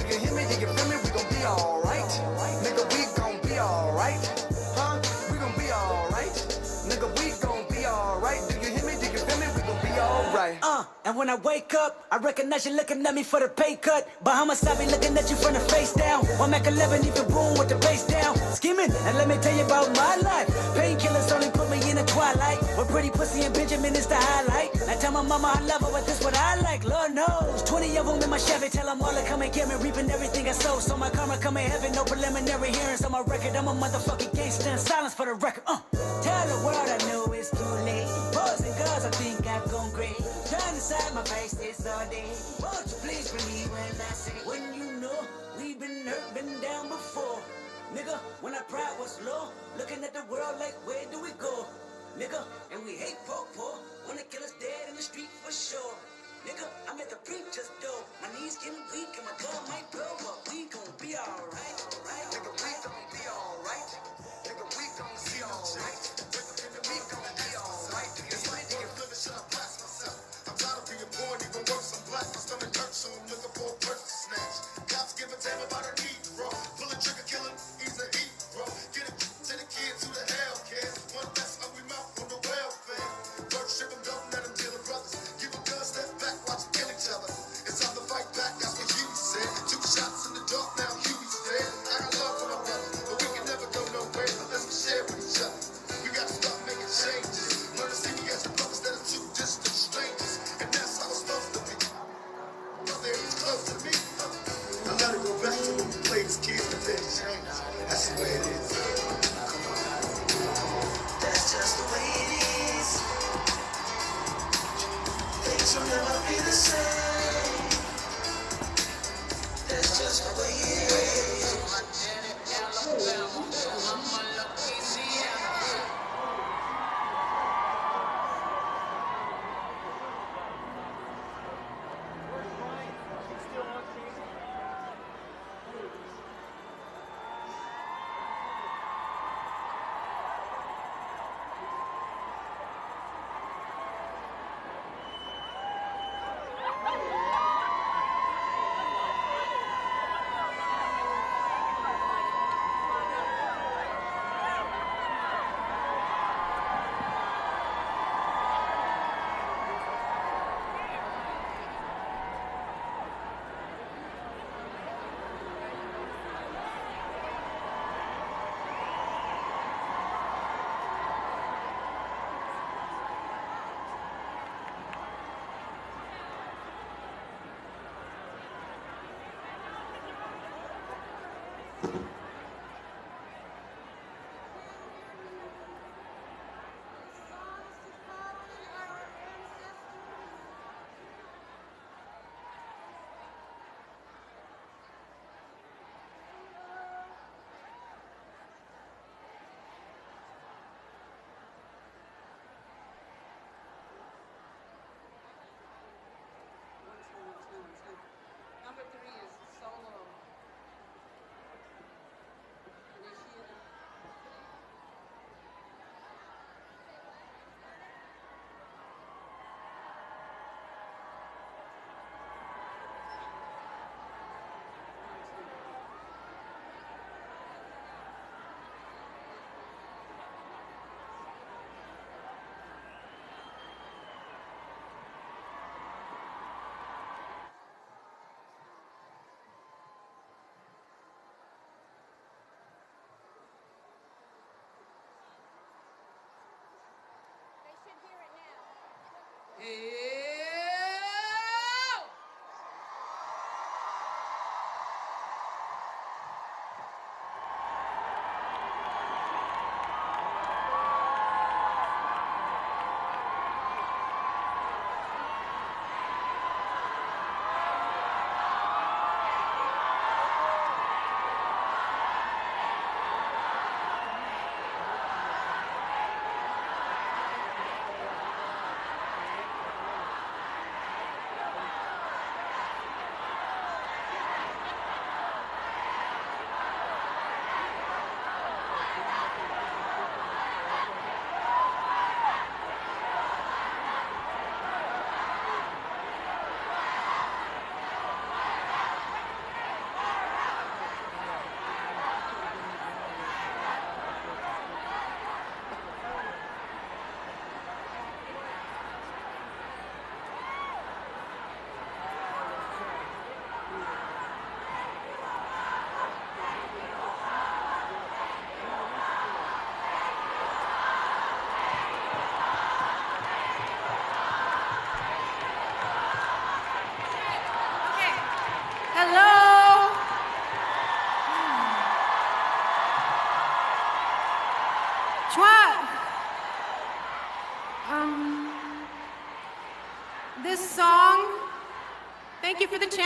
you hear me? Do you feel me? We gon' be alright. Nigga, we gon' be alright. Huh? We gon' be alright. Nigga, we gon' be alright. Do you hear me? Do you feel me? We gon' be alright. And when I wake up, I recognize you looking at me for the pay cut. Bahamas, I be looking at you from the face down. One Mac 11, even boom with the bass down. Scheming, and let me tell you about my life. Painkillers only put me in the twilight. With pretty pussy and Benjamin is the highlight. I tell my mama I love her, but this what I like. Lord knows, 20 of them in my Chevy. Tell them all to come and get me, reaping everything I sow. So my karma come in heaven, no preliminary hearings on my record. I'm a motherfucking gangster and silence for the record. Tell the world I know it's too late. Boys and girls, I think I've gone great. Trying to side my face this all day. Won't you please believe when I say, when you know we've been hurt, been down before. Nigga, when our pride was low, looking at the world like, where do we go? Nigga, and we hate poor. Wanna kill us dead in the street for sure. Nigga, I'm at the preacher's door. My knees getting weak and my blood might blow, but we gon' be alright. Nigga, we gon' be alright. Nigga, we gon' be alright. Nigga, we gon' be alright. It's like nigga, living shit, I blast myself. I'm tired of being poor and even worse, I'm black. My stomach hurts, so I'm looking for a person to snatch. Cops give a damn about a Negro. Pull a trigger, kill him, he's a hero. Get it to the kids who the hell cares. One less hungry mouth on the welfare. First ship them, don't let them deal with brothers. Give a gun, step back, watch them kill each other. It's time to fight back, that's what Huey said. 2 shots in the dark, now Huey's dead. I got love for my brothers, but we can never go nowhere unless we share with each other. We gotta start making changes. Learn to see me as a brother instead of 2 distant strangers. And that's how it's supposed to be. Brother, it's close to me. I let it go back to when we played as kids and then change. That's the way it is. That's just the way it is. Things will never be the same. That's just the way it is. Number 3 is solo.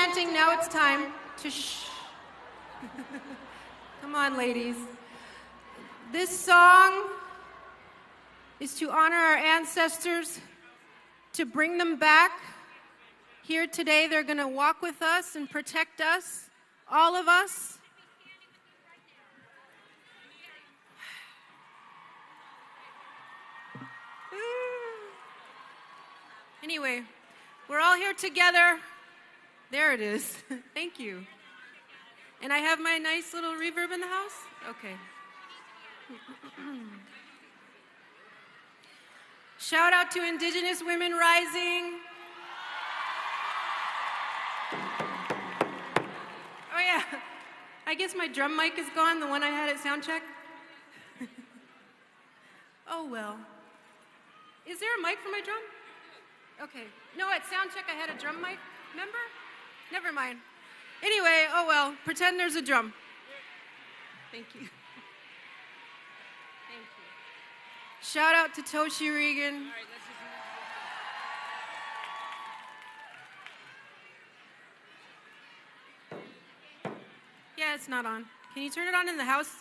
chanting, now it's time to shh. Come on, ladies. This song is to honor our ancestors, to bring them back. Here today, they're going to walk with us and protect us, all of us. Anyway, we're all here together. There it is. Thank you. And I have my nice little reverb in the house? Okay. Shout out to Indigenous Women Rising. Oh yeah, I guess my drum mic is gone, the one I had at soundcheck. Oh well. Is there a mic for my drum? Okay. No, at soundcheck I had a drum mic. Remember? Never mind. Anyway, oh well, pretend there's a drum. Thank you. Thank you. Shout out to Toshi Regan. Yeah, it's not on. Can you turn it on in the house?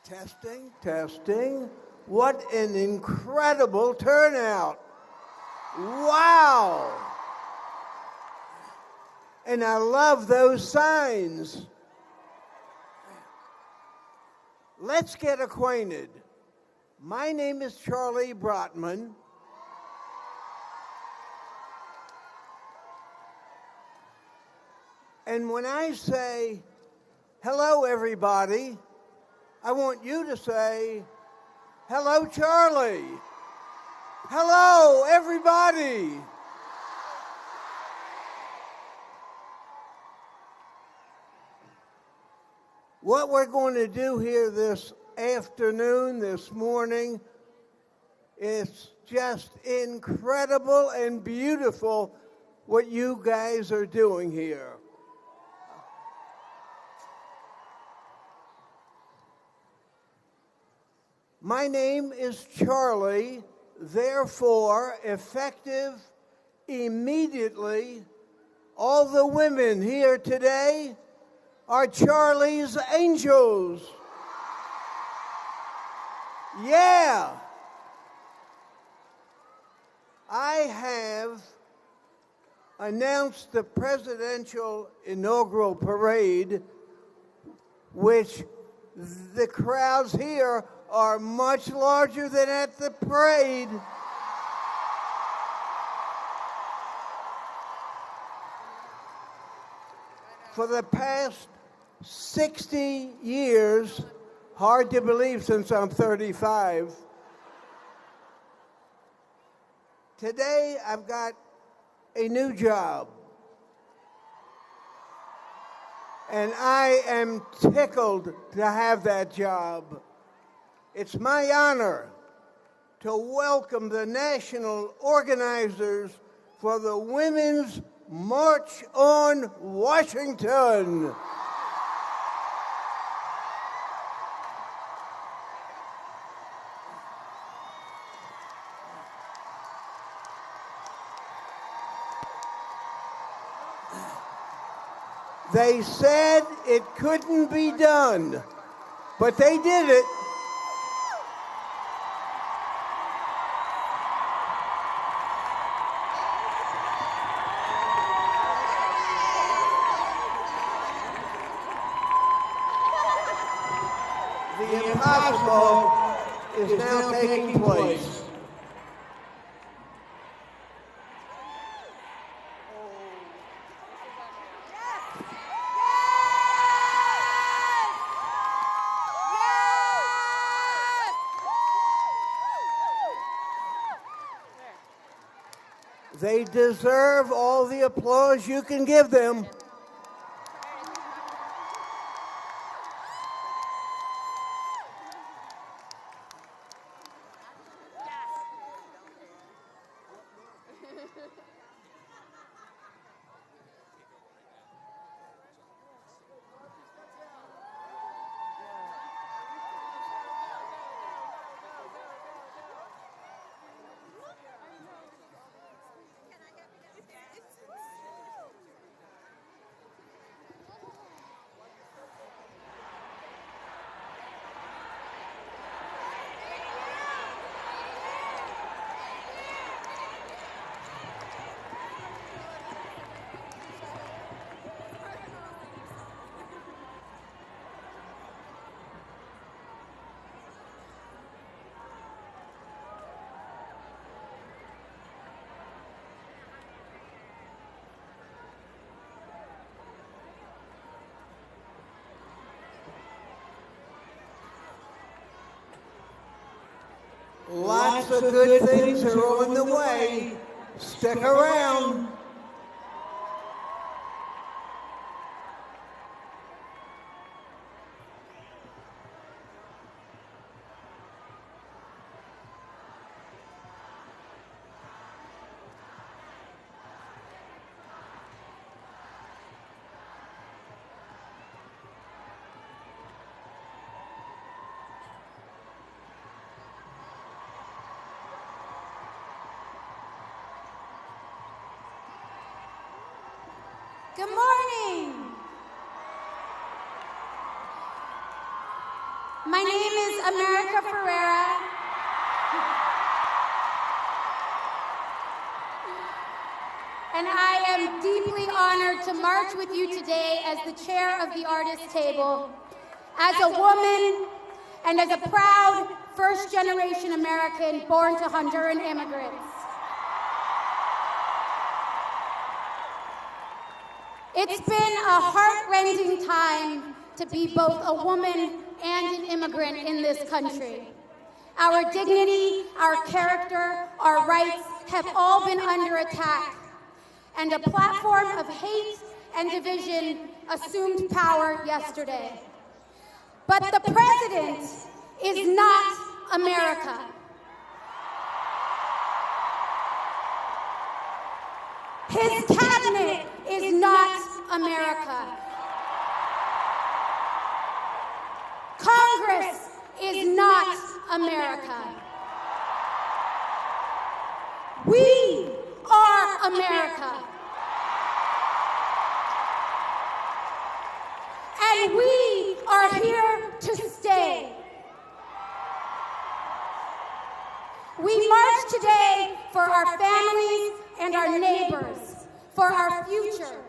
Testing, testing. What an incredible turnout. Wow. And I love those signs. Let's get acquainted. My name is Charlie Brotman. And when I say, hello, everybody, I want you to say, hello, Charlie. Hello, everybody. What we're going to do here this afternoon, this morning, is just incredible and beautiful what you guys are doing here. My name is Charlie, therefore, effective immediately, all the women here today are Charlie's angels. Yeah. I have announced the presidential inaugural parade, which the crowds here are much larger than at the parade. For the past 60 years, hard to believe since I'm 35, today I've got a new job. And I am tickled to have that job. It's my honor to welcome the national organizers for the Women's March on Washington. They said it couldn't be done, but they did it. The impossible is now taking place. They deserve all the applause you can give them. Lots of good things are on the way. Stick around. Good morning. My name is America Ferreira. And I am deeply honored to march with you today as the chair of the Artists' Table. As a woman, and as a proud first-generation American born to Honduran immigrants. It's been a heart-rending time to be both a woman and an immigrant in this country. Our dignity, our character, our rights have all been under attack, and a platform of hate and division assumed power yesterday. But the president is not America. His cabinet is not America. Congress is not America. We are America. And we are here to stay. We march today for our families and our neighbors, for our future,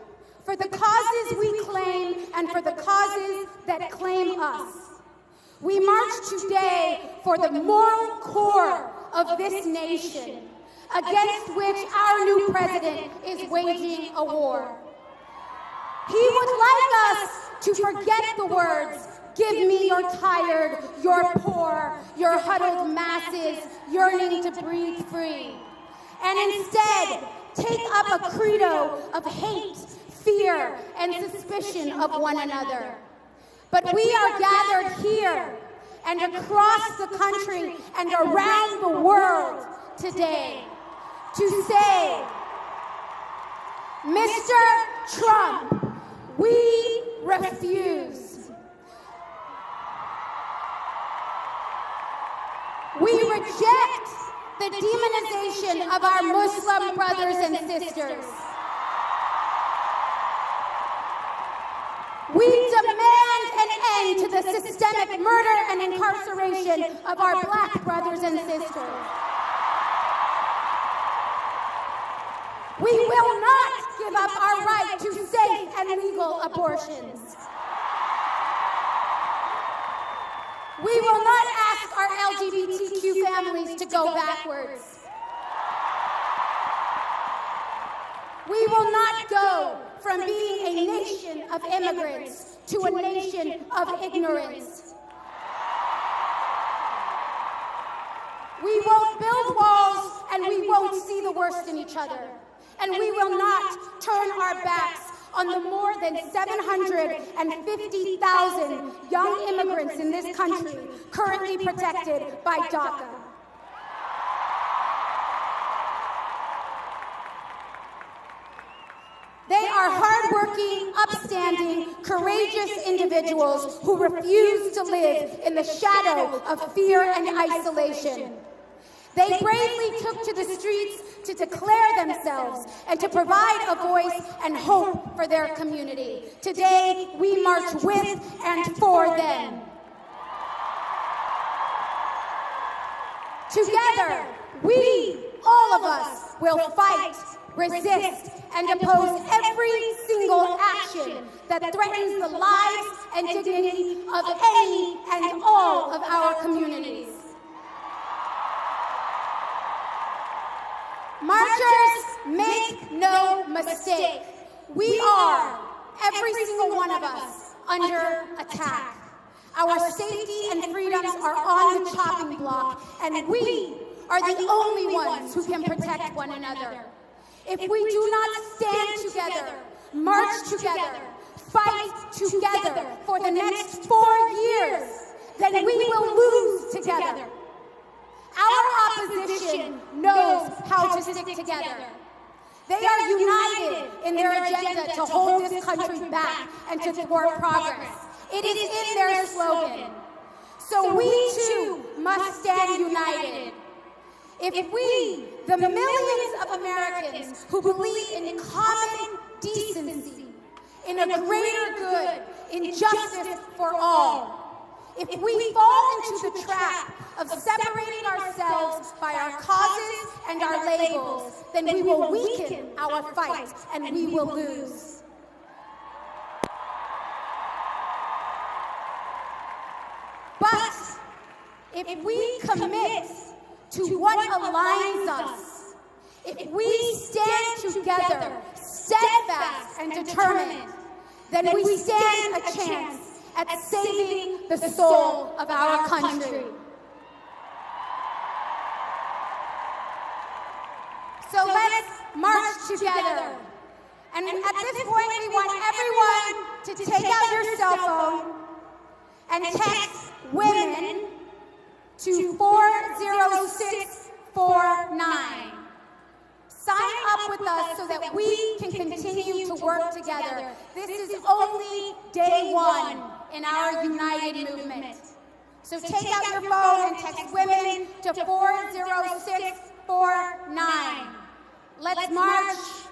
for the causes we claim and for the causes that claim us. We march today for the moral core of this nation, against which our new president is waging a war. He would like us to forget the words, "Give me your tired, your poor, your huddled masses yearning to breathe free," and instead take up a credo of hate, fear, and suspicion of one another. But we are gathered here and across the country and around the world today to say, Mr. Trump, we refuse. We reject the demonization of our Muslim brothers and sisters. We demand an end to the systemic murder and incarceration of our Black brothers and sisters. We will not give up our right to safe and legal abortions. We will not ask our LGBTQ families to go backwards. We will not go from being a nation of immigrants to a nation of ignorance. We won't build walls and we won't see the worst in each other. And we will not turn our backs on the more than 750,000 young immigrants in this country currently protected by DACA. They are hardworking, upstanding, courageous individuals who refuse to live in the shadow of fear and isolation. They bravely took to the streets to declare themselves and to provide a voice and hope for their community. Today, we march with and for them. Together, we, all of us, will fight, resist, and oppose every single action that threatens the lives and dignity of any and all of our communities. Marchers, make no mistake. We are, every single one of us, under attack. Our safety and freedoms are on the chopping block, and we are the only ones who can protect one another. If we do not stand together, march together, fight together for the next 4 years, then we will lose together. Our opposition knows how to stick together. They are united in their agenda to hold this country back and to thwart progress. It is in their slogan. So we too must stand united. If we, the millions of Americans who believe in common decency, in a greater good, in justice for all, if we fall into the trap of separating ourselves by our causes and our labels, then we will weaken our fight and we will lose. But if we commit to what aligns us, if we stand together, steadfast and determined, then we stand a chance at saving the soul of our country. So let's march together. And at this point, we want everyone to take out your cell phone and text women to 40649. Sign up with us so that we can continue to work together. This is only day one in our united movement. So take out your phone and text women to 40649. Let's march.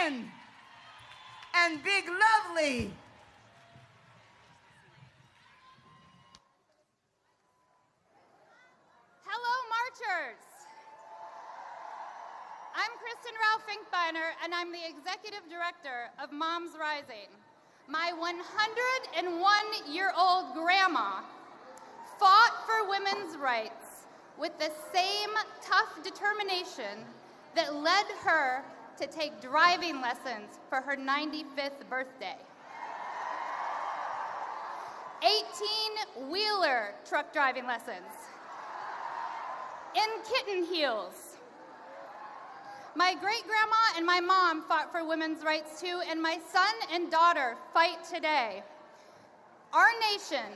Jen and Big Lovely. Hello, marchers. I'm Kristen Ralph-Finkbeiner, and I'm the Executive Director of Moms Rising. My 101-year-old grandma fought for women's rights with the same tough determination that led her to take driving lessons for her 95th birthday. 18-wheeler truck driving lessons in kitten heels. My great-grandma and my mom fought for women's rights too, and my son and daughter fight today. Our nation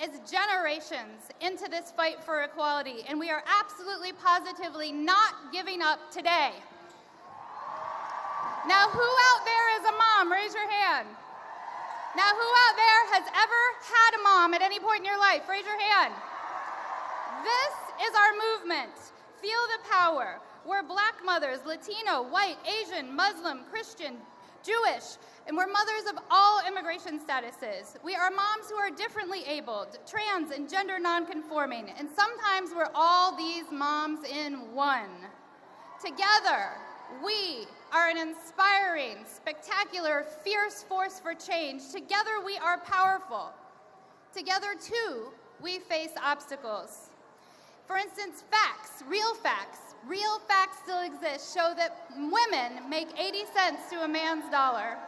is generations into this fight for equality, and we are absolutely positively not giving up today. Now, who out there is a mom? Raise your hand. Now, who out there has ever had a mom at any point in your life? Raise your hand. This is our movement. Feel the power. We're Black mothers, Latino, white, Asian, Muslim, Christian, Jewish, and we're mothers of all immigration statuses. We are moms who are differently abled, trans and gender nonconforming, and sometimes we're all these moms in one. Together, we are an inspiring, spectacular, fierce force for change. Together, we are powerful. Together, too, we face obstacles. For instance, facts still exist, show that women make 80 cents to a man's dollar.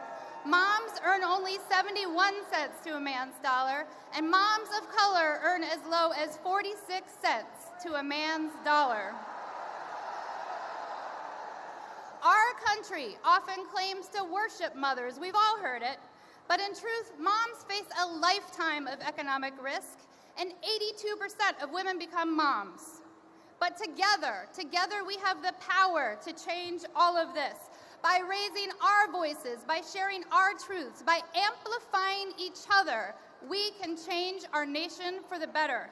Moms earn only 71 cents to a man's dollar, and moms of color earn as low as 46 cents to a man's dollar. Our country often claims to worship mothers. We've all heard it. But in truth, moms face a lifetime of economic risk, and 82% of women become moms. But together we have the power to change all of this by raising our voices, by sharing our truths, by amplifying each other. We can change our nation for the better.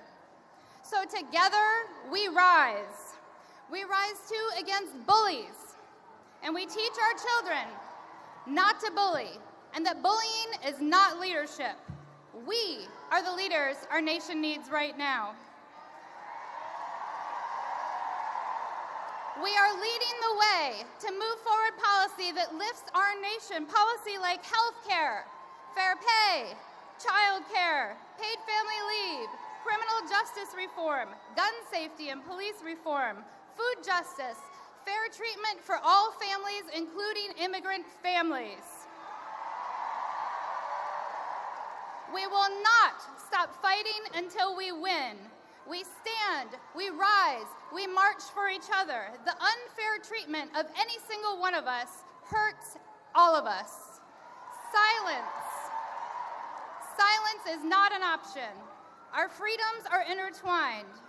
So together we rise. We rise too against bullies. And we teach our children not to bully, and that bullying is not leadership. We are the leaders our nation needs right now. We are leading the way to move forward policy that lifts our nation, policy like health care, fair pay, child care, paid family leave, criminal justice reform, gun safety and police reform, food justice, fair treatment for all families, including immigrant families. We will not stop fighting until we win. We stand, we rise, we march for each other. The unfair treatment of any single one of us hurts all of us. Silence is not an option. Our freedoms are intertwined.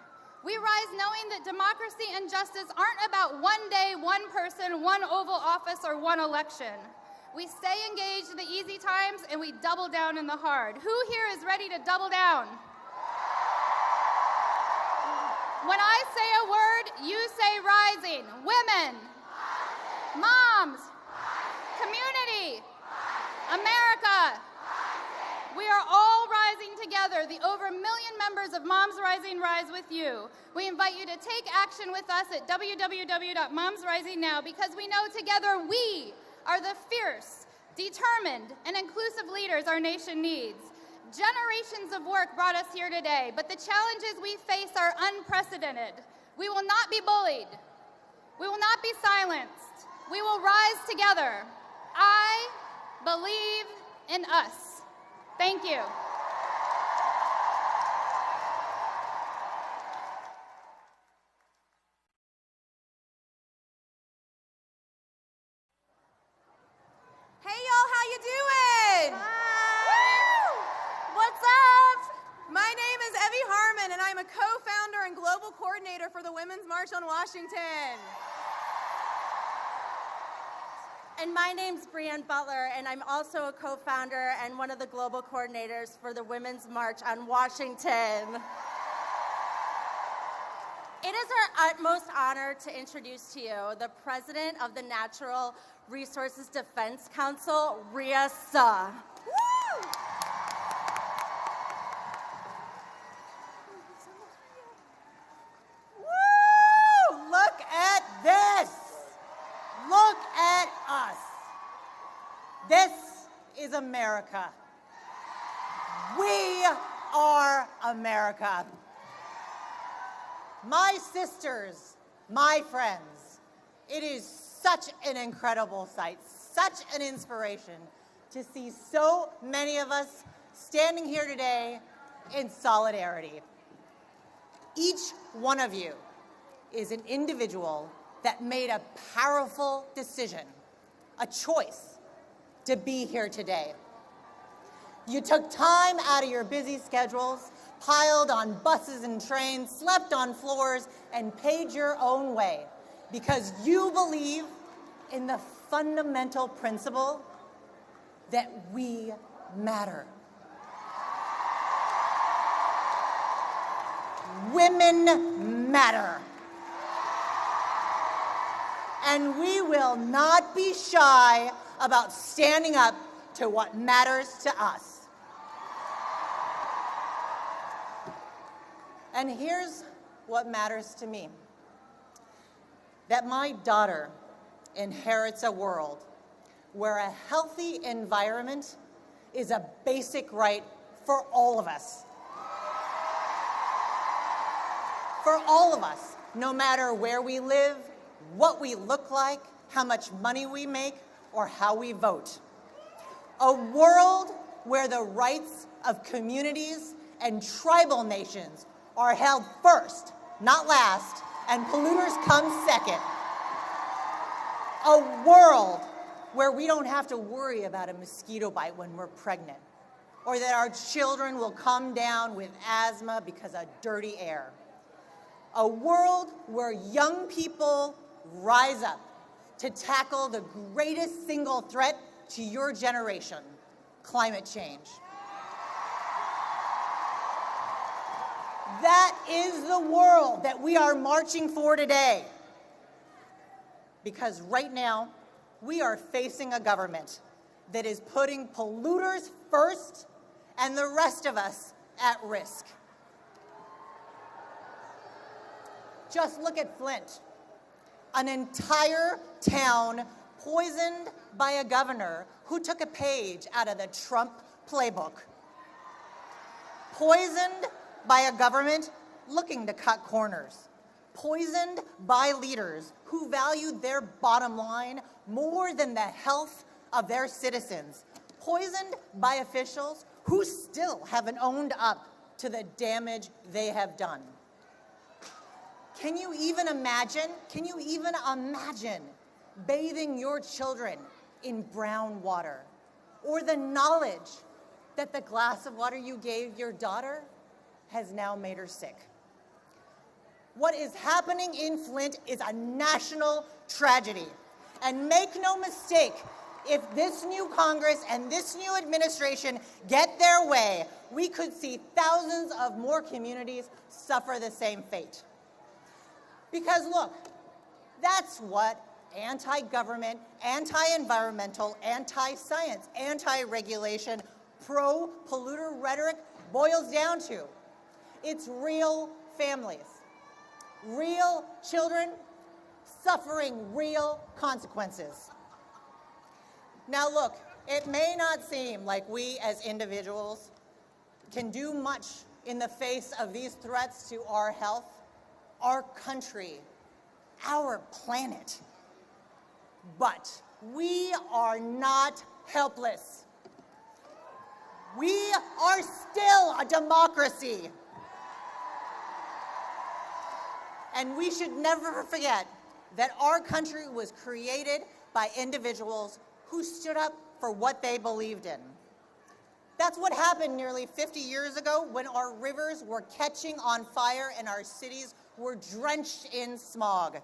We rise knowing that democracy and justice aren't about one day, one person, one Oval Office, or one election. We stay engaged in the easy times and we double down in the hard. Who here is ready to double down? When I say a word, you say rising. Women, moms, community, America. We are all rising together. The over 1 million members of Moms Rising rise with you. We invite you to take action with us at www.momsrisingnow because we know together we are the fierce, determined, and inclusive leaders our nation needs. Generations of work brought us here today, but the challenges we face are unprecedented. We will not be bullied. We will not be silenced. We will rise together. I believe in us. Thank you. Hey y'all, how you doing? Woo! What's up? My name is Evie Harmon and I'm a co-founder and global coordinator for the Women's March on Washington. And my name's Brianne Butler, and I'm also a co-founder and one of the global coordinators for the Women's March on Washington. It is our utmost honor to introduce to you the president of the Natural Resources Defense Council, RIASA. Woo! Woo! Look at this. Look at us. This is America. We are America. My sisters, my friends, it is such an incredible sight, such an inspiration to see so many of us standing here today in solidarity. Each one of you is an individual that made a powerful decision, a choice to be here today. You took time out of your busy schedules, piled on buses and trains, slept on floors, and paid your own way because you believe in the fundamental principle that we matter. Women matter. And we will not be shy about standing up to what matters to us. And here's what matters to me. That my daughter inherits a world where a healthy environment is a basic right for all of us. For all of us, no matter where we live, what we look like, how much money we make, or how we vote. A world where the rights of communities and tribal nations are held first, not last, and polluters come second. A world where we don't have to worry about a mosquito bite when we're pregnant, or that our children will come down with asthma because of dirty air. A world where young people rise up to tackle the greatest single threat to your generation, climate change. That is the world that we are marching for today. Because right now, we are facing a government that is putting polluters first and the rest of us at risk. Just look at Flint, an entire town poisoned by a governor who took a page out of the Trump playbook. Poisoned by a government looking to cut corners. Poisoned by leaders who valued their bottom line more than the health of their citizens. Poisoned by officials who still haven't owned up to the damage they have done. Can you even imagine bathing your children in brown water? Or the knowledge that the glass of water you gave your daughter has now made her sick? What is happening in Flint is a national tragedy. And make no mistake, if this new Congress and this new administration get their way, we could see thousands of more communities suffer the same fate. Because look, that's what anti-government, anti-environmental, anti-science, anti-regulation, pro-polluter rhetoric boils down to. It's real families, real children suffering real consequences. Now look, it may not seem like we as individuals can do much in the face of these threats to our health, our country, our planet. But we are not helpless. We are still a democracy. And we should never forget that our country was created by individuals who stood up for what they believed in. That's what happened nearly 50 years ago when our rivers were catching on fire and our cities were drenched in smog.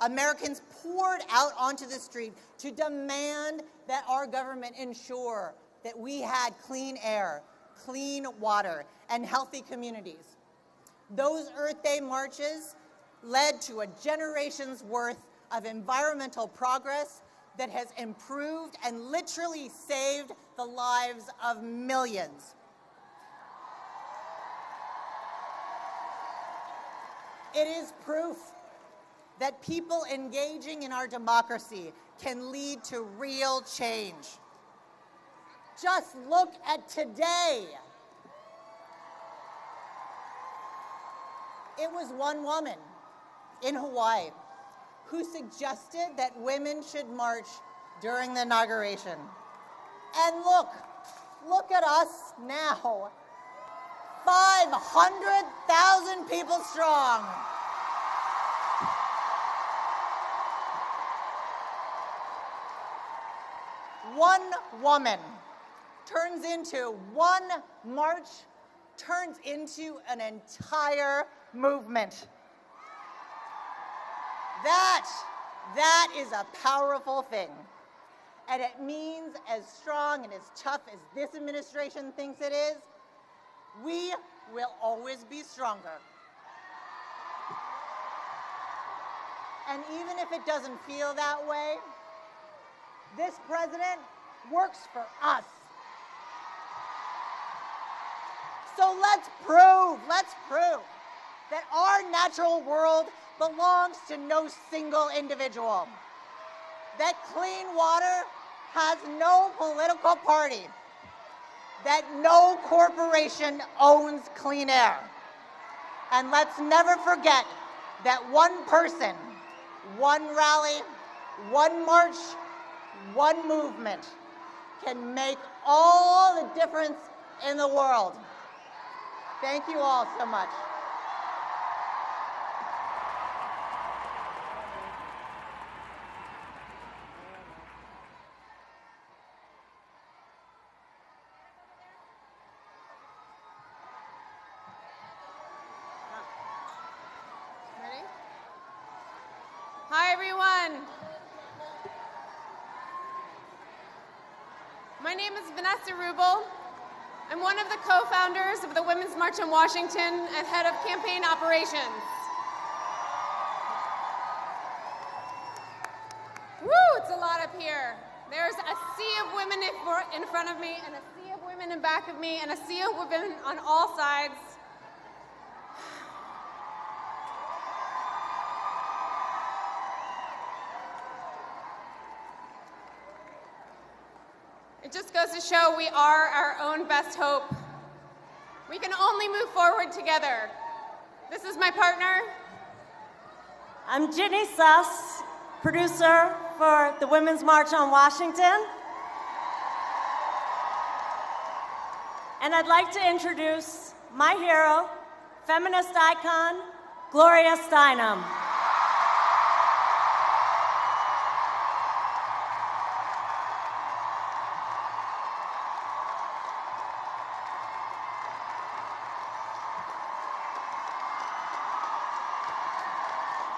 Americans poured out onto the street to demand that our government ensure that we had clean air, clean water, and healthy communities. Those Earth Day marches led to a generation's worth of environmental progress that has improved and literally saved the lives of millions. It is proof that people engaging in our democracy can lead to real change. Just look at today. It was one woman in Hawaii who suggested that women should march during the inauguration. And look at us now. 500,000 people strong. One woman one march turns into an entire movement. That is a powerful thing. And it means as strong and as tough as this administration thinks it is, we will always be stronger. And even if it doesn't feel that way, this president works for us. So let's prove that our natural world belongs to no single individual. That clean water has no political party. That no corporation owns clean air. And let's never forget that one person, one rally, one march, one movement can make all the difference in the world. Thank you all so much. Ready? Hi, everyone. My name is Vanessa Rubel. I'm one of the co-founders of the Women's March on Washington and head of campaign operations. Woo, it's a lot up here. There's a sea of women in front of me and a sea of women in back of me and a sea of women on all sides. It just goes to show we are our own best hope. We can only move forward together. This is my partner. I'm Ginny Suss, producer for the Women's March on Washington. And I'd like to introduce my hero, feminist icon, Gloria Steinem.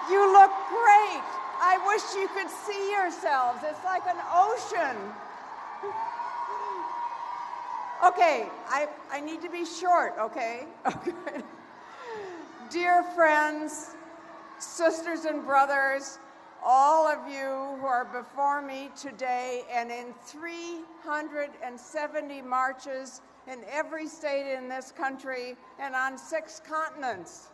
You look great. I wish you could see yourselves. It's like an ocean. Okay, I need to be short, okay? Okay. Dear friends, sisters and brothers, all of you who are before me today and in 370 marches in every state in this country and on 6 continents.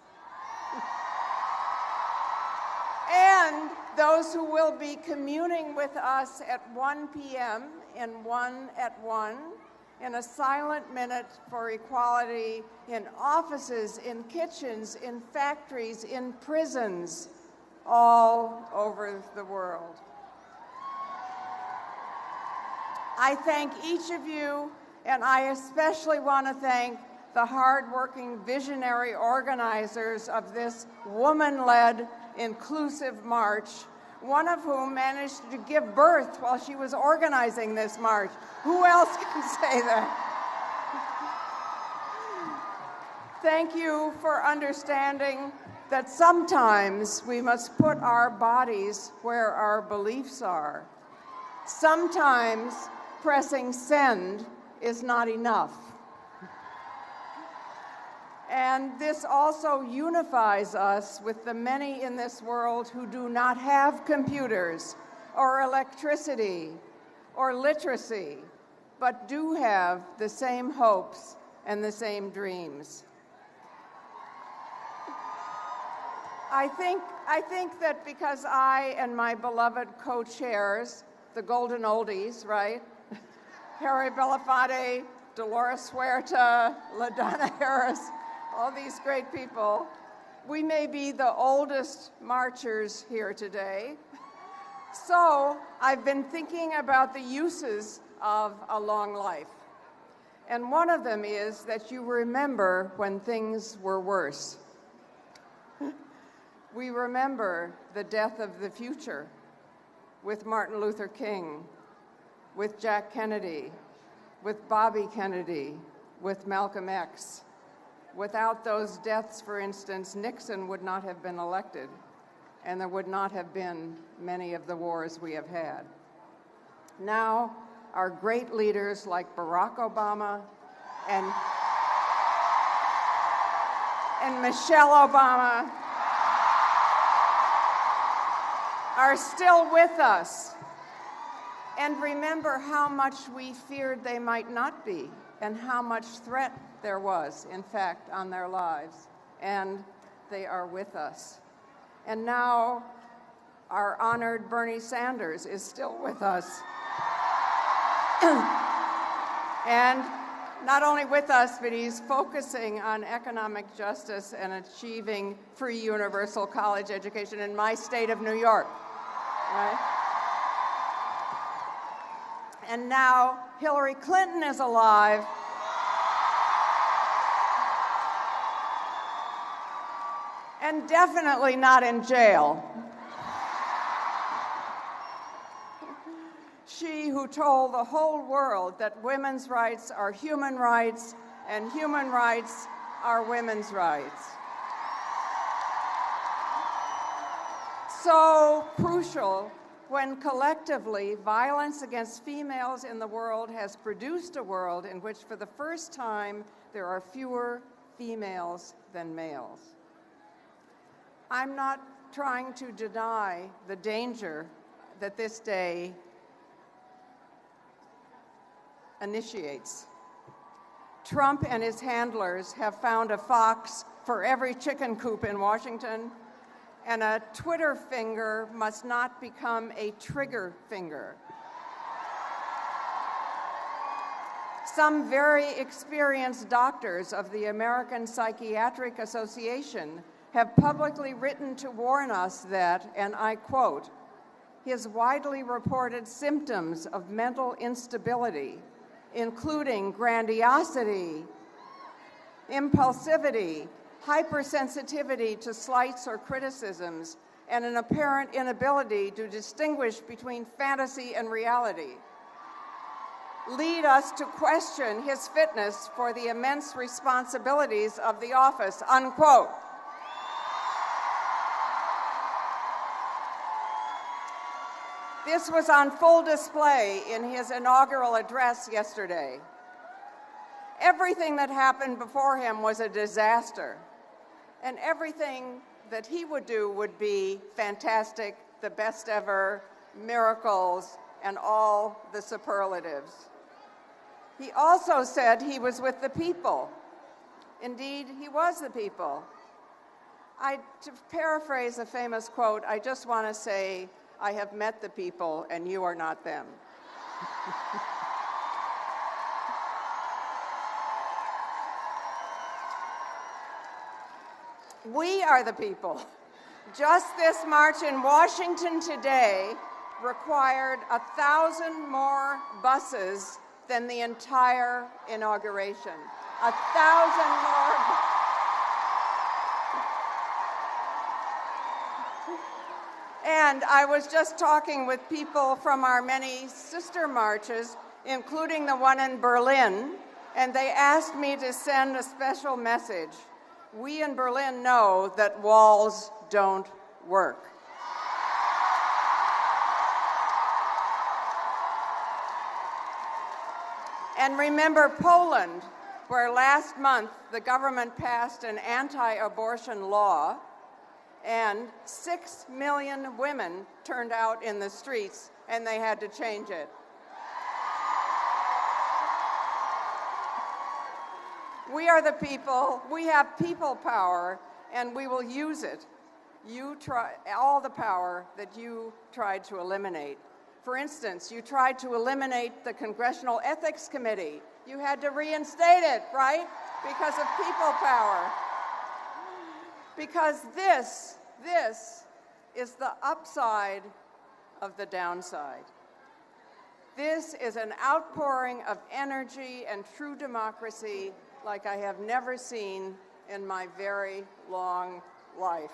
And those who will be communing with us at 1 p.m. and 1 at 1 in a silent minute for equality in offices, in kitchens, in factories, in prisons, all over the world. I thank each of you, and I especially want to thank the hardworking visionary organizers of this woman-led inclusive march, one of whom managed to give birth while she was organizing this march. Who else can say that? Thank you for understanding that sometimes we must put our bodies where our beliefs are. Sometimes pressing send is not enough. And this also unifies us with the many in this world who do not have computers or electricity or literacy, but do have the same hopes and the same dreams. I think that because I and my beloved co-chairs, the Golden Oldies, right? Harry Belafonte, Dolores Huerta, LaDonna Harris, all these great people, we may be the oldest marchers here today. So I've been thinking about the uses of a long life. And one of them is that you remember when things were worse. We remember the death of the future with Martin Luther King, with Jack Kennedy, with Bobby Kennedy, with Malcolm X. Without those deaths, for instance, Nixon would not have been elected, and there would not have been many of the wars we have had. Now, our great leaders like Barack Obama and Michelle Obama are still with us. And remember how much we feared they might not be, and how much threat there was, in fact, on their lives. And they are with us. And now our honored Bernie Sanders is still with us. And not only with us, but he's focusing on economic justice and achieving free universal college education in my state of New York. Right? And now Hillary Clinton is alive. And definitely not in jail. She who told the whole world that women's rights are human rights and human rights are women's rights. So crucial when collectively violence against females in the world has produced a world in which for the first time there are fewer females than males. I'm not trying to deny the danger that this day initiates. Trump and his handlers have found a fox for every chicken coop in Washington, and a Twitter finger must not become a trigger finger. Some very experienced doctors of the American Psychiatric Association have publicly written to warn us that, and I quote, his widely reported symptoms of mental instability, including grandiosity, impulsivity, hypersensitivity to slights or criticisms, and an apparent inability to distinguish between fantasy and reality, lead us to question his fitness for the immense responsibilities of the office, unquote. This was on full display in his inaugural address yesterday. Everything that happened before him was a disaster, and everything that he would do would be fantastic, the best ever, miracles, and all the superlatives. He also said he was with the people. Indeed, he was the people. To paraphrase a famous quote, I just want to say, I have met the people, and you are not them. We are the people. Just this march in Washington today required 1,000 more buses than the entire inauguration. 1,000 more. And I was just talking with people from our many sister marches, including the one in Berlin, and they asked me to send a special message. We in Berlin know that walls don't work. And remember Poland, where last month the government passed an anti-abortion law, And 6 million women turned out in the streets, and they had to change it. We are the people, we have people power, and we will use it. You try all the power that you tried to eliminate. For instance, you tried to eliminate the Congressional Ethics Committee. You had to reinstate it, right? Because of people power. Because this is the upside of the downside. This is an outpouring of energy and true democracy like I have never seen in my very long life.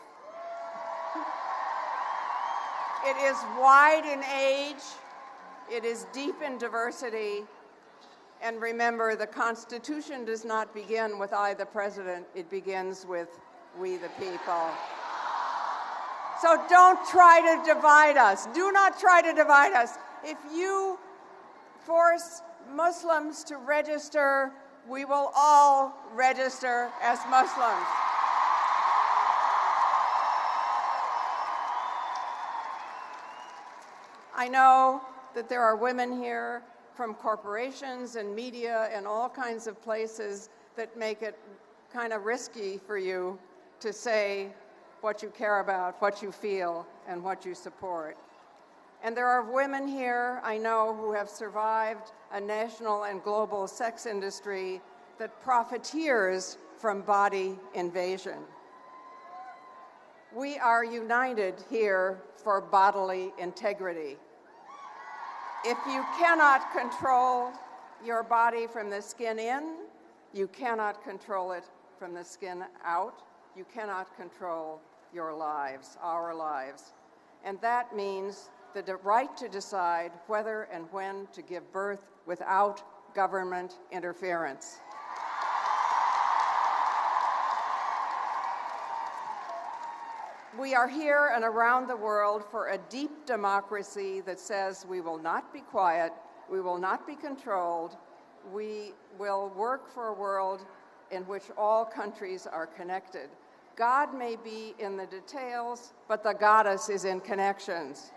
It is wide in age, it is deep in diversity, and remember, the Constitution does not begin with I, the President, it begins with we, the people. So don't try to divide us. Do not try to divide us. If you force Muslims to register, we will all register as Muslims. I know that there are women here from corporations and media and all kinds of places that make it kind of risky for you to say what you care about, what you feel, and what you support. And there are women here, I know, who have survived a national and global sex industry that profiteers from body invasion. We are united here for bodily integrity. If you cannot control your body from the skin in, you cannot control it from the skin out. You cannot control your lives, our lives. And that means the right to decide whether and when to give birth without government interference. We are here and around the world for a deep democracy that says we will not be quiet, we will not be controlled, we will work for a world in which all countries are connected. God may be in the details, but the goddess is in connections.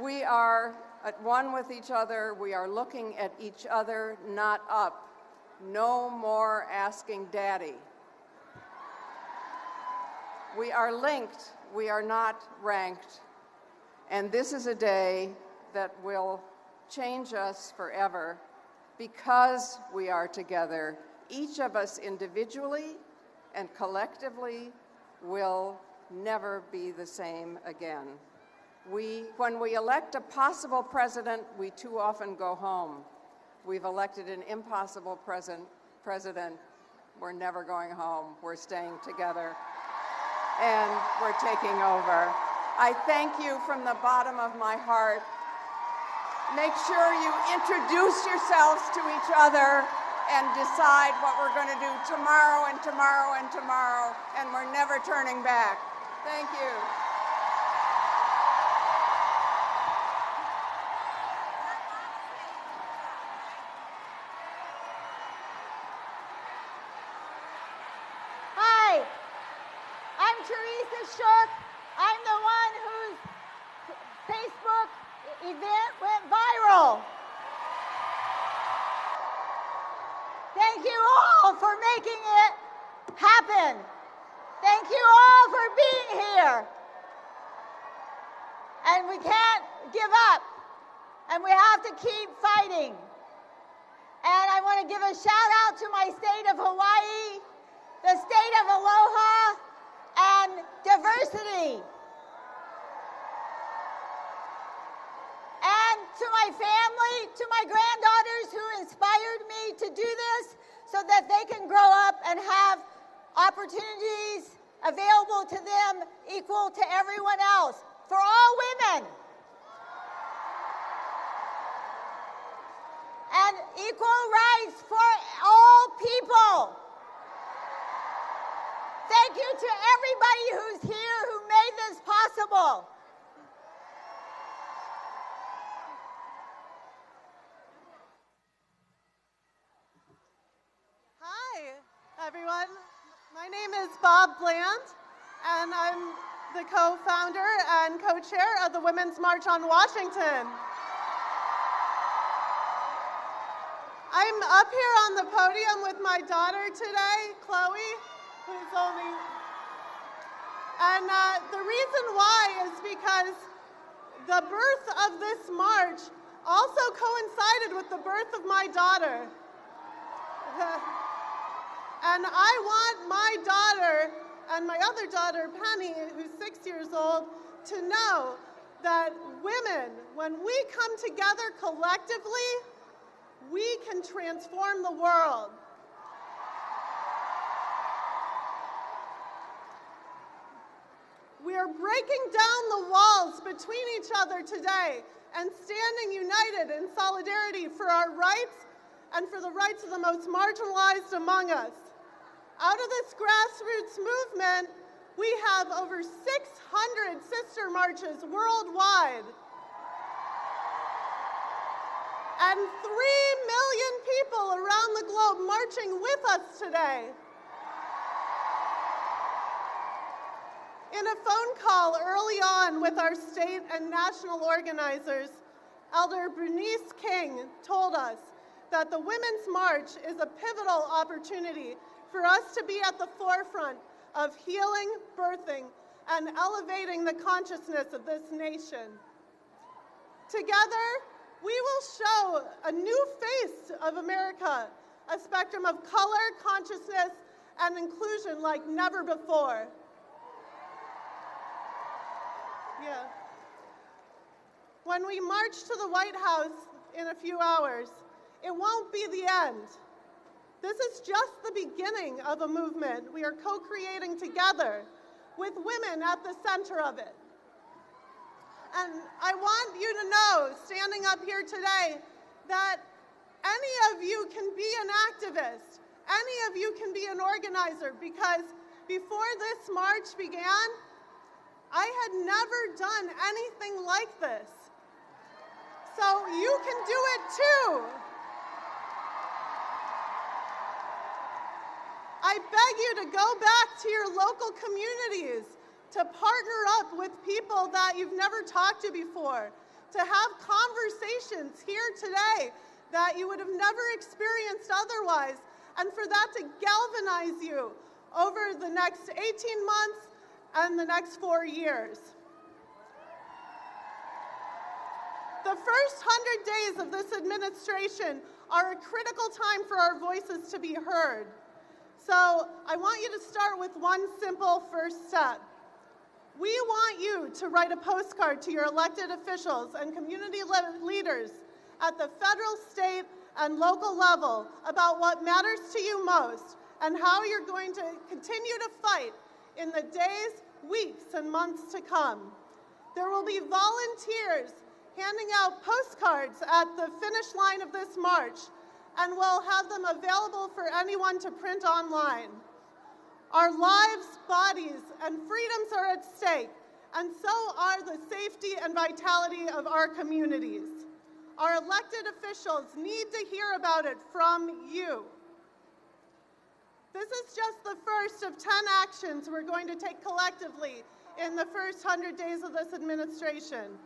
We are at one with each other. We are looking at each other, not up. No more asking daddy. We are linked. We are not ranked. And this is a day that will change us forever because we are together. Each of us individually and collectively will never be the same again. When we elect a possible president, we too often go home. We've elected an impossible president. We're never going home. We're staying together. And we're taking over. I thank you from the bottom of my heart. Make sure you introduce yourselves to each other and decide what we're going to do tomorrow and tomorrow and tomorrow, and we're never turning back. Thank you. Hi, I'm Teresa Shook. I'm the one whose Facebook event went viral. Thank you all for making it happen. Thank you all for being here. And we can't give up. And we have to keep fighting. And I want to give a shout out to my state of Hawaii, the state of aloha, and diversity. And to my family, to my granddaughters who inspired me to do this so that they can grow up and have opportunities available to them equal to everyone else, for all women. And equal rights for all people. Thank you to everybody who's here who made this possible. Hi, everyone. My name is Bob Bland, and I'm the co-founder and co-chair of the Women's March on Washington. I'm up here on the podium with my daughter today, Chloe, who's only... And the reason why is because the birth of this march also coincided with the birth of my daughter. And I want my daughter and my other daughter, Penny, who's 6 years old, to know that women, when we come together collectively, we can transform the world. We are breaking down the walls between each other today and standing united in solidarity for our rights and for the rights of the most marginalized among us. Out of this grassroots movement, we have over 600 sister marches worldwide. And 3 million people around the globe marching with us today. In a phone call early on with our state and national organizers, Elder Bernice King told us that the Women's March is a pivotal opportunity for us to be at the forefront of healing, birthing, and elevating the consciousness of this nation. Together, we will show a new face of America, a spectrum of color, consciousness, and inclusion like never before. Yeah. When we march to the White House in a few hours, it won't be the end. This is just the beginning of a movement we are co-creating together with women at the center of it. And I want you to know, standing up here today, that any of you can be an activist. Any of you can be an organizer, because before this march began, I had never done anything like this. So you can do it too. I beg you to go back to your local communities, to partner up with people that you've never talked to before, to have conversations here today that you would have never experienced otherwise, and for that to galvanize you over the next 18 months and the next 4 years. The first 100 days of this administration are a critical time for our voices to be heard. So I want you to start with one simple first step. We want you to write a postcard to your elected officials and community leaders at the federal, state, and local level about what matters to you most and how you're going to continue to fight in the days, weeks, and months to come. There will be volunteers handing out postcards at the finish line of this march, and we'll have them available for anyone to print online. Our lives, bodies, and freedoms are at stake, and so are the safety and vitality of our communities. Our elected officials need to hear about it from you. This is just the first of 10 actions we're going to take collectively in the first 100 days of this administration.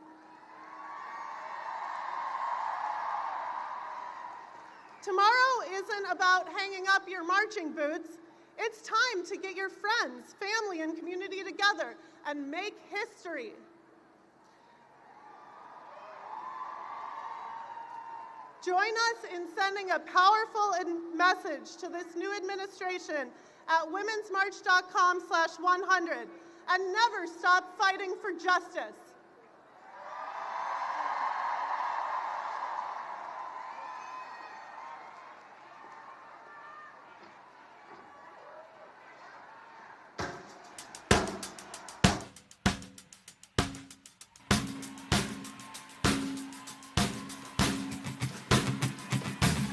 Tomorrow isn't about hanging up your marching boots. It's time to get your friends, family, and community together and make history. Join us in sending a powerful message to this new administration at womensmarch.com/100 and never stop fighting for justice.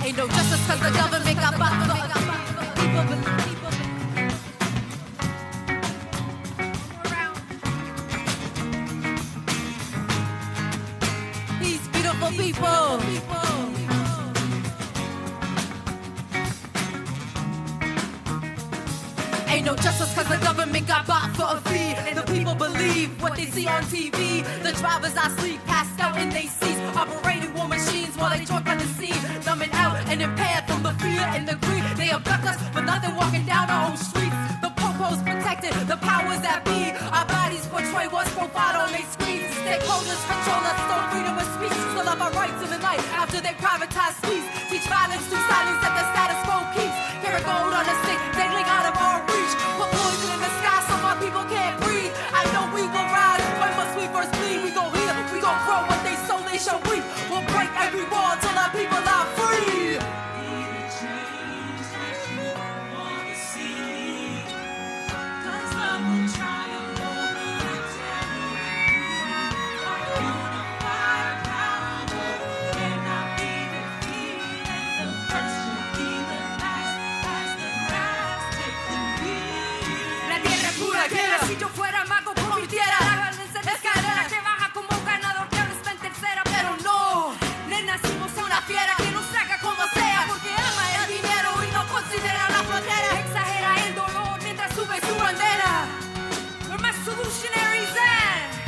Ain't no justice cause the government got people these beautiful people. Ain't no justice cause the government got bought for a fee. The people believe what they see on TV. The drivers are asleep, passed out in they seats, operating war machines while they talk on the scene. Numbing out and impaired from the fear and the greed. They abduct us, but nothing walking down our own streets. The popos protected, the powers that be. Our bodies portray what's profiled on their screens. Stakeholders control us, stole freedom of speech. Still love our rights in the night after they privatize peace. Teach violence through silence that the status quo keeps. Carry gold on a stick, dangling out of our reach. Put poison in the sky so my people can't breathe. I know we will rise, when must we first bleed? We gon' heal, we gon' grow what they sow, they shall reap. We'll break every wall till our people are free. Si yo fuera mago convirtiera la violencia en escalera que baja como un ganador que ahora está en tercera. Pero no, le nacimos a una fiera que nos traga como sea, porque ama el dinero y no considera la frontera. Exagera el dolor mientras sube su bandera. We're my solutionaries and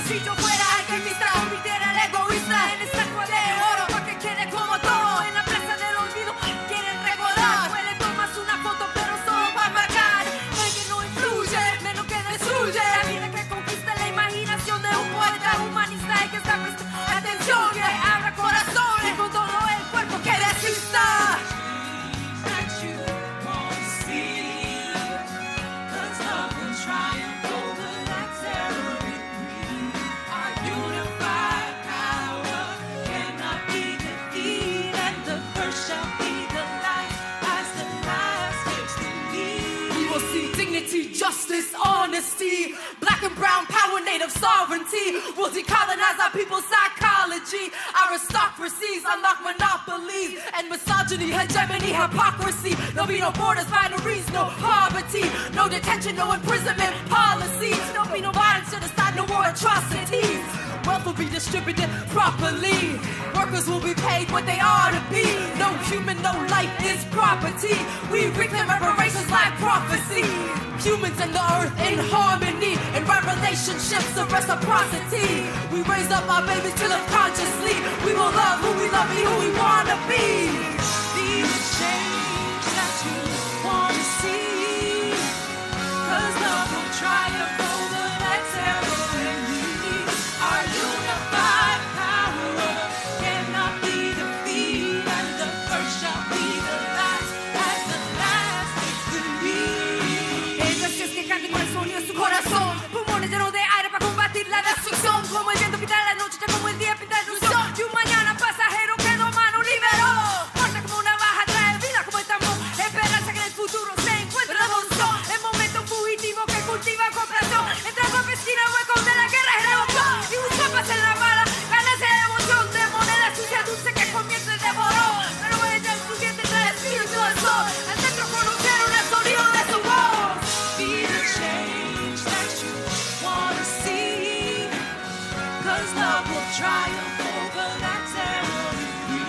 si yo fuera alquimista convirtiera al egoísta en estatua de oro para que quede como todo. En la plaza del olvido quieren recordar. Pues le tomas una foto pero solo para marcar. Menos que destruye la vida que conquista la imaginación de un poeta humanista y que está prestando atención, que abra corazones con todo el cuerpo que resista. Justice, honesty, black and brown power, native sovereignty. We'll decolonize our people's psychology. Aristocracies unlock monopolies and misogyny, hegemony, hypocrisy. There'll be no borders, binaries, no poverty, no detention, no imprisonment policies. There'll be no violence to the side, no more atrocities. Wealth will be distributed properly. Workers will be paid what they are to be. No human, no life is property. We reclaim reparations like prophecy. Humans and the earth in harmony, and right relationships of reciprocity. We raise up our babies to live consciously. We will love who we love, be who we wanna be. Be the change that you wanna see. 'Cause love will triumph over that terror in me. Our unified power cannot be defeated, and the first shall be the last, as the last victory. Ellos es que canten con el sonido de su corazón, pulmones llenos de aire para combatir la destrucción. Como el viento pinta la noche, ya como el día pinta el sol. Y un mañana pasajero que no mano liberó. Fuerte como una baja, trae vida como el tambor. Esperanza que en el futuro se encuentra don. El momento fugitivo que cultiva compasión. Entra por piscina, huecos de la guerra y rebotó. Y busca paz en la bala, ganas de emoción. De moneda sucia, dulce que comienza y devoró. Pero ella el fluyente trae el espíritu del sol. Al centro conocieron el sonido de su voz. Be the change that you wanna see. 'Cause love will triumph over that terror in me.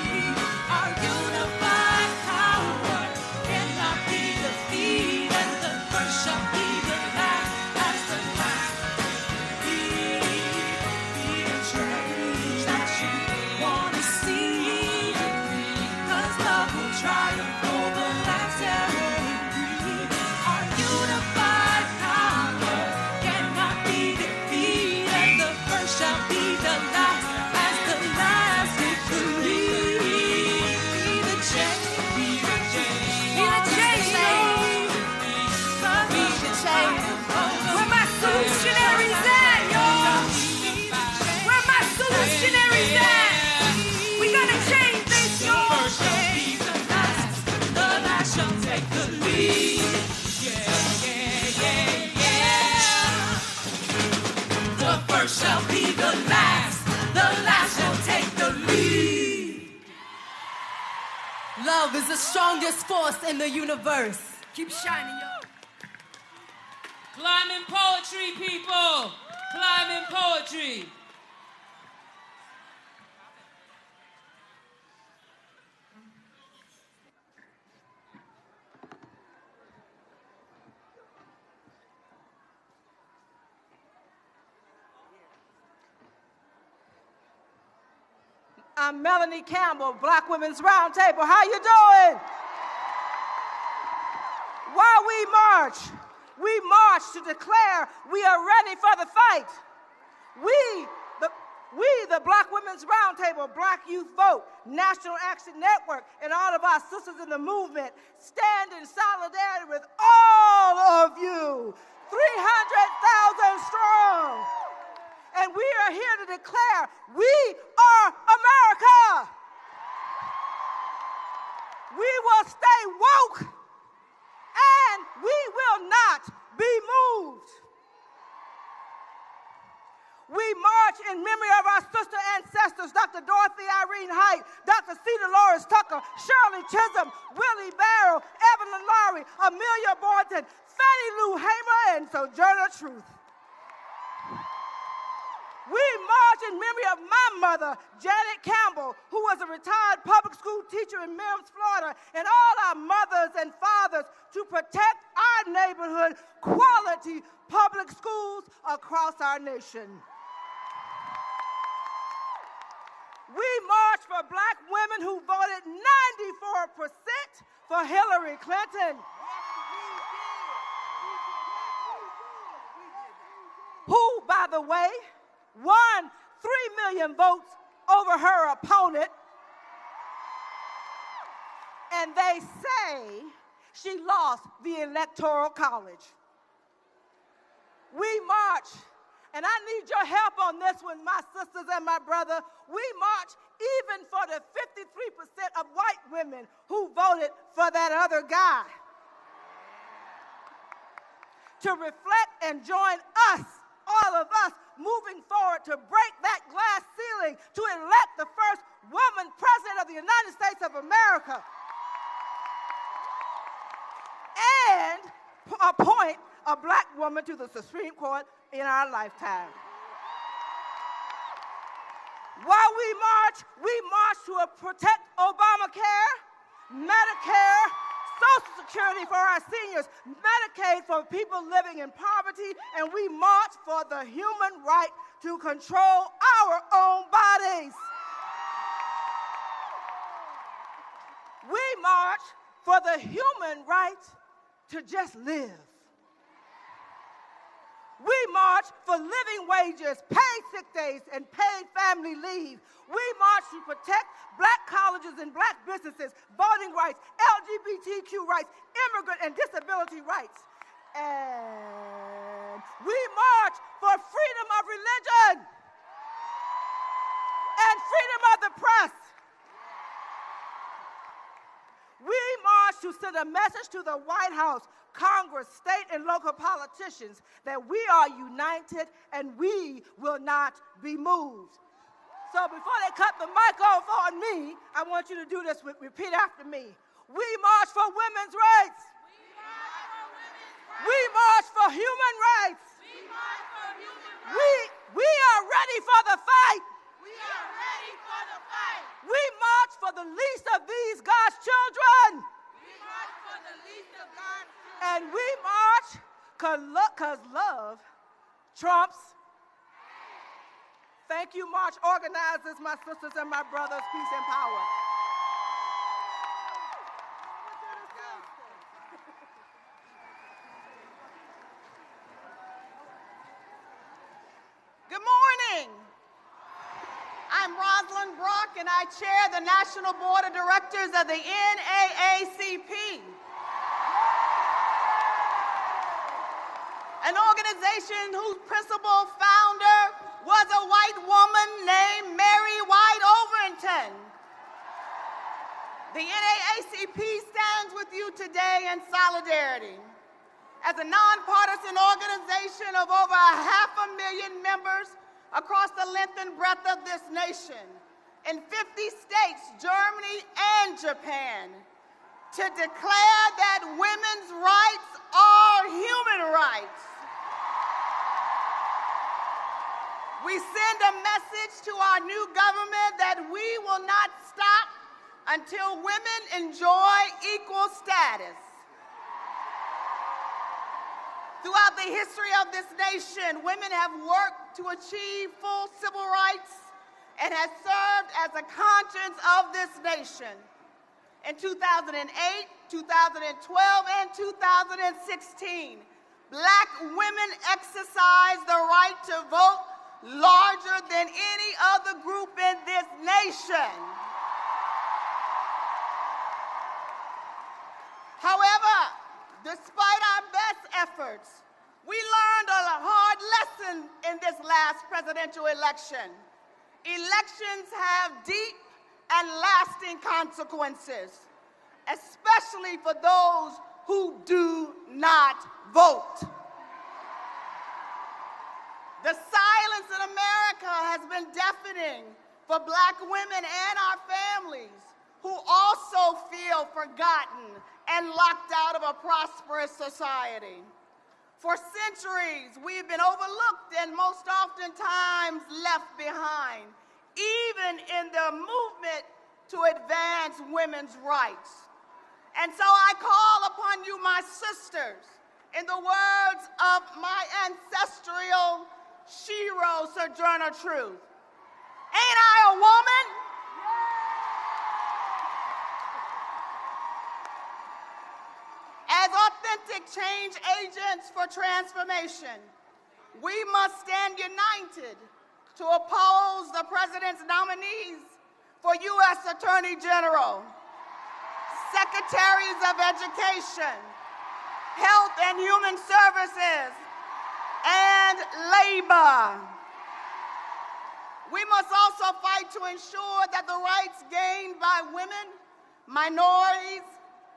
Our unified power cannot be defeated, and the first shall be the last, as the last be the change that you wanna see. 'Cause love will triumph over that terror in me. Our unified power cannot be defeated, and the first shall be the last, as the last victory. Be the change, be the change, be the change, be the change. Where my solutionaries at, y'all? Where my solutionaries at? We gonna change this, y'all. The first shall be the last shall take the lead. Yeah, yeah, yeah, yeah. The first shall be the last shall take the lead. Love is the strongest force in the universe. Keep shining, y'all. Climbing poetry, people. Climbing poetry. I'm Melanie Campbell, Black Women's Roundtable. How you doing? While we march to declare we are ready for the fight. We, the Black Women's Roundtable, Black Youth Vote, National Action Network, and all of our sisters in the movement stand in solidarity with all of you, 300,000 strong. And we are here to declare we are America. We will stay woke and we will not be moved. We march in memory of our sister ancestors, Dr. Dorothy Irene Height, Dr. Cecile Roberts Tucker, Shirley Chisholm, Willie Barrow, Evelyn Lowry, Amelia Boynton, Fannie Lou Hamer, and Sojourner Truth. We march in memory of my mother, Janet Campbell, who was a retired public school teacher in Mims, Florida, and all our mothers and fathers to protect our neighborhood, quality public schools across our nation. We march for Black women who voted 94% for Hillary Clinton. Who, by the way, won 3 million votes over her opponent. And they say she lost the Electoral College. We march, and I need your help on this one, my sisters and my brother. We march even for the 53% of white women who voted for that other guy. To reflect and join us, all of us, moving forward to break that glass ceiling, to elect the first woman president of the United States of America, and appoint a Black woman to the Supreme Court in our lifetime. While we march to protect Obamacare, Medicare, Social Security for our seniors, Medicaid for people living in poverty, and we march for the human right to control our own bodies. We march for the human right to just live. We march for living wages, paid sick days, and paid family leave. We march to protect Black colleges and Black businesses, voting rights, LGBTQ rights, immigrant and disability rights. And we march for freedom of religion and freedom of the press. We march to send a message to the White House, Congress, state, and local politicians that we are united and we will not be moved. So before they cut the mic off on me, I want you to do this, repeat after me. We march for women's rights. We march for human rights. We are ready for the fight. We march for the least of these God's children. And we march because love trumps. Thank you, march organizers, my sisters and my brothers. Peace and power. Good morning. I'm Rosalind Brock, and I chair the National Board of Directors of the NAACP, an organization whose principal founder was a white woman named Mary White Overton. The NAACP stands with you today in solidarity. As a nonpartisan organization of over 500,000 members across the length and breadth of this nation, in 50 states, Germany, and Japan, to declare that women's rights are human rights. We send a message to our new government that we will not stop until women enjoy equal status. Throughout the history of this nation, women have worked to achieve full civil rights and has served as the conscience of this nation. In 2008, 2012, and 2016, Black women exercised the right to vote larger than any other group in this nation. However, despite our best efforts, we learned a hard lesson in this last presidential election. Elections have deep and lasting consequences, especially for those who do not vote. The silence in America has been deafening for Black women and our families who also feel forgotten and locked out of a prosperous society. For centuries, we've been overlooked and most oftentimes left behind, even in the movement to advance women's rights. And so I call upon you, my sisters, in the words of my ancestral Shiro Sojourner Truth. Ain't I a woman? As authentic change agents for transformation, we must stand united to oppose the president's nominees for U.S. Attorney General, Secretaries of Education, Health and Human Services, and Labor. We must also fight to ensure that the rights gained by women, minorities,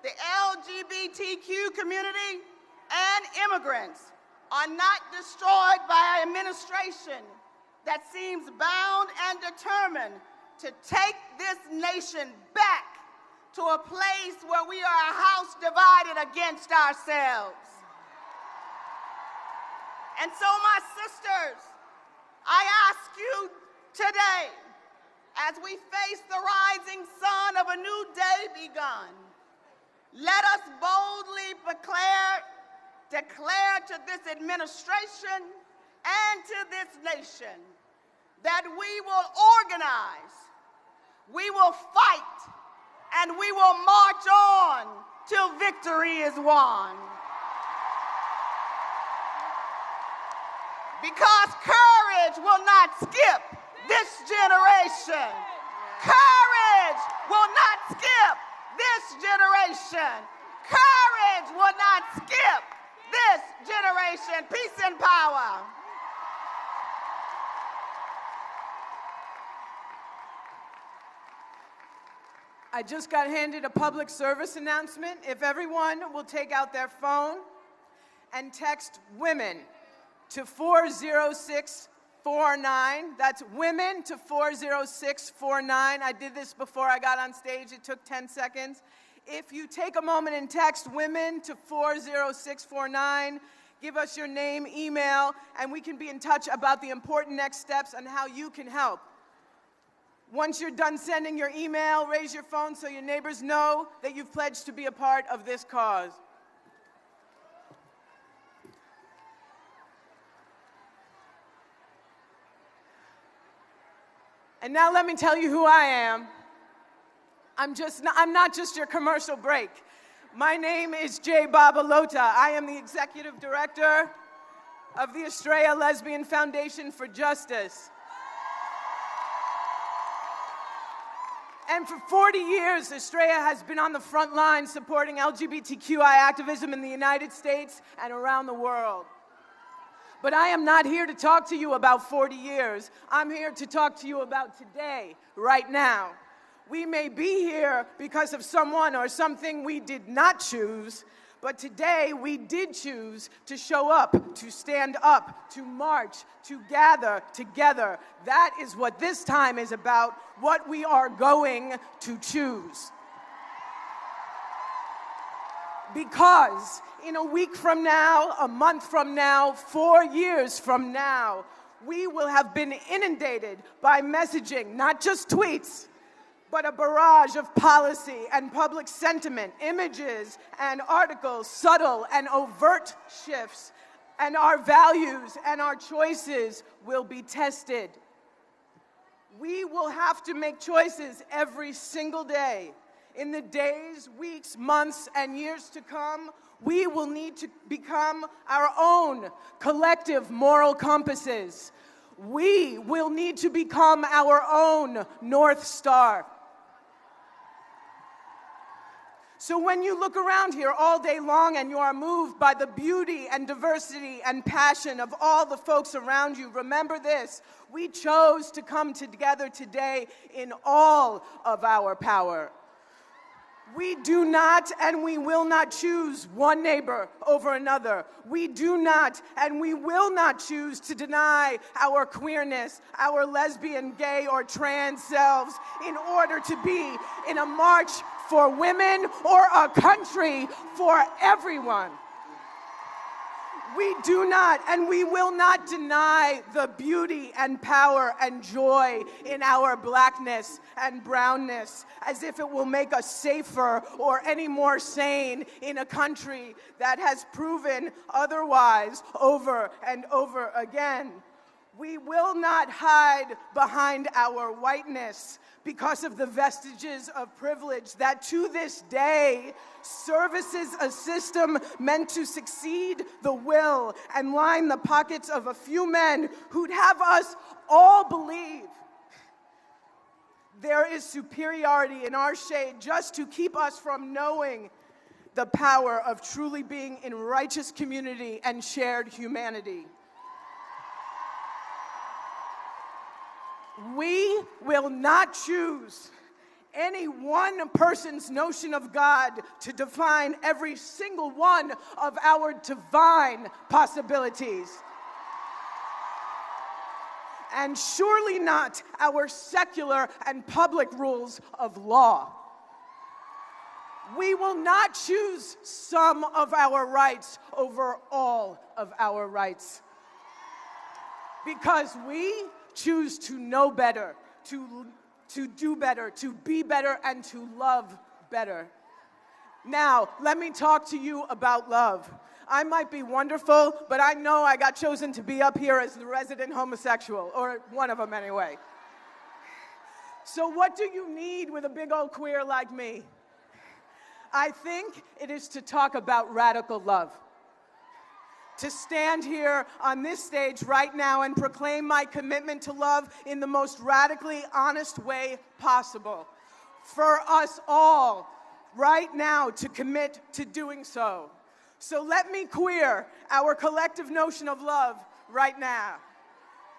the LGBTQ community, and immigrants are not destroyed by an administration that seems bound and determined to take this nation back to a place where we are a house divided against ourselves. And so, my sisters, I ask you today, as we face the rising sun of a new day begun, let us boldly declare to this administration and to this nation that we will organize, we will fight, and we will march on till victory is won. Because courage will not skip this generation. Courage will not skip this generation. Courage will not skip this generation. Peace and power. I just got handed a public service announcement. If everyone will take out their phone and text women to 40649. That's women to 40649. I did this before I got on stage. It took 10 seconds. If you take a moment and text women to 40649, give us your name, email, and we can be in touch about the important next steps on how you can help. Once you're done sending your email, raise your phone so your neighbors know that you've pledged to be a part of this cause. And now let me tell you who I am. I'm not just your commercial break. My name is Jay Babalota. I am the executive director of the Estrella Lesbian Foundation for Justice. And for 40 years, Estrella has been on the front line supporting LGBTQI activism in the United States and around the world. But I am not here to talk to you about 40 years. I'm here to talk to you about today, right now. We may be here because of someone or something we did not choose, but today we did choose to show up, to stand up, to march, to gather together. That is what this time is about, what we are going to choose. Because in a week from now, a month from now, 4 years from now, we will have been inundated by messaging, not just tweets, but a barrage of policy and public sentiment, images and articles, subtle and overt shifts, and our values and our choices will be tested. We will have to make choices every single day. In the days, weeks, months, and years to come, we will need to become our own collective moral compasses. We will need to become our own North Star. So when you look around here all day long and you are moved by the beauty and diversity and passion of all the folks around you, remember this: we chose to come together today in all of our power. We do not and we will not choose one neighbor over another. We do not and we will not choose to deny our queerness, our lesbian, gay, or trans selves in order to be in a march for women or a country for everyone. We do not and we will not deny the beauty and power and joy in our blackness and brownness as if it will make us safer or any more sane in a country that has proven otherwise over and over again. We will not hide behind our whiteness because of the vestiges of privilege that to this day services a system meant to succeed the will and line the pockets of a few men who'd have us all believe there is superiority in our shade just to keep us from knowing the power of truly being in righteous community and shared humanity. We will not choose any one person's notion of God to define every single one of our divine possibilities. And surely not our secular and public rules of law. We will not choose some of our rights over all of our rights. Because we choose to know better, to do better, to be better, and to love better. Now, let me talk to you about love. I might be wonderful, but I know I got chosen to be up here as the resident homosexual, or one of them anyway. So what do you need with a big old queer like me? I think it is to talk about radical love. To stand here on this stage right now and proclaim my commitment to love in the most radically honest way possible. For us all, right now, to commit to doing so. So let me queer our collective notion of love right now,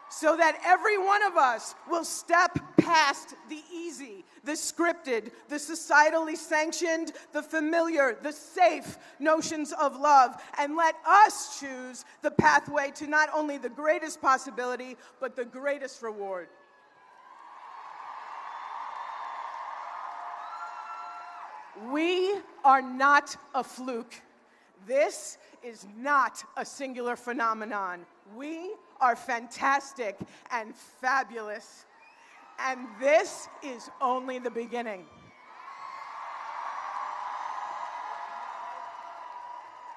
so that every one of us will step past the easy, the scripted, the societally sanctioned, the familiar, the safe notions of love, and let us choose the pathway to not only the greatest possibility, but the greatest reward. We are not a fluke. This is not a singular phenomenon. We are fantastic and fabulous. And this is only the beginning.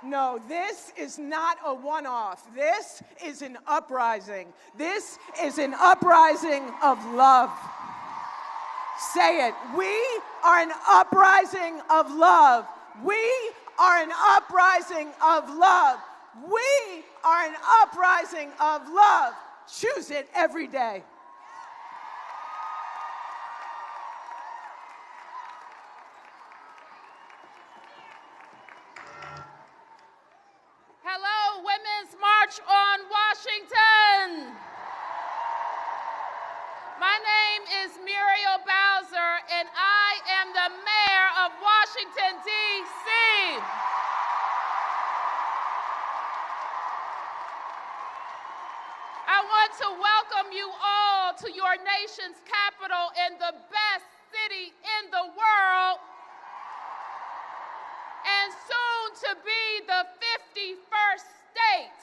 No, this is not a one-off. This is an uprising. This is an uprising of love. Say it. We are an uprising of love. We are an uprising of love. We are an uprising of love. Choose it every day. Hello, Women's March on Washington. My name is Muriel Bowser, and I am the mayor of Washington, D.C. I want to welcome you all to your nation's capital in the best city in the world, and soon to be the 51st state.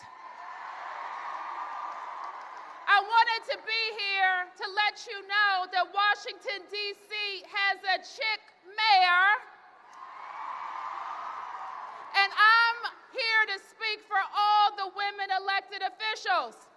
I wanted to be here to let you know that Washington, D.C. has a chick mayor, and I'm here to speak for all the women elected officials.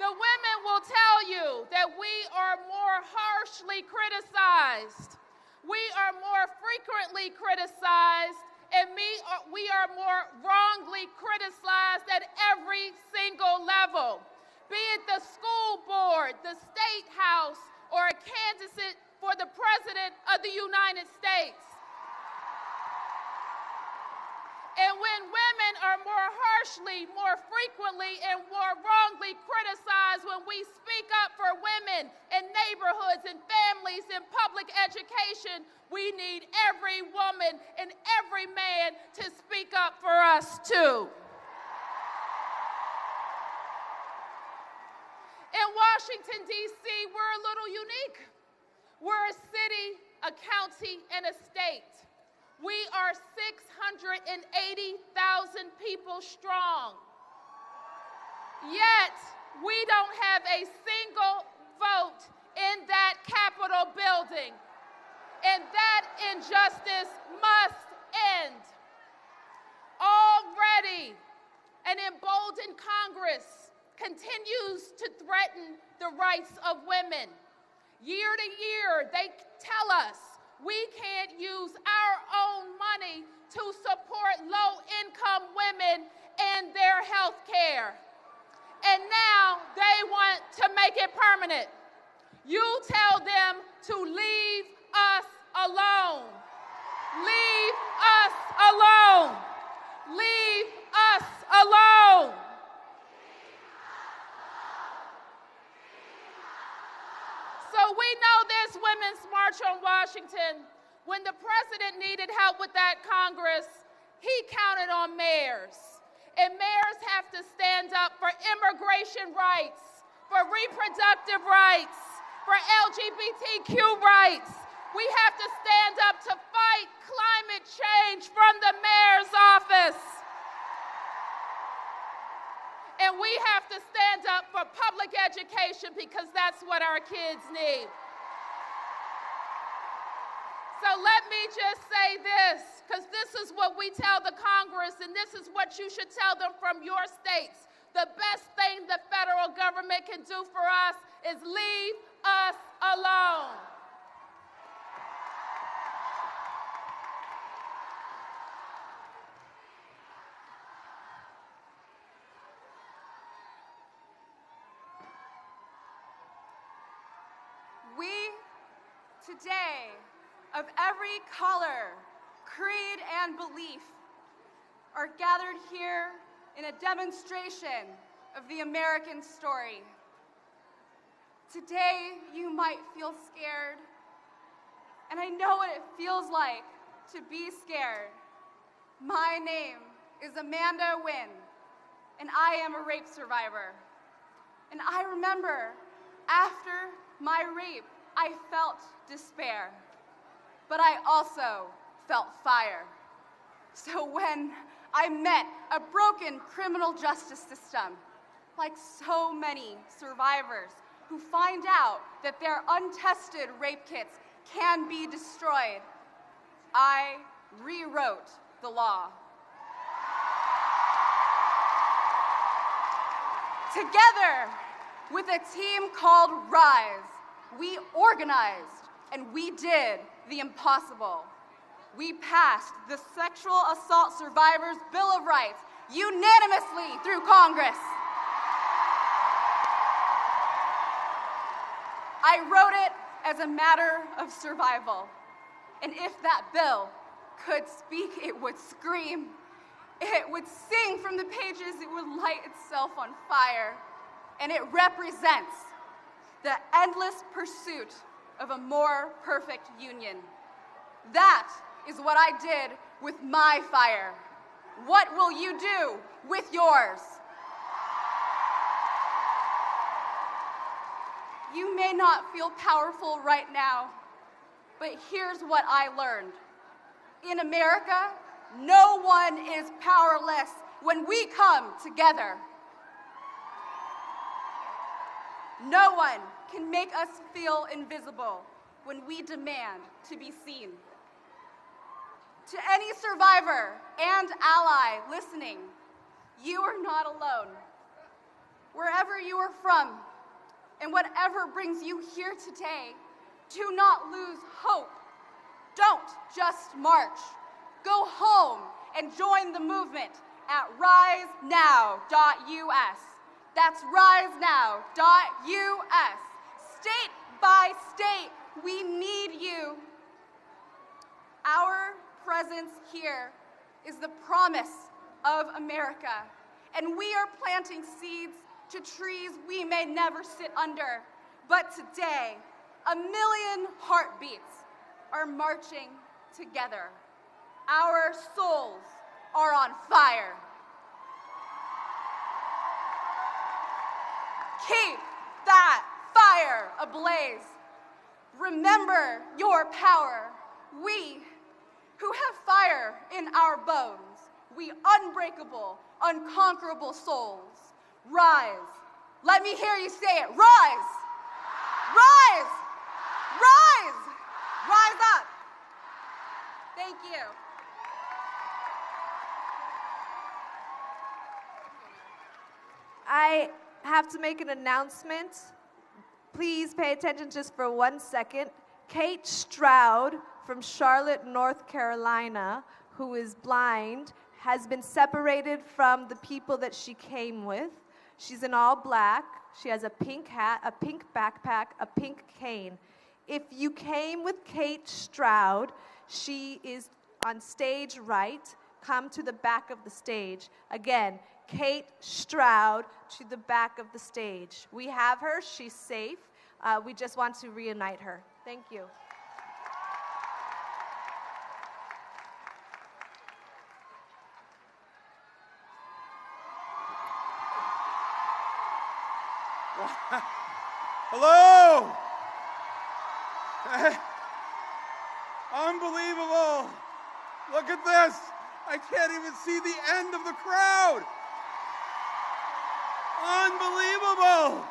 The women will tell you that we are more more harshly criticized. We are more frequently criticized, and we are more wrongly criticized at every single level, be it the school board, the state house, or a candidate for the President of the United States. And when women are more harshly, more frequently, and more wrongly criticized when we speak up for women in neighborhoods and families in public education, we need every woman and every man to speak up for us too. In Washington, D.C., we're a little unique. We're a city, a county, and a state. We are 680,000 people strong. Yet, we don't have a single vote in that Capitol building. And that injustice must end. Already, an emboldened Congress continues to threaten the rights of women. Year to year, they tell us we can't use our own money to support low-income women and their health care. And now they want to make it permanent. You tell them to leave us alone. Leave us alone. Leave us alone. So we know this Women's March on Washington. When the president needed help with that Congress, he counted on mayors. And mayors have to stand up for immigration rights, for reproductive rights, for LGBTQ rights. We have to stand up to fight climate change from the mayor's office. And we have to stand up for public education because that's what our kids need. So let me just say this, because this is what we tell the Congress, and this is what you should tell them from your states. The best thing the federal government can do for us is leave us alone. We today, of every color, creed, and belief, are gathered here in a demonstration of the American story. Today, you might feel scared, and I know what it feels like to be scared. My name is Amanda Wynn, and I am a rape survivor. And I remember after my rape, I felt despair, but I also felt fire. So when I met a broken criminal justice system, like so many survivors who find out that their untested rape kits can be destroyed, I rewrote the law. Together with a team called Rise, we organized and we did the impossible. We passed the Sexual Assault Survivors Bill of Rights unanimously through Congress. I wrote it as a matter of survival. And if that bill could speak, it would scream. It would sing from the pages, it would light itself on fire. And it represents the endless pursuit of a more perfect union. That is what I did with my fire. What will you do with yours? You may not feel powerful right now, but here's what I learned. In America, no one is powerless when we come together. No one can make us feel invisible when we demand to be seen. To any survivor and ally listening, you are not alone. Wherever you are from, And whatever brings you here today, do not lose hope. Don't just march. Go home and join the movement at risenow.us. That's risenow.us. State by state, we need you. Our presence here is the promise of America, and we are planting seeds to trees we may never sit under. But today, 1 million heartbeats are marching together. Our souls are on fire. Keep that fire ablaze. Remember your power. We who have fire in our bones, we unbreakable, unconquerable souls, rise. Let me hear you say it. Rise! Rise! Rise! Rise up! Thank you. I have to make an announcement. Please pay attention just for 1 second. Kate Stroud from Charlotte, North Carolina, who is blind, has been separated from the people that she came with. She's in all black. She has a pink hat, a pink backpack, a pink cane. If you came with Kate Stroud, she is on stage right. Come to the back of the stage. Again, Kate Stroud to the back of the stage. We have her. She's safe. We just want to reunite her. Thank you. Hello! Unbelievable! Look at this! I can't even see the end of the crowd! Unbelievable!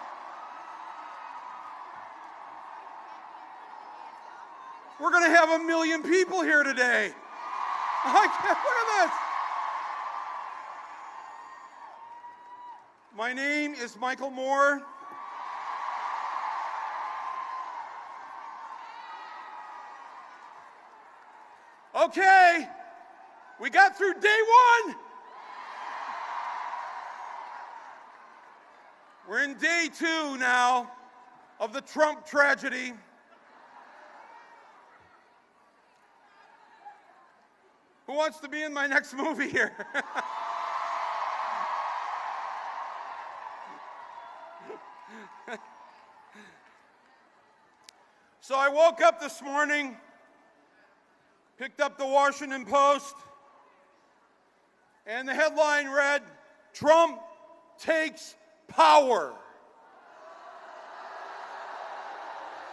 We're going to have 1 million people here today. I can't, look at this! My name is Michael Moore. Okay, we got through day one. We're in day two now of the Trump tragedy. Who wants to be in my next movie here? So I woke up this morning, picked up the Washington Post, and the headline read, "Trump takes power."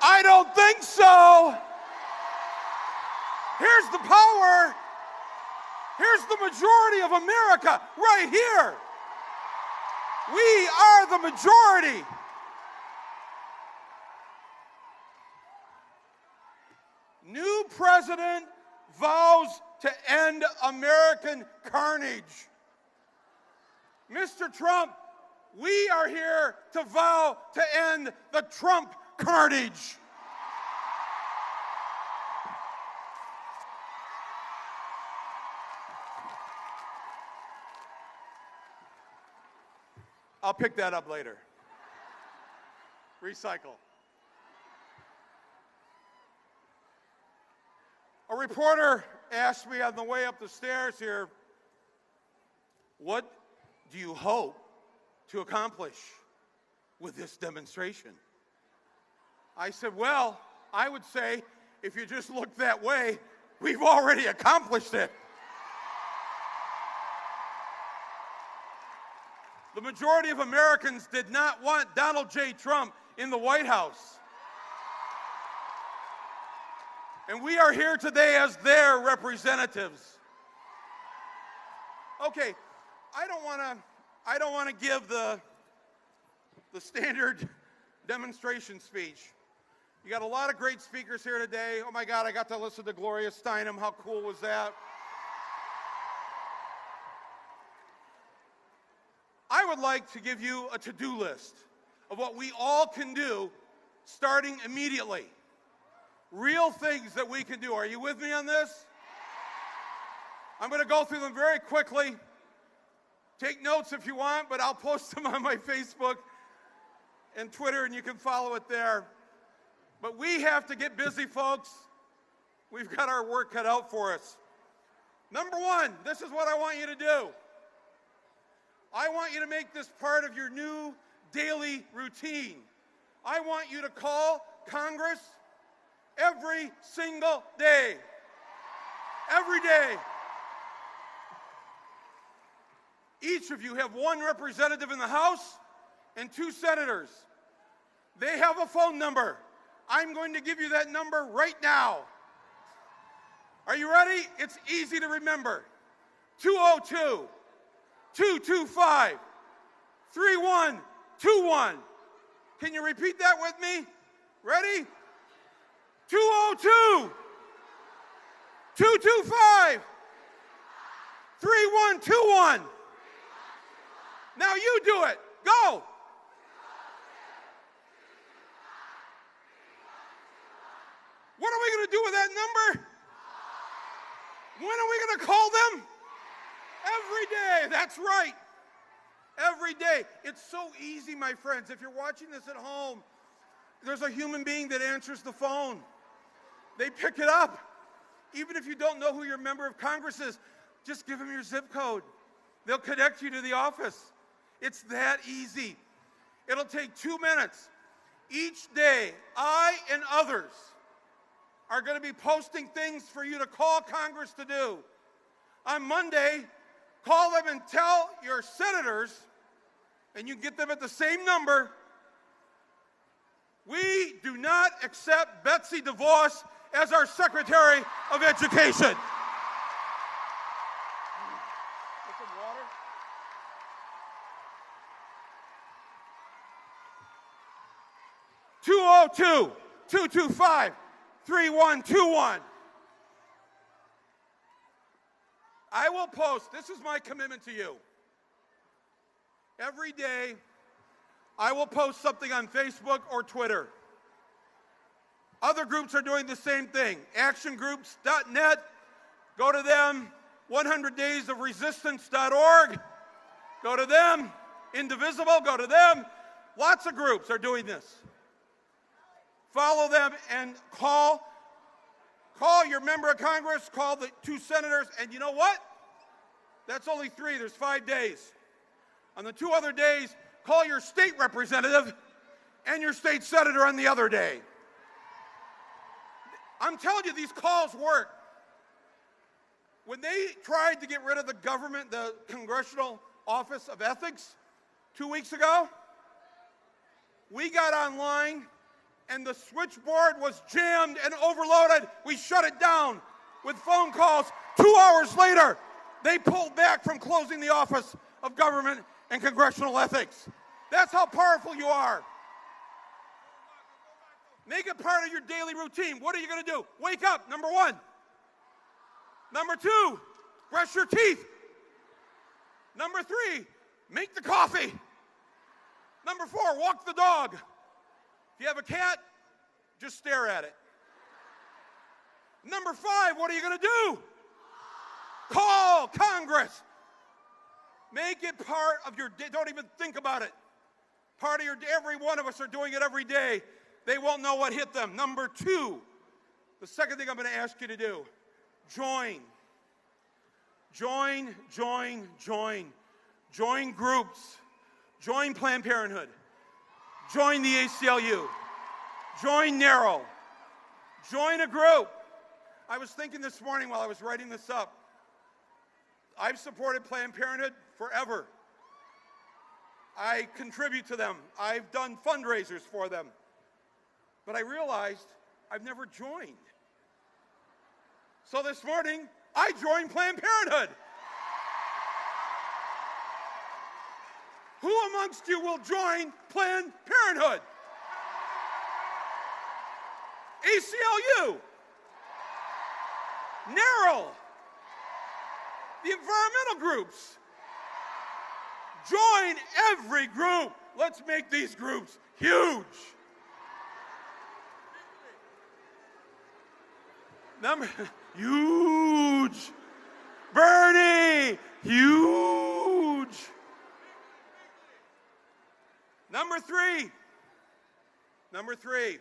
I don't think so. Here's the power. Here's the majority of America right here. We are the majority. New president vows to end American carnage. Mr. Trump, we are here to vow to end the Trump carnage. I'll pick that up later. Recycle. A reporter asked me on the way up the stairs here, what do you hope to accomplish with this demonstration? I said, well, I would say, if you just look that way, we've already accomplished it. The majority of Americans did not want Donald J. Trump in the White House. And we are here today as their representatives. Okay, I don't want to give the standard demonstration speech. You got a lot of great speakers here today. Oh my God, I got to listen to Gloria Steinem. How cool was that? I would like to give you a to-do list of what we all can do starting immediately. Real things that we can do. Are you with me on this? I'm going to go through them very quickly. Take notes if you want, but I'll post them on my Facebook and Twitter, and you can follow it there. But we have to get busy, folks. We've got our work cut out for us. Number one, this is what I want you to do. I want you to make this part of your new daily routine. I want you to call Congress every single day. Every day. Each of you have one representative in the House and 2 senators. They have a phone number. I'm going to give you that number right now. Are you ready? It's easy to remember. 202-225-3121. Can you repeat that with me? Ready? 202-225-3121. Now you do it. Go. What are we going to do with that number? When are we going to call them? Every day. That's right. Every day. It's so easy, my friends. If you're watching this at home, there's a human being that answers the phone. They pick it up. Even if you don't know who your member of Congress is, just give them your zip code. They'll connect you to the office. It's that easy. It'll take 2 minutes. Each day, I and others are going to be posting things for you to call Congress to do. On Monday, call them and tell your senators, and you can get them at the same number, we do not accept Betsy DeVos as our Secretary of Education. Get some water. (202-225-3121). I will post, this is my commitment to you. Every day, I will post something on Facebook or Twitter. Other groups are doing the same thing. Actiongroups.net, go to them. 100daysofresistance.org, go to them. Indivisible, go to them. Lots of groups are doing this. Follow them and call your member of Congress, call the 2 senators, and you know what? That's only 3, there's 5 days. On the 2 other days, call your state representative and your state senator on the other day. I'm telling you, these calls work. When they tried to get rid of the government, the Congressional Office of Ethics 2 weeks ago, we got online and the switchboard was jammed and overloaded. We shut it down with phone calls. 2 hours later, they pulled back from closing the Office of Government and Congressional Ethics. That's how powerful you are. Make it part of your daily routine. What are you going to do? Wake up, number 1. Number 2, brush your teeth. Number 3, make the coffee. Number 4, walk the dog. If you have a cat, just stare at it. Number 5, what are you going to do? Call Congress. Make it part of your day. Don't even think about it. Part of your day. Every one of us are doing it every day. They won't know what hit them. Number 2, the second thing I'm going to ask you to do, join. Join groups. Join Planned Parenthood. Join the ACLU. Join NARROW. Join a group. I was thinking this morning while I was writing this up, I've supported Planned Parenthood forever. I contribute to them. I've done fundraisers for them. But I realized I've never joined. So this morning, I joined Planned Parenthood. Who amongst you will join Planned Parenthood? ACLU, NARROW, the environmental groups. Join every group. Let's make these groups huge. Huge. Bernie, huge. Number three,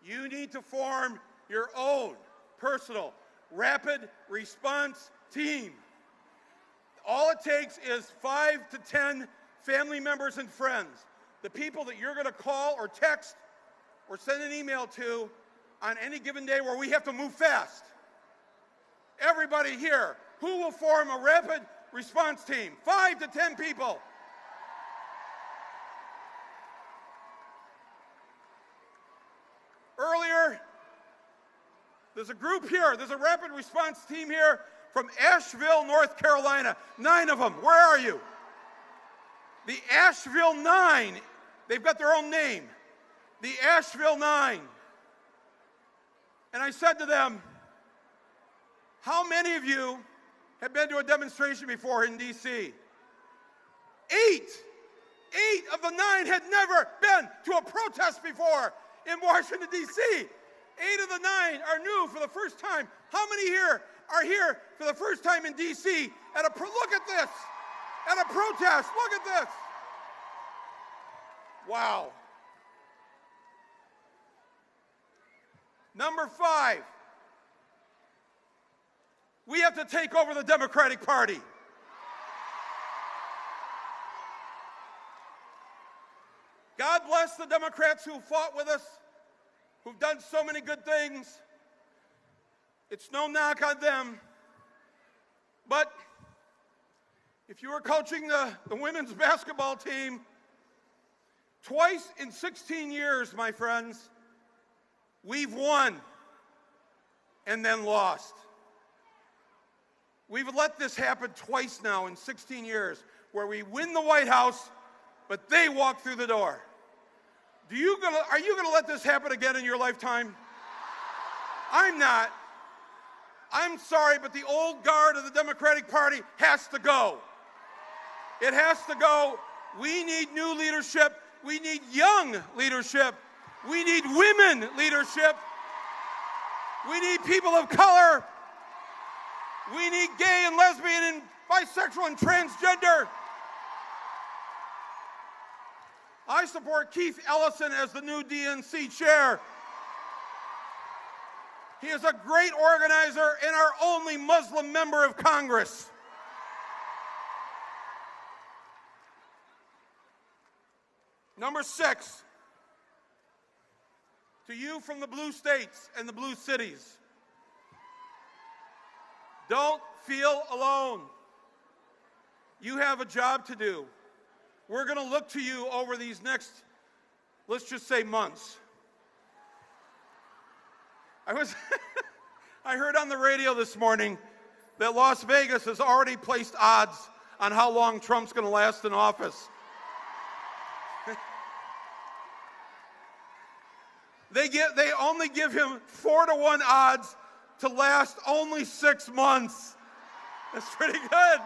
you need to form your own personal rapid response team. All it takes is 5 to 10 family members and friends, the people that you're going to call or text or send an email to on any given day where we have to move fast. Everybody here, who will form a rapid response team? 5 to 10 people. Earlier, there's a group here, there's a rapid response team here from Asheville, North Carolina. 9 of them. Where are you? The Asheville 9. They've got their own name. The Asheville 9. And I said to them, how many of you have been to a demonstration before in D.C.? 8. 8 of the 9 had never been to a protest before in Washington, D.C. 8 of the 9 are new for the first time. How many here are here for the first time in D.C. Look at this, at a protest? Look at this. Wow. Number 5, we have to take over the Democratic Party. God bless the Democrats who fought with us, who've done so many good things. It's no knock on them. But if you were coaching the women's basketball team, twice in 16 years, my friends, we've won and then lost. We've let this happen twice now in 16 years, where we win the White House, but they walk through the door. Are you going to let this happen again in your lifetime? I'm not. I'm sorry, but the old guard of the Democratic Party has to go. It has to go. We need new leadership. We need young leadership. We need women leadership. We need people of color. We need gay and lesbian and bisexual and transgender. I support Keith Ellison as the new DNC chair. He is a great organizer and our only Muslim member of Congress. Number 6, to you from the blue states and the blue cities, don't feel alone. You have a job to do. We're going to look to you over these next, let's just say, months. I heard on the radio this morning that Las Vegas has already placed odds on how long Trump's going to last in office. They only give him 4-to-1 odds to last only 6 months. That's pretty good.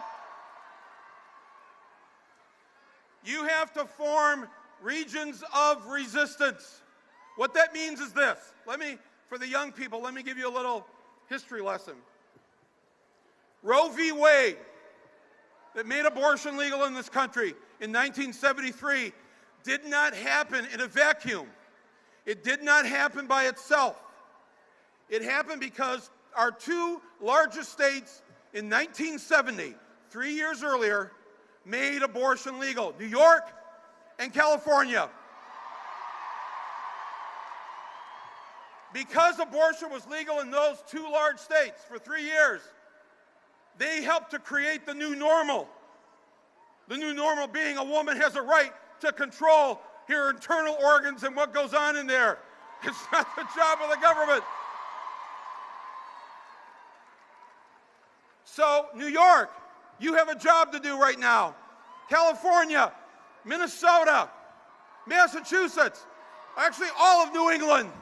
You have to form regions of resistance. What that means is this. For the young people, let me give you a little history lesson. Roe v. Wade, that made abortion legal in this country in 1973, did not happen in a vacuum. It did not happen by itself. It happened because our 2 largest states in 1970, 3 years earlier, made abortion legal, New York and California. Because abortion was legal in those 2 large states for 3 years, they helped to create the new normal. The new normal being a woman has a right to control her internal organs and what goes on in there. It's not the job of the government. So, New York, you have a job to do right now. California, Minnesota, Massachusetts, actually all of New England,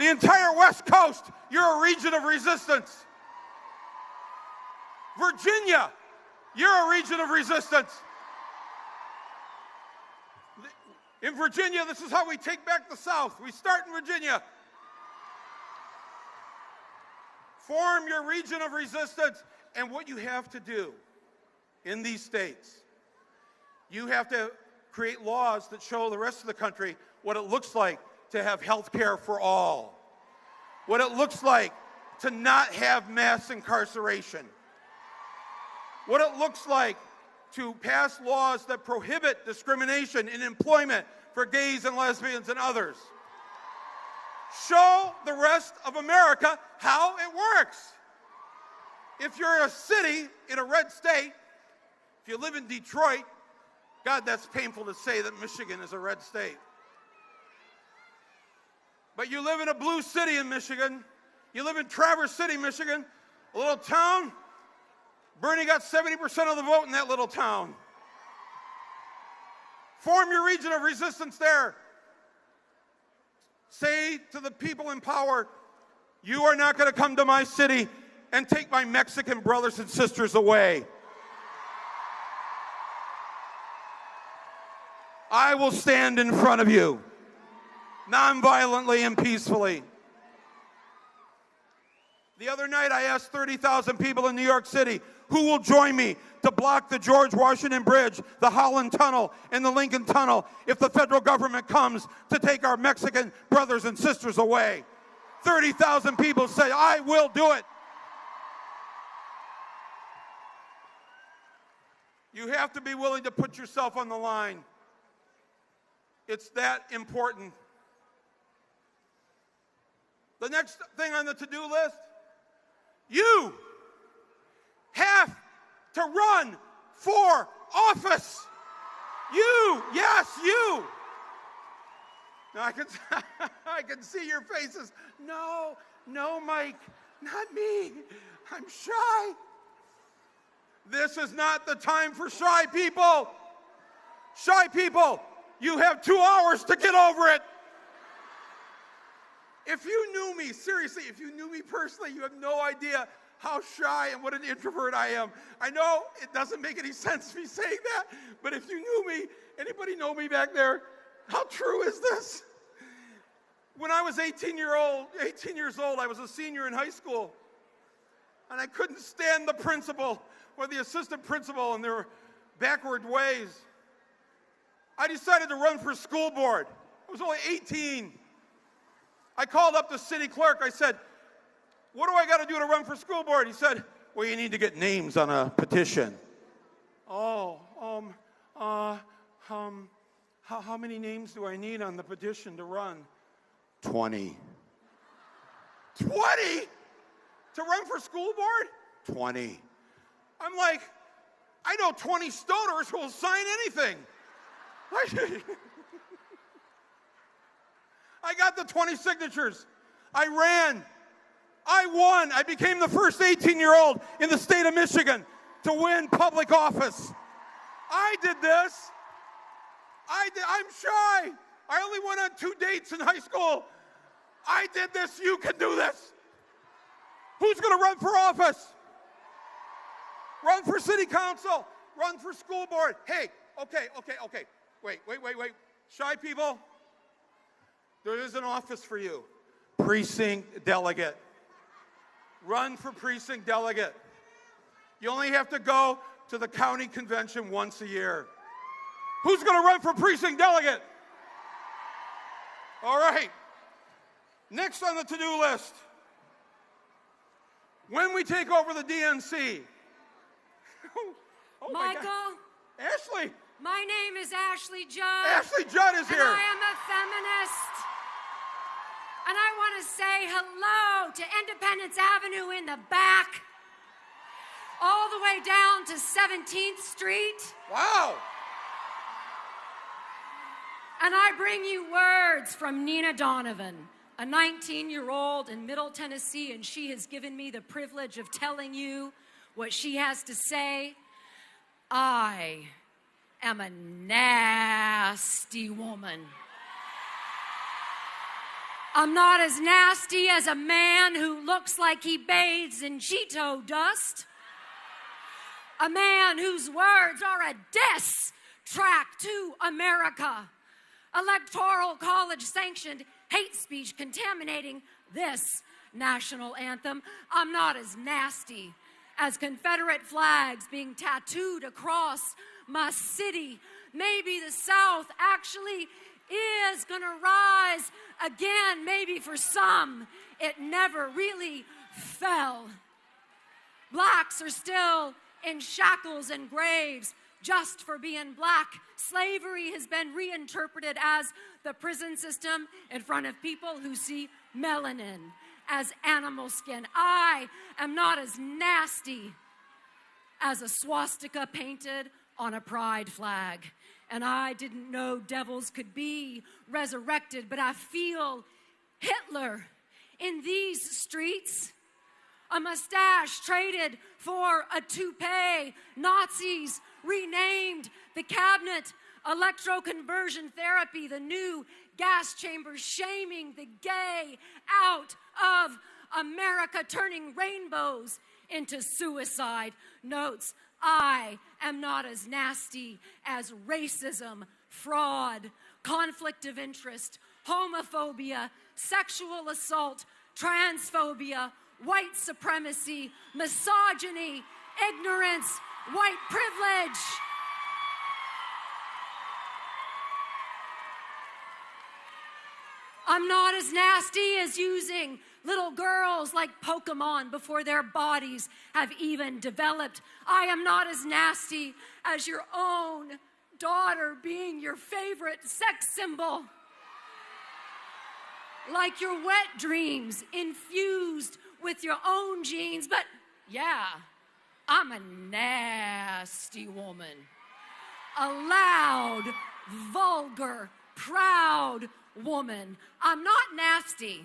the entire West Coast, you're a region of resistance. Virginia, you're a region of resistance. In Virginia, this is how we take back the South. We start in Virginia. Form your region of resistance. And what you have to do in these states, you have to create laws that show the rest of the country what it looks like to have health care for all, what it looks like to not have mass incarceration, what it looks like to pass laws that prohibit discrimination in employment for gays and lesbians and others. Show the rest of America how it works. If you're a city in a red state, if you live in Detroit, God, that's painful to say that Michigan is a red state. But you live in a blue city in Michigan, you live in Traverse City, Michigan, a little town. Bernie got 70% of the vote in that little town. Form your region of resistance there. Say to the people in power, you are not going to come to my city and take my Mexican brothers and sisters away. I will stand in front of you, nonviolently and peacefully. The other night I asked 30,000 people in New York City, who will join me to block the George Washington Bridge, the Holland Tunnel, and the Lincoln Tunnel if the federal government comes to take our Mexican brothers and sisters away? 30,000 people say, I will do it. You have to be willing to put yourself on the line. It's that important. The next thing on the to-do list, you have to run for office. You, yes, you. Now I can see your faces. No, Mike, not me. I'm shy. This is not the time for shy people. Shy people, you have 2 hours to get over it. If you knew me, seriously, if you knew me personally, you have no idea how shy and what an introvert I am. I know it doesn't make any sense me saying that, but if you knew me, anybody know me back there? How true is this? When I was 18 years old, I was a senior in high school, and I couldn't stand the principal or the assistant principal in their backward ways. I decided to run for school board. I was only 18. I called up the city clerk. I said, what do I got to do to run for school board? He said, well, you need to get names on a petition. Oh, how many names do I need on the petition to run? 20. 20? To run for school board? 20. I'm like, I know 20 stoners who will sign anything. I got the 20 signatures. I ran. I won. I became the first 18-year-old in the state of Michigan to win public office. I did this. I'm shy. I only went on 2 dates in high school. I did this. You can do this. Who's going to run for office? Run for city council. Run for school board. Hey, okay. Wait. Shy people, there is an office for you. Precinct delegate. Run for precinct delegate. You only have to go to the county convention once a year. Who's going to run for precinct delegate? All right. Next on the to-do list, when we take over the DNC. Oh Michael. My God. Ashley. My name is Ashley Judd. Ashley Judd is here. And I am a feminist. And I want to say hello to Independence Avenue in the back, all the way down to 17th Street. Wow. And I bring you words from Nina Donovan, a 19-year-old in Middle Tennessee, and she has given me the privilege of telling you what she has to say. I am a nasty woman. I'm not as nasty as a man who looks like he bathes in Cheeto dust. A man whose words are a diss track to America. Electoral college sanctioned hate speech contaminating this national anthem. I'm not as nasty as Confederate flags being tattooed across my city. Maybe the South actually is gonna rise again. Maybe for some, it never really fell. Blacks are still in shackles and graves just for being black. Slavery has been reinterpreted as the prison system in front of people who see melanin as animal skin. I am not as nasty as a swastika painted on a pride flag. And I didn't know devils could be resurrected, but I feel Hitler in these streets. A mustache traded for a toupee. Nazis renamed the cabinet electroconversion therapy, the new gas chambers, shaming the gay out of America, turning rainbows into suicide notes. I am not as nasty as racism, fraud, conflict of interest, homophobia, sexual assault, transphobia, white supremacy, misogyny, ignorance, white privilege. I'm not as nasty as using little girls like Pokemon before their bodies have even developed. I am not as nasty as your own daughter being your favorite sex symbol. Like your wet dreams infused with your own genes. But yeah, I'm a nasty woman. A loud, vulgar, proud woman. I'm not nasty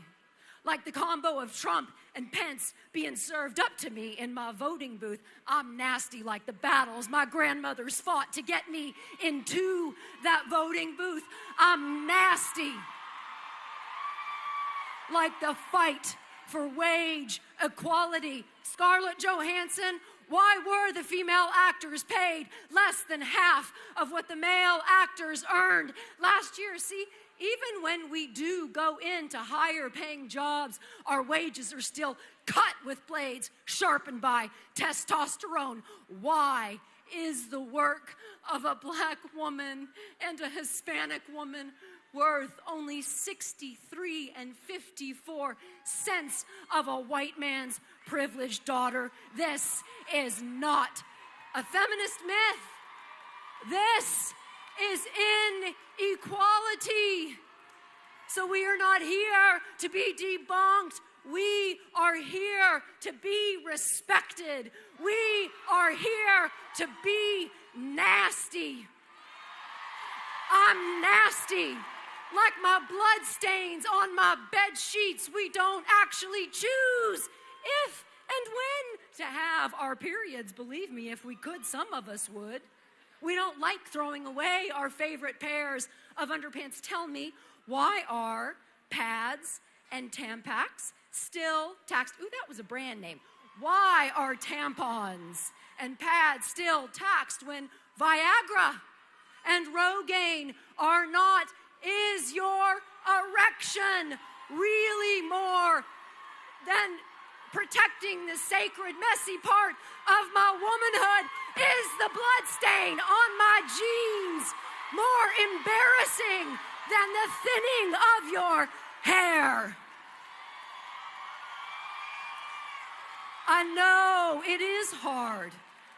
like the combo of Trump and Pence being served up to me in my voting booth. I'm nasty like the battles my grandmothers fought to get me into that voting booth. I'm nasty like the fight for wage equality. Scarlett Johansson, why were the female actors paid less than half of what the male actors earned last year? See, even when we do go into higher paying jobs, our wages are still cut with blades sharpened by testosterone. Why is the work of a black woman and a Hispanic woman worth only 63 and 54 cents of a white man's privileged daughter? This is not a feminist myth. This is inequality. So we are not here to be debunked. We are here to be respected. We are here to be nasty. I'm nasty. Like my blood stains on my bed sheets. We don't actually choose if and when to have our periods. Believe me, if we could, some of us would. We don't like throwing away our favorite pairs of underpants. Tell me, why are pads and Tampax still taxed? Ooh, that was a brand name. Why are tampons and pads still taxed when Viagra and Rogaine are not? Is your erection really more than protecting the sacred, messy part of my womanhood? Is the blood stain on my jeans more embarrassing than the thinning of your hair? I know it is hard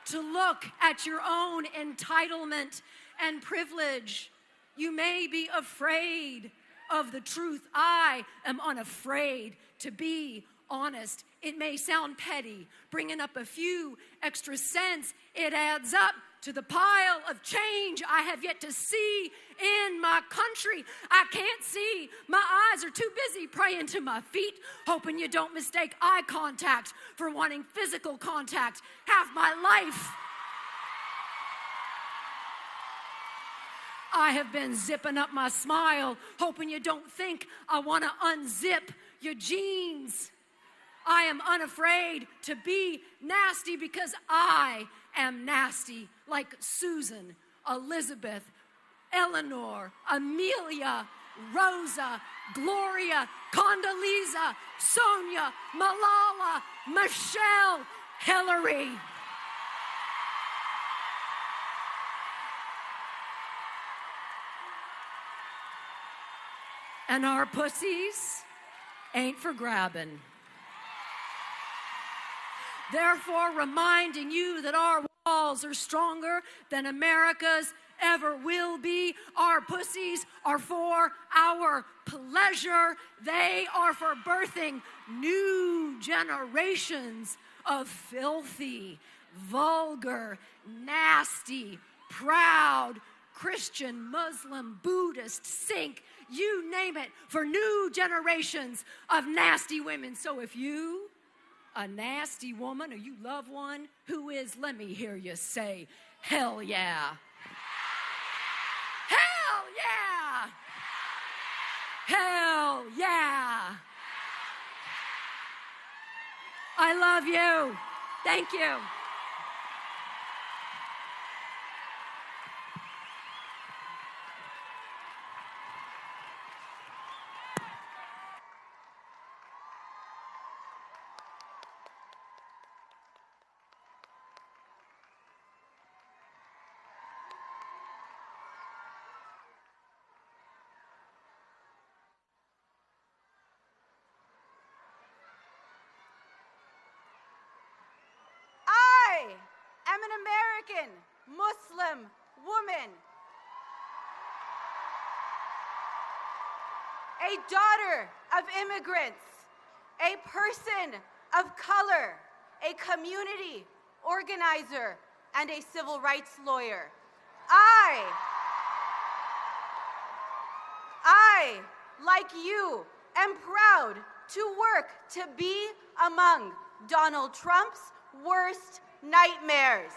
to look at your own entitlement and privilege. You may be afraid of the truth. I am unafraid to be honest. It may sound petty, bringing up a few extra cents. It adds up to the pile of change I have yet to see in my country. I can't see. My eyes are too busy praying to my feet, hoping you don't mistake eye contact for wanting physical contact. Half my life I have been zipping up my smile, hoping you don't think I want to unzip your jeans. I am unafraid to be nasty because I am nasty, like Susan, Elizabeth, Eleanor, Amelia, Rosa, Gloria, Condoleezza, Sonia, Malala, Michelle, Hillary. And our pussies ain't for grabbing. Therefore, reminding you that our walls are stronger than America's ever will be. Our pussies are for our pleasure. They are for birthing new generations of filthy, vulgar, nasty, proud, Christian, Muslim, Buddhist, Sikh, you name it, for new generations of nasty women. So if you, a nasty woman, or you love one who is, let me hear you say, hell yeah. Hell yeah. Hell yeah. I love you. Thank you. I'm an American Muslim woman, a daughter of immigrants, a person of color, a community organizer, and a civil rights lawyer. I, like you, am proud to work to be among Donald Trump's worst nightmares.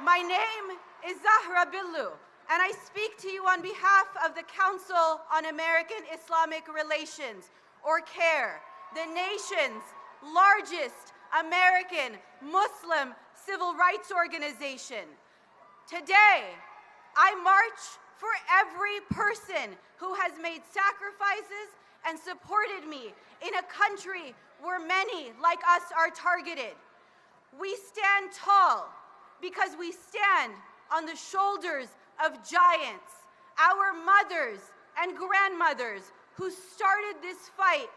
My name is Zahra Billu, and I speak to you on behalf of the Council on American Islamic Relations, or CARE, the nation's largest American Muslim civil rights organization. Today, I march for every person who has made sacrifices and supported me in a country where many like us are targeted. We stand tall because we stand on the shoulders of giants, our mothers and grandmothers who started this fight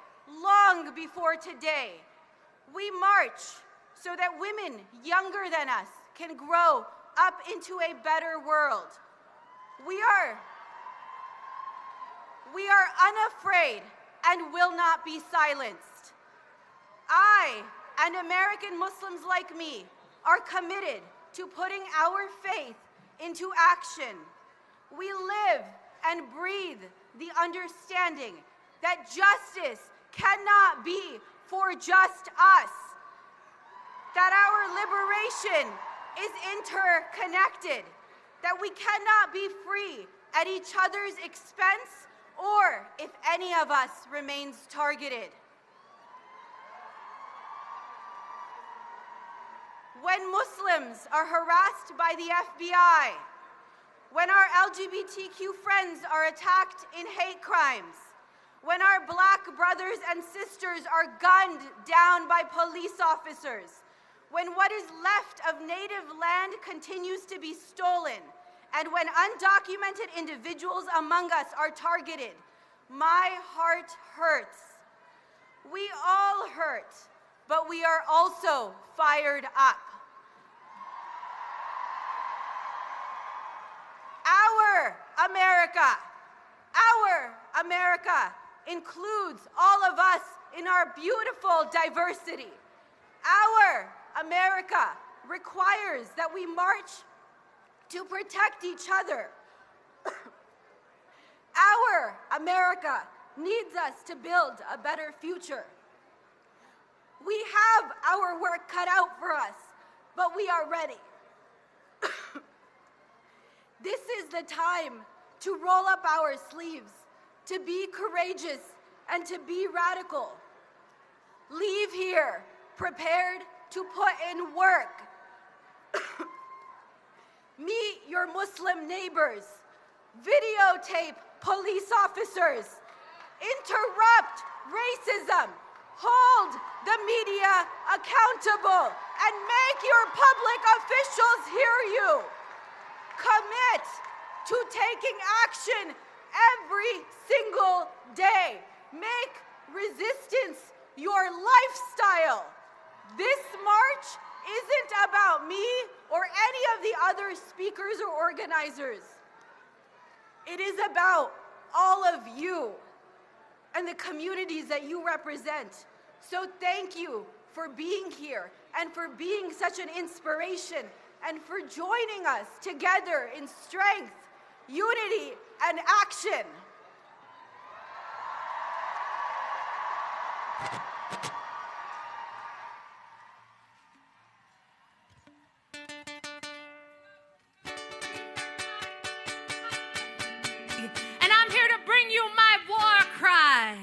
long before today. We march so that women younger than us can grow up into a better world. We are unafraid and will not be silenced. I and American Muslims like me are committed to putting our faith into action. We live and breathe the understanding that justice cannot be for just us, that our liberation is interconnected, that we cannot be free at each other's expense or if any of us remains targeted. When Muslims are harassed by the FBI, when our LGBTQ friends are attacked in hate crimes, when our Black brothers and sisters are gunned down by police officers, when what is left of native land continues to be stolen, and when undocumented individuals among us are targeted, my heart hurts. We all hurt, but we are also fired up. Our America includes all of us in our beautiful diversity. Our America requires that we march to protect each other. Our America needs us to build a better future. We have our work cut out for us, but we are ready. This is the time to roll up our sleeves, to be courageous, and to be radical. Leave here prepared to put in work. Meet your Muslim neighbors. Videotape police officers. Interrupt racism. Hold the media accountable and make your public officials hear you. Commit to taking action every single day. Make resistance your lifestyle. This march isn't about me or any of the other speakers or organizers. It is about all of you and the communities that you represent. So thank you for being here and for being such an inspiration and for joining us together in strength, unity, and action. And I'm here to bring you my war cry.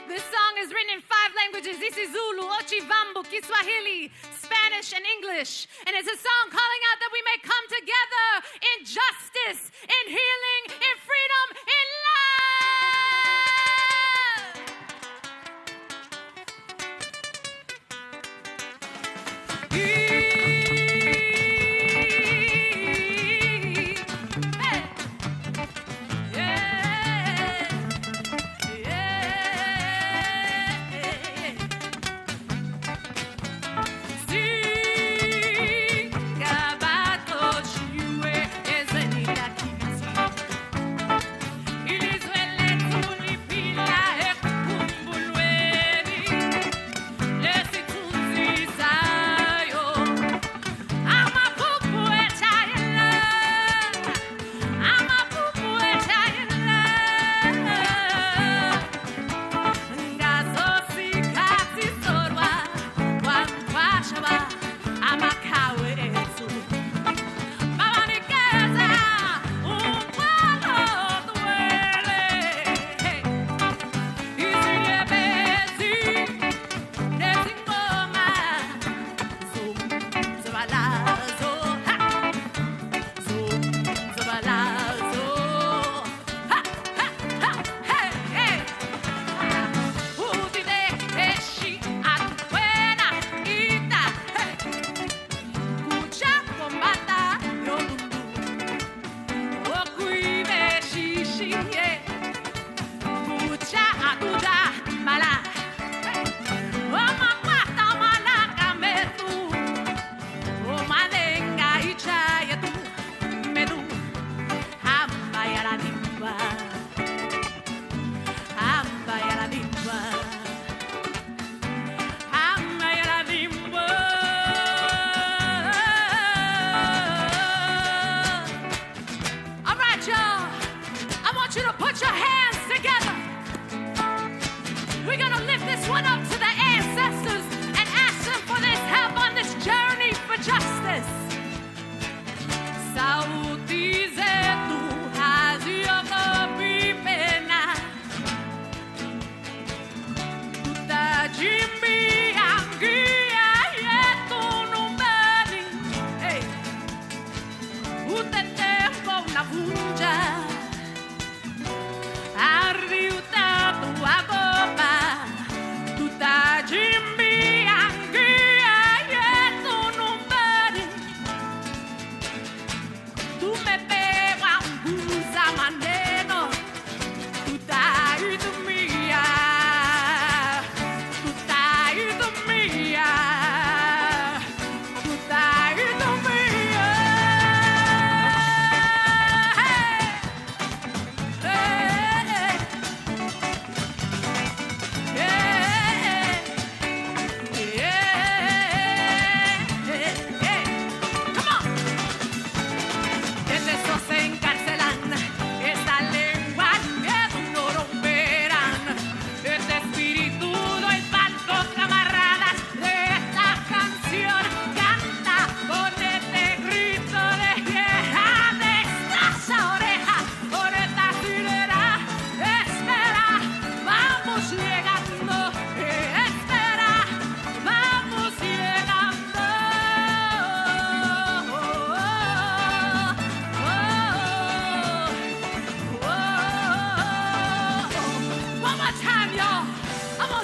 This song is written in 5 languages. This is Zulu, Ochivambu, Kiswahili, Spanish, and English. And it's a song calling out that we may come together in justice, in healing, in freedom, in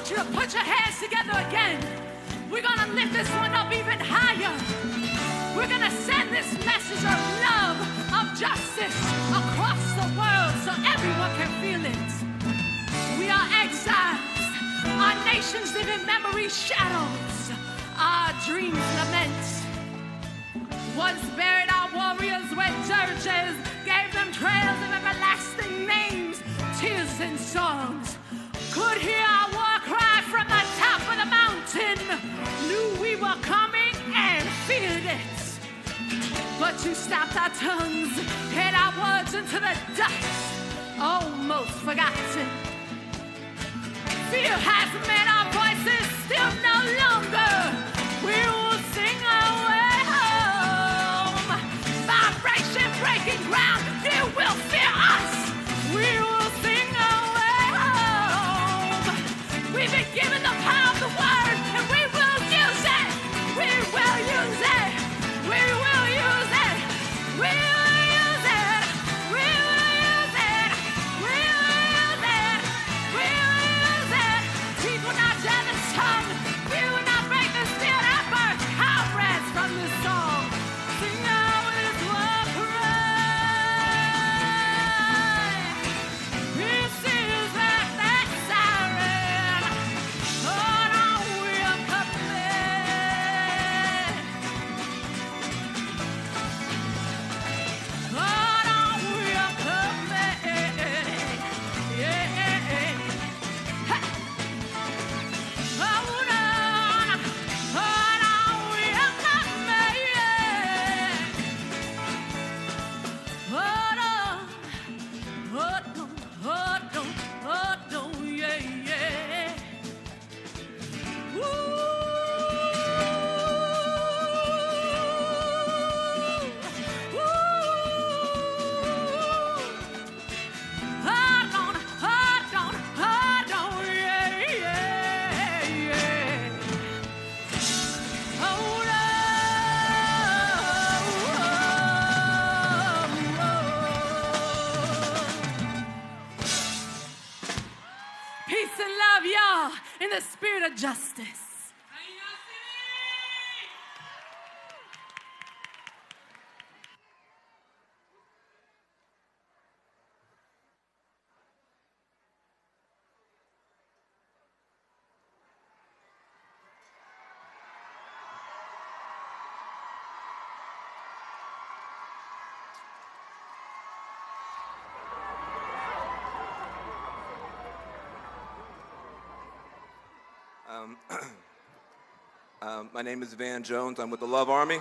want you to put your hands together again. We're gonna lift this one up even higher. We're gonna send this message of love, of justice across the world so everyone can feel it. We are exiles. Our nations live in memory shadows. Our dreams lament. Once buried our warriors where dirges gave them trails of everlasting names, tears and songs. Could hear our war cry from the top of the mountain. Knew we were coming and feared it. But you stopped our tongues, hid our words into the dust, almost forgotten. Fear has made our voices still no longer. We will sing our way home. Vibration breaking ground, you will fear us. We will sing our way home. We've been given the power of the word, and we will use it. We will use it. We will use it. We will use it. We will use it. We will use it. We will use it. People not jealous tongue. We will not break the spirit at birth. Comrades from this song. Sing out with war cry. This is that siren. Hold on, we're coming. Hold on, we're coming. Yeah. Hey. Hold on, we're coming. Hold on, yeah. Woo. Hold on, yeah. Hold Peace and love, y'all, in the spirit of justice. My name is Van Jones. I'm with the Love Army.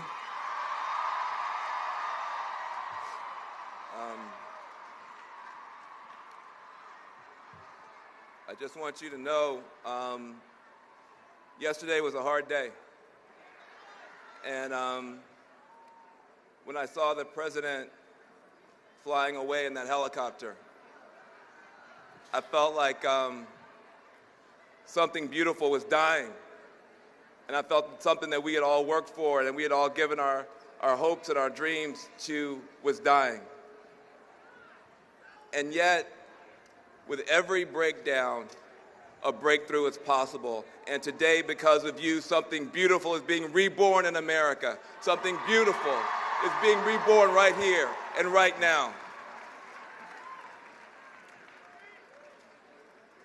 I just want you to know, yesterday was a hard day. And when I saw the president flying away in that helicopter, I felt like something beautiful was dying. And I felt something that we had all worked for and we had all given our hopes and our dreams to was dying. And yet, with every breakdown, a breakthrough is possible. And today, because of you, something beautiful is being reborn in America. Something beautiful is being reborn right here and right now.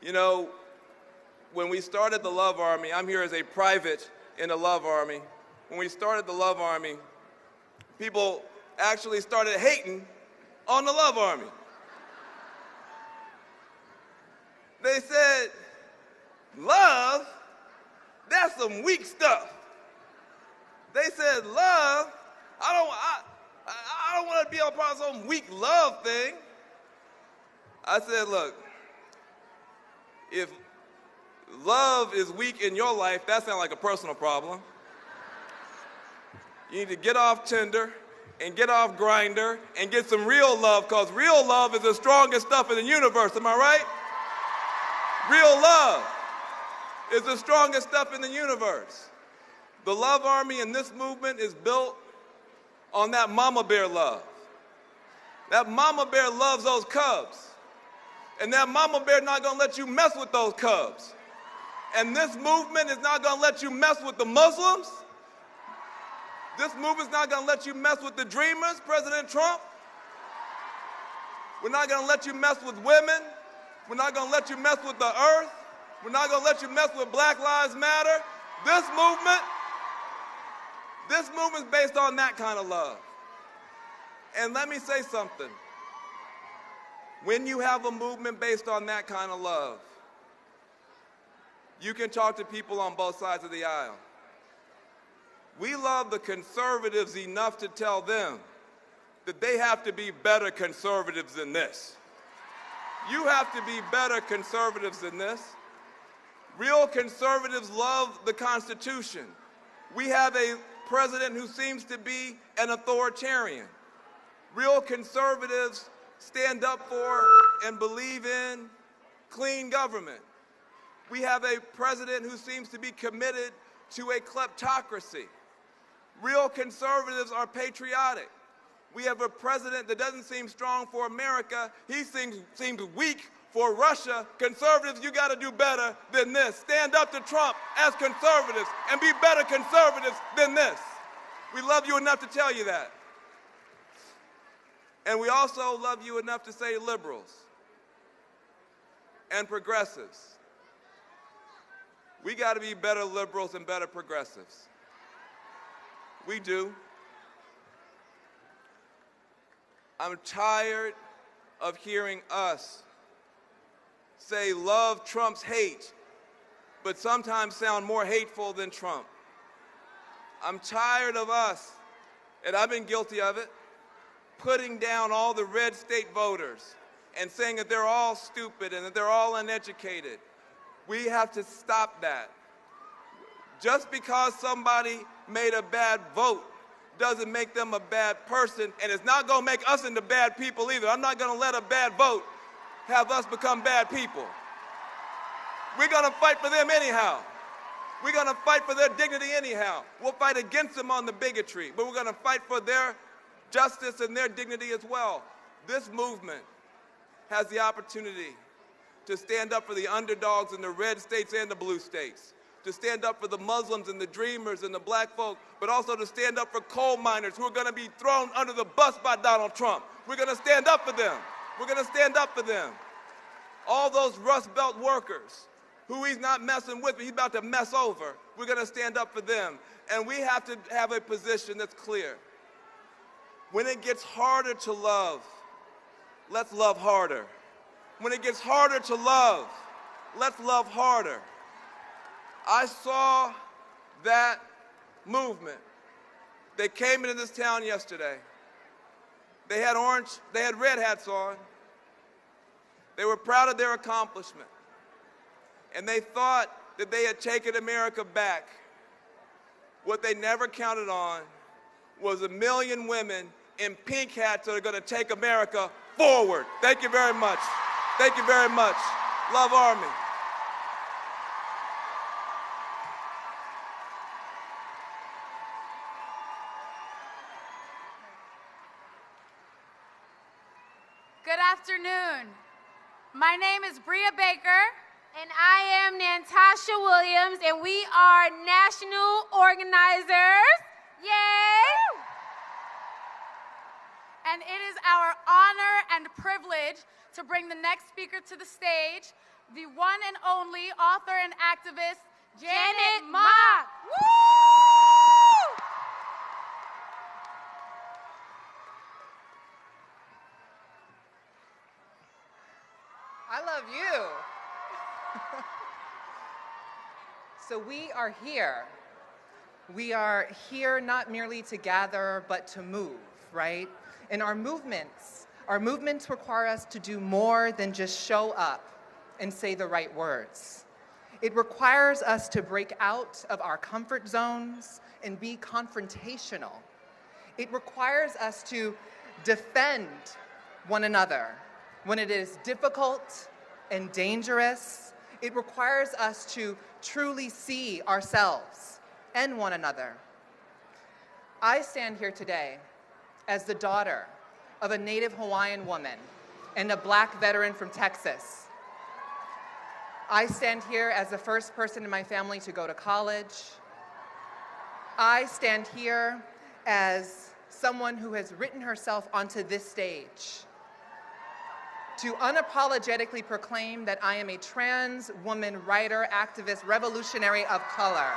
You know, when we started the Love Army, I'm here as a private in the Love Army. When we started the Love Army, people actually started hating on the Love Army. They said, love, that's some weak stuff. They said, love, I don't want to be a part of some weak love thing. I said, look, if love is weak in your life, that sounds like a personal problem. You need to get off Tinder and get off Grindr and get some real love, because real love is the strongest stuff in the universe, am I right? Real love is the strongest stuff in the universe. The Love Army and this movement is built on that mama bear love. That mama bear loves those cubs. And that mama bear not gonna let you mess with those cubs. And this movement is not going to let you mess with the Muslims. This movement's not going to let you mess with the dreamers, President Trump. We're not going to let you mess with women. We're not going to let you mess with the earth. We're not going to let you mess with Black Lives Matter. This movement's based on that kind of love. And let me say something. When you have a movement based on that kind of love, you can talk to people on both sides of the aisle. We love the conservatives enough to tell them that they have to be better conservatives than this. You have to be better conservatives than this. Real conservatives love the Constitution. We have a president who seems to be an authoritarian. Real conservatives stand up for and believe in clean government. We have a president who seems to be committed to a kleptocracy. Real conservatives are patriotic. We have a president that doesn't seem strong for America. He seems weak for Russia. Conservatives, you got to do better than this. Stand up to Trump as conservatives and be better conservatives than this. We love you enough to tell you that. And we also love you enough to say liberals and progressives. We got to be better liberals and better progressives. We do. I'm tired of hearing us say love trumps hate, but sometimes sound more hateful than Trump. I'm tired of us, and I've been guilty of it, putting down all the red state voters and saying that they're all stupid and that they're all uneducated. We have to stop that. Just because somebody made a bad vote doesn't make them a bad person, and it's not going to make us into bad people either. I'm not going to let a bad vote have us become bad people. We're going to fight for them anyhow. We're going to fight for their dignity anyhow. We'll fight against them on the bigotry, but we're going to fight for their justice and their dignity as well. This movement has the opportunity to stand up for the underdogs in the red states and the blue states, to stand up for the Muslims and the dreamers and the black folk, but also to stand up for coal miners who are going to be thrown under the bus by Donald Trump. We're going to stand up for them. We're going to stand up for them. All those Rust Belt workers who he's not messing with, but he's about to mess over, we're going to stand up for them. And we have to have a position that's clear. When it gets harder to love, let's love harder. When it gets harder to love, let's love harder. I saw that movement. They came into this town yesterday. They had red hats on. They were proud of their accomplishment. And they thought that they had taken America back. What they never counted on was 1 million women in pink hats that are going to take America forward. Thank you very much. Thank you very much. Love Army. Good afternoon. My name is Bria Baker. And I am Natasha Williams, and we are national organizers. Yay! And it is our honor and privilege to bring the next speaker to the stage, the one and only author and activist, Janet Mock. Woo! I love you. So we are here. We are here not merely to gather, but to move, right? And our movements require us to do more than just show up and say the right words. It requires us to break out of our comfort zones and be confrontational. It requires us to defend one another when it is difficult and dangerous. It requires us to truly see ourselves and one another. I stand here today as the daughter of a Native Hawaiian woman and a Black veteran from Texas. I stand here as the first person in my family to go to college. I stand here as someone who has written herself onto this stage to unapologetically proclaim that I am a trans woman, writer, activist, revolutionary of color.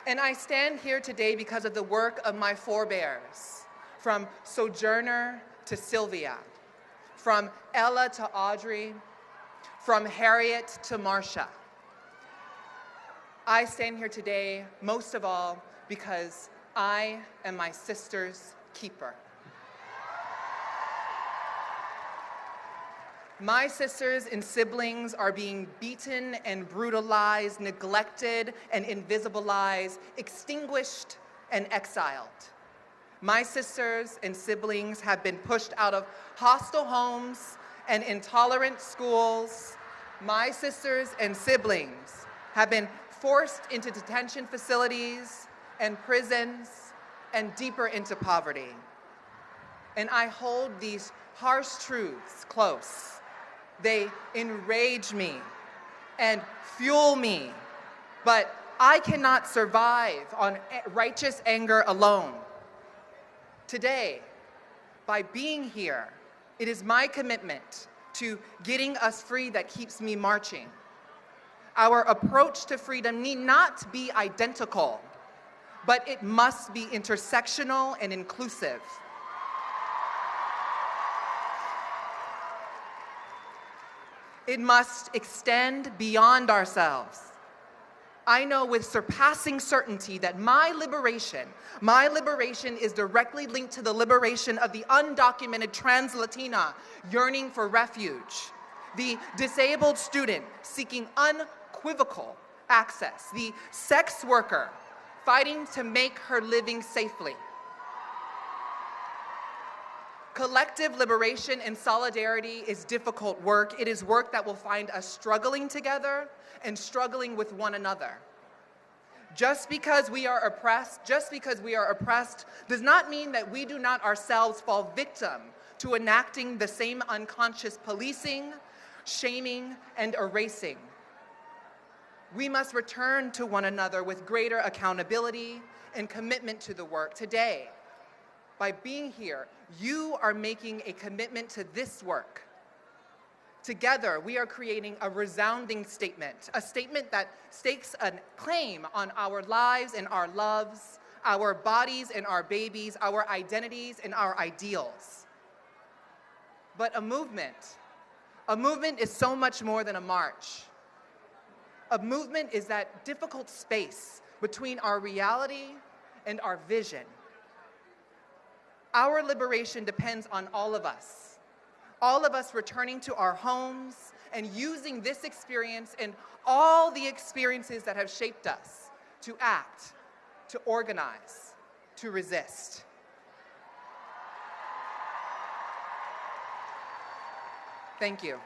And I stand here today because of the work of my forebears, from Sojourner to Sylvia, from Ella to Audrey, from Harriet to Marcia. I stand here today, most of all, because I am my sister's keeper. My sisters and siblings are being beaten and brutalized, neglected and invisibilized, extinguished and exiled. My sisters and siblings have been pushed out of hostile homes and intolerant schools. My sisters and siblings have been forced into detention facilities and prisons and deeper into poverty. And I hold these harsh truths close. They enrage me and fuel me, but I cannot survive on righteous anger alone. Today, by being here, it is my commitment to getting us free that keeps me marching. Our approach to freedom need not be identical, but it must be intersectional and inclusive. It must extend beyond ourselves. I know with surpassing certainty that my liberation is directly linked to the liberation of the undocumented trans Latina yearning for refuge, the disabled student seeking unequivocal access, the sex worker fighting to make her living safely. Collective liberation and solidarity is difficult work. It is work that will find us struggling together and struggling with one another. Just because we are oppressed does not mean that we do not ourselves fall victim to enacting the same unconscious policing, shaming, and erasing. We must return to one another with greater accountability and commitment to the work. Today, by being here, you are making a commitment to this work. Together, we are creating a resounding statement, a statement that stakes a claim on our lives and our loves, our bodies and our babies, our identities and our ideals. But a movement is so much more than a march. A movement is that difficult space between our reality and our vision. Our liberation depends on all of us returning to our homes and using this experience and all the experiences that have shaped us to act, to organize, to resist. Thank you.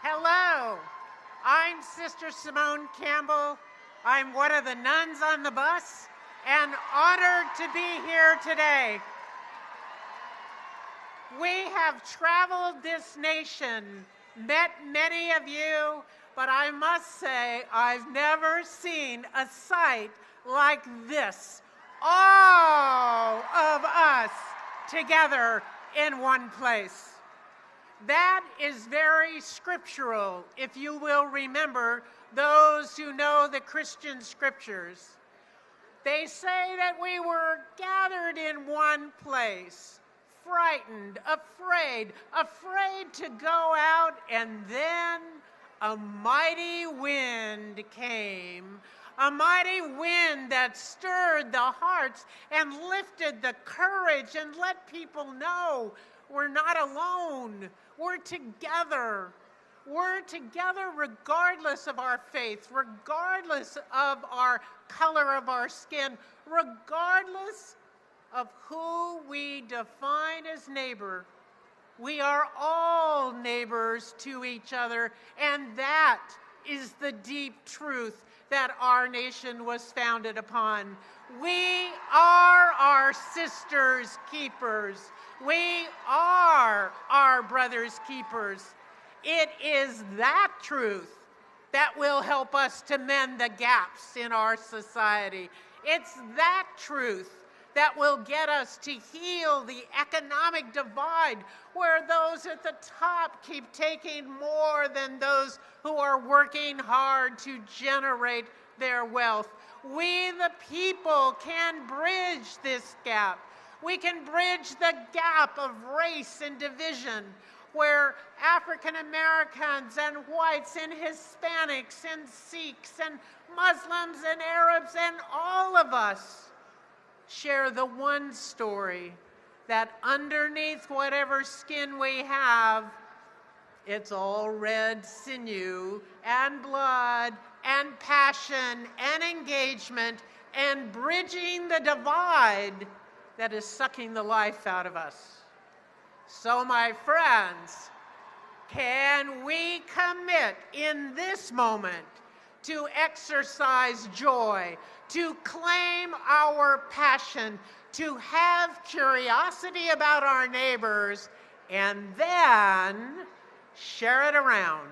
Hello. I'm Sister Simone Campbell. I'm one of the nuns on the bus and honored to be here today. We have traveled this nation, met many of you, but I must say I've never seen a sight like this. All of us together in one place. That is very scriptural, if you will remember those who know the Christian scriptures. They say that we were gathered in one place, frightened, afraid to go out, and then a mighty wind came. A mighty wind that stirred the hearts and lifted the courage and let people know we're not alone. We're together. We're together regardless of our faith, regardless of our color of our skin, regardless of who we define as neighbor. We are all neighbors to each other, and that is the deep truth that our nation was founded upon. We are our sisters' keepers. We are our brothers' keepers. It is that truth that will help us to mend the gaps in our society. It's that truth that will get us to heal the economic divide where those at the top keep taking more than those who are working hard to generate their wealth. We, the people, can bridge this gap. We can bridge the gap of race and division where African Americans and whites and Hispanics and Sikhs and Muslims and Arabs and all of us share the one story that underneath whatever skin we have, it's all red sinew and blood and passion and engagement and bridging the divide that is sucking the life out of us. So, my friends, can we commit in this moment to exercise joy, to claim our passion, to have curiosity about our neighbors, and then share it around?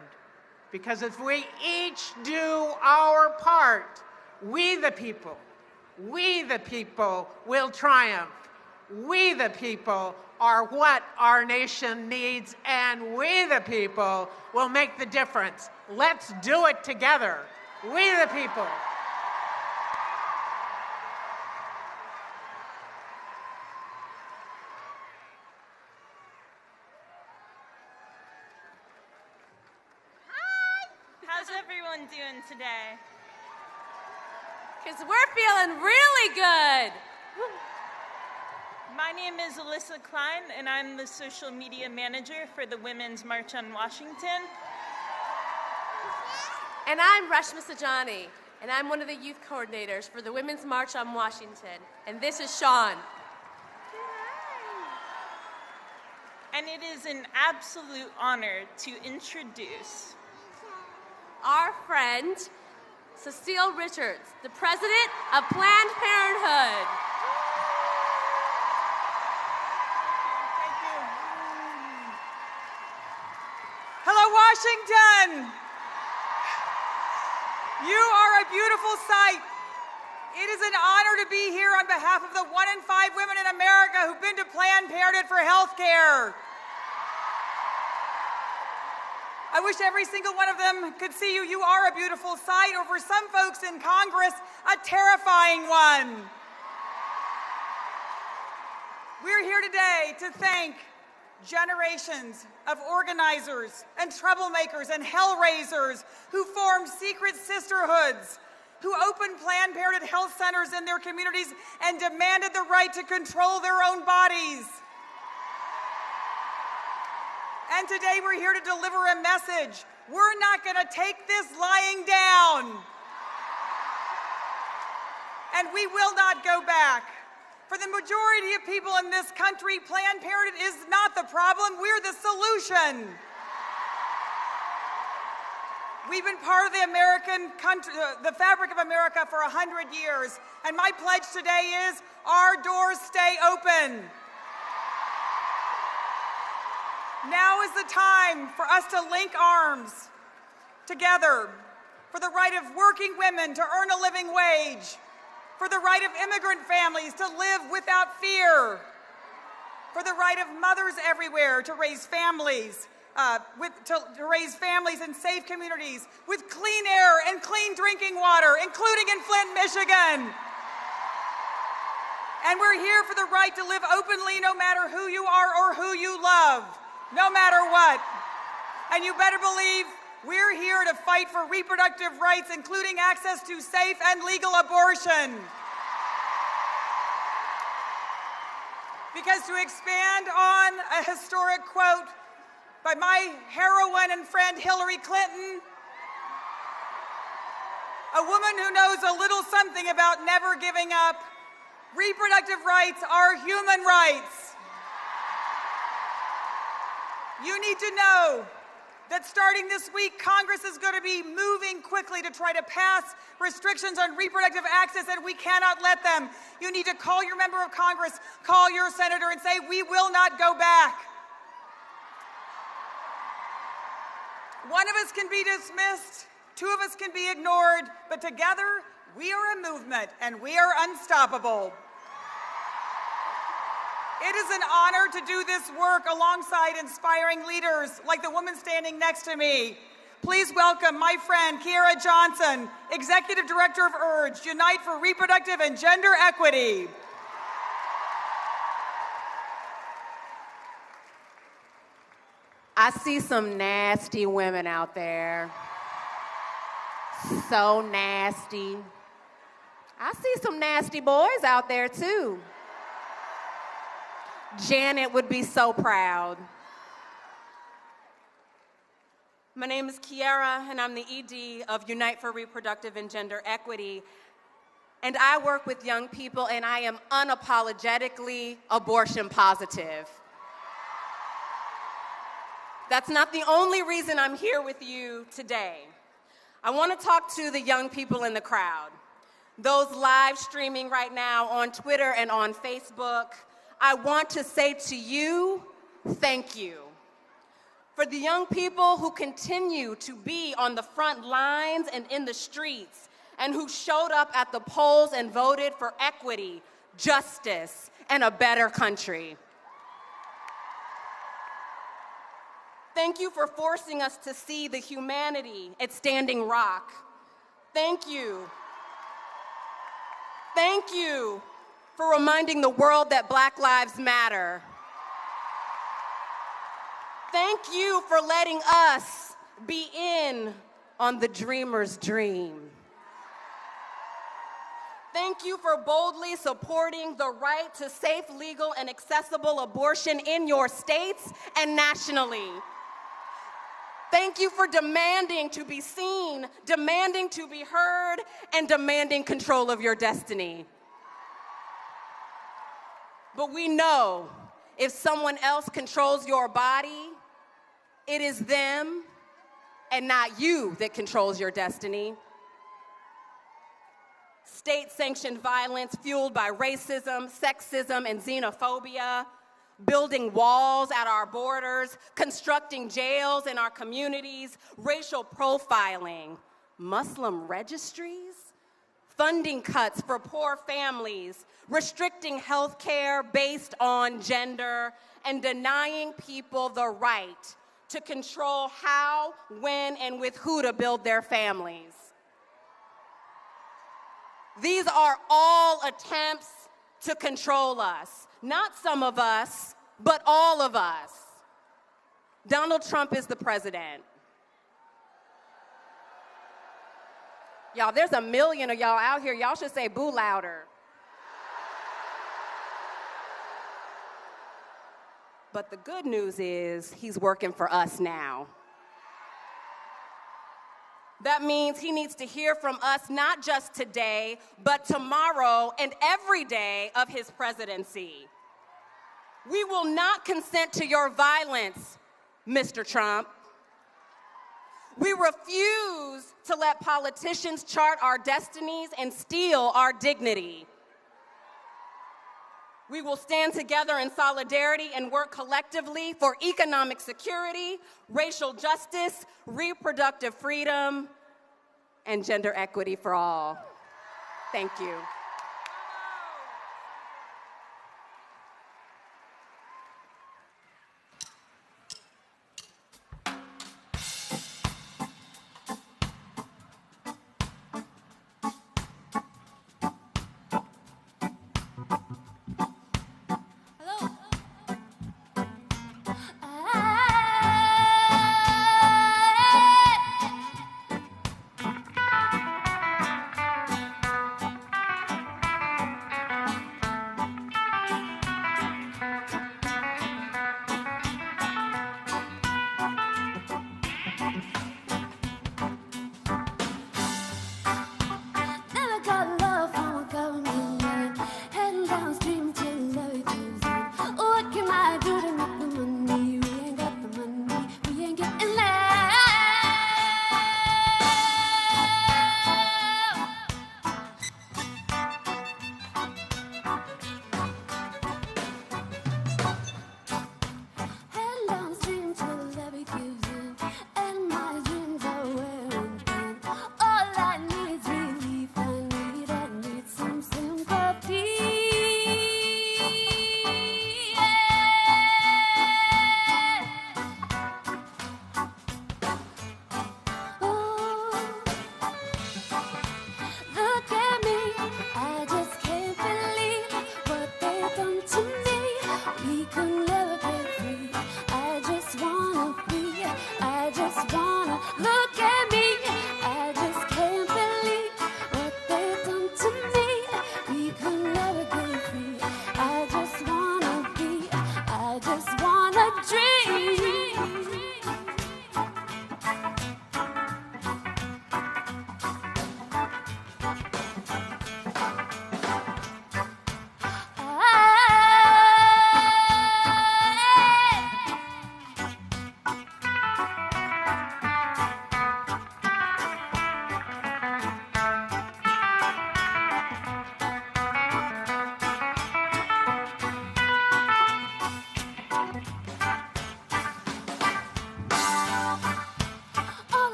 Because if we each do our part, we the people will triumph. We the people are what our nation needs, and we the people will make the difference. Let's do it together. We the people. How's everyone doing today? Because we're feeling really good. My name is Alyssa Klein, and I'm the social media manager for the Women's March on Washington. And I'm Rashma Sajani, and I'm one of the youth coordinators for the Women's March on Washington. And this is Sean. And it is an absolute honor to introduce our friend, Cecile Roberts, the president of Planned Parenthood. Hello, Washington. You are a beautiful sight. It is an honor to be here on behalf of the 1 in 5 women in America who've been to Planned Parenthood for health care. I wish every single one of them could see you. You are a beautiful sight, or for some folks in Congress, a terrifying one. We're here today to thank generations of organizers and troublemakers and hellraisers who formed secret sisterhoods, who opened Planned Parenthood health centers in their communities and demanded the right to control their own bodies. And today we're here to deliver a message. We're not going to take this lying down. And we will not go back. For the majority of people in this country, Planned Parenthood is not the problem, we're the solution. We've been part of the American country, the fabric of America for 100 years, and my pledge today is our doors stay open. Now is the time for us to link arms together for the right of working women to earn a living wage, for the right of immigrant families to live without fear, for the right of mothers everywhere to raise families, to raise families in safe communities with clean air and clean drinking water, including in Flint, Michigan. And we're here for the right to live openly no matter who you are or who you love, no matter what. And you better believe we're here to fight for reproductive rights, including access to safe and legal abortion. Because to expand on a historic quote by my heroine and friend Hillary Clinton, a woman who knows a little something about never giving up, reproductive rights are human rights. You need to know that starting this week, Congress is going to be moving quickly to try to pass restrictions on reproductive access, and we cannot let them. You need to call your member of Congress, call your senator, and say, we will not go back. One of us can be dismissed, two of us can be ignored, but together we are a movement and we are unstoppable. It is an honor to do this work alongside inspiring leaders like the woman standing next to me. Please welcome my friend Kiara Johnson, Executive Director of URGE, Unite for Reproductive and Gender Equity. I see some nasty women out there. So nasty. I see some nasty boys out there too. Janet would be so proud. My name is Kiara, and I'm the ED of Unite for Reproductive and Gender Equity. And I work with young people, and I am unapologetically abortion positive. That's not the only reason I'm here with you today. I want to talk to the young people in the crowd, those live streaming right now on Twitter and on Facebook. I want to say to you, thank you. For the young people who continue to be on the front lines and in the streets, and who showed up at the polls and voted for equity, justice, and a better country. Thank you for forcing us to see the humanity at Standing Rock. Thank you. Thank you for reminding the world that Black lives matter. Thank you for letting us be in on the dreamer's dream. Thank you for boldly supporting the right to safe, legal, and accessible abortion in your states and nationally. Thank you for demanding to be seen, demanding to be heard, and demanding control of your destiny. But we know if someone else controls your body, it is them and not you that controls your destiny. State-sanctioned violence fueled by racism, sexism, and xenophobia, building walls at our borders, constructing jails in our communities, racial profiling, Muslim registries, funding cuts for poor families, restricting health care based on gender, and denying people the right to control how, when, and with who to build their families. These are all attempts to control us. Not some of us, but all of us. Donald Trump is the president. Y'all, there's a million of y'all out here. Y'all should say boo louder. But the good news is he's working for us now. That means he needs to hear from us not just today, but tomorrow and every day of his presidency. We will not consent to your violence, Mr. Trump. We refuse to let politicians chart our destinies and steal our dignity. We will stand together in solidarity and work collectively for economic security, racial justice, reproductive freedom, and gender equity for all. Thank you.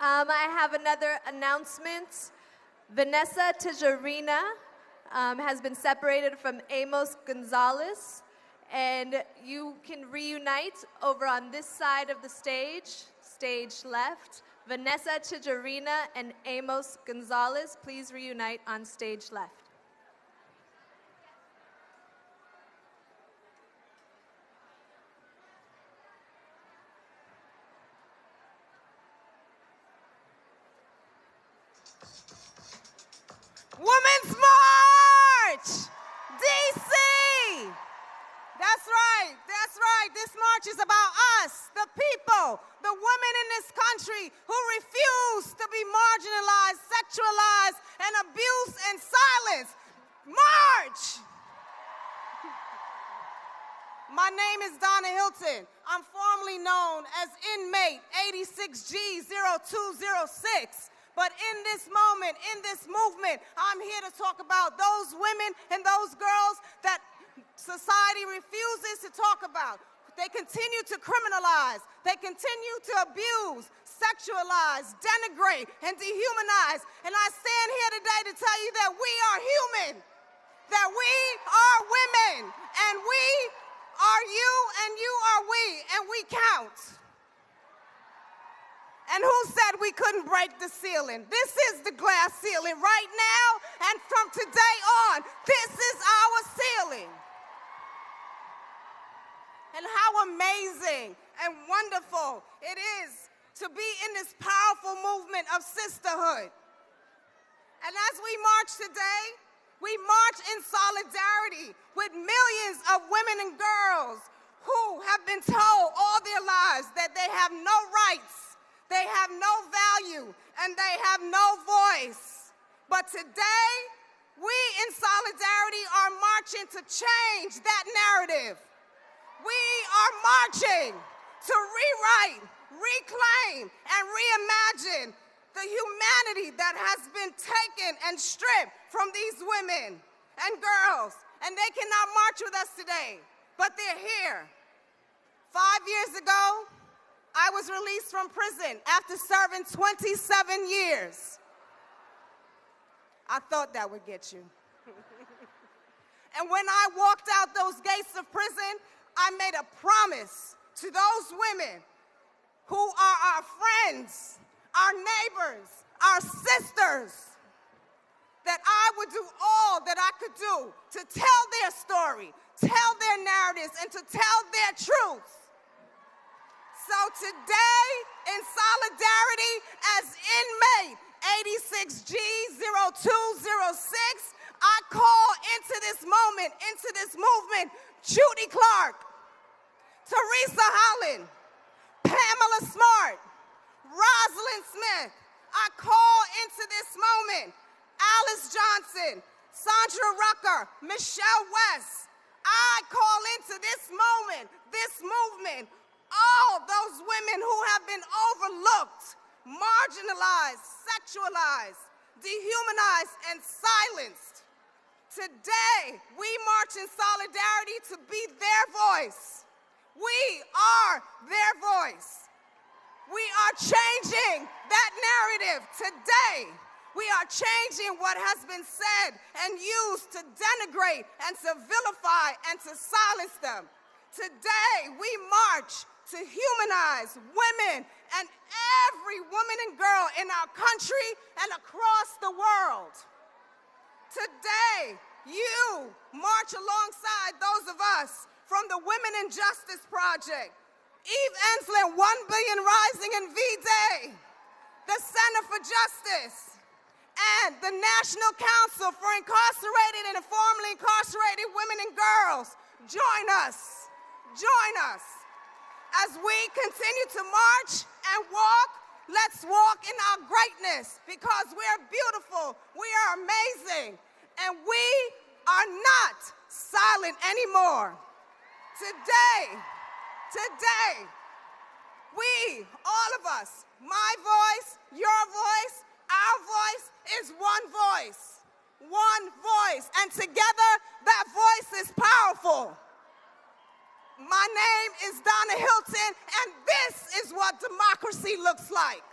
I have another announcement. Vanessa Tijerina has been separated from Amos Gonzalez, and you can reunite over on this side of the stage, stage left. Vanessa Tijerina and Amos Gonzalez, please reunite on stage left. Women's March! DC! That's right, that's right. This march is about us, the people, the women in this country who refuse to be marginalized, sexualized, and abused and silenced. March! My name is Donna Hilton. I'm formerly known as inmate 86G0206. But in this moment, in this movement, I'm here to talk about those women and those girls that society refuses to talk about. They continue to criminalize. They continue to abuse, sexualize, denigrate, and dehumanize. And I stand here today to tell you that we are human, that we are women, and we are you, and you are we, and we count. And who said we couldn't break the ceiling? This is the glass ceiling right now, and from today on, this is our ceiling. And how amazing and wonderful it is to be in this powerful movement of sisterhood. And as we march today, we march in solidarity with millions of women and girls who have been told all their lives that they have no rights, they have no value, and they have no voice. But today, we in solidarity are marching to change that narrative. We are marching to rewrite, reclaim, and reimagine the humanity that has been taken and stripped from these women and girls. And they cannot march with us today, but they're here. 5 years ago, I was released from prison after serving 27 years. I thought that would get you. And when I walked out those gates of prison, I made a promise to those women who are our friends, our neighbors, our sisters, that I would do all that I could do to tell their story, tell their narratives, and to tell their truths. So today, in solidarity as inmate 86G0206, I call into this moment, into this movement, Judy Clark, Teresa Holland, Pamela Smart, Rosalind Smith. I call into this moment Alice Johnson, Sandra Rucker, Michelle West. I call into this moment, this movement, all those women who have been overlooked, marginalized, sexualized, dehumanized, and silenced. Today, we march in solidarity to be their voice. We are their voice. We are changing that narrative today. We are changing what has been said and used to denigrate and to vilify and to silence them. Today, we march to humanize women and every woman and girl in our country and across the world. Today, you march alongside those of us from the Women in Justice Project, Eve Ensslin, 1 Billion Rising in V-Day, the Center for Justice, and the National Council for Incarcerated and Formerly Incarcerated Women and Girls. Join us. Join us. As we continue to march and walk, let's walk in our greatness, because we are beautiful, we are amazing, and we are not silent anymore. Today, we, all of us, my voice, your voice, our voice is one voice. One voice. And together, that voice is powerful. My name is Donna Hilton, and this is what democracy looks like.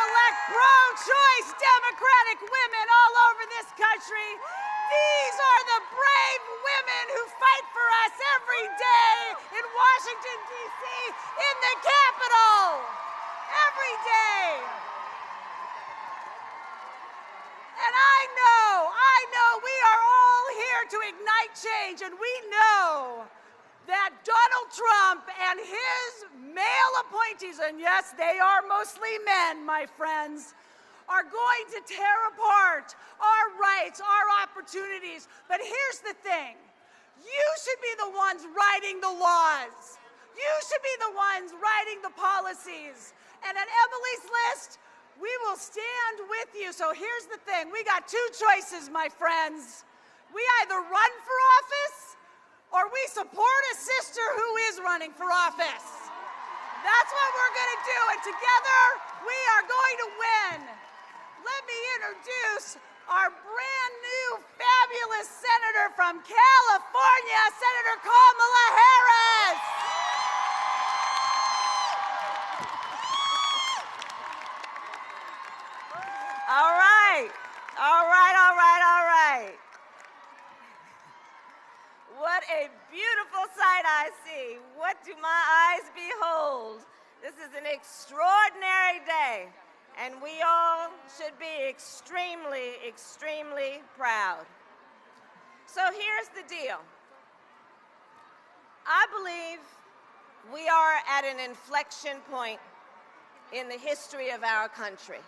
elect pro-choice Democratic women all over this country. These are the brave women who fight for us every day in Washington, D.C., in the Capitol. Every day. And I know we are all here to ignite change, and we know that Donald Trump and his male appointees, and yes, they are mostly men, my friends, are going to tear apart our rights, our opportunities. But here's the thing. You should be the ones writing the laws. You should be the ones writing the policies. And at Emily's List, we will stand with you. So here's the thing. We got two choices, my friends. We either run for office or we support a sister who is running for office. That's what we're going to do. And together, we are going to win. Let me introduce our brand new fabulous senator from California, Senator Kamala Harris. All right. What a beautiful sight I see. What do my eyes behold? This is an extraordinary day, and we all should be extremely, extremely proud. So here's the deal. I believe we are at an inflection point in the history of our country.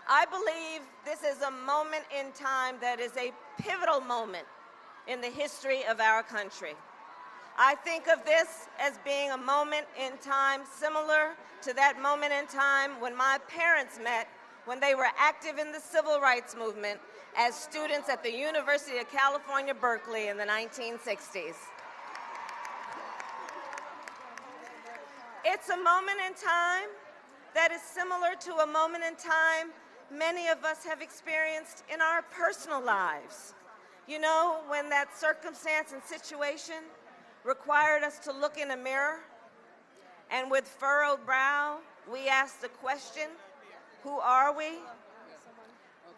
I believe this is a moment in time that is a pivotal moment in the history of our country. I think of this as being a moment in time similar to that moment in time when my parents met when they were active in the civil rights movement as students at the University of California, Berkeley in the 1960s. It's a moment in time that is similar to a moment in time many of us have experienced in our personal lives. You know, when that circumstance and situation required us to look in a mirror, and with furrowed brow, we asked the question, who are we?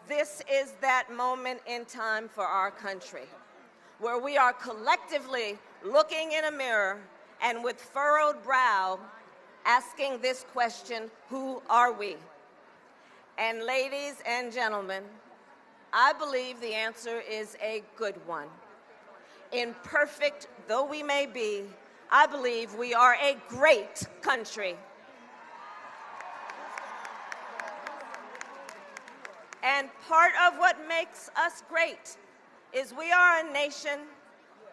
This is that moment in time for our country, where we are collectively looking in a mirror and with furrowed brow, asking this question, who are we? And ladies and gentlemen, I believe the answer is a good one. Imperfect though we may be, I believe we are a great country. And part of what makes us great is we are a nation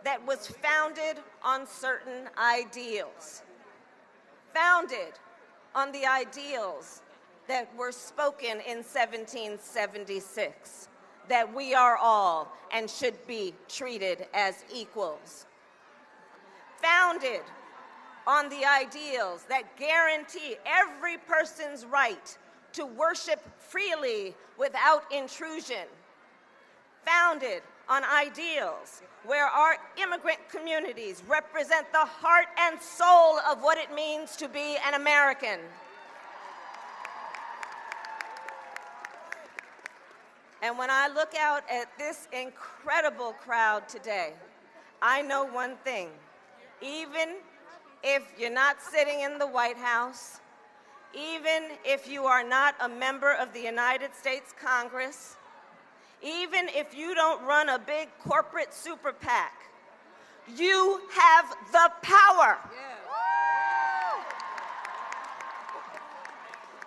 that was founded on certain ideals. Founded on the ideals that were spoken in 1776, that we are all and should be treated as equals. Founded on the ideals that guarantee every person's right to worship freely without intrusion. Founded on ideals where our immigrant communities represent the heart and soul of what it means to be an American. And when I look out at this incredible crowd today, I know one thing. Even if you're not sitting in the White House, even if you are not a member of the United States Congress, even if you don't run a big corporate super PAC, you have the power.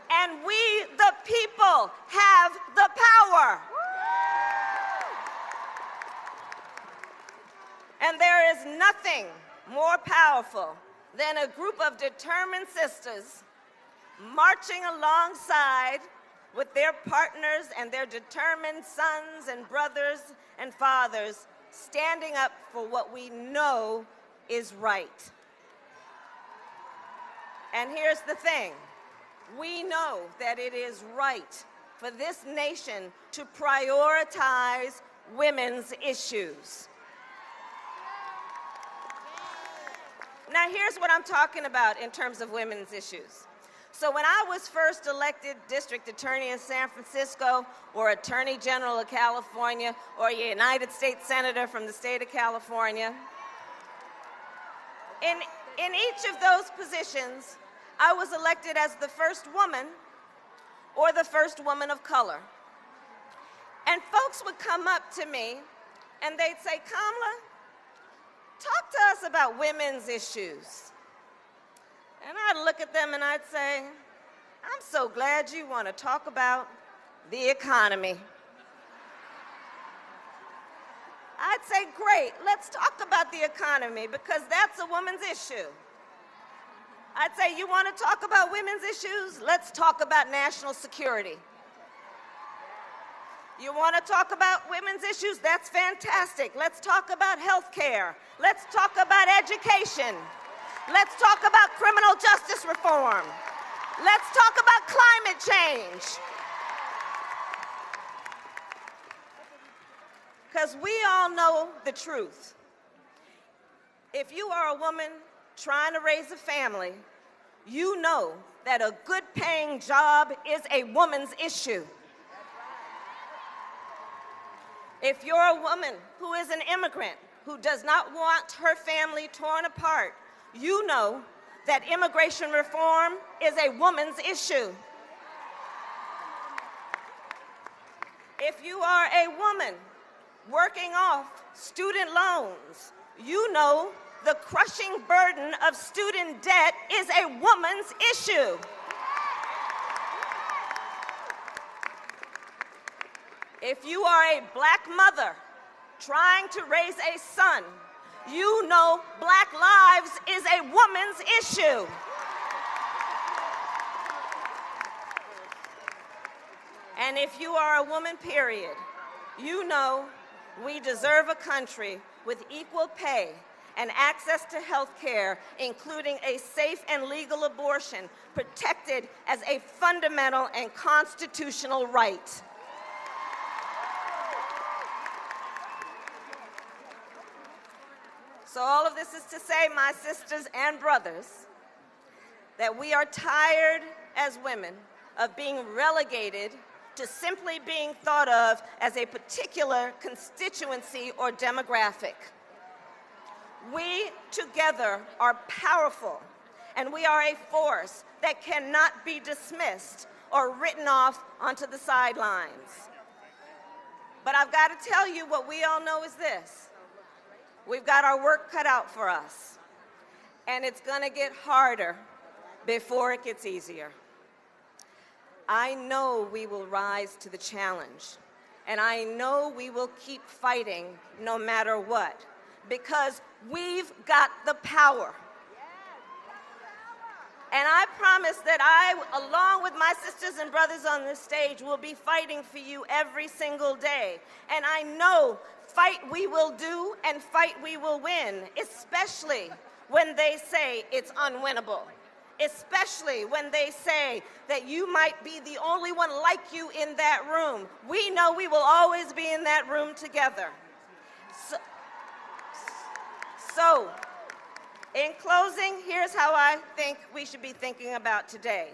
And we, the people, have the power. And there is nothing more powerful than a group of determined sisters marching alongside with their partners and their determined sons and brothers and fathers, standing up for what we know is right. And here's the thing. We know that it is right for this nation to prioritize women's issues. Now, here's what I'm talking about in terms of women's issues. So when I was first elected district attorney of San Francisco, or attorney general of California, or a United States senator from the state of California, in each of those positions, I was elected as the first woman or the first woman of color. And folks would come up to me and they'd say, Kamala, talk to us about women's issues. And I'd look at them and I'd say, I'm so glad you want to talk about the economy. I'd say, great, let's talk about the economy because that's a woman's issue. I'd say, you want to talk about women's issues? Let's talk about national security. You want to talk about women's issues? That's fantastic. Let's talk about health care. Let's talk about education. Let's talk about criminal justice reform. Let's talk about climate change. Because we all know the truth. If you are a woman trying to raise a family, you know that a good paying job is a woman's issue. If you're a woman who is an immigrant, who does not want her family torn apart, you know that immigration reform is a woman's issue. If you are a woman working off student loans, you know the crushing burden of student debt is a woman's issue. If you are a black mother trying to raise a son, you know black lives is a woman's issue. And if you are a woman, period, you know we deserve a country with equal pay and access to health care, including a safe and legal abortion, protected as a fundamental and constitutional right. So all of this is to say, my sisters and brothers, that we are tired as women of being relegated to simply being thought of as a particular constituency or demographic. We together are powerful, and we are a force that cannot be dismissed or written off onto the sidelines. But I've got to tell you what we all know is this. We've got our work cut out for us, and it's going to get harder before it gets easier. I know we will rise to the challenge, and I know we will keep fighting no matter what, because we've got the power. And I promise that I, along with my sisters and brothers on this stage, will be fighting for you every single day. And I know fight we will do and fight we will win, especially when they say it's unwinnable. Especially when they say that you might be the only one like you in that room. We know we will always be in that room together. So, in closing, here's how I think we should be thinking about today.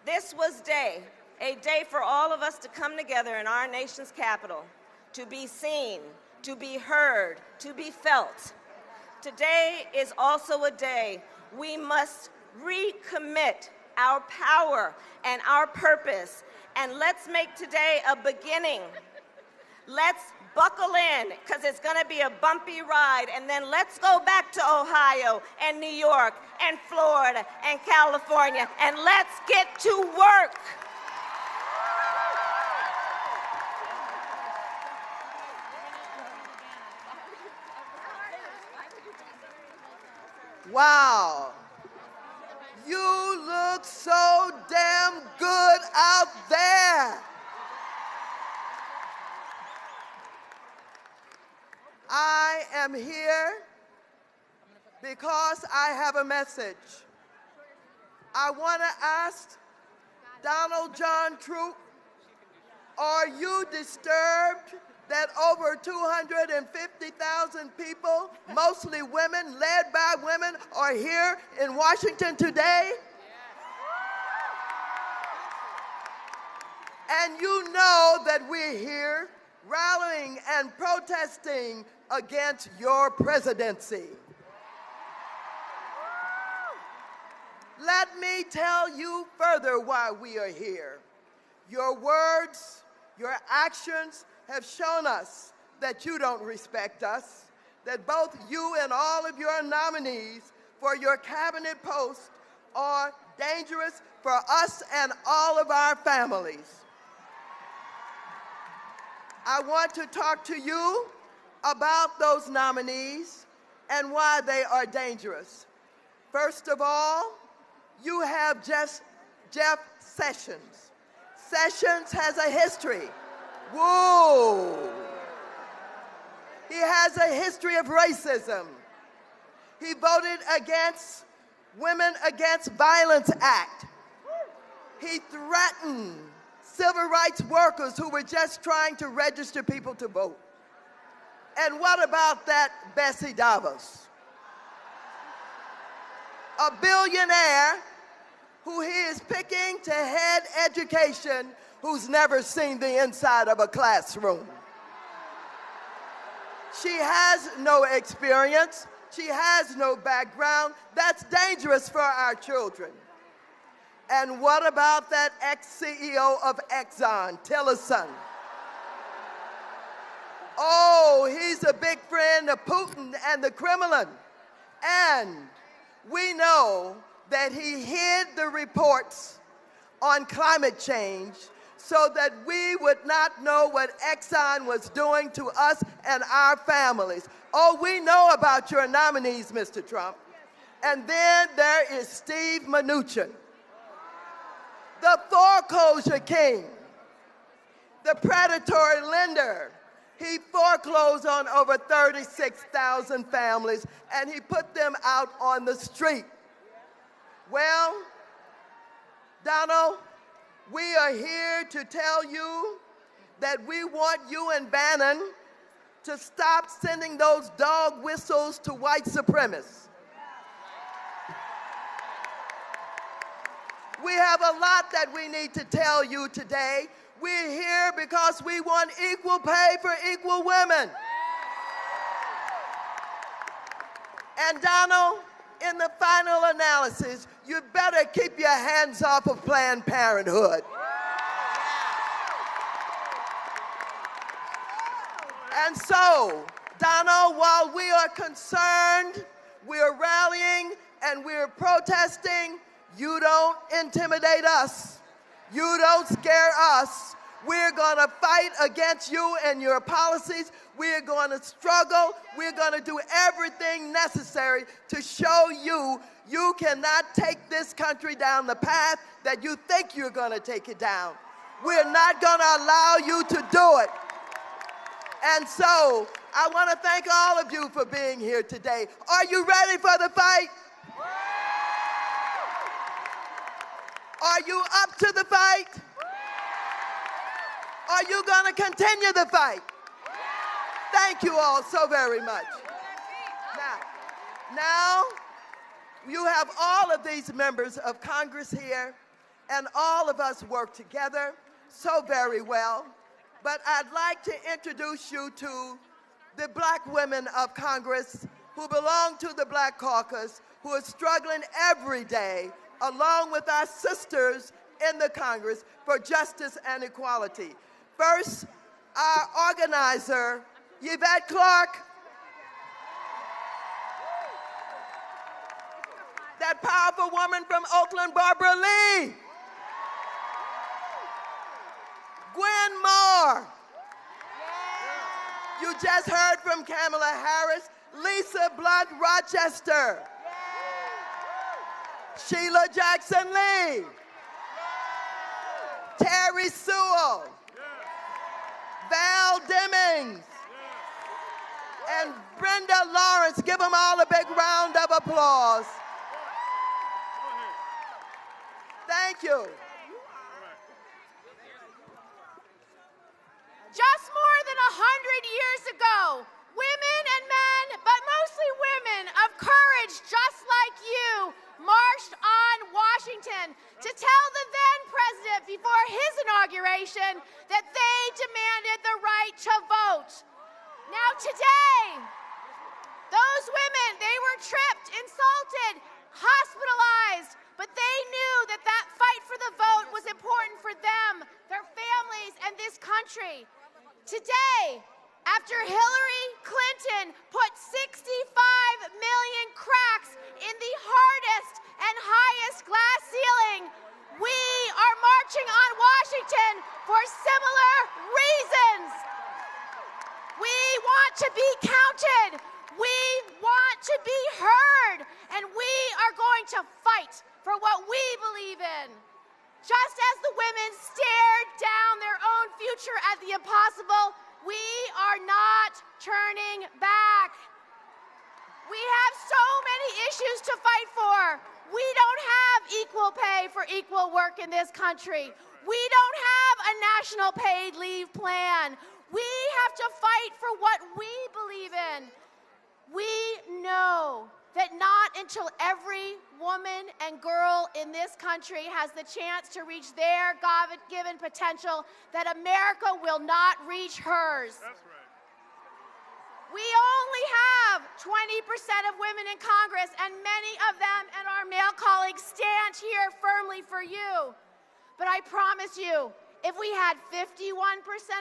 This was a day for all of us to come together in our nation's capital, to be seen, to be heard, to be felt. Today is also a day we must recommit our power and our purpose, and let's make today a beginning. Let's buckle in, because it's going to be a bumpy ride, and then let's go back to Ohio and New York and Florida and California, and let's get to work. Wow. You look so damn good out there. I am here because I have a message. I want to ask Donald John Trump, are you disturbed that over 250,000 people, mostly women, led by women, are here in Washington today? And you know that we're here rallying and protesting against your presidency. Let me tell you further why we are here. Your words, your actions have shown us that you don't respect us, that both you and all of your nominees for your cabinet posts are dangerous for us and all of our families. I want to talk to you about those nominees and why they are dangerous. First of all, you have Jeff Sessions. Sessions has a history. Whoa! He has a history of racism. He voted against Women Against Violence Act. He threatened civil rights workers who were just trying to register people to vote. And what about that Bessie DeVos? A billionaire who he is picking to head education, who's never seen the inside of a classroom. She has no experience. She has no background. That's dangerous for our children. And what about that ex-CEO of Exxon, Tillerson? Oh, he's a big friend of Putin and the Kremlin. And we know that he hid the reports on climate change so that we would not know what Exxon was doing to us and our families. Oh, we know about your nominees, Mr. Trump. And then there is Steve Mnuchin, the foreclosure king, the predatory lender. He foreclosed on over 36,000 families, and he put them out on the street. Well, Donald, we are here to tell you that we want you and Bannon to stop sending those dog whistles to white supremacists. We have a lot that we need to tell you today. We're here because we want equal pay for equal women. And Donald, in the final analysis, you better keep your hands off of Planned Parenthood. And so, Donald, while we are concerned, we're rallying and we're protesting, you don't intimidate us. You don't scare us. We're going to fight against you and your policies. We're going to struggle. We're going to do everything necessary to show you you cannot take this country down the path that you think you're going to take it down. We're not going to allow you to do it. And so I want to thank all of you for being here today. Are you ready for the fight? Are you up to the fight? Are you going to continue the fight? Thank you all so very much. Now, you have all of these members of Congress here, and all of us work together so very well. But I'd like to introduce you to the black women of Congress who belong to the Black Caucus, who are struggling every day along with our sisters in the Congress for justice and equality. First, our organizer, Yvette Clarke. That powerful woman from Oakland, Barbara Lee. Gwen Moore. You just heard from Kamala Harris. Lisa Blunt Rochester. Sheila Jackson Lee. Terry Sewell. Val Demings. And Brenda Lawrence. Give them all a big round of applause. Thank you. Just more than 100 years ago, women and men, but mostly women of courage just like you, marched on Washington to tell the then president before his inauguration inauguration that they demanded the right to vote. Now today, those women, they were tripped, insulted, hospitalized, but they knew that that fight for the vote was important for them, their families, and this country. Today, after Hillary Clinton put 65 million cracks in the hardest and highest glass ceiling, we are marching on Washington for similar reasons. We want to be counted. We want to be heard. And we are going to fight for what we believe in. Just as the women stared down their own future at the impossible, we are not turning back. We have so many issues to fight for. We don't have equal pay for equal work in this country. We don't have a national paid leave plan. We have to fight for what we believe in. We know that not until every woman and girl in this country has the chance to reach their God-given potential, that America will not reach hers. That's right. We only have 20% of women in Congress, and many of them and our male colleagues stand here firmly for you. But I promise you, if we had 51%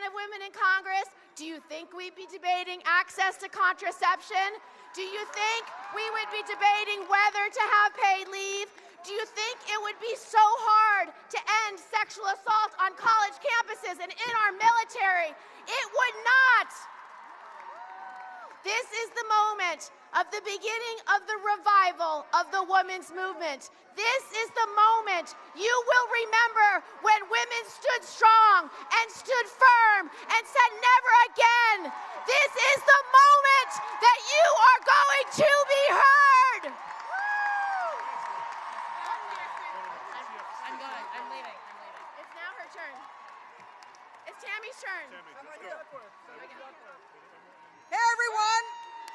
of women in Congress, do you think we'd be debating access to contraception? Do you think we would be debating whether to have paid leave? Do you think it would be so hard to end sexual assault on college campuses and in our military? It would not. This is the moment of the beginning of the revival of the women's movement. This is the moment you will remember when women stood strong and stood firm and said never again. This is the moment that you are going to be heard. I'm going. I'm leaving. It's now her turn. It's Tammy's turn. Hey everyone,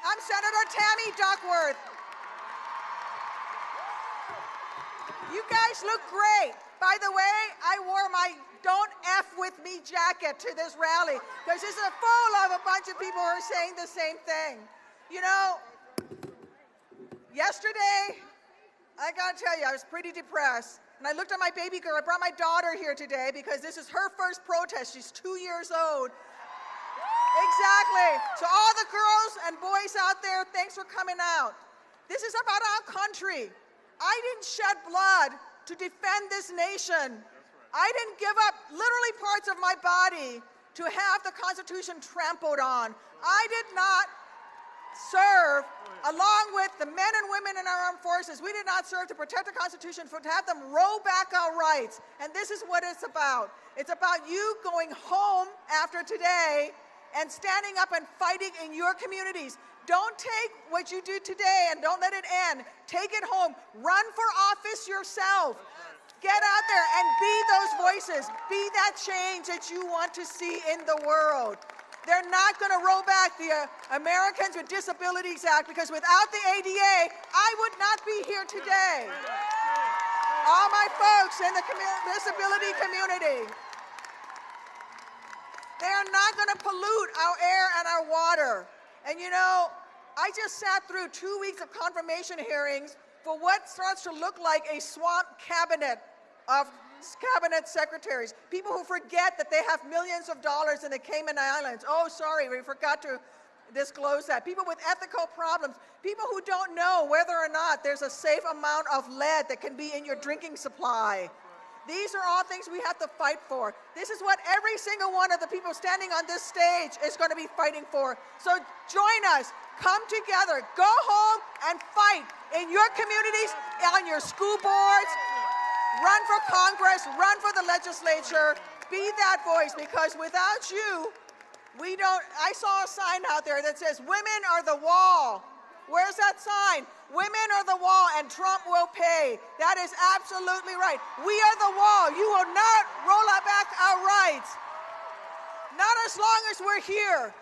I'm Senator Tammy Duckworth. You guys look great. By the way, I wore my Don't F With Me jacket to this rally because this is full of a bunch of people who are saying the same thing. You know, yesterday, I gotta tell you, I was pretty depressed. And I looked at my baby girl. I brought my daughter here today because this is her first protest. She's 2 years old. Exactly. So all the girls and boys out there, thanks for coming out. This is about our country. I didn't shed blood to defend this nation. I didn't give up literally parts of my body to have the Constitution trampled on. I did not serve, along with the men and women in our armed forces, we did not serve to protect the Constitution, to have them roll back our rights. And this is what it's about. It's about you going home after today and standing up and fighting in your communities. Don't take what you do today and don't let it end. Take it home. Run for office yourself. Get out there and be those voices. Be that change that you want to see in the world. They're not going to roll back the Americans with Disabilities Act because without the ADA, I would not be here today. All my folks in the disability community. They are not going to pollute our air and our water. And you know, I just sat through 2 weeks of confirmation hearings for what starts to look like a swamp cabinet of cabinet secretaries. People who forget that they have millions of dollars in the Cayman Islands. Oh, sorry, we forgot to disclose that. People with ethical problems. People who don't know whether or not there's a safe amount of lead that can be in your drinking supply. These are all things we have to fight for. This is what every single one of the people standing on this stage is going to be fighting for. So join us. Come together. Go home and fight in your communities, on your school boards. Run for Congress. Run for the legislature. Be that voice, because without you, we don't. I saw a sign out there that says, "Women are the wall." Where's that sign? Women are the wall and Trump will pay. That is absolutely right. We are the wall. You will not roll back our rights. Not as long as we're here.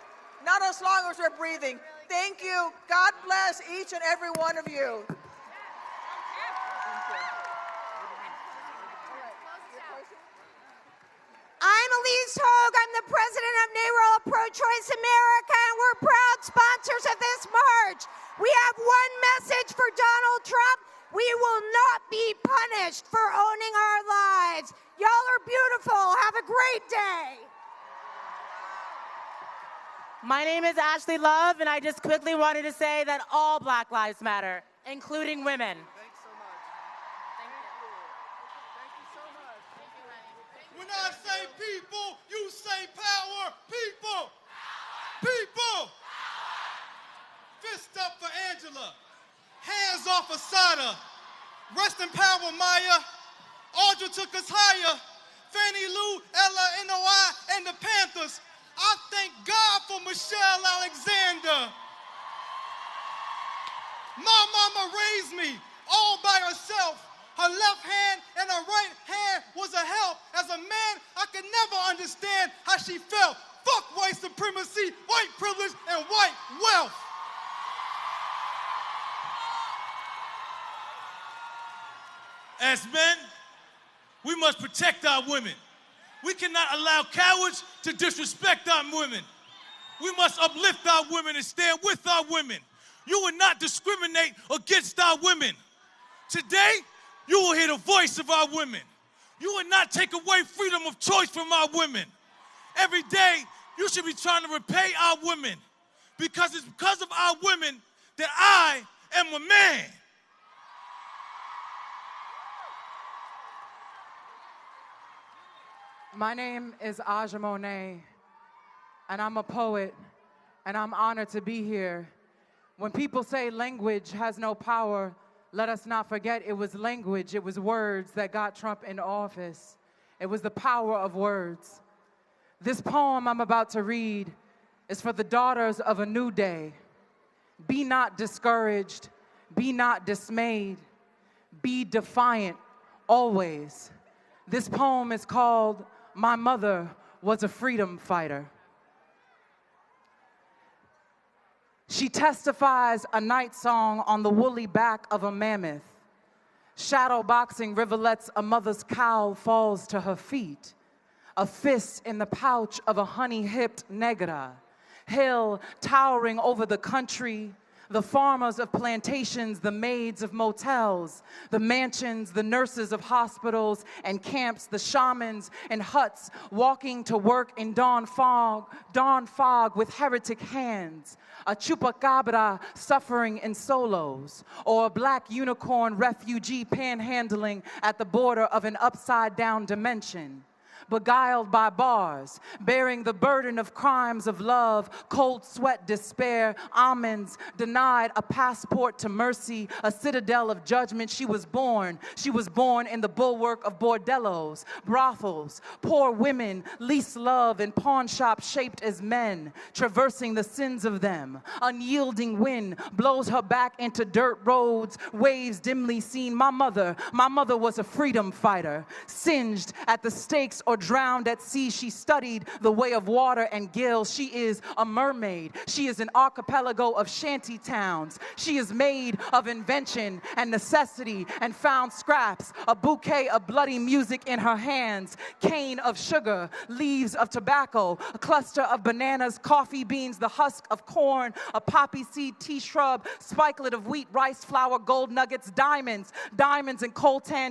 Not as long as we're breathing. Thank you. God bless each and every one of you. the president of NAACP Pro-Choice America, and we're proud sponsors of this march. We have one message for Donald Trump. We will not be punished for owning our lives. Y'all are beautiful. Have a great day. My name is Ashley Love, and I just quickly wanted to say that all Black lives matter, including women. Thanks so much. Thank you. Thank you so much. Thank you, honey. When I say people, you say power. People. Power. People. Power. Fist up for Angela. Hands off Asada. Rest in power, Maya. Audra took us higher. Fannie Lou, Ella, NOI, and the Panthers. I thank God for Michelle Alexander. My mama raised me all by herself. Her left hand and her right hand was a help. As a man, I could never understand how she felt. Fuck white supremacy, white privilege, and white wealth. As men, we must protect our women. We cannot allow cowards to disrespect our women. We must uplift our women and stand with our women. You will not discriminate against our women. Today, you will hear the voice of our women. You will not take away freedom of choice from our women. Every day, you should be trying to repay our women, because it's because of our women that I am a man. My name is Aja Monáe, and I'm a poet, and I'm honored to be here. When people say language has no power, let us not forget it was language, it was words that got Trump in office. It was the power of words. This poem I'm about to read is for the daughters of a new day. Be not discouraged, be not dismayed, be defiant always. This poem is called My Mother Was a Freedom Fighter. She testifies a night song on the woolly back of a mammoth. Shadow boxing rivulets, a mother's cowl falls to her feet. A fist in the pouch of a honey-hipped negra. Hill towering over the country. The farmers of plantations, the maids of motels, the mansions, the nurses of hospitals and camps, the shamans in huts walking to work in dawn fog with heretic hands, a chupacabra suffering in solos, or a black unicorn refugee panhandling at the border of an upside-down dimension. Beguiled by bars, bearing the burden of crimes of love, cold sweat, despair, almonds, denied a passport to mercy, a citadel of judgment. She was born in the bulwark of bordellos, brothels, poor women, least love, and pawn shops shaped as men, traversing the sins of them. Unyielding wind blows her back into dirt roads, waves dimly seen. My mother was a freedom fighter, singed at the stakes or drowned at sea. She studied the way of water and gills. She is a mermaid. She is an archipelago of shanty towns. She is made of invention and necessity and found scraps, a bouquet of bloody music in her hands, cane of sugar, leaves of tobacco, a cluster of bananas, coffee beans, the husk of corn, a poppy seed tea shrub, spikelet of wheat, rice flour, gold nuggets, diamonds and coltan.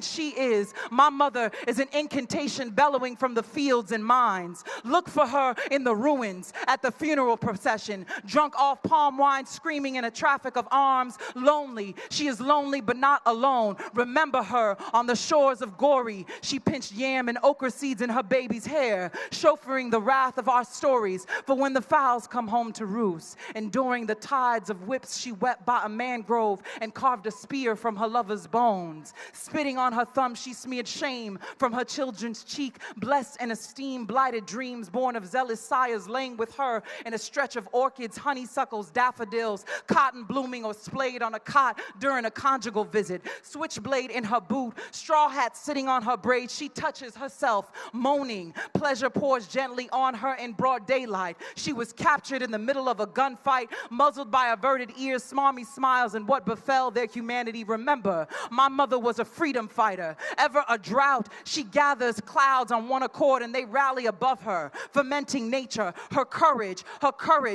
My mother is an incantation bellowing from the fields and mines. Look for her in the ruins at the funeral procession, drunk off palm wine, screaming in a traffic of arms, lonely. She is lonely but not alone. Remember her on the shores of Gory. She pinched yam and okra seeds in her baby's hair, chauffeuring the wrath of our stories for when the fowls come home to roost. Enduring the tides of whips, she wept by a mangrove and carved a spear from her lover's bones. Spitting on her thumb, she smeared shame from her children's cheek. Blessed and esteemed, blighted dreams born of zealous sires laying with her in a stretch of orchids, honeysuckles, daffodils, cotton blooming or splayed on a cot during a conjugal visit. Switchblade in her boot, straw hat sitting on her braids. She touches herself, moaning. Pleasure pours gently on her in broad daylight. She was captured in the middle of a gunfight, muzzled by averted ears, smarmy smiles, and what befell their humanity. Remember, my mother was a freedom fighter. Ever a drought, she gathers clouds on on one accord and they rally above her, fermenting nature, her courage,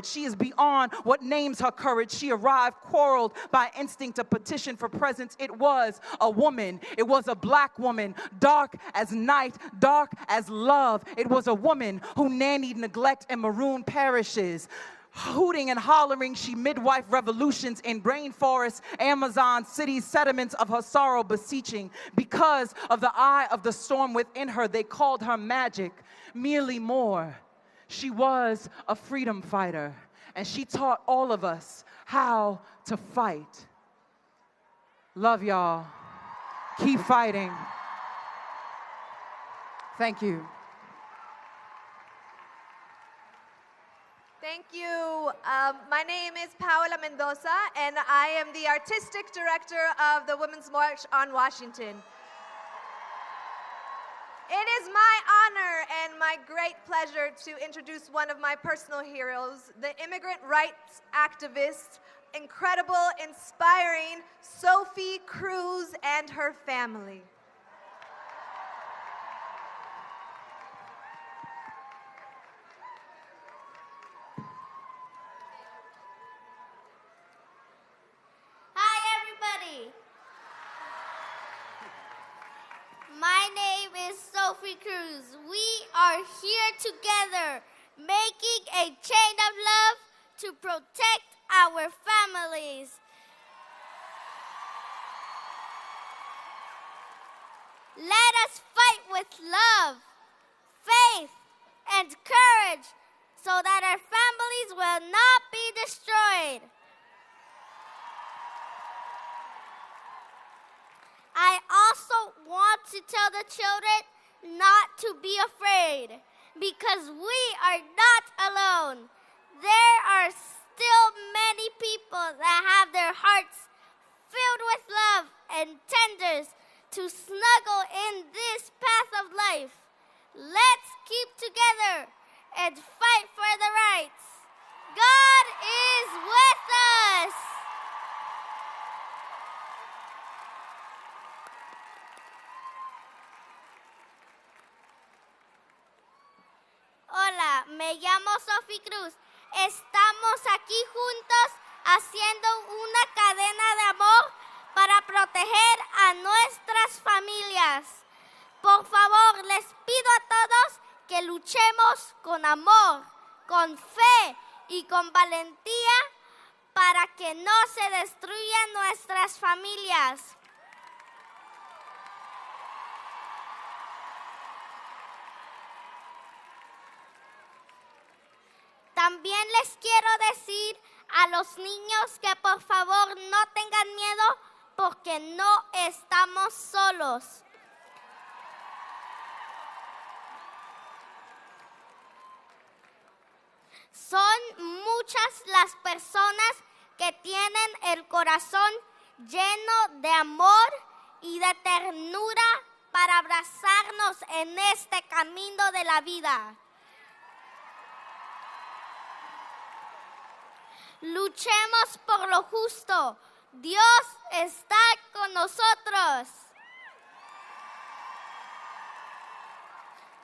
she is beyond what names her courage. She arrived quarreled by instinct to petition for presence. It was a woman. It was a black woman, dark as night, dark as love. It was a woman who nannied neglect and marooned parishes. Hooting and hollering, she midwife revolutions in rainforests, Amazon, cities, sediments of her sorrow beseeching. Because of the eye of the storm within her, they called her magic, merely more. She was a freedom fighter, and she taught all of us how to fight. Love y'all. Keep fighting. Thank you. Thank you. My name is Paola Mendoza, and I am the Artistic Director of the Women's March on Washington. It is my honor and my great pleasure to introduce one of my personal heroes, the immigrant rights activist, incredible, inspiring Sophie Cruz and her family. My name is Sophie Cruz. We are here together, making a chain of love to protect our families. Let us fight with love, faith, and courage so that our families will not be destroyed. I also want to tell the children not to be afraid, because we are not alone. There are still many people that have their hearts filled with love and tenders to snuggle in this path of life. Let's keep together and fight for the rights. God is with us. Hola, me llamo Sophie Cruz. Estamos aquí juntos haciendo una cadena de amor para proteger a nuestras familias. Por favor, les pido a todos que luchemos con amor, con fe y con valentía para que no se destruyan nuestras familias. También les quiero decir a los niños que por favor no tengan miedo porque no estamos solos. Son muchas las personas que tienen el corazón lleno de amor y de ternura para abrazarnos en este camino de la vida. Luchemos por lo justo. Dios está con nosotros.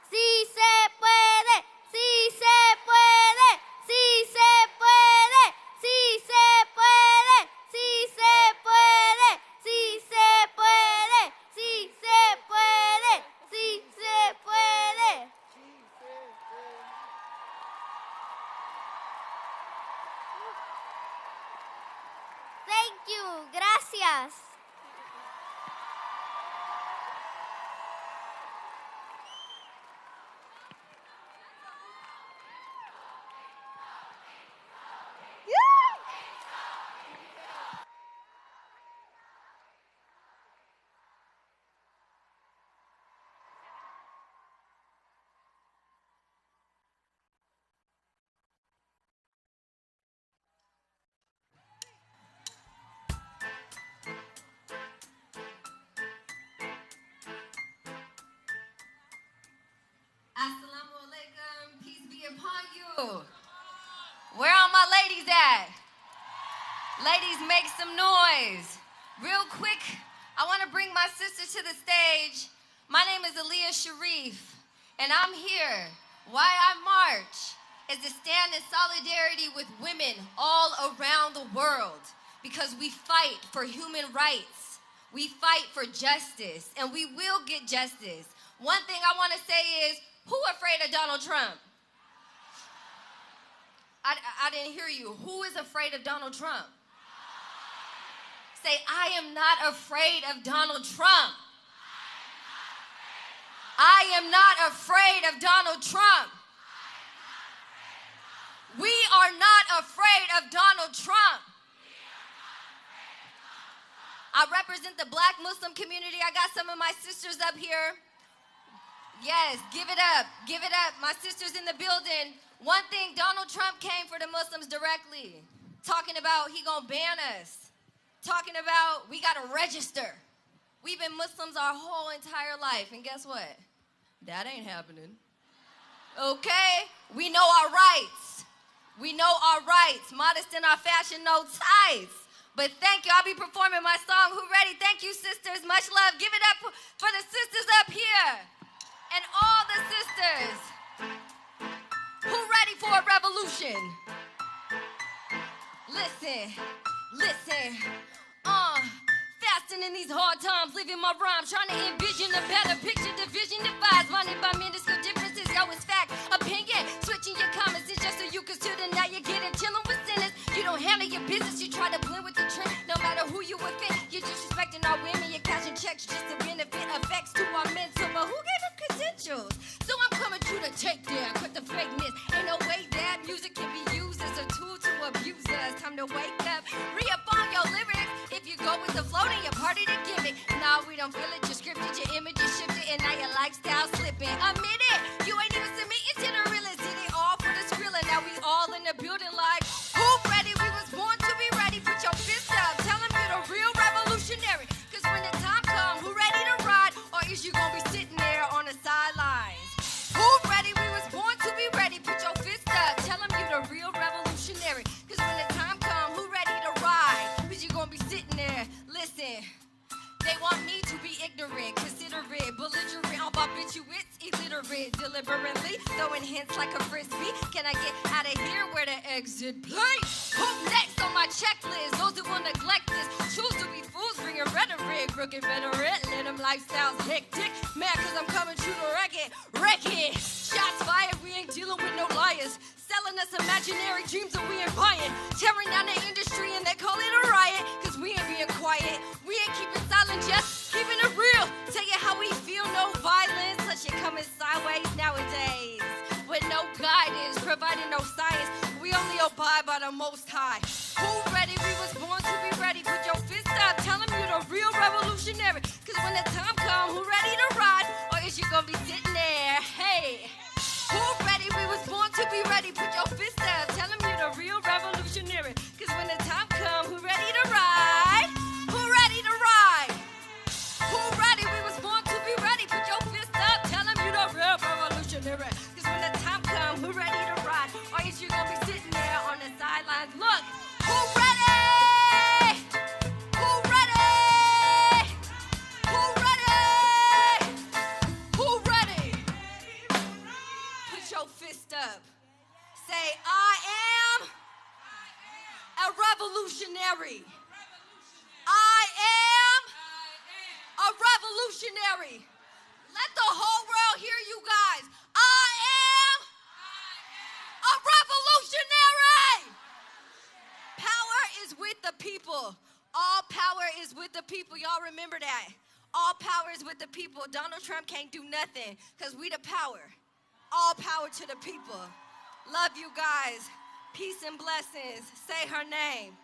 Sí se puede, sí se puede, sí se puede, sí se puede, sí se puede, sí se puede, sí se puede, sí se puede. Thank you, gracias. Assalamu alaikum, peace be upon you. Where are my ladies at? Ladies, make some noise. Real quick, I want to bring my sister to the stage. My name is Aaliyah Sharif, And I'm here. Why I march is to stand in solidarity with women all around the world, because we fight for human rights. We fight for justice, and we will get justice. One thing I want to say is, who afraid of Donald Trump? I didn't hear you. Who is afraid of Donald Trump? Say, I am not afraid of Donald Trump. I am not afraid of Donald Trump. We are not afraid of Donald Trump. I represent the Black Muslim community. I got some of my sisters up here. Yes, give it up. Give it up. My sisters in the building. One thing, Donald Trump came for the Muslims directly. Talking about he gonna ban us. Talking about we gotta register. We've been Muslims our whole entire life, and guess what? That ain't happening. Okay? We know our rights. We know our rights. Modest in our fashion, no ties. But thank you. I'll be performing my song. Who ready? Thank you, sisters. Much love. Give it up for the sisters up here. And all the sisters. Who ready for a revolution? Listen, listen. Fasting in these hard times, living my rhymes, trying to envision a better picture. Division divides, blinded by minuscule differences. Yo, it's fact, opinion. Switching your comments is just so you consider. Now you're getting chilling with sinners. You don't handle your business, you try to blend with the trend. No matter who you offend, you're disrespecting our women. You're cashing checks just to benefit effects to our men. So, but who gave them credentials? So I'm coming to the takedown, cut the fakeness. Ain't no way that music can be used as a tool to abuse us. Time to wake up, re-up on your lyrics. If you go with the flow, then you're party to gimmick. Nah, we don't feel it, you're scripted, your image is shifted, and now your lifestyle slipping. Admit it, you ain't even submitting to the realest. Did it all for the skrilla. Now we all in the building like, who ready? We was born to be ready. Put your fists up, tell them you're the real revolutionary. Cause when the time comes, who ready to ride? Or is you gonna be sitting there on the sidelines? Who ready? We was born to be ready. Put your fists up, tell them you're the real revolutionary. Cause when the time comes, who ready to ride? Cause you gonna be sitting there. Listen, they want me to be ignorant, considerate, belligerent, all barbiturates, illiterate, deliberately, throwing hints like a frisbee. Can I get out of here? Where the exit, please? Who next on my checklist? Those who will neglect this, choose to be fools, bringing rhetoric, crooked veteran, let them lifestyles hectic. Mad cause I'm coming to the wreck it. Shots fired, we ain't dealing with no liars. Selling us imaginary dreams that we ain't buying. Tearing down the industry and they call it a riot. Cause we ain't being quiet. We ain't keeping silent, just keeping it real. Tell you how we feel, no violence. Such shit coming sideways nowadays. With no guidance, providing no science. We only abide by the Most High. Who ready? We was born to be ready. Put your fists up, tell them you're the real revolutionary. Cause when the time comes, who ready to ride? Or is you gonna be sitting there? Hey. Who ready? We was born to be ready. Put your fists up. Tell them you're the real revolutionary. Cause when the time comes, who ready to ride? Who ready to ride? Who ready? We was born to be ready. Put your fists up. Tell them you're the real revolutionary. Cause when the time comes, who ready to ride? Or is you gonna be sitting there on the sidelines? Look, who ready? Who ready? Who ready? Who ready? Put your fist up. Say, I am a revolutionary. I am a revolutionary. Let the whole world hear you guys. I am a revolutionary. Power is with the people. All power is with the people. Y'all remember that. All power is with the people. Donald Trump can't do nothing because we the power. All power to the people. Love you guys. Peace and blessings. Say her name.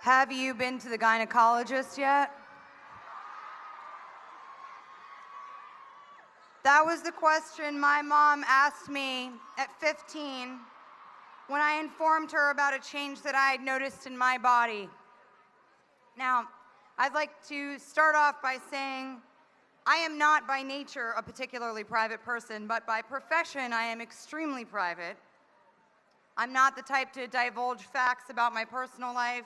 Have you been to the gynecologist yet? That was the question my mom asked me at 15 when I informed her about a change that I had noticed in my body. Now, I'd like to start off by saying I am not by nature a particularly private person, but by profession I am extremely private. I'm not the type to divulge facts about my personal life.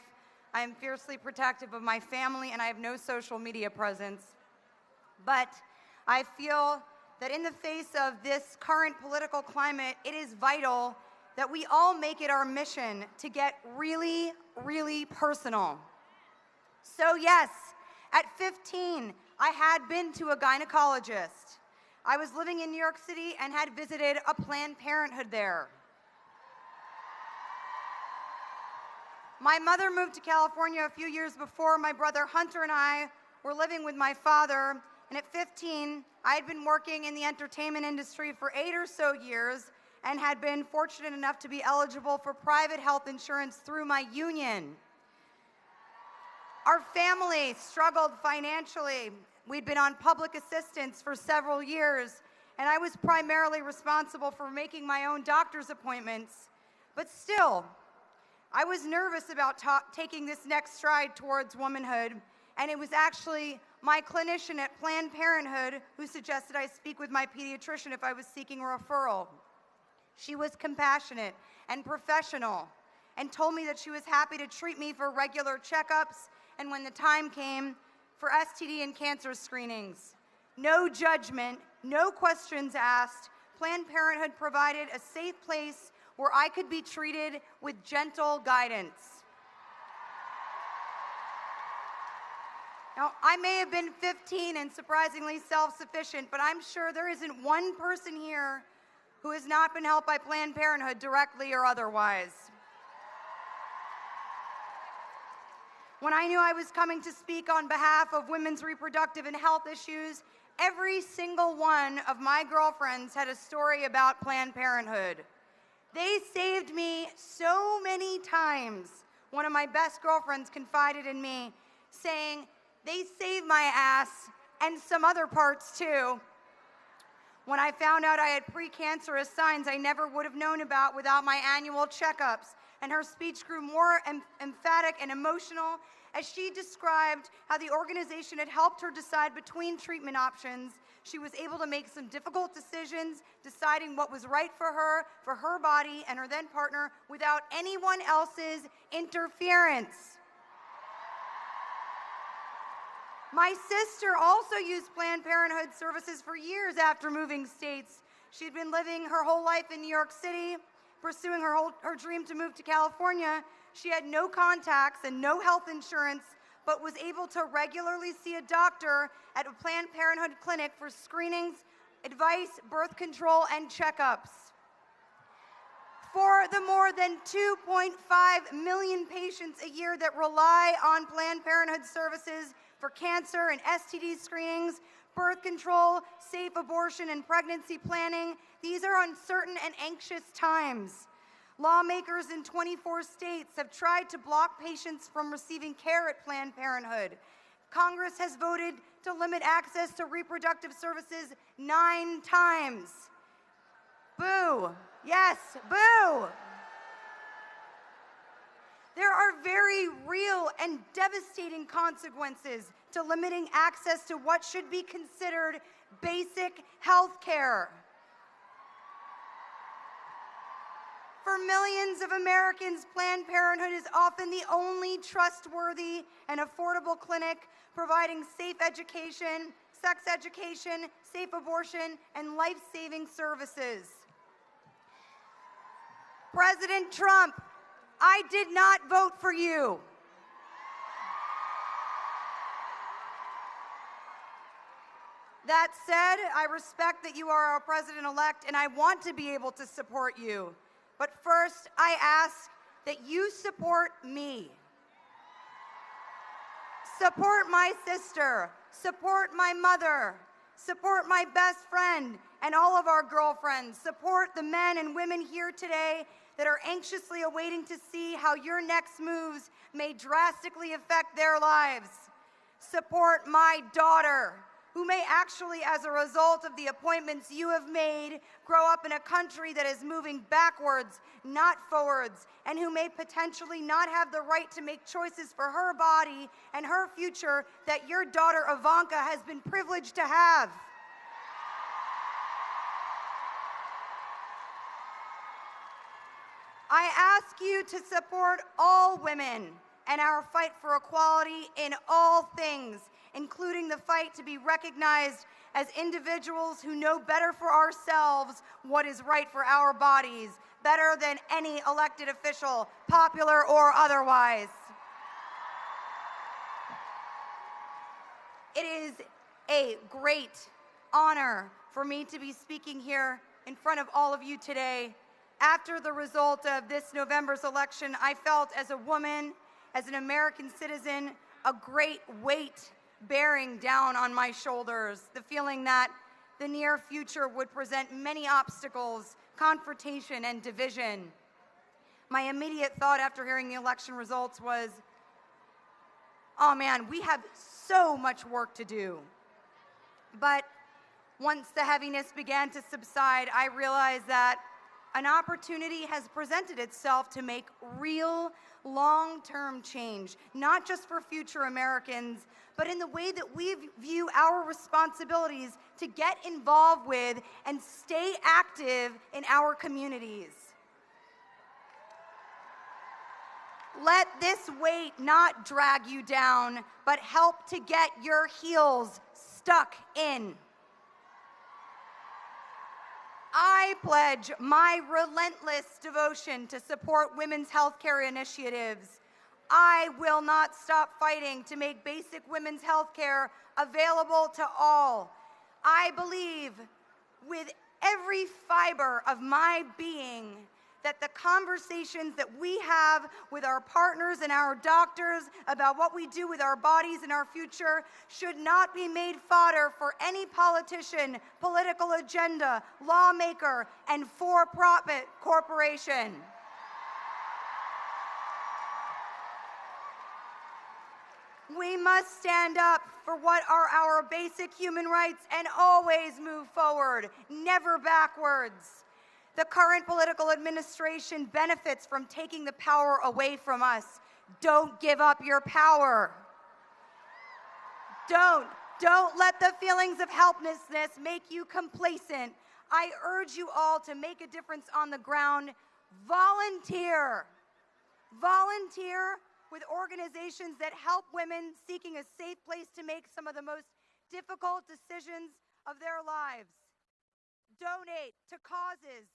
I am fiercely protective of my family, and I have no social media presence. But I feel that in the face of this current political climate, it is vital that we all make it our mission to get really, really personal. So yes, at 15, I had been to a gynecologist. I was living in New York City and had visited a Planned Parenthood there. My mother moved to California a few years before. My brother Hunter and I were living with my father, and at 15, I had been working in the entertainment industry for 8 or so years and had been fortunate enough to be eligible for private health insurance through my union. Our family struggled financially. We'd been on public assistance for several years, and I was primarily responsible for making my own doctor's appointments. But still, I was nervous about taking this next stride towards womanhood, and it was actually my clinician at Planned Parenthood who suggested I speak with my pediatrician if I was seeking a referral. She was compassionate and professional and told me that she was happy to treat me for regular checkups and when the time came, for STD and cancer screenings. No judgment, no questions asked. Planned Parenthood provided a safe place where I could be treated with gentle guidance. Now, I may have been 15 and surprisingly self-sufficient, but I'm sure there isn't one person here who has not been helped by Planned Parenthood directly or otherwise. When I knew I was coming to speak on behalf of women's reproductive and health issues, every single one of my girlfriends had a story about Planned Parenthood. They saved me so many times. One of my best girlfriends confided in me, saying, "They saved my ass and some other parts too." When I found out I had precancerous signs I never would have known about without my annual checkups, and her speech grew more emphatic and emotional as she described how the organization had helped her decide between treatment options. She was able to make some difficult decisions, deciding what was right for her body, and her then partner without anyone else's interference. My sister also used Planned Parenthood services for years after moving states. She'd been living her whole life in New York City, pursuing her dream to move to California. She had no contacts and no health insurance, but was able to regularly see a doctor at a Planned Parenthood clinic for screenings, advice, birth control, and checkups. For the more than 2.5 million patients a year that rely on Planned Parenthood services for cancer and STD screenings, birth control, safe abortion, and pregnancy planning, these are uncertain and anxious times. Lawmakers in 24 states have tried to block patients from receiving care at Planned Parenthood. Congress has voted to limit access to reproductive services 9 times. Boo. Yes, boo. There are very real and devastating consequences to limiting access to what should be considered basic health care. For millions of Americans, Planned Parenthood is often the only trustworthy and affordable clinic providing safe education, sex education, safe abortion, and life-saving services. President Trump, I did not vote for you. That said, I respect that you are our president-elect, and I want to be able to support you. But first, I ask that you support me. Support my sister, support my mother, support my best friend and all of our girlfriends, support the men and women here today that are anxiously awaiting to see how your next moves may drastically affect their lives. Support my daughter, who may actually, as a result of the appointments you have made, grow up in a country that is moving backwards, not forwards, and who may potentially not have the right to make choices for her body and her future that your daughter Ivanka has been privileged to have. I ask you to support all women and our fight for equality in all things, including the fight to be recognized as individuals who know better for ourselves what is right for our bodies, better than any elected official, popular or otherwise. It is a great honor for me to be speaking here in front of all of you today. After the result of this November's election, I felt as a woman, as an American citizen, a great weight bearing down on my shoulders, the feeling that the near future would present many obstacles, confrontation, and division. My immediate thought after hearing the election results was, oh man, we have so much work to do. But once the heaviness began to subside, I realized that an opportunity has presented itself to make real long-term change, not just for future Americans, but in the way that we view our responsibilities to get involved with and stay active in our communities. Let this weight not drag you down, but help to get your heels stuck in. I pledge my relentless devotion to support women's healthcare initiatives. I will not stop fighting to make basic women's healthcare available to all. I believe with every fiber of my being that the conversations that we have with our partners and our doctors about what we do with our bodies and our future should not be made fodder for any politician, political agenda, lawmaker, and for-profit corporation. We must stand up for what are our basic human rights and always move forward, never backwards. The current political administration benefits from taking the power away from us. Don't give up your power. Don't let the feelings of helplessness make you complacent. I urge you all to make a difference on the ground. Volunteer. Volunteer with organizations that help women seeking a safe place to make some of the most difficult decisions of their lives. Donate to causes.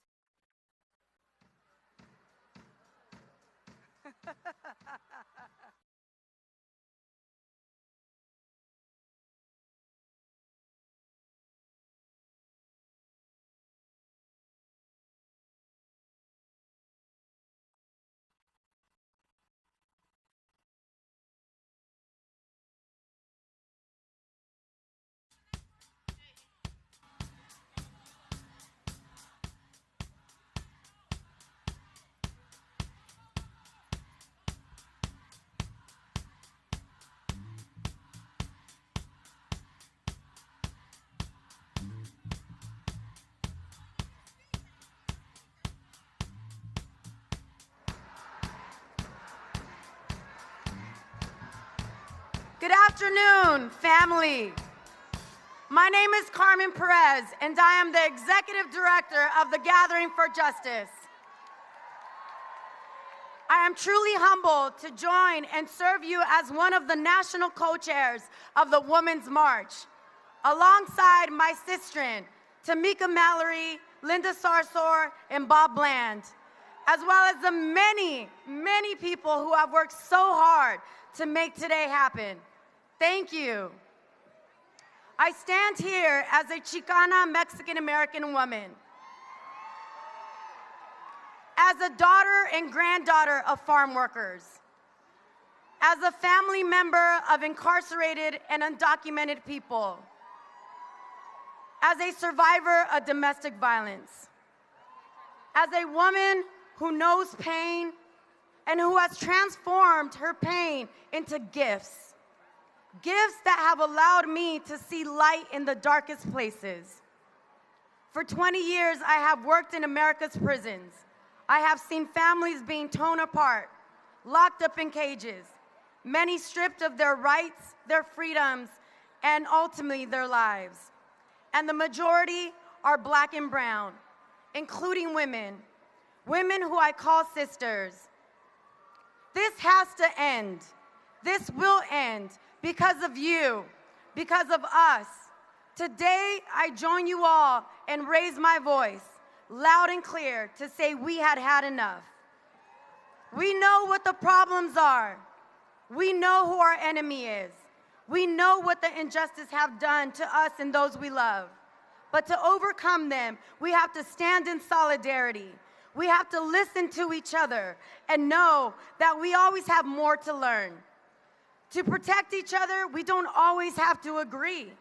Good afternoon, family. My name is Carmen Perez, and I am the Executive Director of the Gathering for Justice. I am truly humbled to join and serve you as one of the national co-chairs of the Women's March, alongside my sistren, Tamika Mallory, Linda Sarsour, and Bob Bland, as well as the many, many people who have worked so hard to make today happen. Thank you. I stand here as a Chicana Mexican-American woman, as a daughter and granddaughter of farm workers, as a family member of incarcerated and undocumented people, as a survivor of domestic violence, as a woman who knows pain and who has transformed her pain into gifts. Gifts that have allowed me to see light in the darkest places. For 20 years, I have worked in America's prisons. I have seen families being torn apart, locked up in cages, many stripped of their rights, their freedoms, and ultimately their lives. And the majority are Black and brown, including women, women who I call sisters. This has to end. This will end because of you, because of us. Today, I join you all and raise my voice, loud and clear, to say we had had enough. We know what the problems are. We know who our enemy is. We know what the injustice have done to us and those we love. But to overcome them, we have to stand in solidarity. We have to listen to each other and know that we always have more to learn. To protect each other, we don't always have to agree,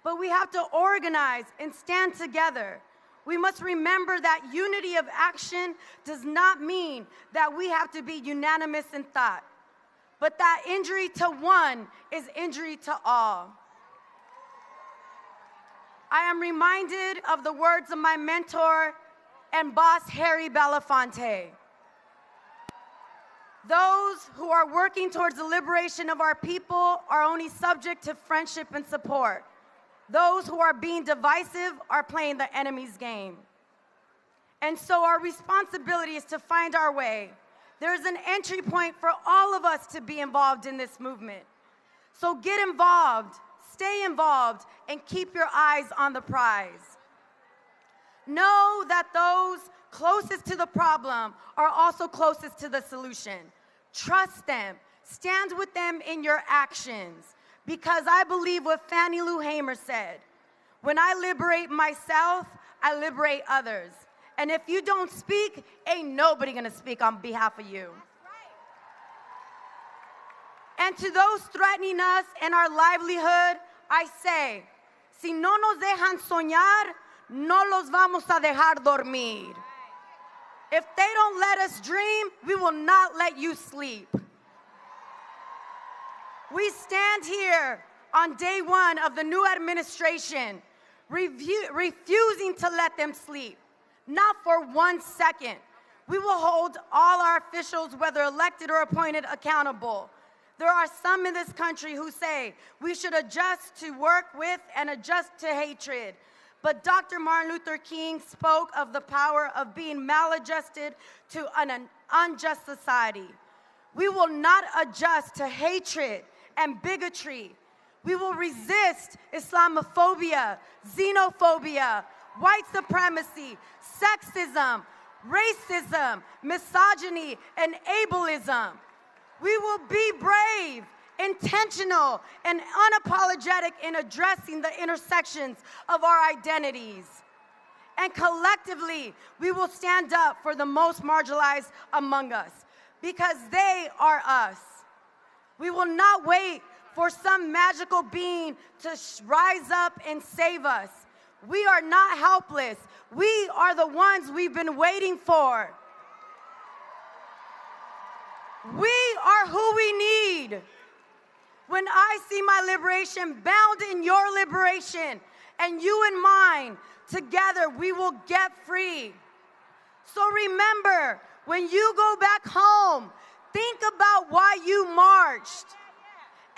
but we have to organize and stand together. We must remember that unity of action does not mean that we have to be unanimous in thought, but that injury to one is injury to all. I am reminded of the words of my mentor and boss, Harry Belafonte. Those who are working towards the liberation of our people are only subject to friendship and support. Those who are being divisive are playing the enemy's game. And so our responsibility is to find our way. There's an entry point for all of us to be involved in this movement. So get involved, stay involved, and keep your eyes on the prize. Know that those closest to the problem are also closest to the solution. Trust them. Stand with them in your actions. Because I believe what Fannie Lou Hamer said, when I liberate myself, I liberate others. And if you don't speak, ain't nobody gonna speak on behalf of you. And to those threatening us and our livelihood, I say, si no nos dejan soñar, no los vamos a dejar dormir. If they don't let us dream, we will not let you sleep. We stand here on day one of the new administration, refusing to let them sleep, not for 1 second. We will hold all our officials, whether elected or appointed, accountable. There are some in this country who say we should adjust to work with and adjust to hatred. But Dr. Martin Luther King spoke of the power of being maladjusted to an unjust society. We will not adjust to hatred and bigotry. We will resist Islamophobia, xenophobia, white supremacy, sexism, racism, misogyny, and ableism. We will be brave, intentional, and unapologetic in addressing the intersections of our identities. And collectively, we will stand up for the most marginalized among us, because they are us. We will not wait for some magical being to rise up and save us. We are not helpless. We are the ones we've been waiting for. We are who we need. When I see my liberation bound in your liberation, and you and mine, together we will get free. So remember, when you go back home, think about why you marched.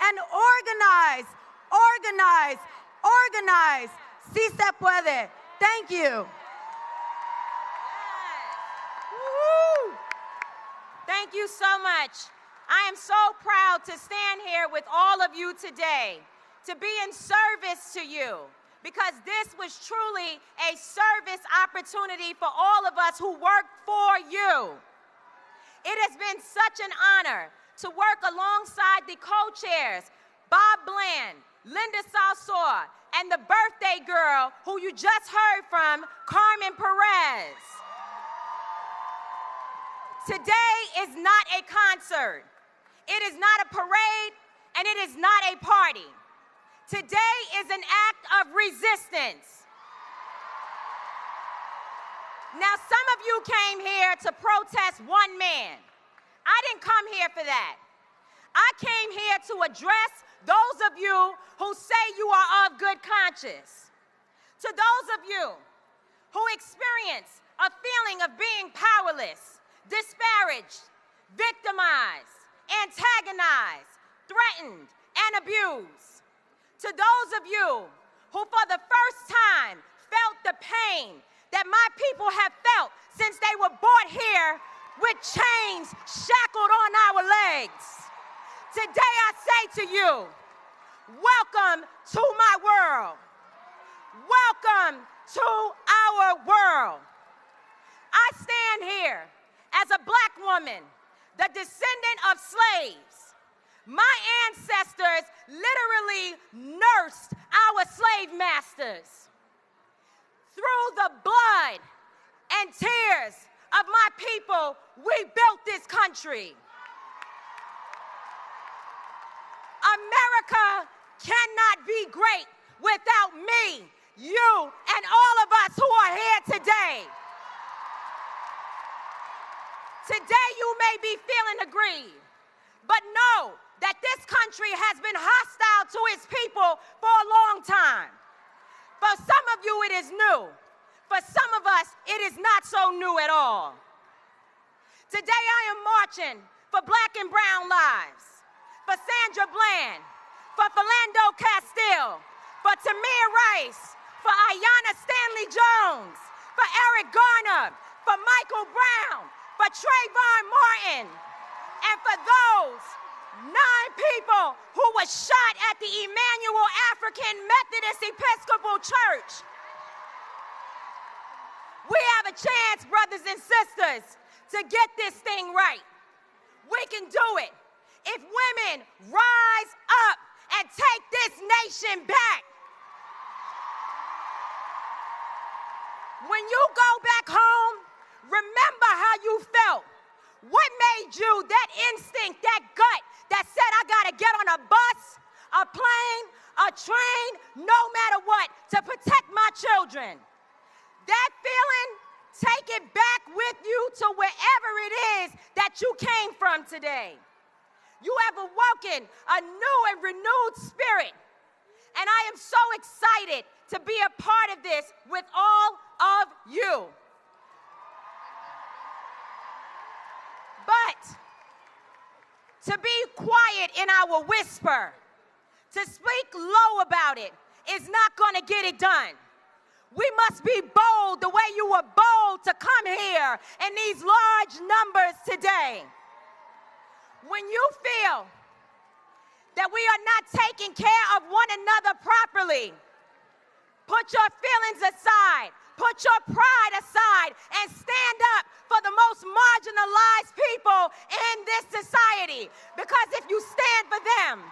And organize, organize, organize. Si se puede. Thank you. Woo! Thank you so much. I am so proud to stand here with all of you today, to be in service to you, because this was truly a service opportunity for all of us who worked for you. It has been such an honor to work alongside the co-chairs, Bob Bland, Linda Salsor, and the birthday girl who you just heard from, Carmen Perez. Today is not a concert. It is not a parade, and it is not a party. Today is an act of resistance. Now, some of you came here to protest one man. I didn't come here for that. I came here to address those of you who say you are of good conscience. To those of you who experience a feeling of being powerless, disparaged, victimized, antagonized, threatened, and abused. To those of you who for the first time felt the pain that my people have felt since they were brought here with chains shackled on our legs. Today I say to you, welcome to my world. Welcome to our world. I stand here as a black woman, the descendant of slaves. My ancestors literally nursed our slave masters. Through the blood and tears of my people, we built this country. America cannot be great without me, you, and all of us who are here today. Today you may be feeling aggrieved, but know that this country has been hostile to its people for a long time. For some of you, it is new. For some of us, it is not so new at all. Today I am marching for black and brown lives, for Sandra Bland, for Philando Castile, for Tamir Rice, for Ayanna Stanley Jones, for Eric Garner, for Michael Brown, for Trayvon Martin, and for those 9 people who were shot at the Emmanuel African Methodist Episcopal Church. We have a chance, brothers and sisters, to get this thing right. We can do it if women rise up and take this nation back. When you go back home, remember how you felt. What made you that instinct, that gut that said, I gotta get on a bus, a plane, a train, no matter what, to protect my children? That feeling, take it back with you to wherever it is that you came from today. You have awoken a new and renewed spirit. And I am so excited to be a part of this with all of you. But to be quiet in our whisper, to speak low about it, is not going to get it done. We must be bold the way you were bold to come here in these large numbers today. When you feel that we are not taking care of one another properly, put your feelings aside, put your pride aside, and stand up for the most marginalized people in this society. Because if you stand for them,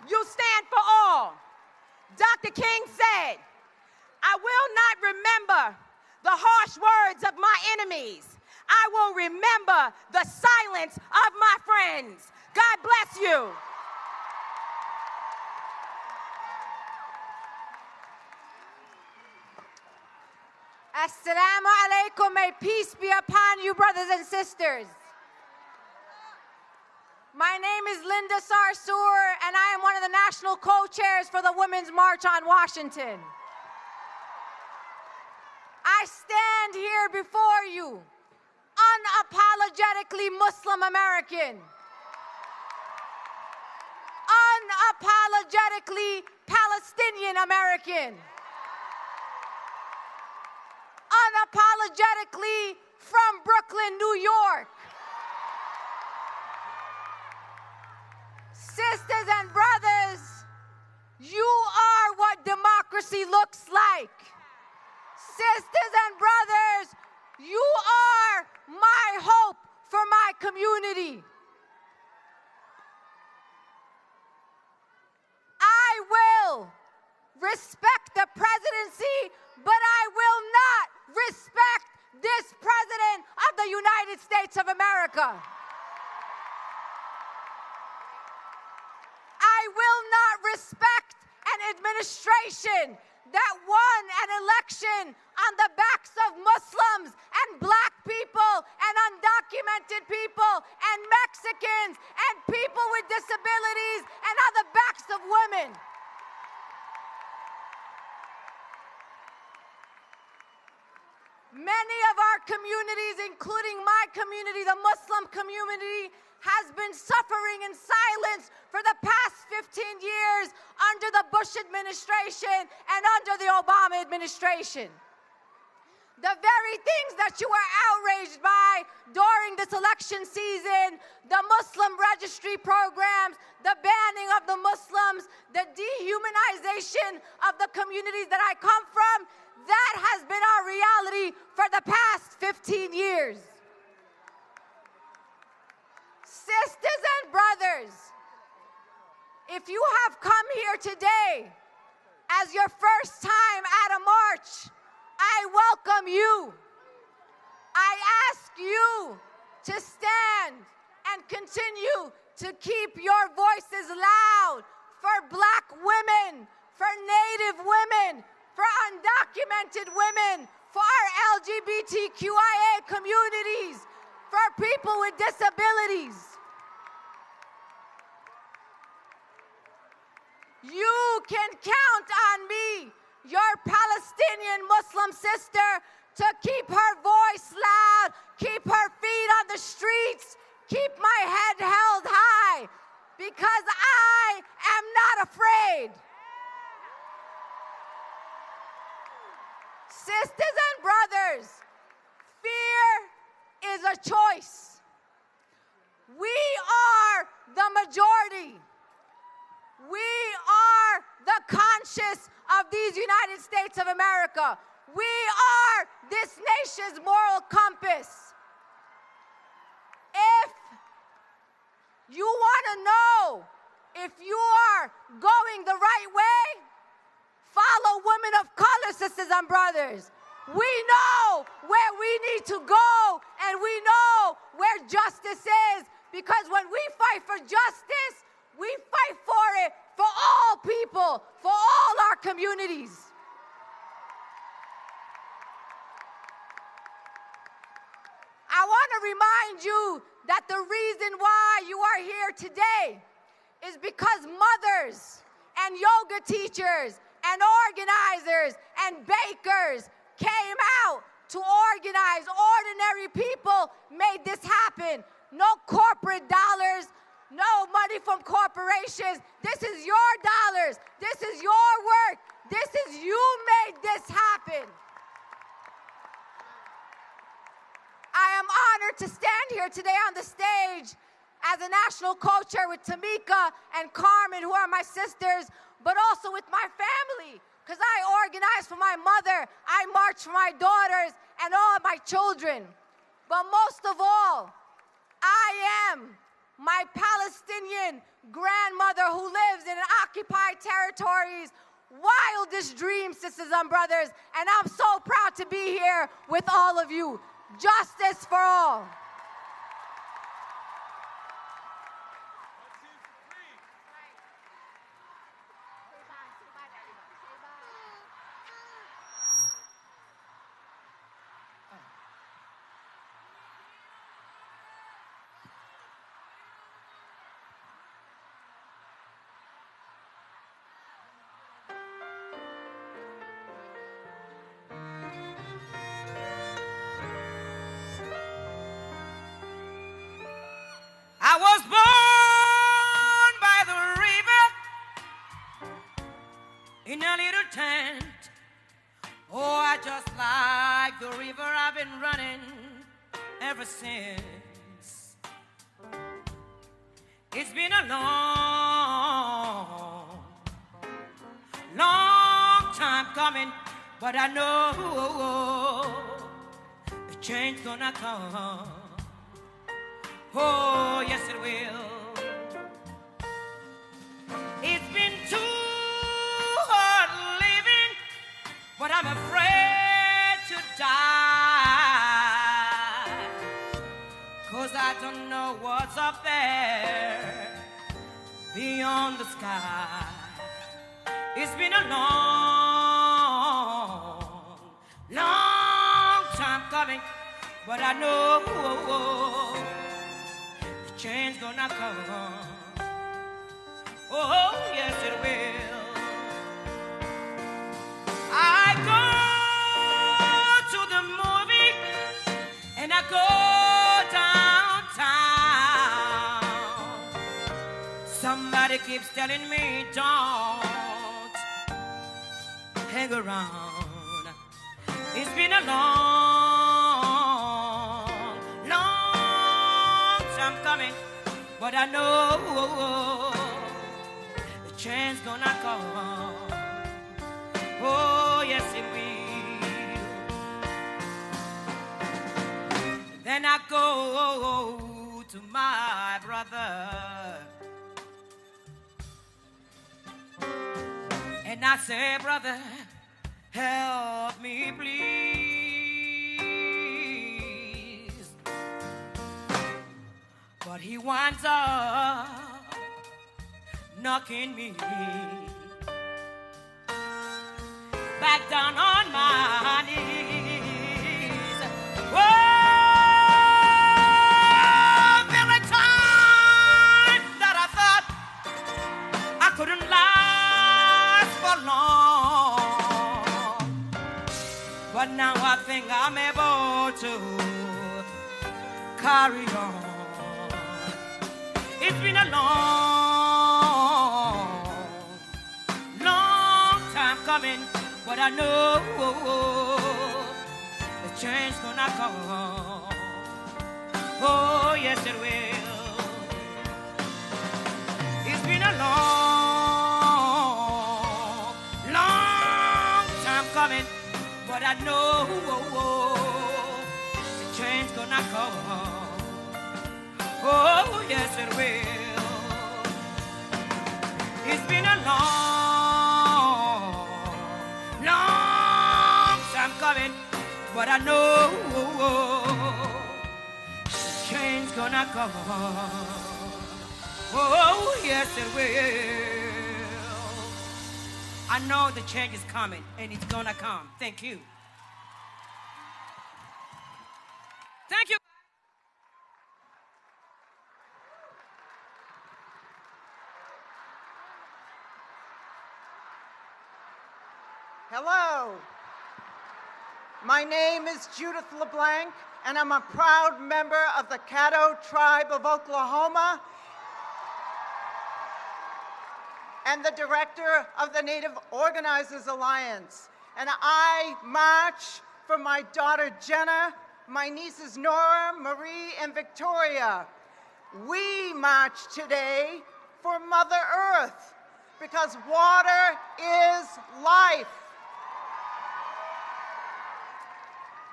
you stand for all. Dr. King said, I will not remember the harsh words of my enemies. I will remember the silence of my friends. God bless you. Assalamu alaikum. May peace be upon you, brothers and sisters. My name is Linda Sarsour, and I am one of the national co-chairs for the Women's March on Washington. I stand here before you, unapologetically Muslim American, unapologetically Palestinian American, unapologetically from Brooklyn, New York. Sisters and brothers, you are what democracy looks like. Sisters and brothers, you are my hope for my community. I will respect the presidency, but I will not respect this president of the United States of America. I will not respect an administration that won an election on the backs of Muslims and black people and undocumented people and Mexicans and people with disabilities and on the backs of women. Many of our communities, including my community, the Muslim community, has been suffering in silence for the past 15 years under the Bush administration and under the Obama administration. The very things that you were outraged by during this election season, the Muslim registry programs, the banning of the Muslims, the dehumanization of the communities that I come from, that has been our reality for the past 15 years. Sisters and brothers, if you have come here today as your first time at a march, I welcome you. I ask you to stand and continue to keep your voices loud for black women, for Native women, for undocumented women, for our LGBTQIA communities, for people with disabilities. You can count on me, your Palestinian Muslim sister, to keep her voice loud, keep her feet on the streets, keep my head held high, because I am not afraid. Sisters and brothers, fear is a choice. We are the majority. We are the conscience of these United States of America. We are this nation's moral compass. If you want to know if you are going the right way, follow women of color, sisters and brothers. We know where we need to go, and we know where justice is, because when we fight for justice, we fight for it for all people, for all our communities. I want to remind you that the reason why you are here today is because mothers and yoga teachers and organizers and bakers came out to organize. Ordinary people made this happen. No corporate dollars, no money from corporations. This is your dollars. This is your work. This is you made this happen. I am honored to stand here today on the stage as a national co-chair with Tamika and Carmen, who are my sisters, but also with my family, because I organize for my mother, I march for my daughters and all of my children. But most of all, I am my Palestinian grandmother who lives in occupied territories, wildest dreams, sisters and brothers, and I'm so proud to be here with all of you. Justice for all. I was born by the river in a little tent. Oh, I just like the river. I've been running ever since. It's been a long, long time coming, but I know the change gonna come. Oh, yes it will. It's been too hard living, but I'm afraid to die, 'cause I don't know what's up there beyond the sky. It's been a long but I know the change gonna come. Oh, yes, it will. I go to the movie and I go downtown. Somebody keeps telling me don't hang around. It's been a long, long time coming, but I know the change gonna come. Oh, yes, it will. Then I go to my brother and I say, brother, help me, please. But he winds up knocking me back down on my knees. Oh, very time that I thought I couldn't last for long, but now I think I'm able to carry on. It's been a long, long time coming, but I know the change gonna come. Oh, yes, it will. It's been a long, long time coming, but I know the change gonna come. Oh, yes, it will. It's been a long, long time coming, but I know the change gonna come. Oh, yes, it will. I know the change is coming, and it's gonna come. Thank you. Thank you. Hello. My name is Judith LeBlanc, and I'm a proud member of the Caddo Tribe of Oklahoma and the director of the Native Organizers Alliance. And I march for my daughter Jenna, my nieces Nora, Marie, and Victoria. We march today for Mother Earth because water is life.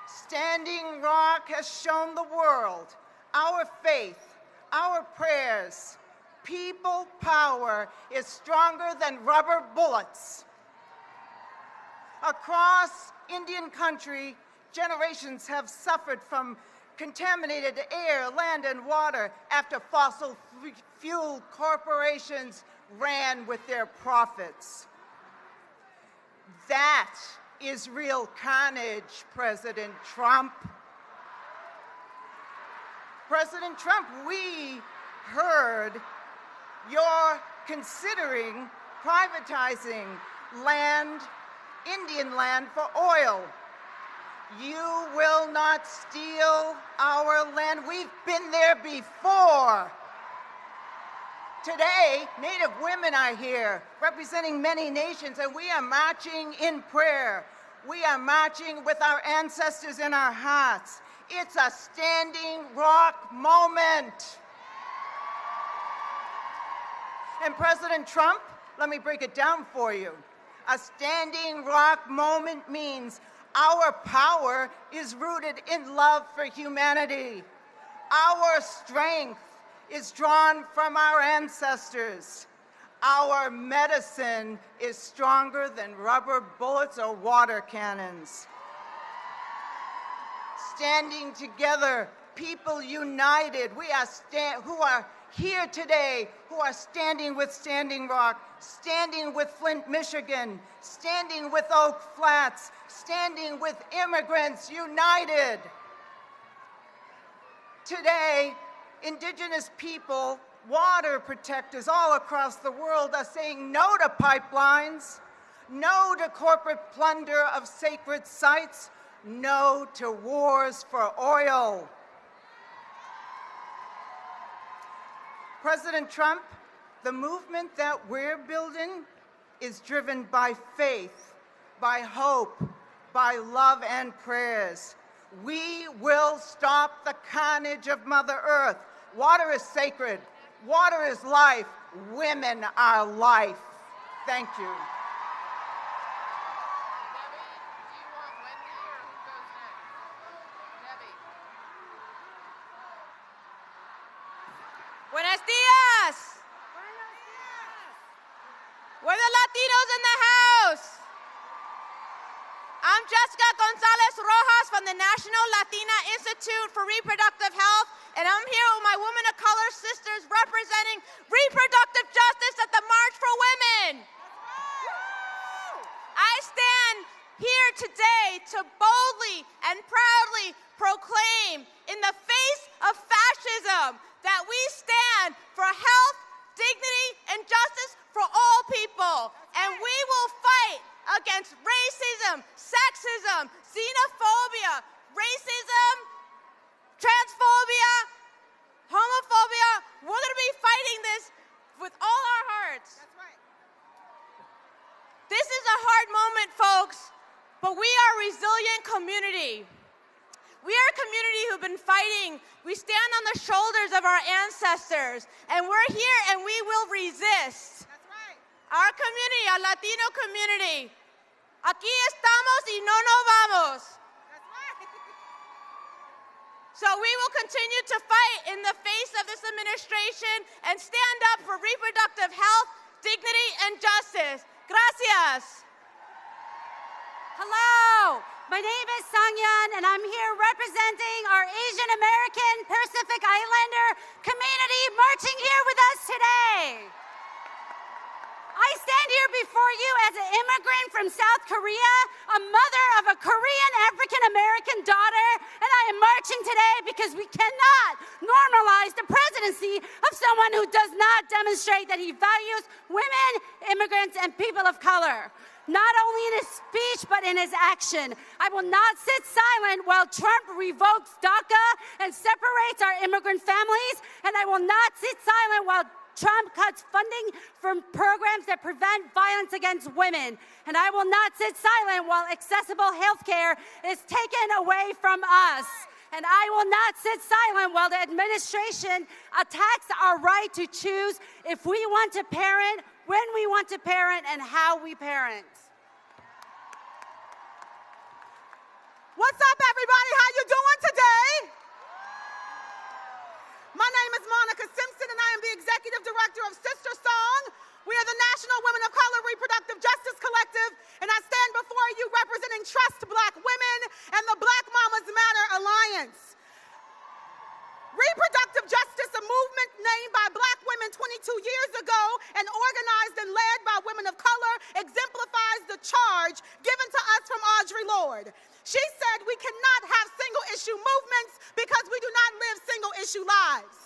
Standing Rock has shown the world our faith, our prayers, people power is stronger than rubber bullets. Across Indian country, generations have suffered from contaminated air, land, and water after fossil fuel corporations ran with their profits. That is real carnage, President Trump. President Trump, we heard you're considering privatizing land, Indian land, for oil. You will not steal our land. We've been there before. Today, Native women are here, representing many nations, and we are marching in prayer. We are marching with our ancestors in our hearts. It's a Standing Rock moment. And President Trump, let me break it down for you. A Standing Rock moment means our power is rooted in love for humanity. Our strength is drawn from our ancestors. Our medicine is stronger than rubber bullets or water cannons. Standing together, people united, we are who are here today, who are standing with Standing Rock, standing with Flint, Michigan, standing with Oak Flats, standing with immigrants united. Today, Indigenous people, water protectors all across the world are saying no to pipelines, no to corporate plunder of sacred sites, no to wars for oil. President Trump, the movement that we're building is driven by faith, by hope, by love and prayers. We will stop the carnage of Mother Earth. Water is sacred. Water is life. Women are life. Thank you. Buenos días. We're the Latinos in the house. I'm Jessica Gonzalez Rojas from the National Latina Institute for Reproductive Health, and I'm here with my women of color sisters representing reproductive justice at the March for Women. I stand here today to boldly and proudly proclaim in the face of fascism that we stand for health, dignity, and justice for all people. And we will fight against racism, sexism, xenophobia, racism, transphobia, homophobia. We're going to be fighting this with all our hearts. That's right. This is a hard moment, folks, but we are a resilient community. We are a community who've been fighting. We stand on the shoulders of our ancestors, and we're here and we will resist. That's right. Our community, our Latino community, aquí estamos y no nos vamos. That's right. So we will continue to fight in the face of this administration and stand up for reproductive health, dignity, and justice. Gracias. Hello, my name is Sangyan, and I'm here representing our Asian American Pacific Islander community marching here with us today. I stand here before you as an immigrant from South Korea, a mother of a Korean African-American daughter, and I am marching today because we cannot normalize the presidency of someone who does not demonstrate that he values women, immigrants, and people of color. Not only in his speech, but in his action. I will not sit silent while Trump revokes DACA and separates our immigrant families, and I will not sit silent while Trump cuts funding from programs that prevent violence against women. And I will not sit silent while accessible health care is taken away from us. And I will not sit silent while the administration attacks our right to choose if we want to parent, when we want to parent, and how we parent. What's up, everybody? How you doing today? My name is Monica Simpson, and I am the Executive Director of Sister Song. We are the National Women of Color Reproductive Justice Collective, and I stand before you representing Trust Black Women and the Black Mamas Matter Alliance. Reproductive justice, a movement named by Black women 22 years ago and organized and led by women of color, exemplifies the charge given to us from Audre Lorde. She said we cannot have single-issue movements because we do not live single-issue lives.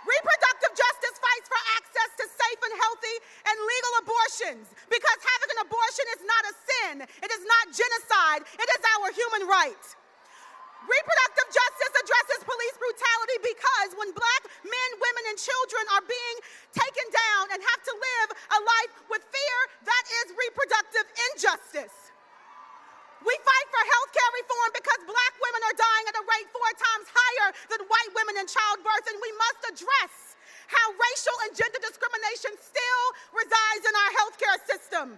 Reproductive justice fights for access to safe and healthy and legal abortions because having an abortion is not a sin, it is not genocide, it is our human right. Reproductive justice addresses police brutality because when Black men, women, and children are being taken down and have to live a life with fear, that is reproductive injustice. We fight for health care reform because Black women are dying at a rate 4 times higher than white women in childbirth, and we must address how racial and gender discrimination still resides in our health care system.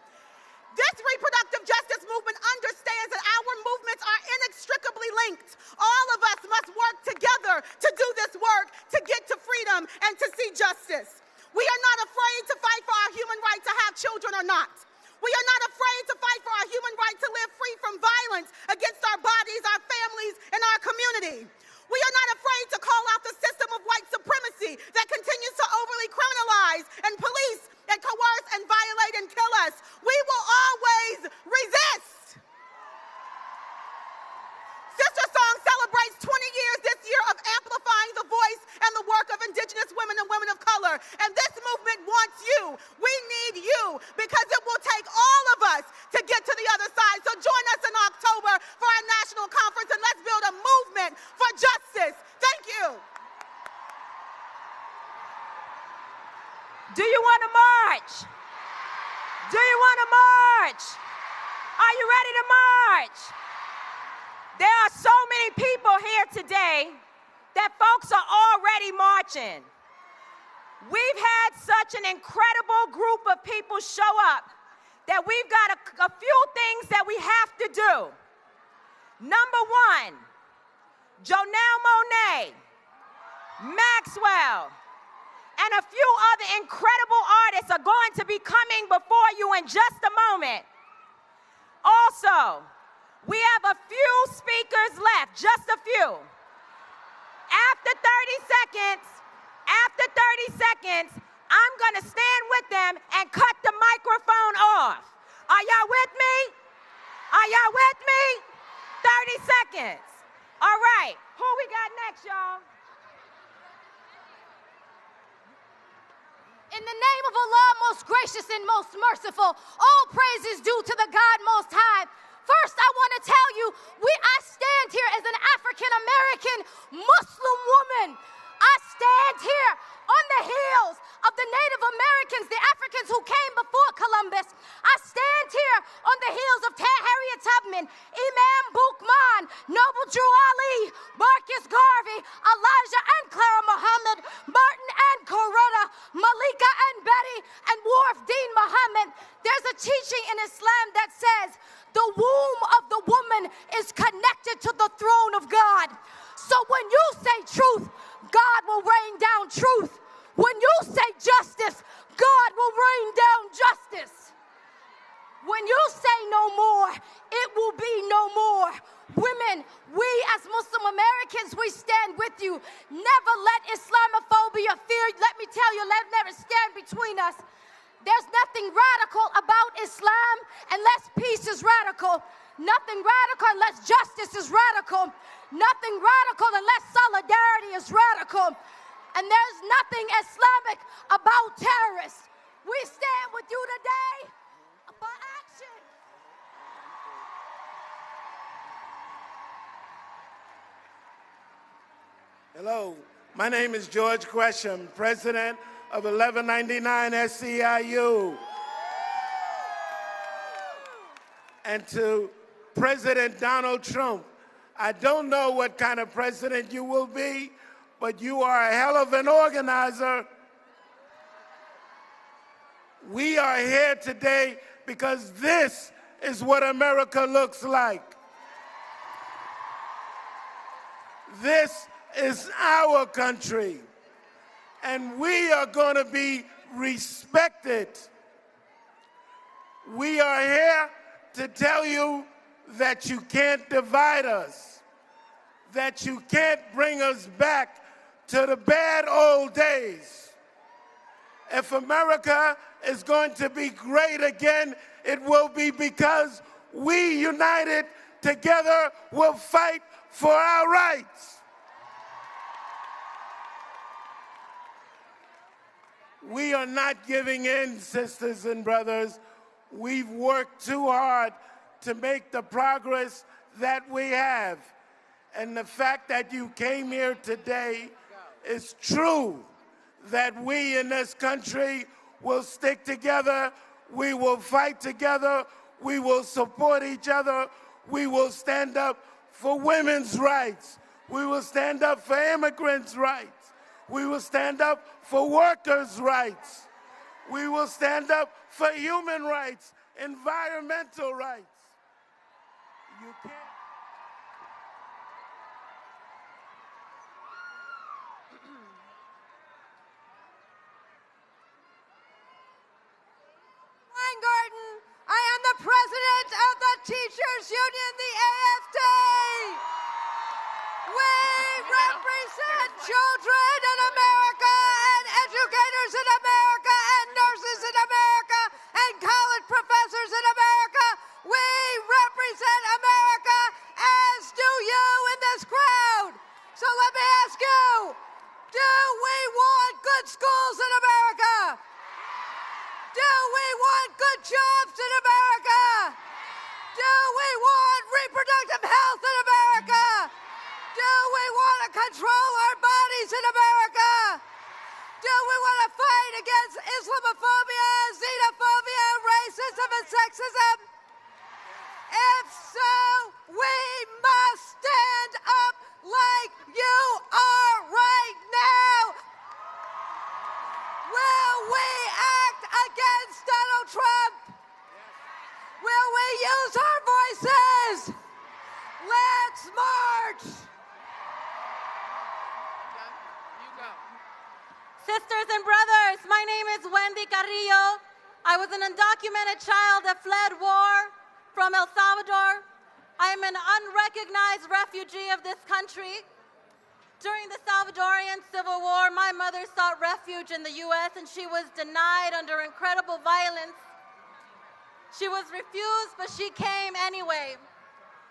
This reproductive justice movement understands that our movements are inextricably linked. All of us must work together to do this work, to get to freedom and to see justice. We are not afraid to fight for our human right to have children or not. We are not afraid to fight for our human right to live free from violence against our bodies, our families, and our community. We are not afraid to call out the system of white supremacy that continues to overly criminalize and police and coerce and violate and kill us. We will always resist. Sister Song celebrates 20 years this year of amplifying color. And this movement wants you. We need you because it will take all of us to get to the other side. So join us in October for our national conference and let's build a movement for justice. Thank you. Do you want to march? Do you want to march? Are you ready to march? There are so many people here today that folks are already marching. We've had such an incredible group of people show up that we've got a few things that we have to do. Number one, Janelle Monáe, Maxwell, and a few other incredible artists are going to be coming before you in just a moment. Also, we have a few speakers left, just a few. After 30 seconds, I'm gonna stand with them and cut the microphone off. Are y'all with me? Are y'all with me? 30 seconds. All right, who we got next, y'all? In the name of Allah, most gracious and most merciful, all praise is due to the God Most High. First, I want to tell you, I stand here as an African-American Muslim woman. I stand here on the heels of the Native Americans, the Africans who came before Columbus. I stand here on the heels of Harriet Tubman, Imam Boukman, Noble Drew Ali, Marcus Garvey, Elijah and Clara Muhammad, Martin and Coretta, Malika and Betty, and Wharf Dean Muhammad. There's a teaching in Islam that says the womb of the woman is connected to the throne of God. So when you say truth, God will rain down truth. When you say justice, God will rain down justice. When you say no more, it will be no more. Women, we as Muslim Americans, we stand with you. Never let Islamophobia, fear, let me tell you, never stand between us. There's nothing radical about Islam unless peace is radical. Nothing radical unless justice is radical. Nothing radical unless solidarity is radical. And there's nothing Islamic about terrorists. We stand with you today for action. Hello, my name is George Gresham, president of 1199 SCIU. And to President Donald Trump, I don't know what kind of president you will be, but you are a hell of an organizer. We are here today because this is what America looks like. This is our country, and we are going to be respected. We are here to tell you that you can't divide us, that you can't bring us back to the bad old days. If America is going to be great again, it will be because we united together will fight for our rights. We are not giving in, sisters and brothers. We've worked too hard to make the progress that we have. And the fact that you came here today is true, that we in this country will stick together, we will fight together, we will support each other, we will stand up for women's rights, we will stand up for immigrants' rights, we will stand up for workers' rights, we will stand up for human rights, environmental rights. You can't. Weingarten, I am the president of the Teachers Union, the AFD. We represent children in America and educators in America and nurses in America and college professors in America. We represent America, as do you in this crowd. So let me ask you, do we want good want schools in America? Do we want good jobs in America? Do we want reproductive health in America? Do we want to control our bodies in America? Do we want to fight against Islamophobia, xenophobia, racism, and sexism? If so, we must stand up like you are right now. Will we act against Donald Trump? Will we use our voices? Let's march. Sisters and brothers, my name is Wendy Carrillo. I was an undocumented child that fled war from El Salvador. I am an unrecognized refugee of this country. During the Salvadorian Civil War, my mother sought refuge in the U.S. and she was denied under incredible violence. She was refused, but she came anyway.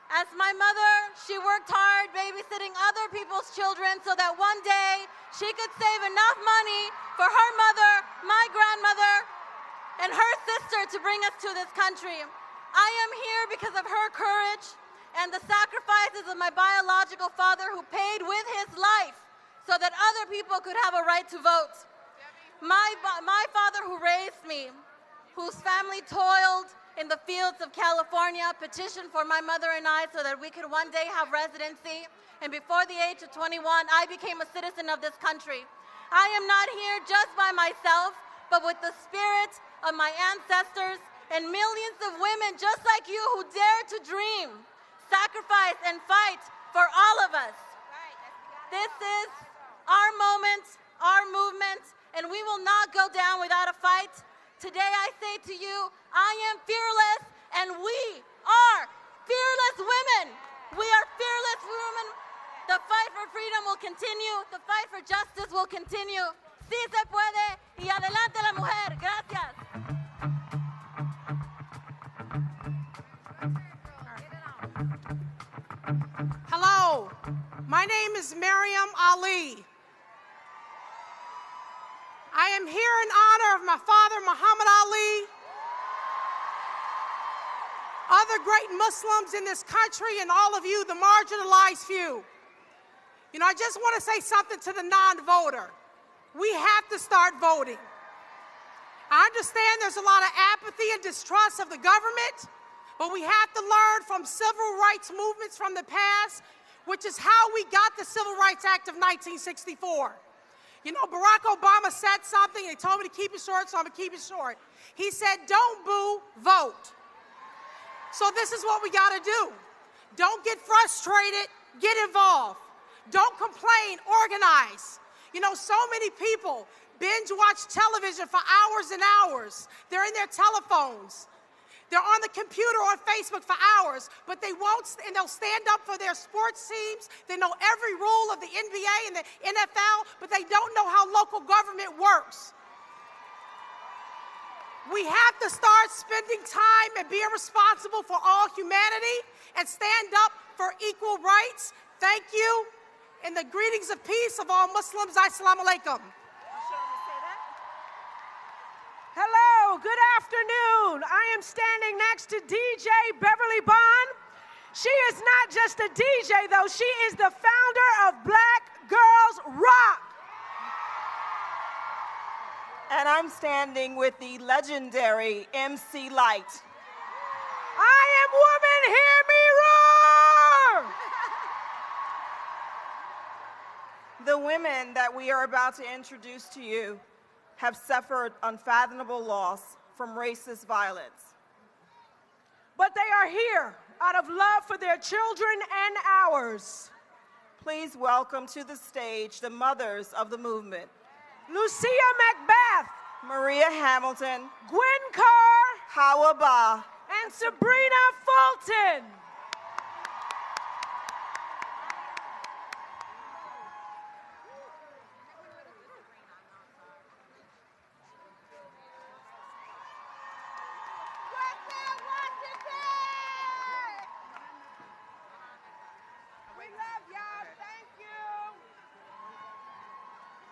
As my mother, she worked hard babysitting other people's children so that one day she could save enough money for her mother, my grandmother, and her sister to bring us to this country. I am here because of her courage and the sacrifices of my biological father who paid with his life so that other people could have a right to vote. My father who raised me, whose family toiled in the fields of California, petitioned for my mother and I so that we could one day have residency. And before the age of 21, I became a citizen of this country. I am not here just by myself, but with the spirit of my ancestors and millions of women just like you who dare to dream, sacrifice, and fight for all of us. This is our moment, our movement, and we will not go down without a fight. Today I say to you, I am fearless, and we are fearless women. We are fearless women. The fight for freedom will continue. The fight for justice will continue. Sí se puede, y adelante la mujer. Gracias. Hello, my name is Miriam Ali. I am here in honor of my father, Muhammad Ali, other great Muslims in this country, and all of you, the marginalized few. You know, I just want to say something to the non-voter. We have to start voting. I understand there's a lot of apathy and distrust of the government, but we have to learn from civil rights movements from the past, which is how we got the Civil Rights Act of 1964. You know, Barack Obama said something, and he told me to keep it short, so I'm going to keep it short. He said, don't boo, vote. So this is what we got to do. Don't get frustrated, get involved. Don't complain, organize. You know, so many people binge watch television for hours and hours. They're in their telephones. They're on the computer or on Facebook for hours, but they won't, and they'll stand up for their sports teams. They know every rule of the NBA and the NFL, but they don't know how local government works. We have to start spending time and being responsible for all humanity and stand up for equal rights. Thank you. And the greetings of peace of all Muslims. Assalamu alaikum. Hello, good afternoon. I am standing next to DJ Beverly Bond. She is not just a DJ, though. She is the founder of Black Girls Rock. And I'm standing with the legendary MC Light. I am woman, hear me roar! The women that we are about to introduce to you have suffered unfathomable loss from racist violence. But they are here out of love for their children and ours. Please welcome to the stage the mothers of the movement. Lucia Macbeth, Maria Hamilton, Gwen Carr, Hawa Ba, and Sabrina Fulton.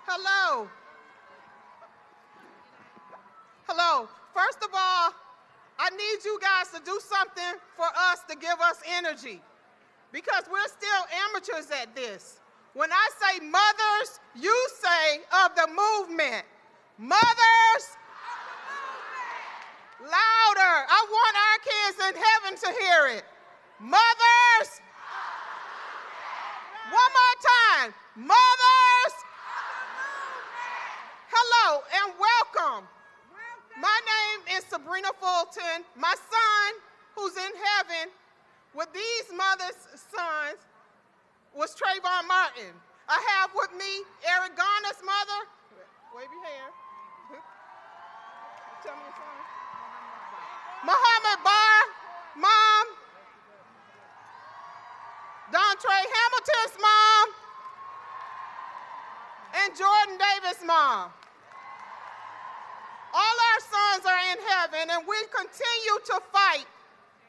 Hello, Hello. First of all, I need you guys to do something for us to give us energy because we're still amateurs at this. When I say mothers, you say of the movement. Mothers, louder. I want our kids in heaven to hear it. Mothers, one more time. Mothers, hello and welcome. My name is Sabrina Fulton. My son, who's in heaven with these mothers' sons, was Trayvon Martin. I have with me Eric Garner's mother. Wave your hand. Tell me your son. Muhammad Barr, mom. Dontre Hamilton's mom. And Jordan Davis' mom. All our sons are in heaven, and we continue to fight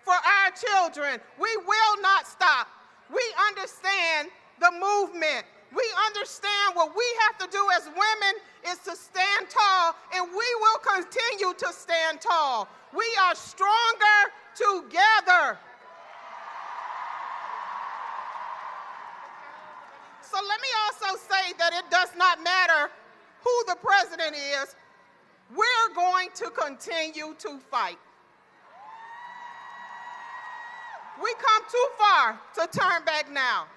for our children. We will not stop. We understand the movement. We understand what we have to do as women is to stand tall, and we will continue to stand tall. We are stronger together. So let me also say that it does not matter who the president is. We're going to continue to fight. We come too far to turn back now.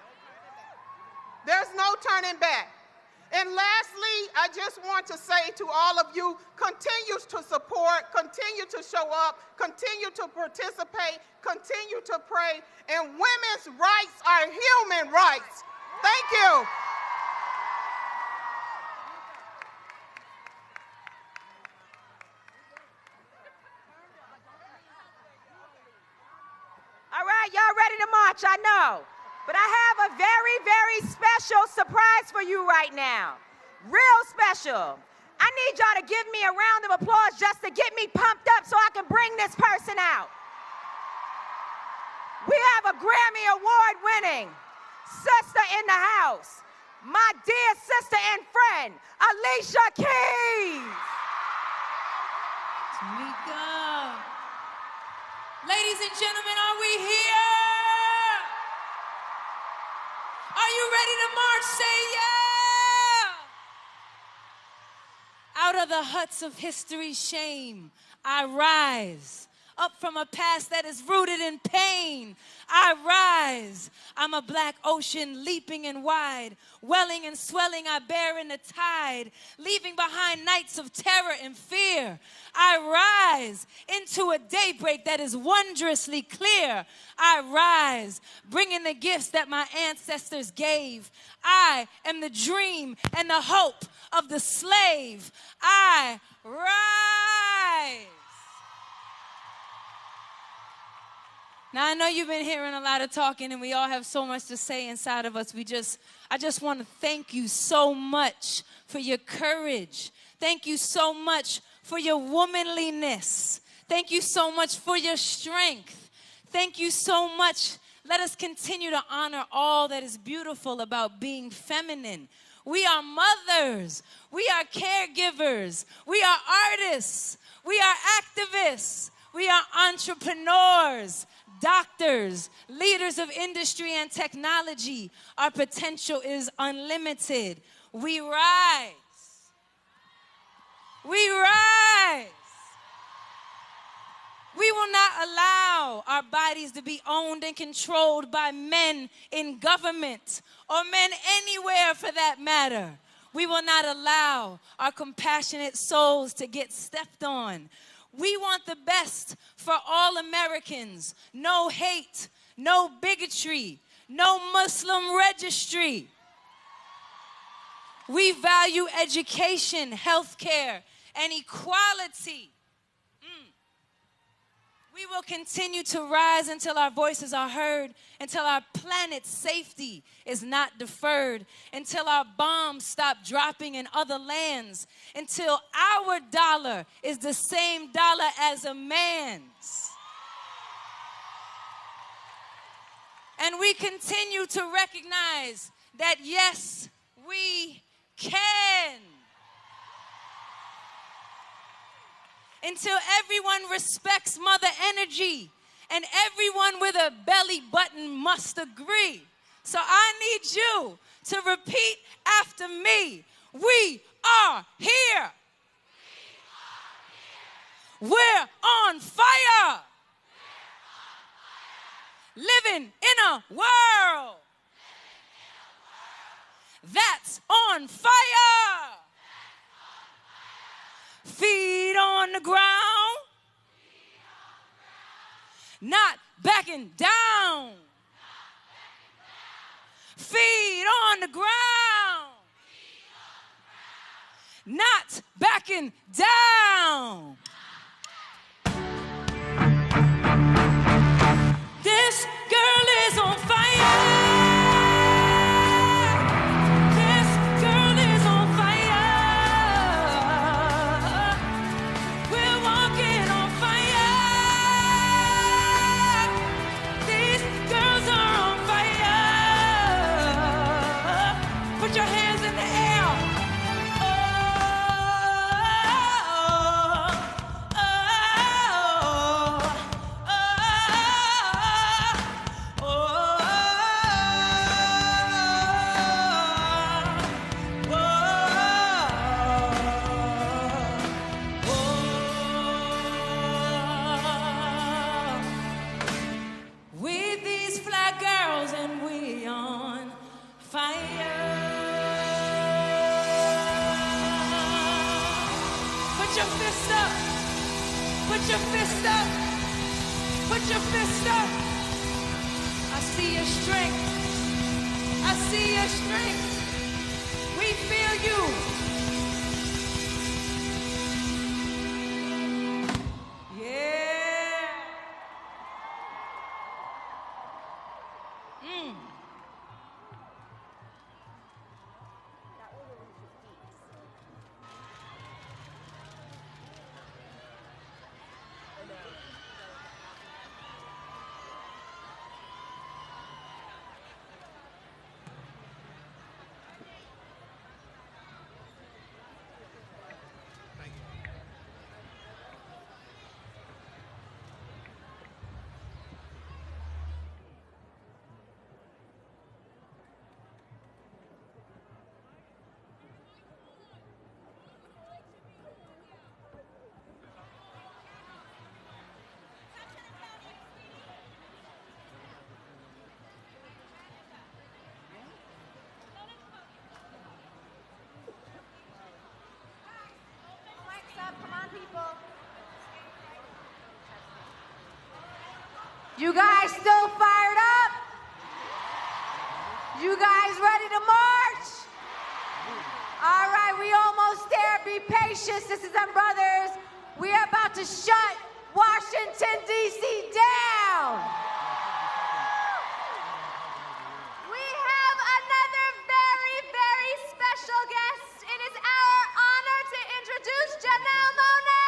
There's no turning back. And lastly, I just want to say to all of you, continue to support, continue to show up, continue to participate, continue to pray, and women's rights are human rights. Thank you. All right, y'all ready to march, I know. But I have a very, very special surprise for you right now. Real special. I need y'all to give me a round of applause just to get me pumped up so I can bring this person out. We have a Grammy Award-winning sister in the house, my dear sister and friend, Alicia Keys. Tamika. Ladies and gentlemen, are we here? Are you ready to march? Say yeah! Out of the huts of history's shame, I rise. Up from a past that is rooted in pain, I rise. I'm a black ocean leaping and wide, welling and swelling, I bear in the tide, leaving behind nights of terror and fear. I rise into a daybreak that is wondrously clear. I rise, bringing the gifts that my ancestors gave. I am the dream and the hope of the slave. I rise. Now, I know you've been hearing a lot of talking, and we all have so much to say inside of us. I just want to thank you so much for your courage. Thank you so much for your womanliness. Thank you so much for your strength. Thank you so much. Let us continue to honor all that is beautiful about being feminine. We are mothers. We are caregivers. We are artists. We are activists. We are entrepreneurs, doctors, leaders of industry and technology. Our potential is unlimited. We rise. We rise. We will not allow our bodies to be owned and controlled by men in government or men anywhere for that matter. We will not allow our compassionate souls to get stepped on. We want the best for all Americans. No hate, no bigotry, no Muslim registry. We value education, healthcare, and equality. We will continue to rise until our voices are heard, until our planet's safety is not deferred, until our bombs stop dropping in other lands, until our dollar is the same dollar as a man's. And we continue to recognize that, yes, we can. until everyone respects mother energy and everyone with a belly button must agree. So I need you to repeat after me. We are here. We're on fire. Living in a world that's on fire. Feet on the ground. Not backing down. Feet on the ground. Not backing down. This girl is on fire. This girl is on fire. We're walking on fire. These girls are on fire. Put your hands in the air. Put your fist up. Put your fist up. Put your fist up. I see your strength. I see your strength. We feel you. Yeah. You guys still fired up? You guys ready to march? All right, we almost there. Be patient, sisters and brothers. We are about to shut Washington, D.C. down. We have another very, very special guest. It is our honor to introduce Janelle Monáe.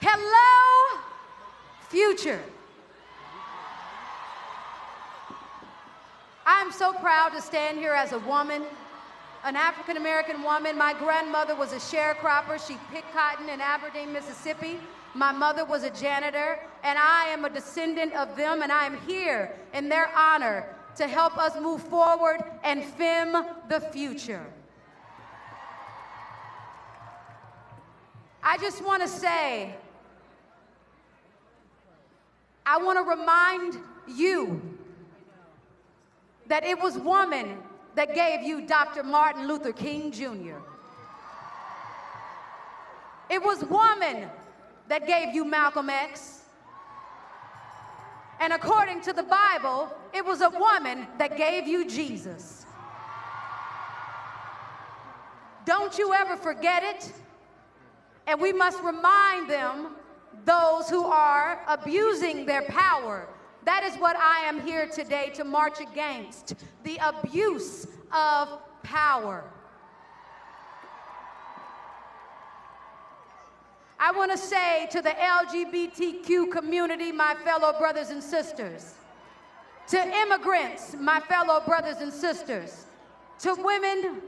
Hello, future. I'm so proud to stand here as a woman, an African-American woman. My grandmother was a sharecropper. She picked cotton in Aberdeen, Mississippi. My mother was a janitor, and I am a descendant of them, and I am here in their honor to help us move forward and fem the future. I just want to say, I want to remind you that it was woman that gave you Dr. Martin Luther King Jr. It was woman that gave you Malcolm X. And according to the Bible, it was a woman that gave you Jesus. Don't you ever forget it. And we must remind them, those who are abusing their power. That is what I am here today to march against, the abuse of power. I want to say to the LGBTQ community, my fellow brothers and sisters, to immigrants, my fellow brothers and sisters, to women,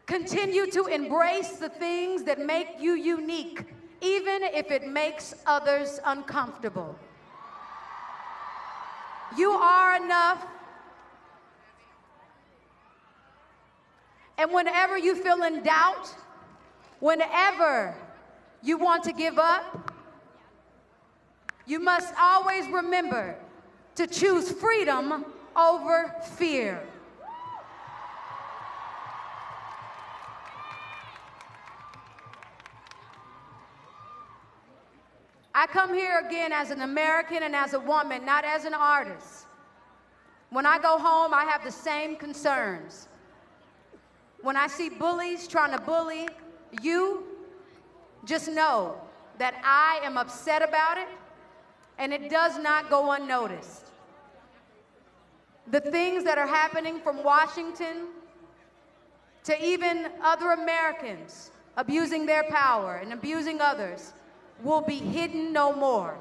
continue to embrace the things that make you unique, even if it makes others uncomfortable. You are enough. And whenever you feel in doubt, whenever you want to give up, you must always remember to choose freedom over fear. I come here again as an American and as a woman, not as an artist. When I go home, I have the same concerns. When I see bullies trying to bully you, just know that I am upset about it, and it does not go unnoticed. The things that are happening from Washington to even other Americans abusing their power and abusing others will be hidden no more.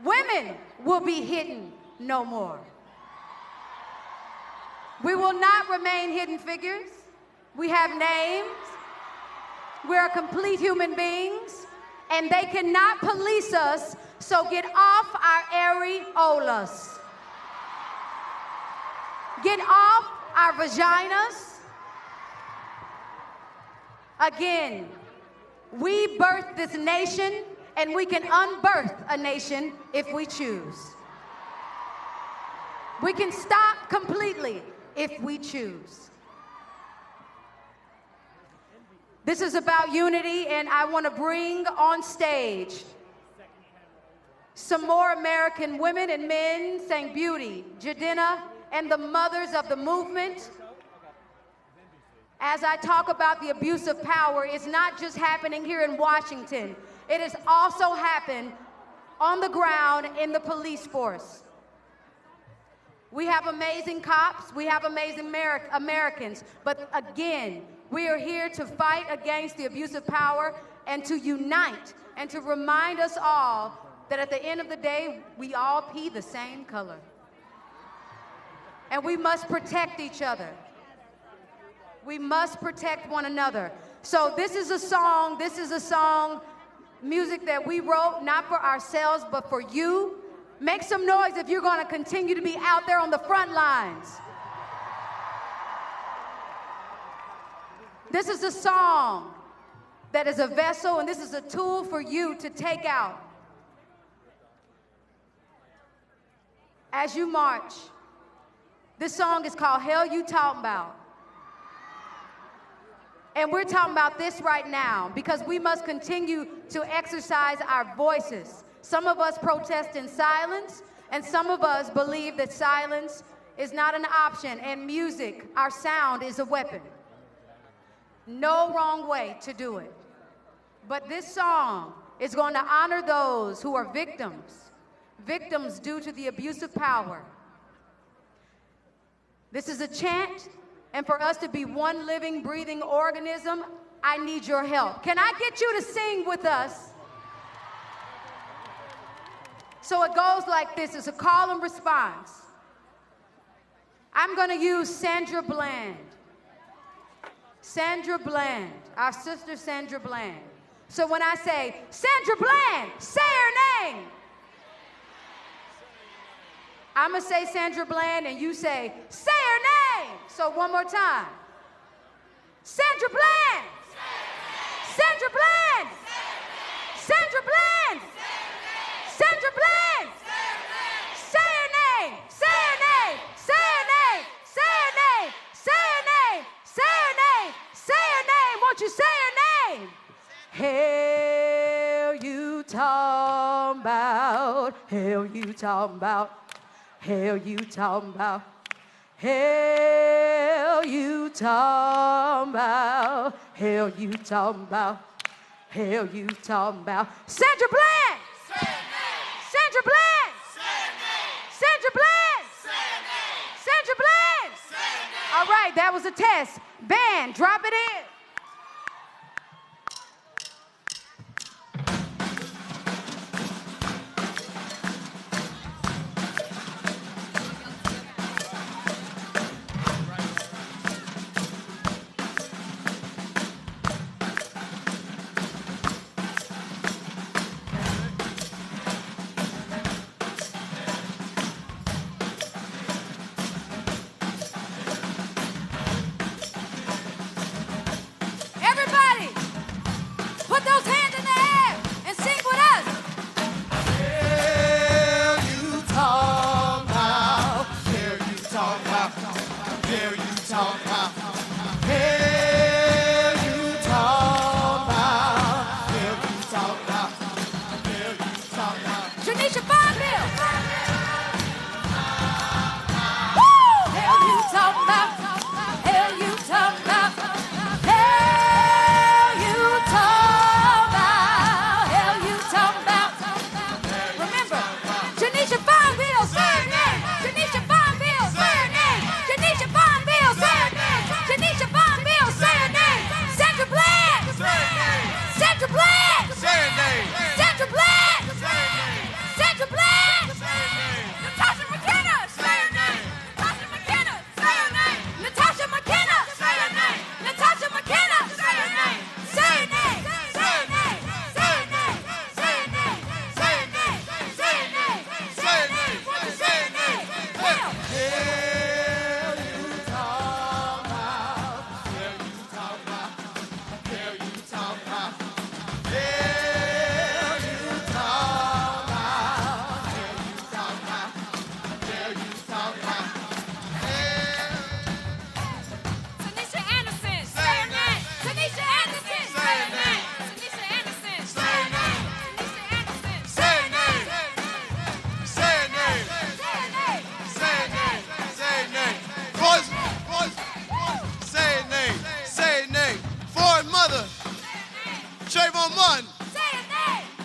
Women will be hidden no more. We will not remain hidden figures. We have names. We're complete human beings, and they cannot police us, so get off our areolas. Get off our vaginas. Again, we birthed this nation, and we can unbirth a nation if we choose. We can stop completely if we choose. This is about unity, and I want to bring on stage some more American women and men saying beauty, Jadena, and the mothers of the movement. As I talk about the abuse of power, it's not just happening here in Washington. It has also happened on the ground in the police force. We have amazing cops, we have amazing Americans, but again, we are here to fight against the abuse of power and to unite and to remind us all that at the end of the day, we all pee the same color. And we must protect each other. We must protect one another. So this is a song, music that we wrote, not for ourselves, but for you. Make some noise if you're going to continue to be out there on the front lines. This is a song that is a vessel, and this is a tool for you to take out as you march. This song is called Hell You Talking About. And we're talking about this right now because we must continue to exercise our voices. Some of us protest in silence, and some of us believe that silence is not an option, and music, our sound, is a weapon. No wrong way to do it. But this song is going to honor those who are victims due to the abuse of power. This is a chant, and for us to be one living, breathing organism, I need your help. Can I get you to sing with us? So it goes like this. It's a call and response. I'm going to use Sandra Bland. Sandra Bland, our sister Sandra Bland. So when I say, Sandra Bland, say her name. I'm going to say Sandra Bland, and you say her name. So one more time. Sandra Bland. Sandra Bland. Sandra Bland. Sandra Bland. Say her name. Say her name. Say her name. Say her name. Say her name. Say her name. Say her name. Won't you say her name? Hell you talking about. Hell you talking about. Hell you talking about. Hell you talking about. Hell you talking about. Hell you talking about. Sandra Bland. Sandra Bland. Sandra Bland. Sandra Bland. All right, that was a test. Band, drop it in.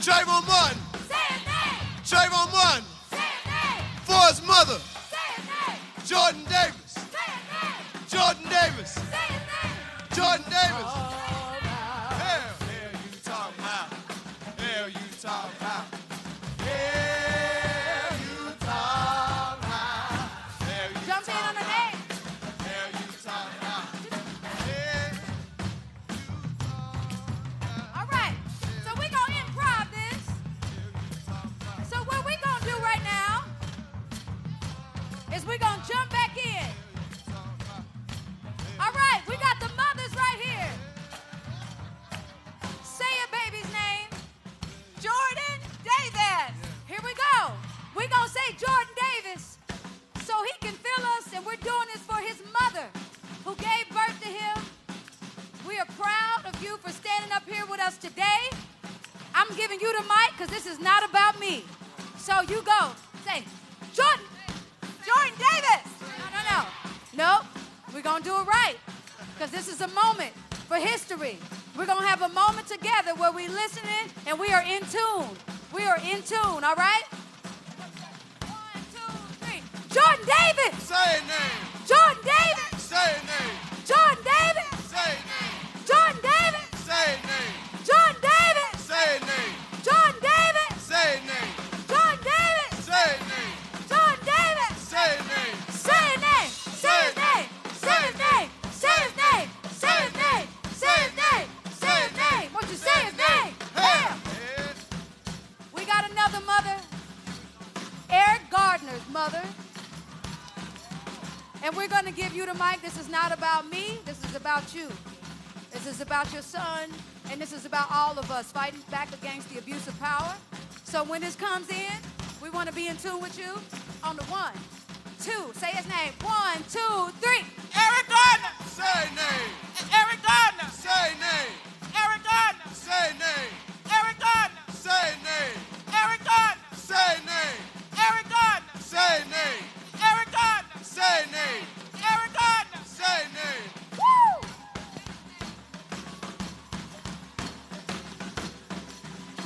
Trayvon Martin. Say his name. Trayvon Martin. Say his name. For his mother. Say his name. Jordan Davis. Say his name. Jordan Davis. Say his name. Jordan Davis. Hell you talking about. Hell you talking about. Hell you talking about. Hell you Jump in on the name. Hell you talking about. All right. So we're going to improv this. So what we're going to do right now is we're going to jump back in. All right. We got the mothers right here. Say a baby's name. Jordan Davis. Here we go. We're going to say Jordan Davis so he can feel us, and we're doing this for his mother who gave birth to him. We are proud of you for standing up here with us today. I'm giving you the mic because this is not about me. So you go. Say, Jordan. Jordan Davis. No. Nope. We're going to do it right because this is a moment for history. We're going to have a moment together where we're listening and we are in tune. We are in tune, all right? 1, 2, 3. Jordan Davis. Say his name. Jordan Davis. Say his name. Jordan Davis. Say his name. Jordan Davis. Say his name. Jordan Davis. Say his name. Jordan Davis. Say his name. Jordan Davis. Say his name. Jordan Davis. Say his name. Say his name. Say his name. Say his name. Say his name. Say his name. Say his name. Say his name. Won't you say his name? Hell. We got another mother. Eric Gardner's mother. And we're going to give you the mic. This is not about me. This is about you. This is about your son. And this is about all of us fighting back against the abuse of power. So when this comes in, we want to be in tune with you on the 1, 2. Say his name. 1, 2, 3. Eric Gardner. Say his name. Eric Gardner. Say his name. Eric Gardner. Say his name. Eric Gardner. Say his name. Eric Gardner. Say his name. Eric Gardner. Say his name. Eric Gardner. Say his name. Eric Gardner. Say his name. Woo!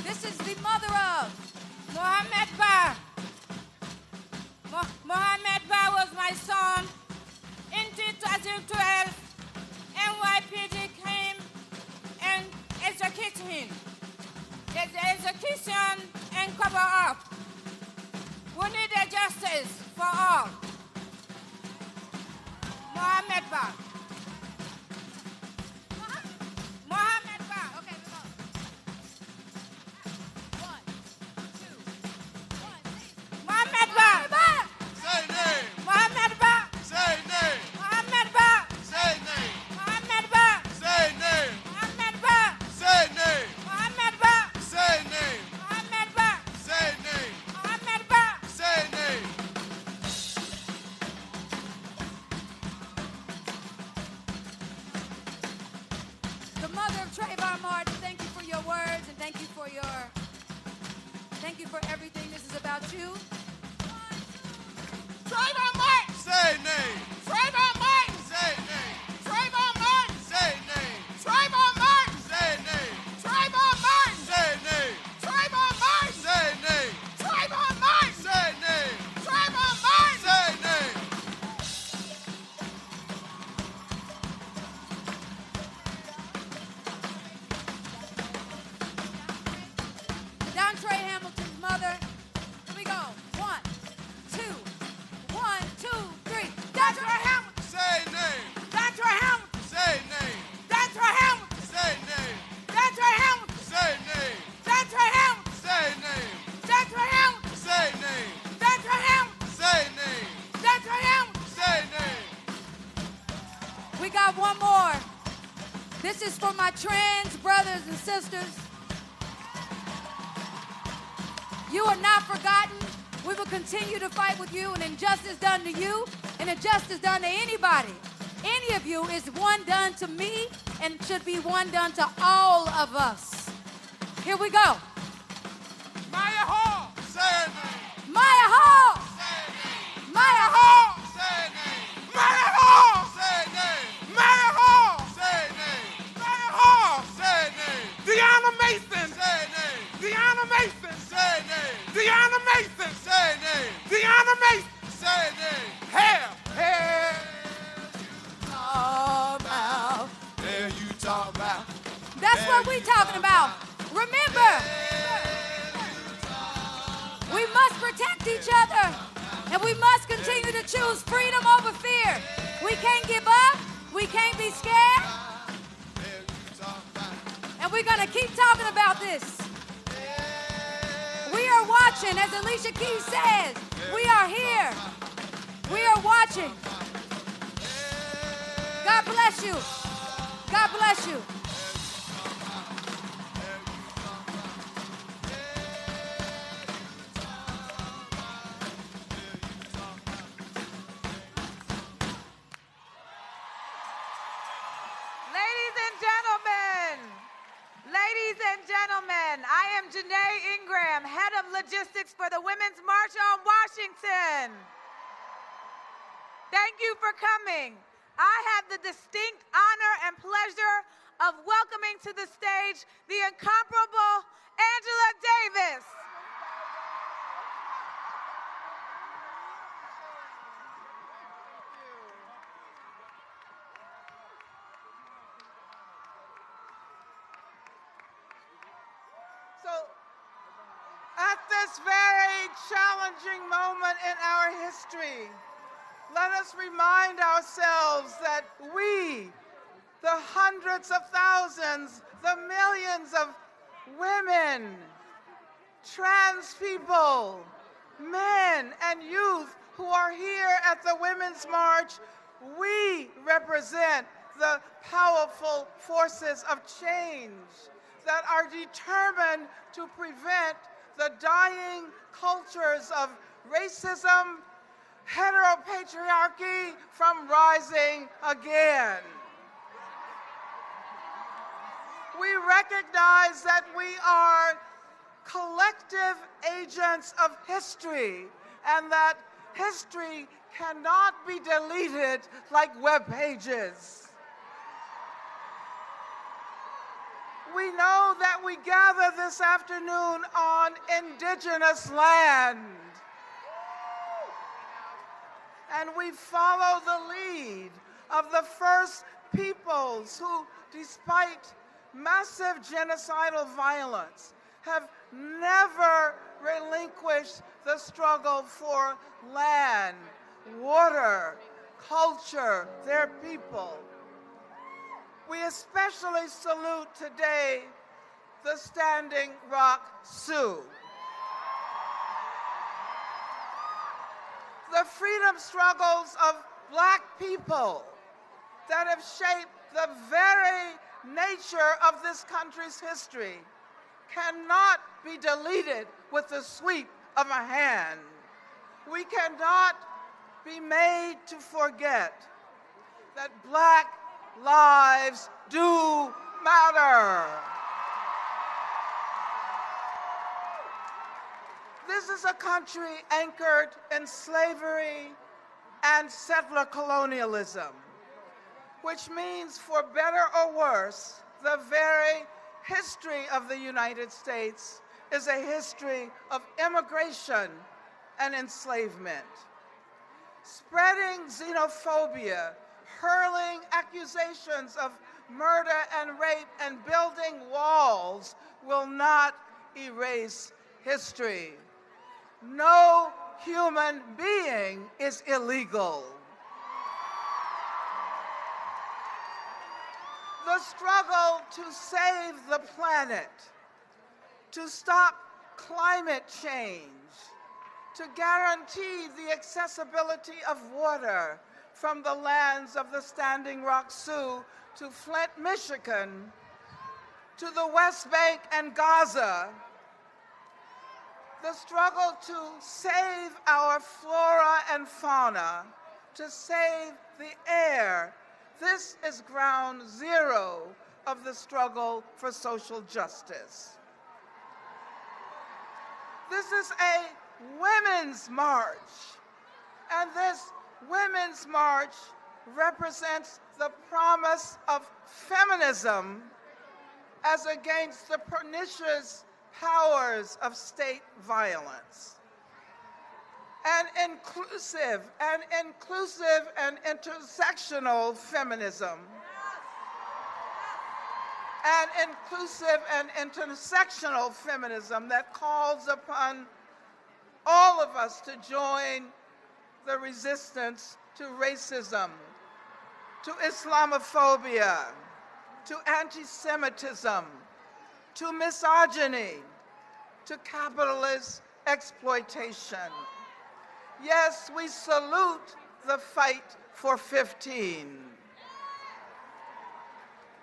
This is the mother of Mohammed Ba. Mohammed Ba was my son. In 2012, NYPD came and executed him. The execution and cover up. We need a justice for all. Mohammed Ba. Mohammed Ba. Okay, we go. 1, 2, 1. Mohammed Ba. Say his name. Mohammed Ba. Say his name. Mohammed Ba. Say his name. Mohammed Ba. Say his name. Mohammed Ba. Say his name. Mohammed Ba. Say his name. Mohammed Ba. Say his name. Mohammed Ba. Say his name. The mother of Trayvon Martin, thank you for your words and thank you for everything. This is about you. Trayvon Martin! Say his name. Trayvon Martin! Say his name. Trayvon Martin! Say his name. Trayvon Martin! Say his name. Trayvon Martin! Say his name. Trayvon Martin! Say his name. Trayvon Martin! Say his name. Trayvon Martin! Say his name. Dontre Hamilton's mother. Here we go. 1, 2. 1, 2, 3. Dontre Hamilton! Say his name. Dontre Hamilton! Say his name. Dontre Hamilton! Say his name. Dontre Hamilton! Say his name. Dontre Hamilton! Say his name. Dontre Hamilton! Say his name. Dontre Hamilton! Say his name. Dontre Hamilton! Say his name. We got one more. This is for my trans brothers and sisters. You are not forgotten. We will continue to fight with you, and injustice done to you, and injustice done to anybody. Any of you is one done to me, and should be one done to all of us. Here we go. Maya Hall. Say his name. Maya Hall. Say his name. Maya Hall. Say his name. Maya Hall. Say his name. Maya Hall. Say his name. Maya Hall. Say his name. Deanna Mason. Say his name. Deanna Say name. Deanna Mason. Say name. Deanna Mason. Say name. Hair. Hair you talk about. Hair you talk about. That's what we talking about. Remember, we must protect each other, and we must continue to choose freedom over fear. We can't give up. We can't be scared. And we're going to keep talking about this. We are watching, as Alicia Keys says. We are here. We are watching. God bless you. God bless you. Ladies and gentlemen, I am Janelle Ingram, Head of Logistics for the Women's March on Washington. Thank you for coming. I have the distinct honor and pleasure of welcoming to the stage the incomparable Angela Davis. At this very challenging moment in our history, let us remind ourselves that we, the hundreds of thousands, the millions of women, trans people, men, and youth who are here at the Women's March, we represent the powerful forces of change that are determined to prevent the dying cultures of racism, heteropatriarchy from rising again. We recognize that we are collective agents of history and that history cannot be deleted like web pages. We know that we gather this afternoon on Indigenous land. And we follow the lead of the first peoples who, despite massive genocidal violence, have never relinquished the struggle for land, water, culture, their people. We especially salute today the Standing Rock Sioux. The freedom struggles of Black people that have shaped the very nature of this country's history cannot be deleted with the sweep of a hand. We cannot be made to forget that Black lives do matter. This is a country anchored in slavery and settler colonialism, which means, for better or worse, the very history of the United States is a history of immigration and enslavement. Spreading xenophobia, hurling accusations of murder and rape, and building walls will not erase history. No human being is illegal. The struggle to save the planet, to stop climate change, to guarantee the accessibility of water from the lands of the Standing Rock Sioux to Flint, Michigan, to the West Bank and Gaza, the struggle to save our flora and fauna, to save the air. This is ground zero of the struggle for social justice. This is a women's march, and this women's march represents the promise of feminism as against the pernicious powers of state violence. And inclusive and intersectional feminism. And inclusive and intersectional feminism that calls upon all of us to join the resistance to racism, to Islamophobia, to anti-Semitism, to misogyny, to capitalist exploitation. Yes, we salute the fight for 15.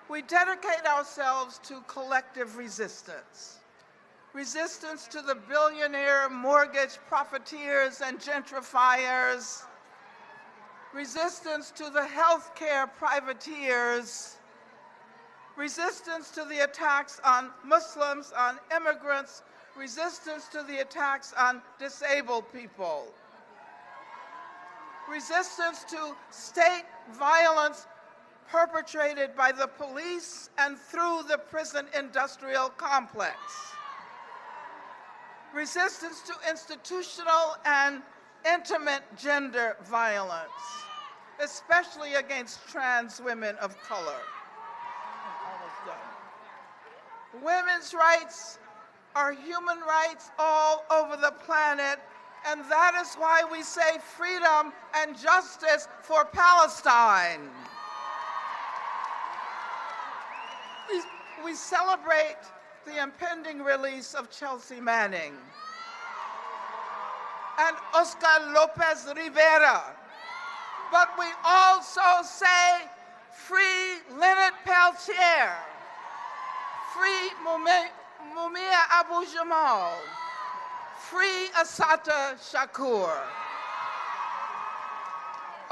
We dedicate ourselves to collective resistance. Resistance to the billionaire mortgage profiteers and gentrifiers. Resistance to the healthcare privateers. Resistance to the attacks on Muslims, on immigrants. Resistance to the attacks on disabled people. Resistance to state violence perpetrated by the police and through the prison industrial complex. Resistance to institutional and intimate gender violence, especially against trans women of color. Almost done. Women's rights are human rights all over the planet, and that is why we say freedom and justice for Palestine. We celebrate the impending release of Chelsea Manning and Oscar Lopez Rivera, but we also say free Leonard Peltier, free Mumia Abu Jamal, free Assata Shakur.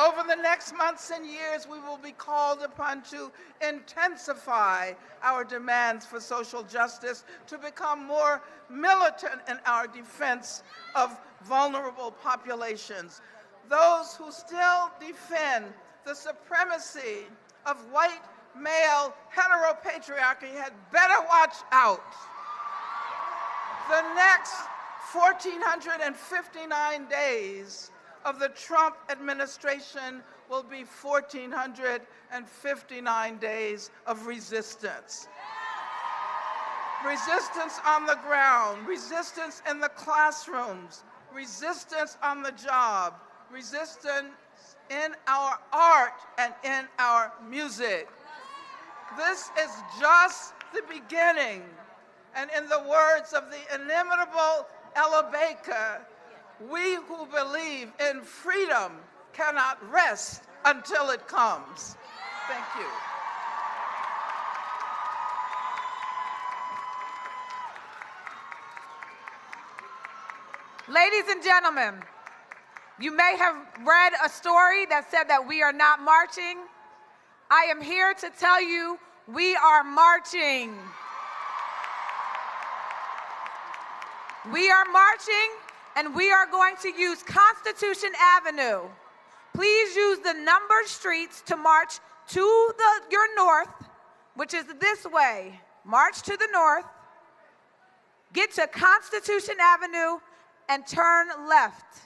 Over the next months and years, we will be called upon to intensify our demands for social justice, to become more militant in our defense of vulnerable populations. Those who still defend the supremacy of white male heteropatriarchy had better watch out. The next 1,459 days of the Trump administration will be 1,459 days of resistance. Resistance on the ground, resistance in the classrooms, resistance on the job, resistance in our art and in our music. This is just the beginning. And in the words of the inimitable Ella Baker, we who believe in freedom cannot rest until it comes. Thank you. Ladies and gentlemen, you may have read a story that said that we are not marching. I am here to tell you we are marching. We are marching, and we are going to use Constitution Avenue. Please use the numbered streets to march to your north, which is this way. March to the north, get to Constitution Avenue, and turn left.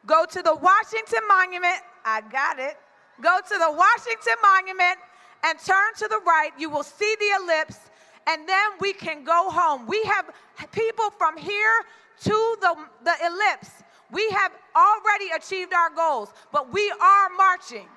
Go to the Washington Monument. I got it. Go to the Washington Monument and turn to the right. You will see the ellipse, and then we can go home. We have people from here to the ellipse. We have already achieved our goals, but we are marching.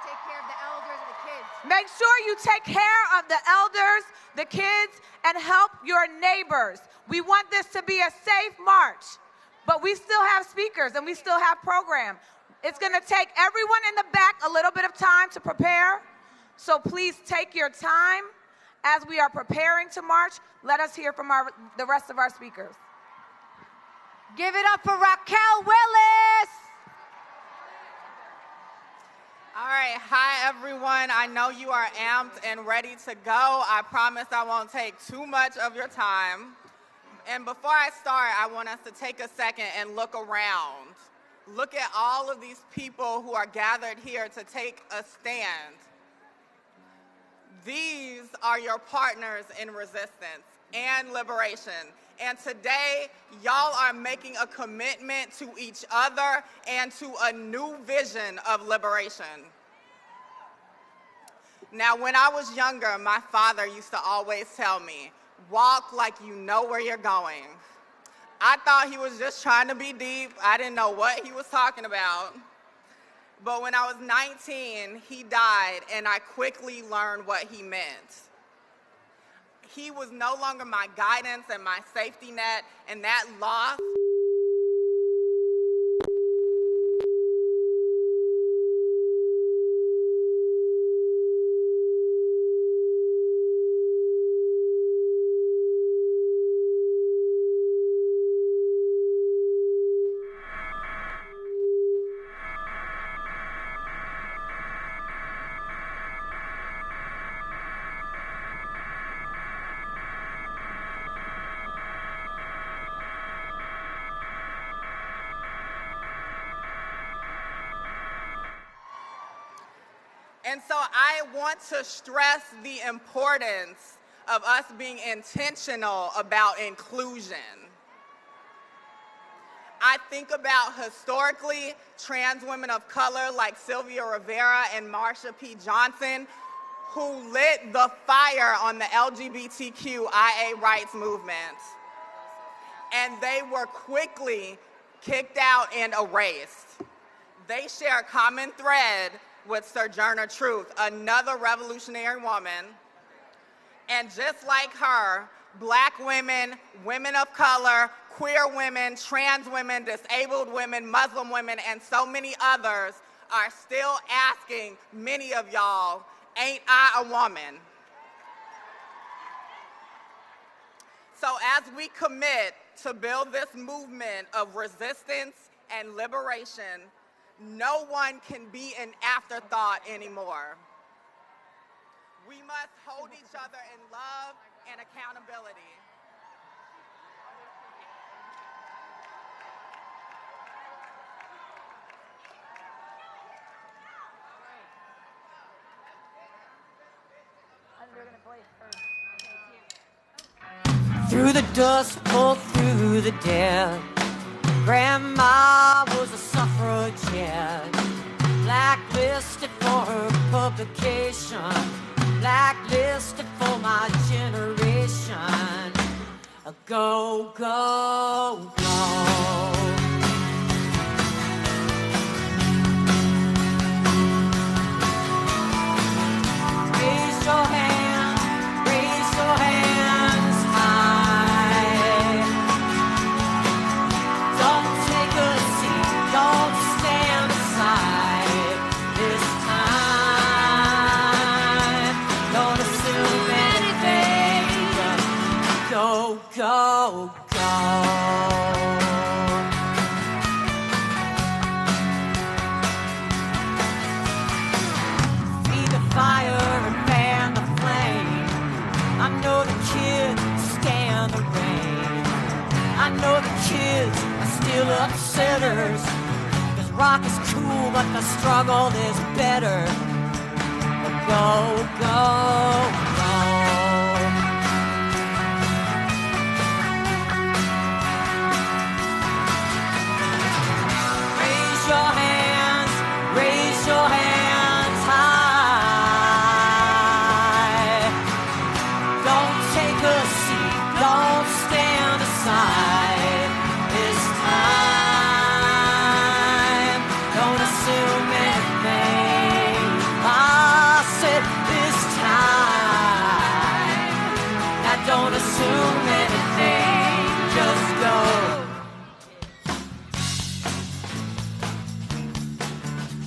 Take care of the elders and the kids. Make sure you take care of the elders, the kids, and help your neighbors. We want this to be a safe march, but we still have speakers and we still have program. It's going to take everyone in the back a little bit of time to prepare, so please take your time as we are preparing to march. Let us hear from the rest of our speakers. Give it up for Raquel Willis. All right, hi everyone. I know you are amped and ready to go. I promise I won't take too much of your time. And before I start, I want us to take a second and look around. Look at all of these people who are gathered here to take a stand. These are your partners in resistance and liberation. And today, y'all are making a commitment to each other and to a new vision of liberation. Now, when I was younger, my father used to always tell me, walk like you know where you're going. I thought he was just trying to be deep. I didn't know what he was talking about. But when I was 19, he died, and I quickly learned what he meant. He was no longer my guidance and my safety net, and that loss And so I want to stress the importance of us being intentional about inclusion. I think about historically trans women of color like Sylvia Rivera and Marsha P. Johnson, who lit the fire on the LGBTQIA rights movement. And they were quickly kicked out and erased. They share a common thread with Sojourner Truth, another revolutionary woman. And just like her, Black women, women of color, queer women, trans women, disabled women, Muslim women, and so many others are still asking many of y'all, ain't I a woman? So as we commit to build this movement of resistance and liberation, no one can be an afterthought anymore. We must hold each other in love and accountability. Through the dust, pulled through the dead. Grandma was a suffragette, blacklisted for her publication, blacklisted for my generation. Go, go, go. Raise your hand, raise your hands high. Don't take a seat, don't stand aside this time. Don't assume anything, go, go, go. Feed the fire and fan the flame. I know the kids stand the rain. I know the kids are still upsetters. 'Cause rock is cool, but the struggle is better. Go, go, go. Raise your hands, raise your hands high. Don't take a seat, don't stand aside this time. Don't assume anything. I said this time. Now don't assume anything, just go.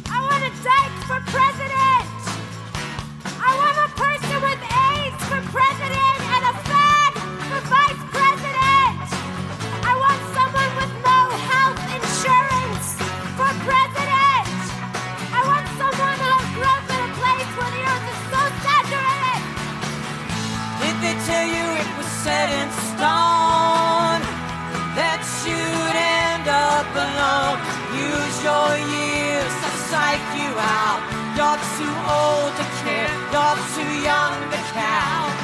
I want a dyke for president. I want a person with AIDS for president and a fag for vice president. I want someone with no health insurance for president. I want someone who grew up in a place where the earth is so saturated. Did they tell you it was set in stone that you'd end up alone? Use your years to psych you out. You're too old to care. you're too young to count.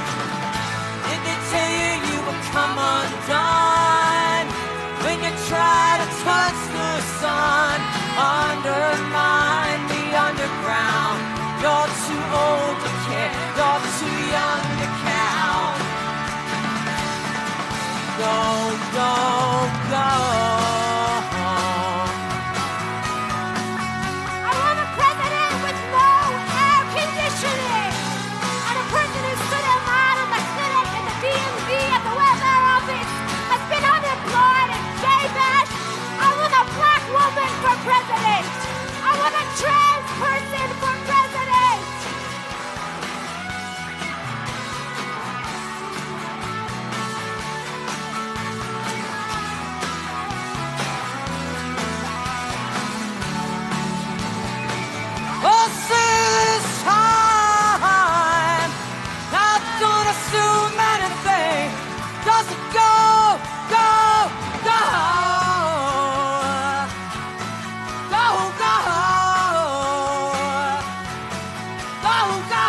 Did they tell you you would come undone when you try to touch the sun? Undermine the underground. You're too old to care, you're too young to count. Go, go, go. I want a president with no air conditioning, and a person who stood in line at the clinic and the DMV at the welfare office has been unemployed and J-bashed. I want a black woman for president. I want a trans person for president. Oh, say this time, not gonna assume anything. Just go, go, go. Go, go. Go, go.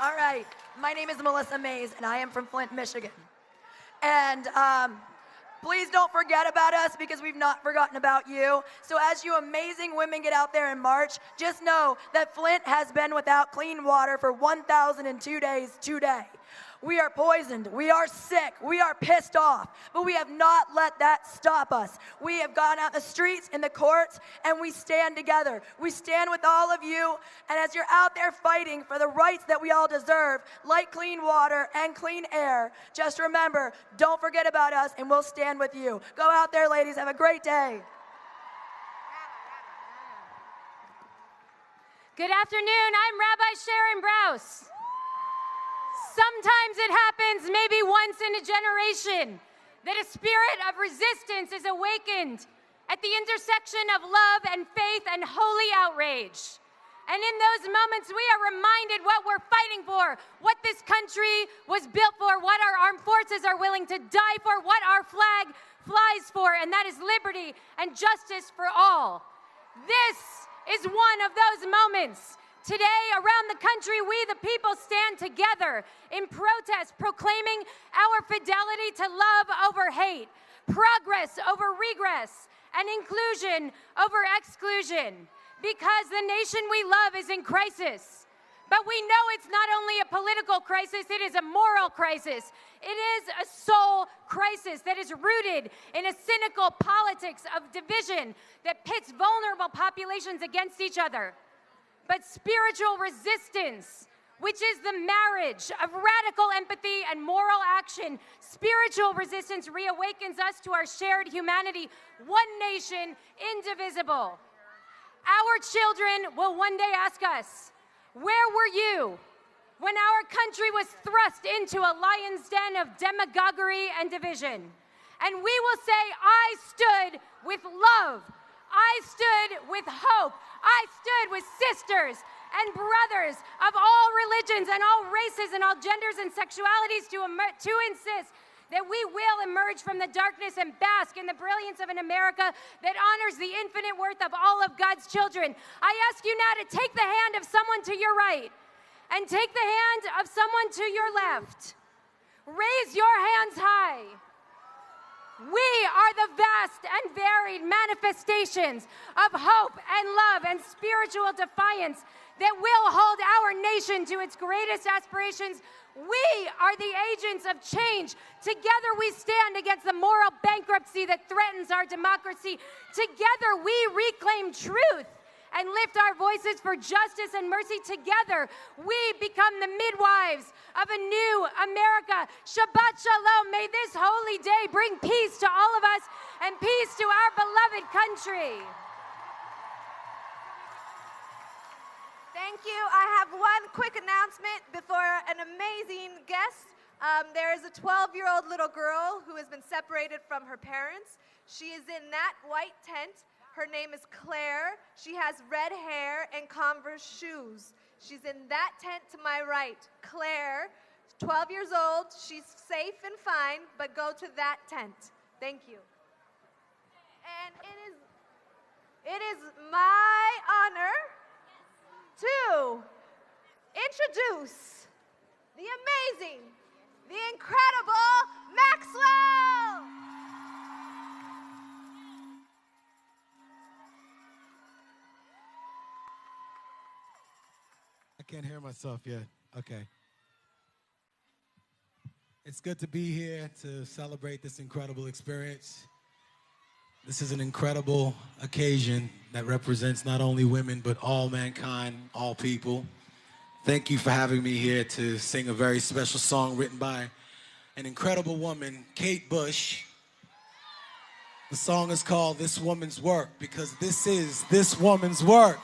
All right, my name is Melissa Mays, and I am from Flint, Michigan. And please don't forget about us because we've not forgotten about you. So as you amazing women get out there and march, just know that Flint has been without clean water for 1,002 days today. We are poisoned, we are sick, we are pissed off, but we have not let that stop us. We have gone out the streets, in the courts, and we stand together. We stand with all of you, and as you're out there fighting for the rights that we all deserve, like clean water and clean air, just remember, don't forget about us, and we'll stand with you. Go out there, ladies, have a great day. Good afternoon, I'm Rabbi Sharon Brous. Sometimes it happens, maybe once in a generation, that a spirit of resistance is awakened at the intersection of love and faith and holy outrage. And in those moments, we are reminded what we're fighting for, what this country was built for, what our armed forces are willing to die for, what our flag flies for, and that is liberty and justice for all. This is one of those moments. Today, around the country, we the people stand together in protest, proclaiming our fidelity to love over hate, progress over regress, and inclusion over exclusion. Because the nation we love is in crisis. But we know it's not only a political crisis, it is a moral crisis. It is a soul crisis that is rooted in a cynical politics of division that pits vulnerable populations against each other. But spiritual resistance, which is the marriage of radical empathy and moral action, spiritual resistance reawakens us to our shared humanity, one nation, indivisible. Our children will one day ask us, where were you when our country was thrust into a lion's den of demagoguery and division? And we will say, I stood with love. I stood with hope. I stood with sisters and brothers of all religions and all races and all genders and sexualities to insist that we will emerge from the darkness and bask in the brilliance of an America that honors the infinite worth of all of God's children. I ask you now to take the hand of someone to your right and take the hand of someone to your left. Raise your hands high. We are the vast and varied manifestations of hope and love and spiritual defiance that will hold our nation to its greatest aspirations. We are the agents of change. Together we stand against the moral bankruptcy that threatens our democracy. Together we reclaim truth and lift our voices for justice and mercy. Together, we become the midwives of a new America. Shabbat Shalom. May this holy day bring peace to all of us and peace to our beloved country. Thank you. I have one quick announcement before an amazing guest. There is a 12-year-old little girl who has been separated from her parents. She is in that white tent. Her name is Claire. She has red hair and Converse shoes. She's in that tent to my right. Claire, 12 years old. She's safe and fine, but go to that tent. Thank you. And it is my honor to introduce the amazing, the incredible Maxwell. I can't hear myself yet. Okay. It's good to be here to celebrate this incredible experience. This is an incredible occasion that represents not only women, but all mankind, all people. Thank you for having me here to sing a very special song written by an incredible woman, Kate Bush. The song is called This Woman's Work, because this is this woman's work.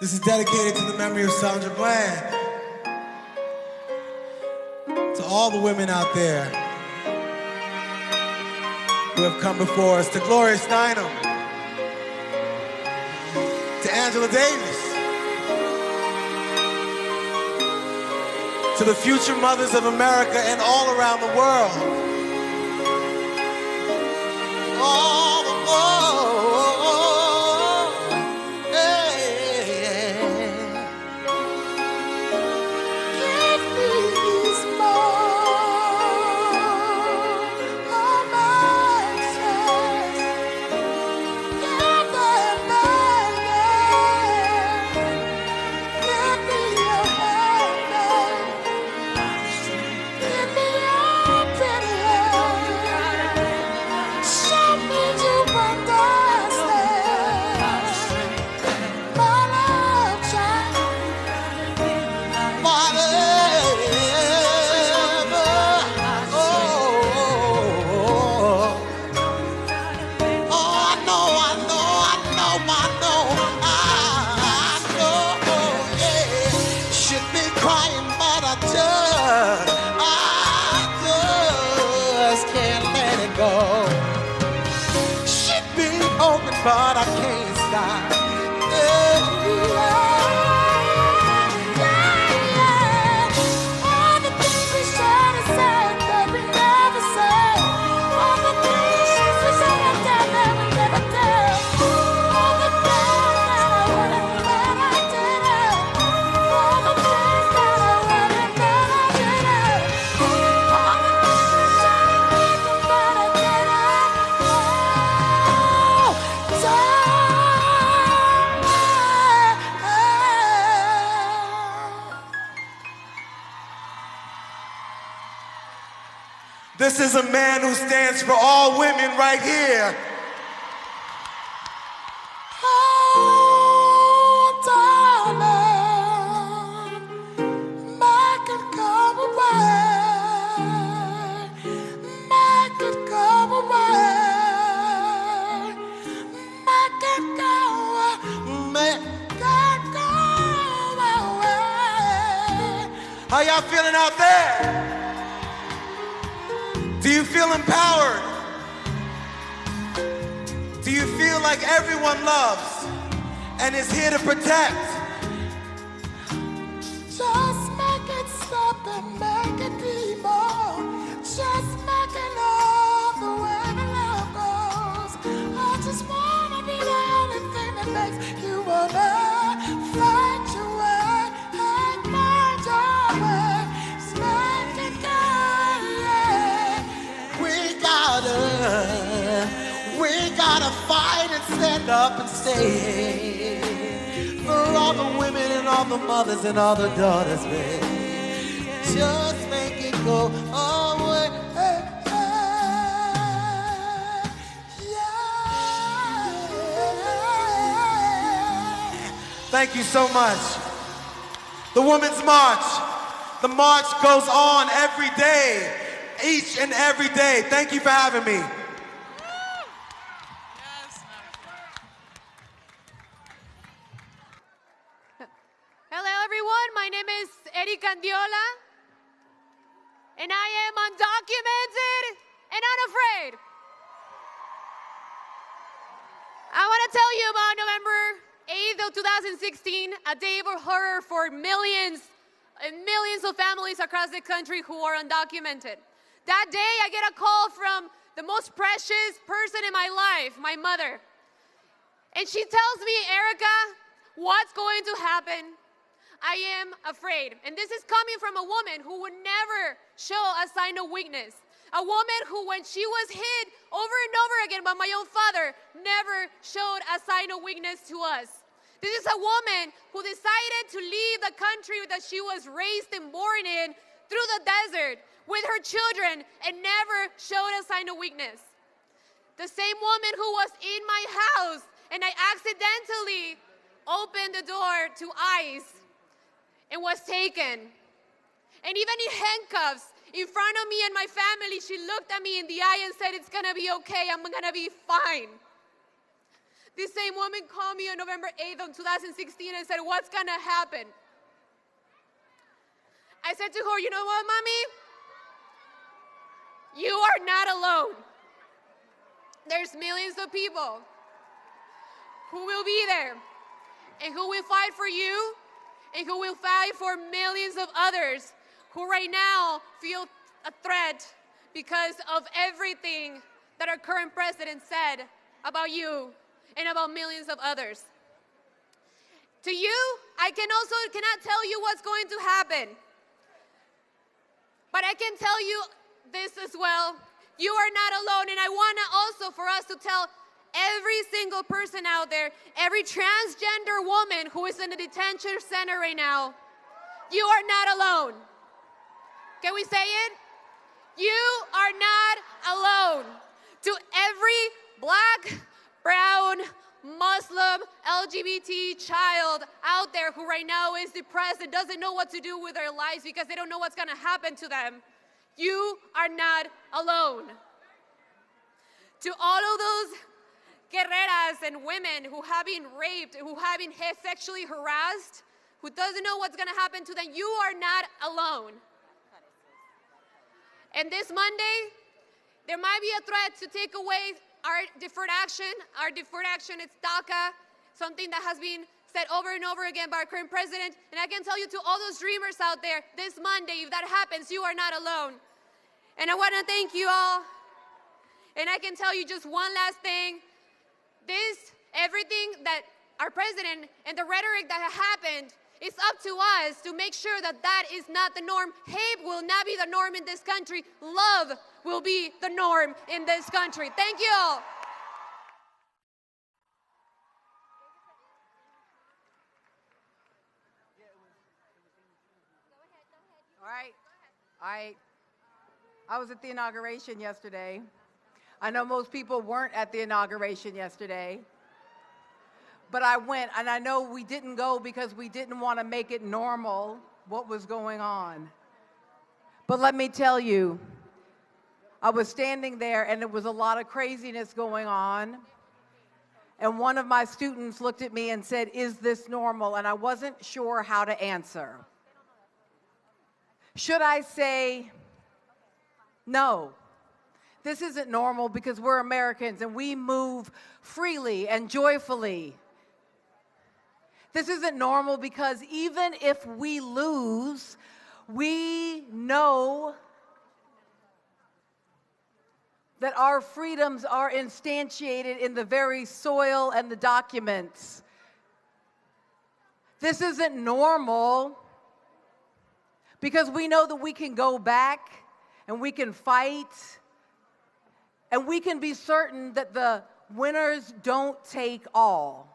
This is dedicated to the memory of Sandra Bland. To all the women out there who have come before us. To Gloria Steinem. To Angela Davis. To the future mothers of America and all around the world. All the world. But I can't stop. All the things we should have said that we never said. All the things we should have done that we never did. All the things that I wanted that I didn't. All the things that I wanted that I didn't. All the things we should have given but I didn't. Oh, This is a man who stands for all women right here. Oh, darling, make it come away. Make it come away. Make it go away. Make it go away. How y'all feeling out there? Do you feel empowered? Do you feel like everyone loves and is here to protect? Just make it stop and make it be more. Just make it love the way the love goes. I just wanna be the only thing that makes you wanna find your way and find your way. Just make it go, yeah. We gotta fight and stand up and say for all the women and all the mothers and all the daughters, man. Just make it go away. Thank you so much. The Women's March. The march goes on every day, each and every day. Thank you for having me. Hello, everyone. My name is Erika Andiola, and I am undocumented and unafraid. I want to tell you about November 8th of 2016, a day of horror for millions and millions of families across the country who are undocumented. That day, I get a call from the most precious person in my life, my mother. And she tells me, Erica, what's going to happen? I am afraid. And this is coming from a woman who would never show a sign of weakness. A woman who, when she was hit over and over again by my own father, never showed a sign of weakness to us. This is a woman who decided to leave the country that she was raised and born in through the desert with her children and never showed a sign of weakness. The same woman who was in my house and I accidentally opened the door to ICE and was taken. And even in handcuffs, in front of me and my family, she looked at me in the eye and said, it's gonna be okay, I'm gonna be fine. This same woman called me on November 8th of 2016 and said, what's gonna happen? I said to her, you know what, mommy? You are not alone. There's millions of people who will be there and who will fight for you and who will fight for millions of others who right now feel a threat because of everything that our current president said about you and about millions of others. To you, I cannot tell you what's going to happen. But I can tell you this as well. You are not alone, and I want to also for us to tell every single person out there, every transgender woman who is in the detention center right now, you are not alone. Can we say it? You are not alone. To every black, brown, Muslim, LGBT child out there who right now is depressed and doesn't know what to do with their lives because they don't know what's going to happen to them, you are not alone. To all of those guerreras and women who have been raped, who have been sexually harassed, who doesn't know what's going to happen to them, you are not alone. And this Monday, there might be a threat to take away our deferred action. Our deferred action is DACA, something that has been said over and over again by our current president. And I can tell you to all those dreamers out there, this Monday, if that happens, you are not alone. And I want to thank you all. And I can tell you just one last thing. Everything that our president and the rhetoric that happened, it's up to us to make sure that that is not the norm. Hate will not be the norm in this country. Love will be the norm in this country. Thank you all. All right. I was at the inauguration yesterday. I know most people weren't at the inauguration yesterday, but I went, and I know we didn't go because we didn't want to make it normal what was going on. But let me tell you, I was standing there and there was a lot of craziness going on. And one of my students looked at me and said, "Is this normal?" And I wasn't sure how to answer. Should I say, no, this isn't normal because we're Americans and we move freely and joyfully. This isn't normal because even if we lose, we know that our freedoms are instantiated in the very soil and the documents. This isn't normal because we know that we can go back and we can fight and we can be certain that the winners don't take all.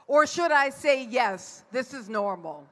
Or should I say, yes, this is normal?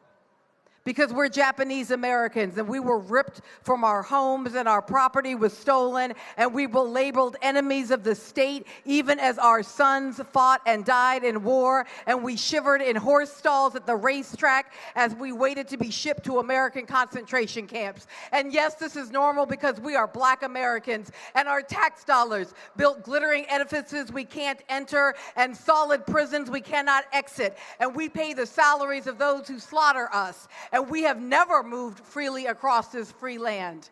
Because we're Japanese Americans and we were ripped from our homes and our property was stolen and we were labeled enemies of the state even as our sons fought and died in war and we shivered in horse stalls at the racetrack as we waited to be shipped to American concentration camps. And yes, this is normal because we are Black Americans and our tax dollars built glittering edifices we can't enter and solid prisons we cannot exit, and we pay the salaries of those who slaughter us. And we have never moved freely across this free land.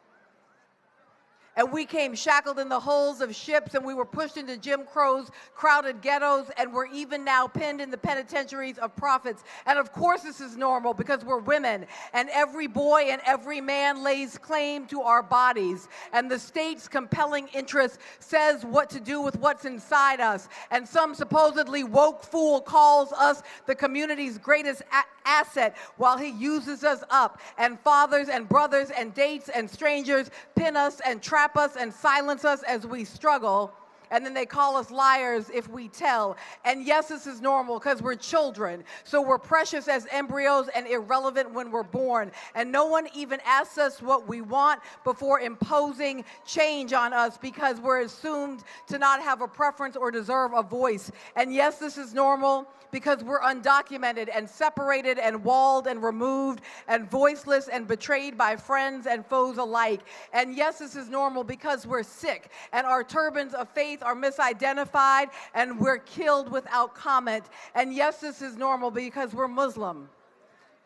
And we came shackled in the hulls of ships, and we were pushed into Jim Crow's crowded ghettos, and we're even now pinned in the penitentiaries of prophets. And of course this is normal because we're women, and every boy and every man lays claim to our bodies. And the state's compelling interest says what to do with what's inside us. And some supposedly woke fool calls us the community's greatest asset while he uses us up. And fathers and brothers and dates and strangers pin us and trap us and silence us as we struggle, and then they call us liars if we tell. And yes, this is normal because we're children, so we're precious as embryos and irrelevant when we're born, and no one even asks us what we want before imposing change on us because we're assumed to not have a preference or deserve a voice. And yes, this is normal because we're undocumented and separated and walled and removed and voiceless and betrayed by friends and foes alike. And yes, this is normal because we're sick and our turbans of faith are misidentified and we're killed without comment. And yes, this is normal because we're Muslim.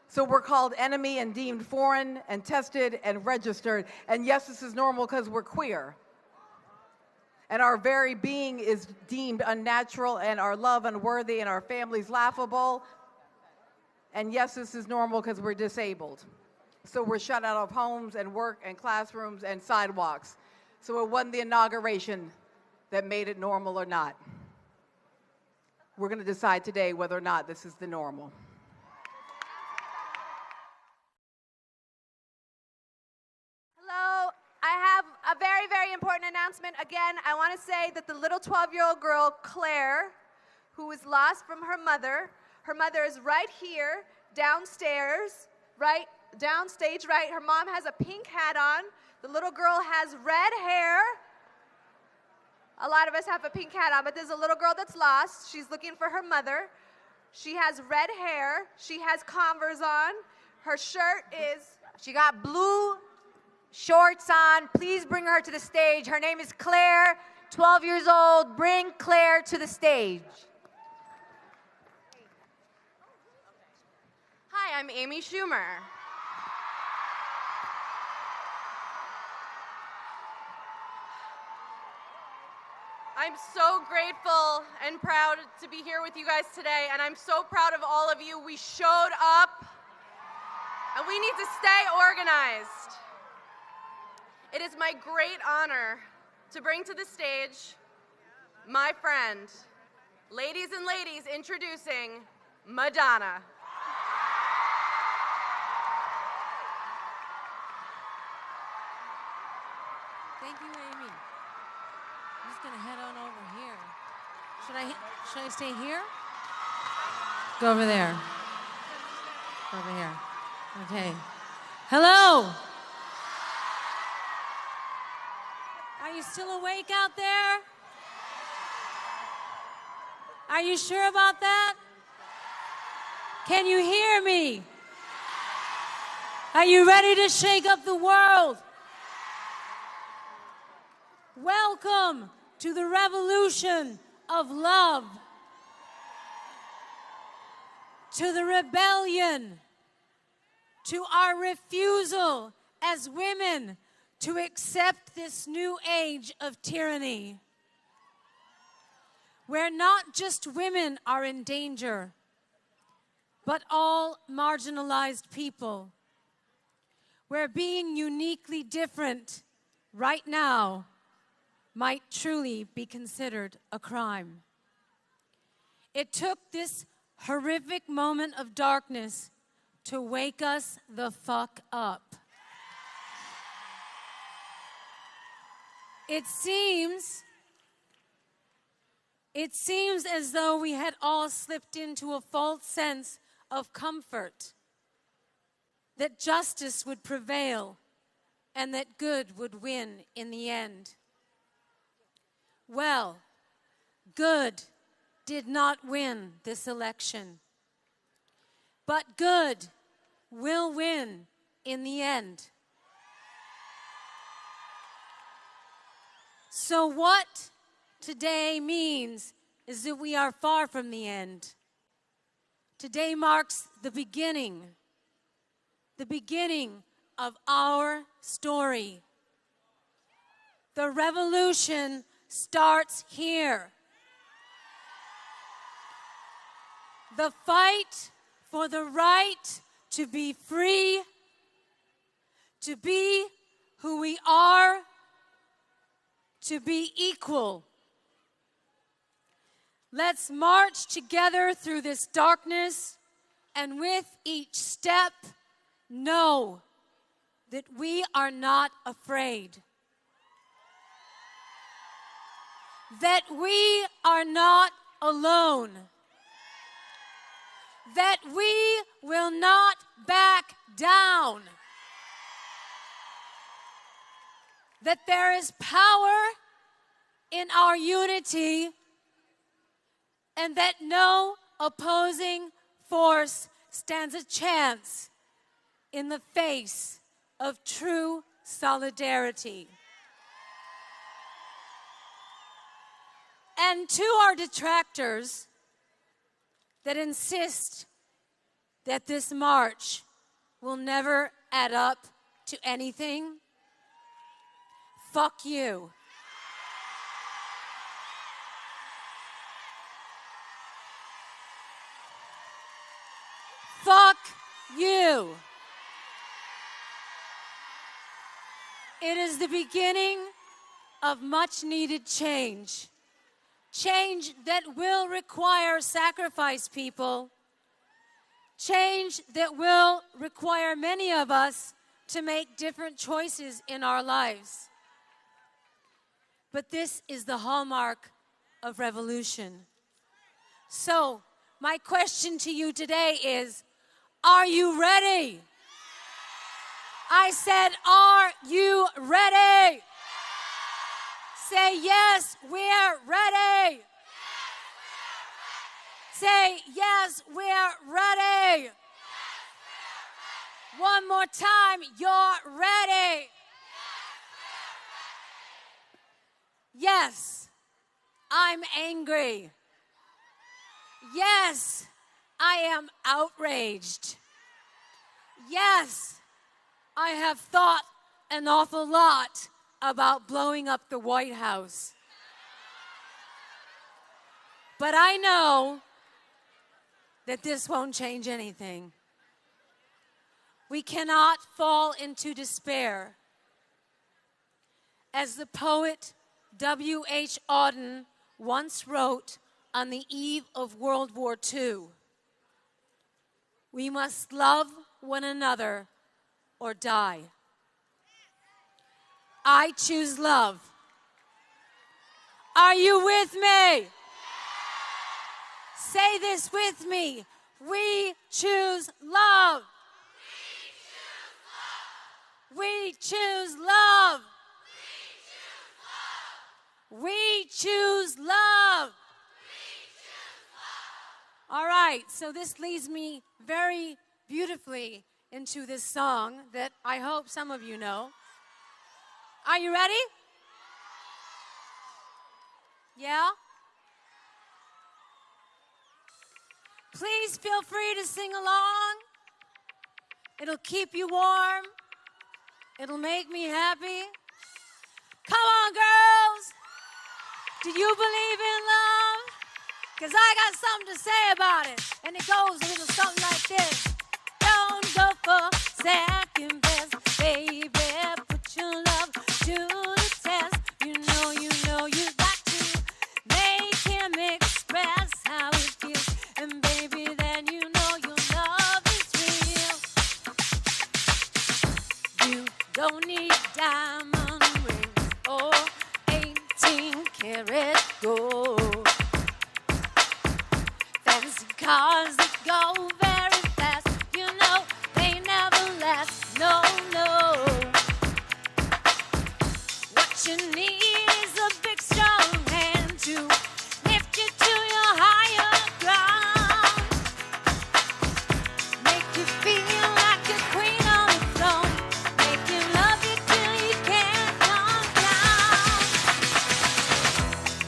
So we're called enemy and deemed foreign and tested and registered. And yes, this is normal because we're queer. And our very being is deemed unnatural, and our love unworthy, and our families laughable. And yes, this is normal because we're disabled. So we're shut out of homes and work and classrooms and sidewalks. So it wasn't the inauguration that made it normal or not. We're going to decide today whether or not this is the normal. Hello. I have a very, very important announcement. Again, I want to say that the little 12-year-old girl, Claire, who was lost from her mother is right here, downstairs, right, downstage, right. Her mom has a pink hat on. The little girl has red hair. A lot of us have a pink hat on, but there's a little girl that's lost. She's looking for her mother. She has red hair. She has Converse on. Her shirt is... She got blue shorts on. Please bring her to the stage. Her name is Claire, 12 years old. Bring Claire to the stage. Hi, I'm Amy Schumer. I'm so grateful and proud to be here with you guys today, and I'm so proud of all of you. We showed up, and we need to stay organized. It is my great honor to bring to the stage my friend, ladies and ladies, introducing Madonna. Thank you, Amy. I'm just gonna head on over here. Should I stay here? Go over there. Go over here. Okay. Hello. you still awake out there? Are you sure about that? Can you hear me? Are you ready to shake up the world? Welcome to the revolution of love, to the rebellion, to our refusal as women to accept this new age of tyranny, where not just women are in danger, but all marginalized people, where being uniquely different right now might truly be considered a crime. It took this horrific moment of darkness to wake us the fuck up. It seems as though we had all slipped into a false sense of comfort, that justice would prevail and that good would win in the end. Well, good did not win this election, but good will win in the end. So what today means is that we are far from the end. Today marks the beginning of our story. The revolution starts here. The fight for the right to be free, to be who we are, to be equal. Let's march together through this darkness, and with each step, know that we are not afraid. That we are not alone. That we will not back down. That there is power in our unity, and that no opposing force stands a chance in the face of true solidarity. And to our detractors that insist that this march will never add up to anything, fuck you. Fuck you. It is the beginning of much needed change. Change that will require sacrifice, people. Change that will require many of us to make different choices in our lives. But this is the hallmark of revolution. So, my question to you today is, are you ready? I said, are you ready? Say, yes, we're ready. Say, yes, we're ready. One more time, you're ready. Yes, I'm angry. Yes, I am outraged. Yes, I have thought an awful lot about blowing up the White House. But I know that this won't change anything. We cannot fall into despair. As the poet W.H. Auden once wrote on the eve of World War II, we must love one another or die. I choose love. Are you with me? Say this with me. We choose love. We choose love. We choose love. All right, so this leads me very beautifully into this song that I hope some of you know. Are you ready? Yeah? Please feel free to sing along. It'll keep you warm. It'll make me happy. Come on, girls. Do you believe in love? Because I got something to say about it. And it goes a little something like this. Don't go for second best, baby. Put your love to the test. You know you got to make him express how it feels. And baby, then you know your love is real. You don't need diamond rings or 18-karat gold. Fancy cars that go very fast, you know they never last. No, no. What you need is a big strong hand to lift you to your higher ground. Make you feel like a queen on the throne. Make you love you till you can't come down.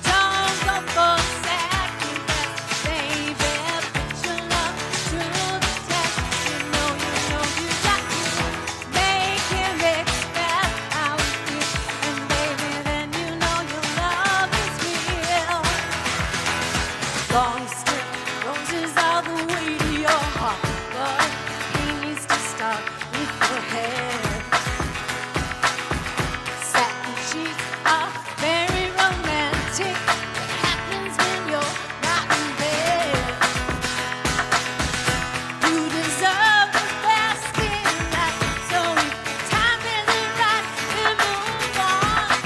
Don't go for second best, baby. Put your love to the test. You know you got to make him express how it feels. And baby, then you know your love is real. Long still roses all the way to your heart, but he needs to start with your head. Satin sheets are very romantic. What happens when you're not in bed? You deserve the best in life, so if time isn't right, then move on.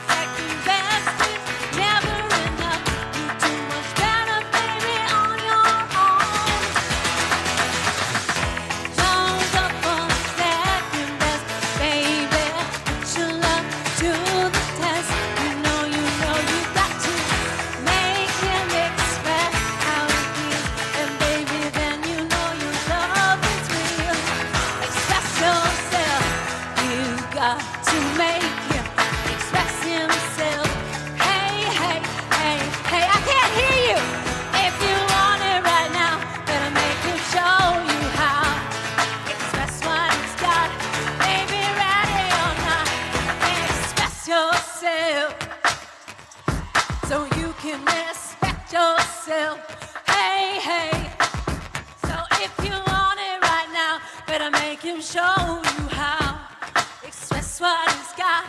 Second best is never enough. You do much better, baby, on your own. Don't go for second best, baby. Put your love to the test. You know you got to make him express how it feels. And baby, then you know your love is real. Express yourself. You got to make him express himself. Hey, hey, hey, hey, I can't hear you. If you want it right now, better make him show you how. Express what he's got, baby, ready or not. Express yourself so you can respect yourself. Hey, hey. So if you want it right now, better make him show you how. Express what he's got,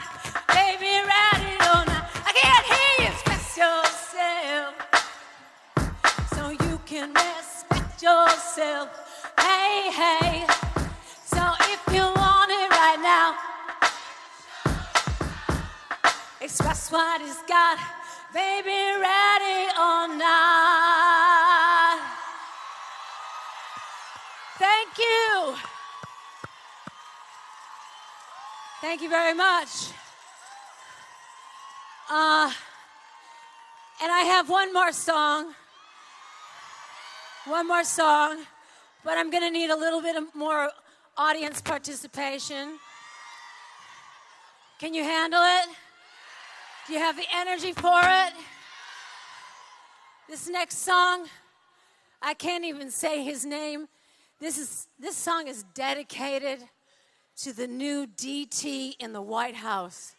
baby, ready or not. I can't hear you. Express yourself so you can respect yourself. Hey, hey. So if you want it right now, express what he's got, baby, ready or not. Thank you. Thank you very much. And I have one more song, but I'm gonna need a little bit more audience participation. Can you handle it? Do you have the energy for it? This next song, I can't even say his name. This song is dedicated to the new DT in the White House.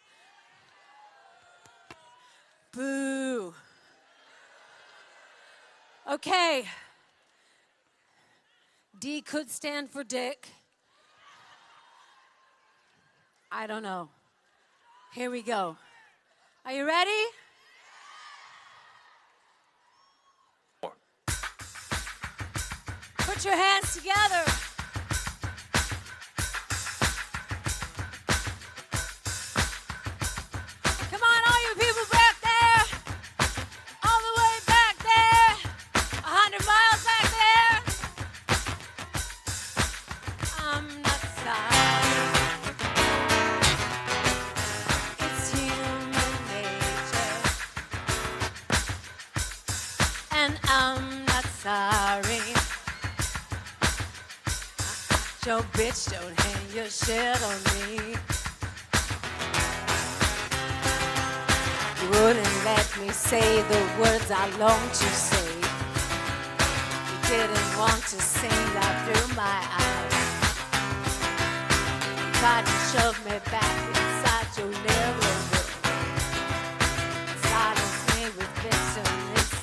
Boo. Okay. D could stand for Dick. I don't know. Here we go. Are you ready? Put your hands together. Come on, all you people back there. All the way back there. 100 miles back there. I'm not sorry. It's human Your bitch, don't hang your shit on me. You wouldn't let me say the words I long to say. You didn't want to sing that through my eyes. You tried to shove me back inside your neighborhood. Silence me with bits and lies.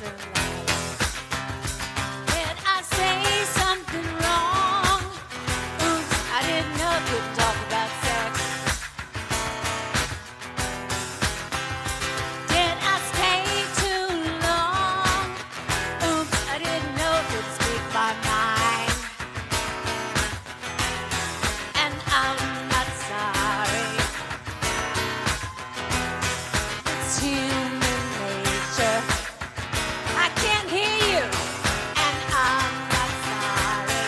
Did I say something wrong? Oops, I didn't know I couldn't talk about sex. Did I stay too long? Oops, I didn't know I could speak my mind. And I'm not sorry. It's human nature. I can't hear you. And I'm not sorry.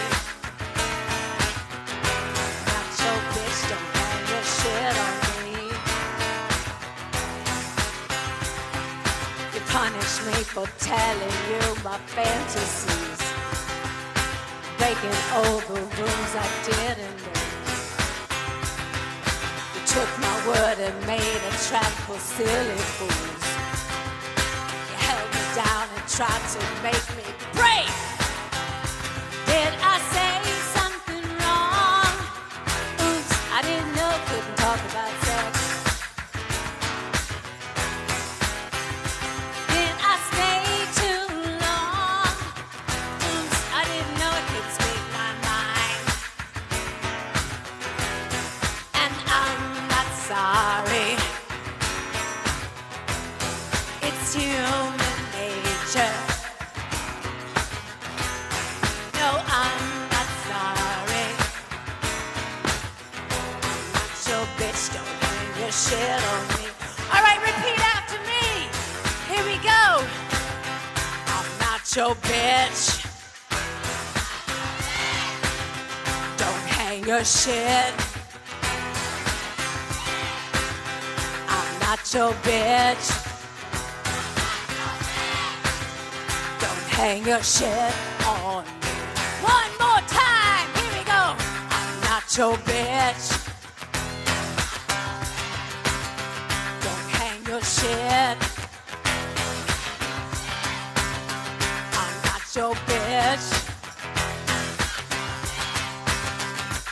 Not your bitch, don't hang your shit on me. You punish me for telling you my fantasies, breaking all the rules I didn't know. You took my word and made a trap for silly fools. You held me down and tried to make me break. Did I say something wrong? Oops, I didn't know I couldn't talk about sex. Did I stay too long? Oops, I didn't know I could speak my mind. And I'm not sorry. It's human nature. No, I'm not sorry. Not your bitch, don't hang your shit on me. All right, repeat after me. Here we go. I'm not your bitch. Don't hang your shit. I'm not your bitch. Don't hang your shit on me. One more time. Here we go. I'm not your bitch. Don't hang your shit. I'm not your bitch.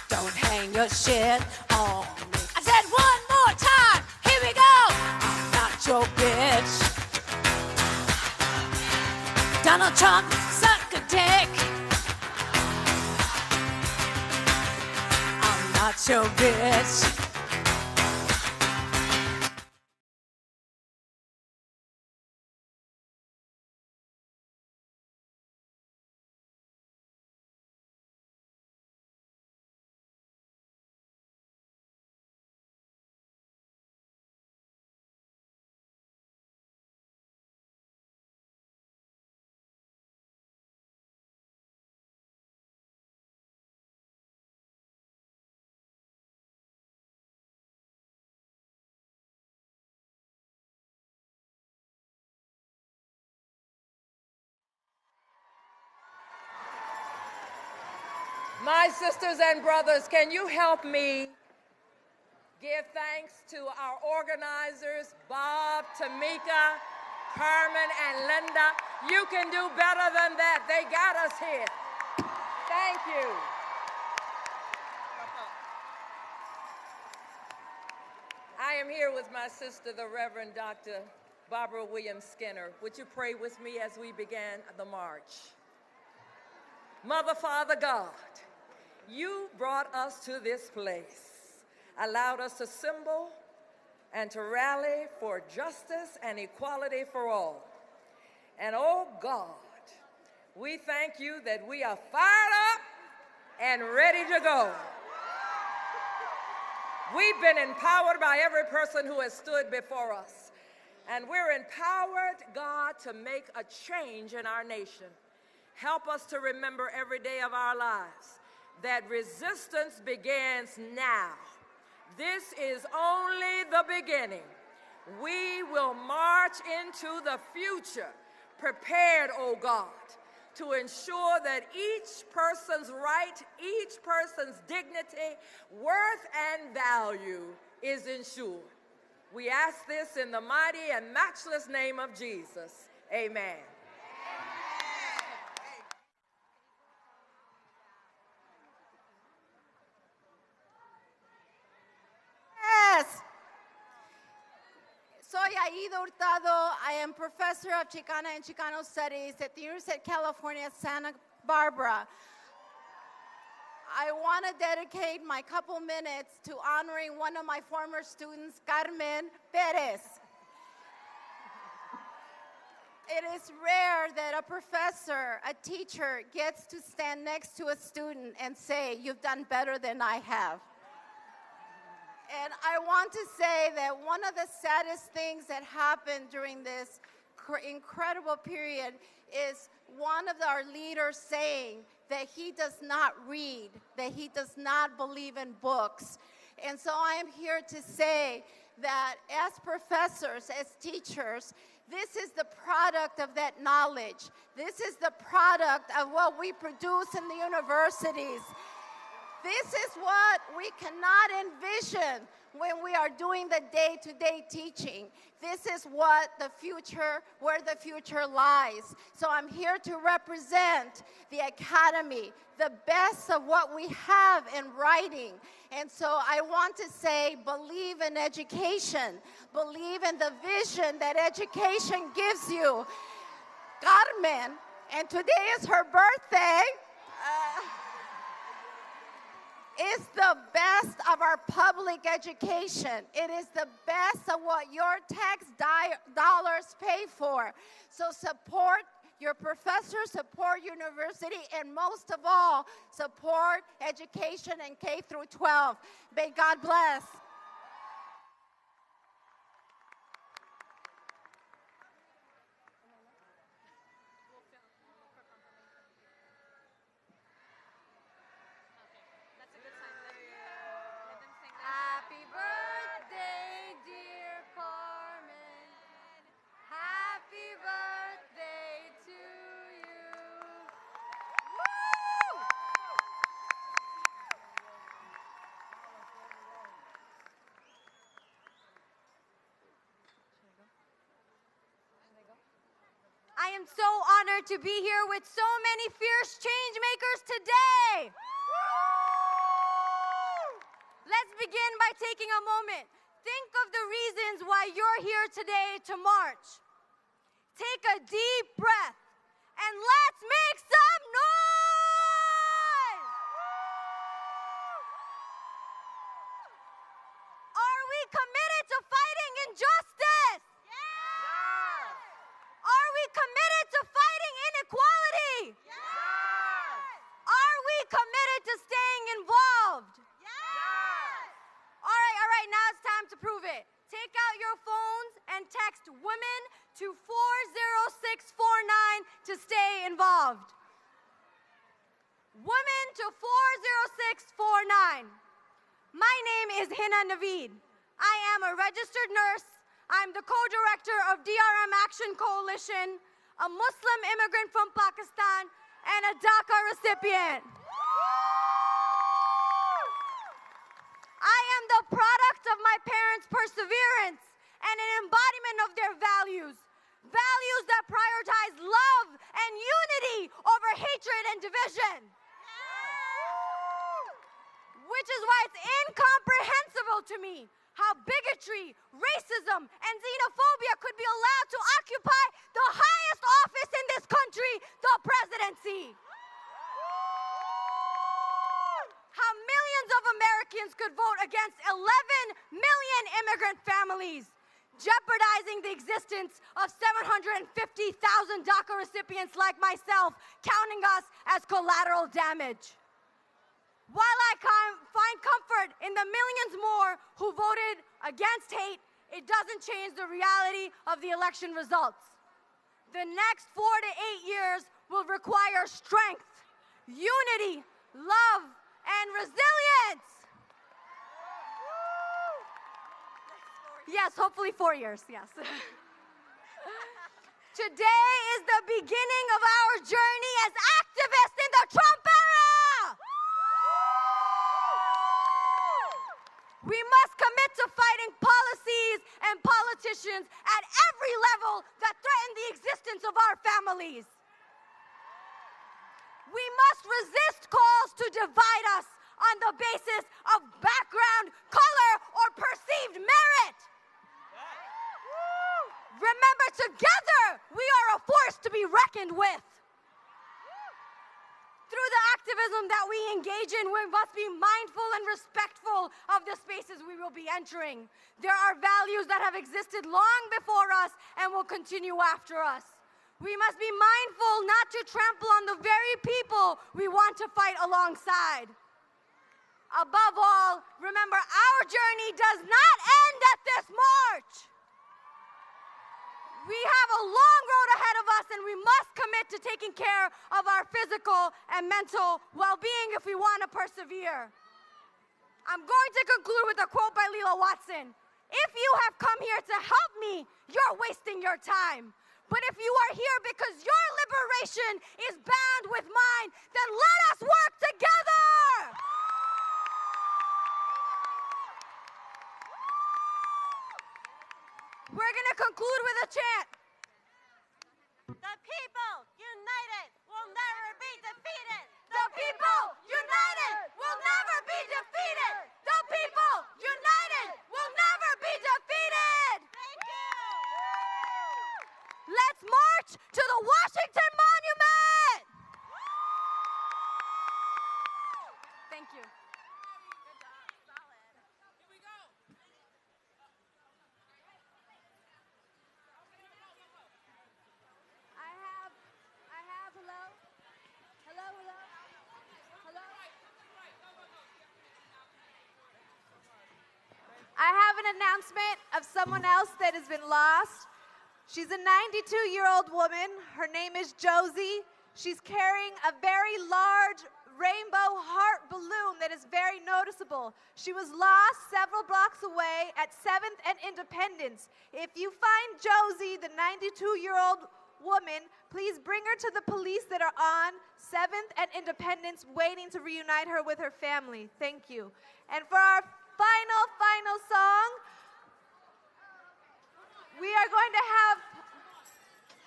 Don't hang your shit on me. I said one more time. Here we go. I'm not your bitch. Donald Trump, suck a dick. I'm not your bitch. My sisters and brothers, can you help me give thanks to our organizers, Bob, Tamika, Carmen, and Linda? You can do better than that. They got us here. Thank you. I am here with my sister, the Reverend Dr. Barbara Williams Skinner. Would you pray with me as we begin the march? Mother, Father, God, you brought us to this place, allowed us to assemble and to rally for justice and equality for all. And oh God, we thank you that we are fired up and ready to go. We've been empowered by every person who has stood before us. And we're empowered, God, to make a change in our nation. Help us to remember every day of our lives that resistance begins now. This is only the beginning. We will march into the future, prepared, oh God, to ensure that each person's right, each person's dignity, worth, and value is ensured. We ask this in the mighty and matchless name of Jesus. Amen. Yes. Soy Aida Hurtado. I am professor of Chicana and Chicano Studies at the University of California, Santa Barbara. I want to dedicate my couple minutes to honoring one of my former students, Carmen Perez. It is rare that a professor, a teacher, gets to stand next to a student and say, "You've done better than I have." And I want to say that one of the saddest things that happened during this incredible period is one of our leaders saying that he does not read, that he does not believe in books. And so I am here to say that as professors, as teachers, this is the product of that knowledge. This is the product of what we produce in the universities. This is what we cannot envision when we are doing the day-to-day teaching. This is what the future, where the future lies. So I'm here to represent the Academy, the best of what we have in writing. And so I want to say, believe in education. Believe in the vision that education gives you. Carmen, and today is her birthday, is the best of our public education. It is the best of what your tax dollars pay for. So support your professors, support university, and most of all, support education in K through 12. May God bless. Happy birthday, dear Carmen. Happy birthday to you. Woo! I am so honored to be here with so many fierce change makers today. Let's begin by taking a moment. Think of the reasons why you're here today to march. Take a deep breath and let's make some noise! Are we committed to fighting injustice? Yes! Are we committed to fighting inequality? Yes! Are we committed to staying involved? All right, now it's time to prove it. Take out your phones and text WOMEN to 40649 to stay involved. WOMEN to 40649. My name is Hina Naveed. I am a registered nurse. I'm the co-director of DRM Action Coalition, a Muslim immigrant from Pakistan, and a DACA recipient. I am the product of my parents' perseverance and an embodiment of their values. Values that prioritize love and unity over hatred and division. Which is why it's incomprehensible to me how bigotry, racism, and xenophobia could be allowed to occupy the highest office in this country, the presidency. How millions of Americans could vote against 11 million immigrant families, jeopardizing the existence of 750,000 DACA recipients like myself, counting us as collateral damage. While I find comfort in the millions more who voted against hate, it doesn't change the reality of the election results. The next 4 to 8 years will require strength, unity, love, and resilience. Yes, hopefully 4 years, yes. Today is the beginning of our journey as activists in the Trump era. We must commit to fighting policies and politicians at every level that threaten the existence of our families. We must resist calls to divide us on the basis of background, color, or perceived merit. Remember, together, we are a force to be reckoned with. Through the activism that we engage in, we must be mindful and respectful of the spaces we will be entering. There are values that have existed long before us and will continue after us. We must be mindful not to trample on the very people we want to fight alongside. Above all, remember, our journey does not end at this march. We have a long road ahead of us, and we must commit to taking care of our physical and mental well-being if we want to persevere. I'm going to conclude with a quote by Leela Watson. If you have come here to help me, you're wasting your time. But if you are here because your liberation is bound with mine, then let us work together! We're going to conclude with a chant. The people united will never be defeated. The people united will never be defeated. The people united will never be defeated. Thank you. Let's march to the Washington Monument. Thank you. I have an announcement of someone else that has been lost. She's a 92-year-old woman. Her name is Josie. She's carrying a very large rainbow heart balloon that is very noticeable. She was lost several blocks away at 7th and Independence. If you find Josie, the 92-year-old woman, please bring her to the police that are on 7th and Independence waiting to reunite her with her family. Thank you. And for our final song, we are going to have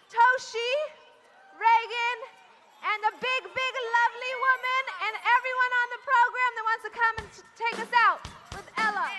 Toshi, Reagan, and the big, lovely woman, and everyone on the program that wants to come and take us out with Ella.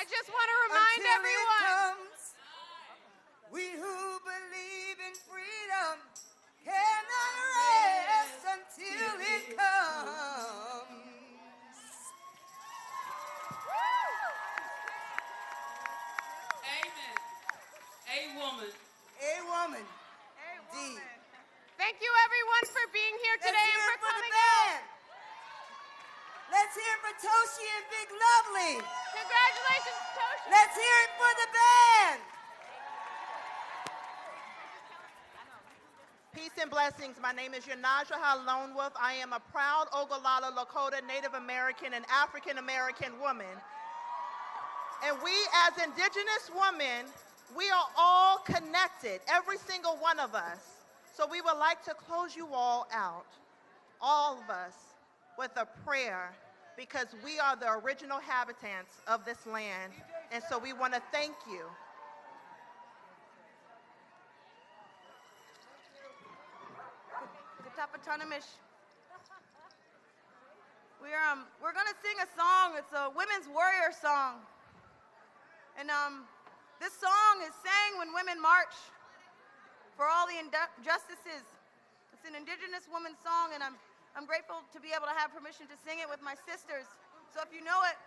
I just want to remind until everyone. It comes. We who believe in freedom cannot rest until it comes. Amen. A woman. A woman. D. Thank you, everyone, for being here today Let's hear and it for for the coming band. out. Let's hear it for Toshi and Big Lovely. Congratulations, Toshi. Let's hear it for the band. Peace and blessings. My name is Yanaja Lone Wolf. I am a proud Ogallala Lakota Native American and African American woman. And we as Indigenous women, we are all connected, every single one of us. So we would like to close you all out, all of us, with a prayer, because we are the original inhabitants of this land. And so we want to thank you. We're gonna sing a song. It's a women's warrior song, and this song is sang when women march for all the injustices. It's an Indigenous woman's song, and I'm grateful to be able to have permission to sing it with my sisters. So if you know it,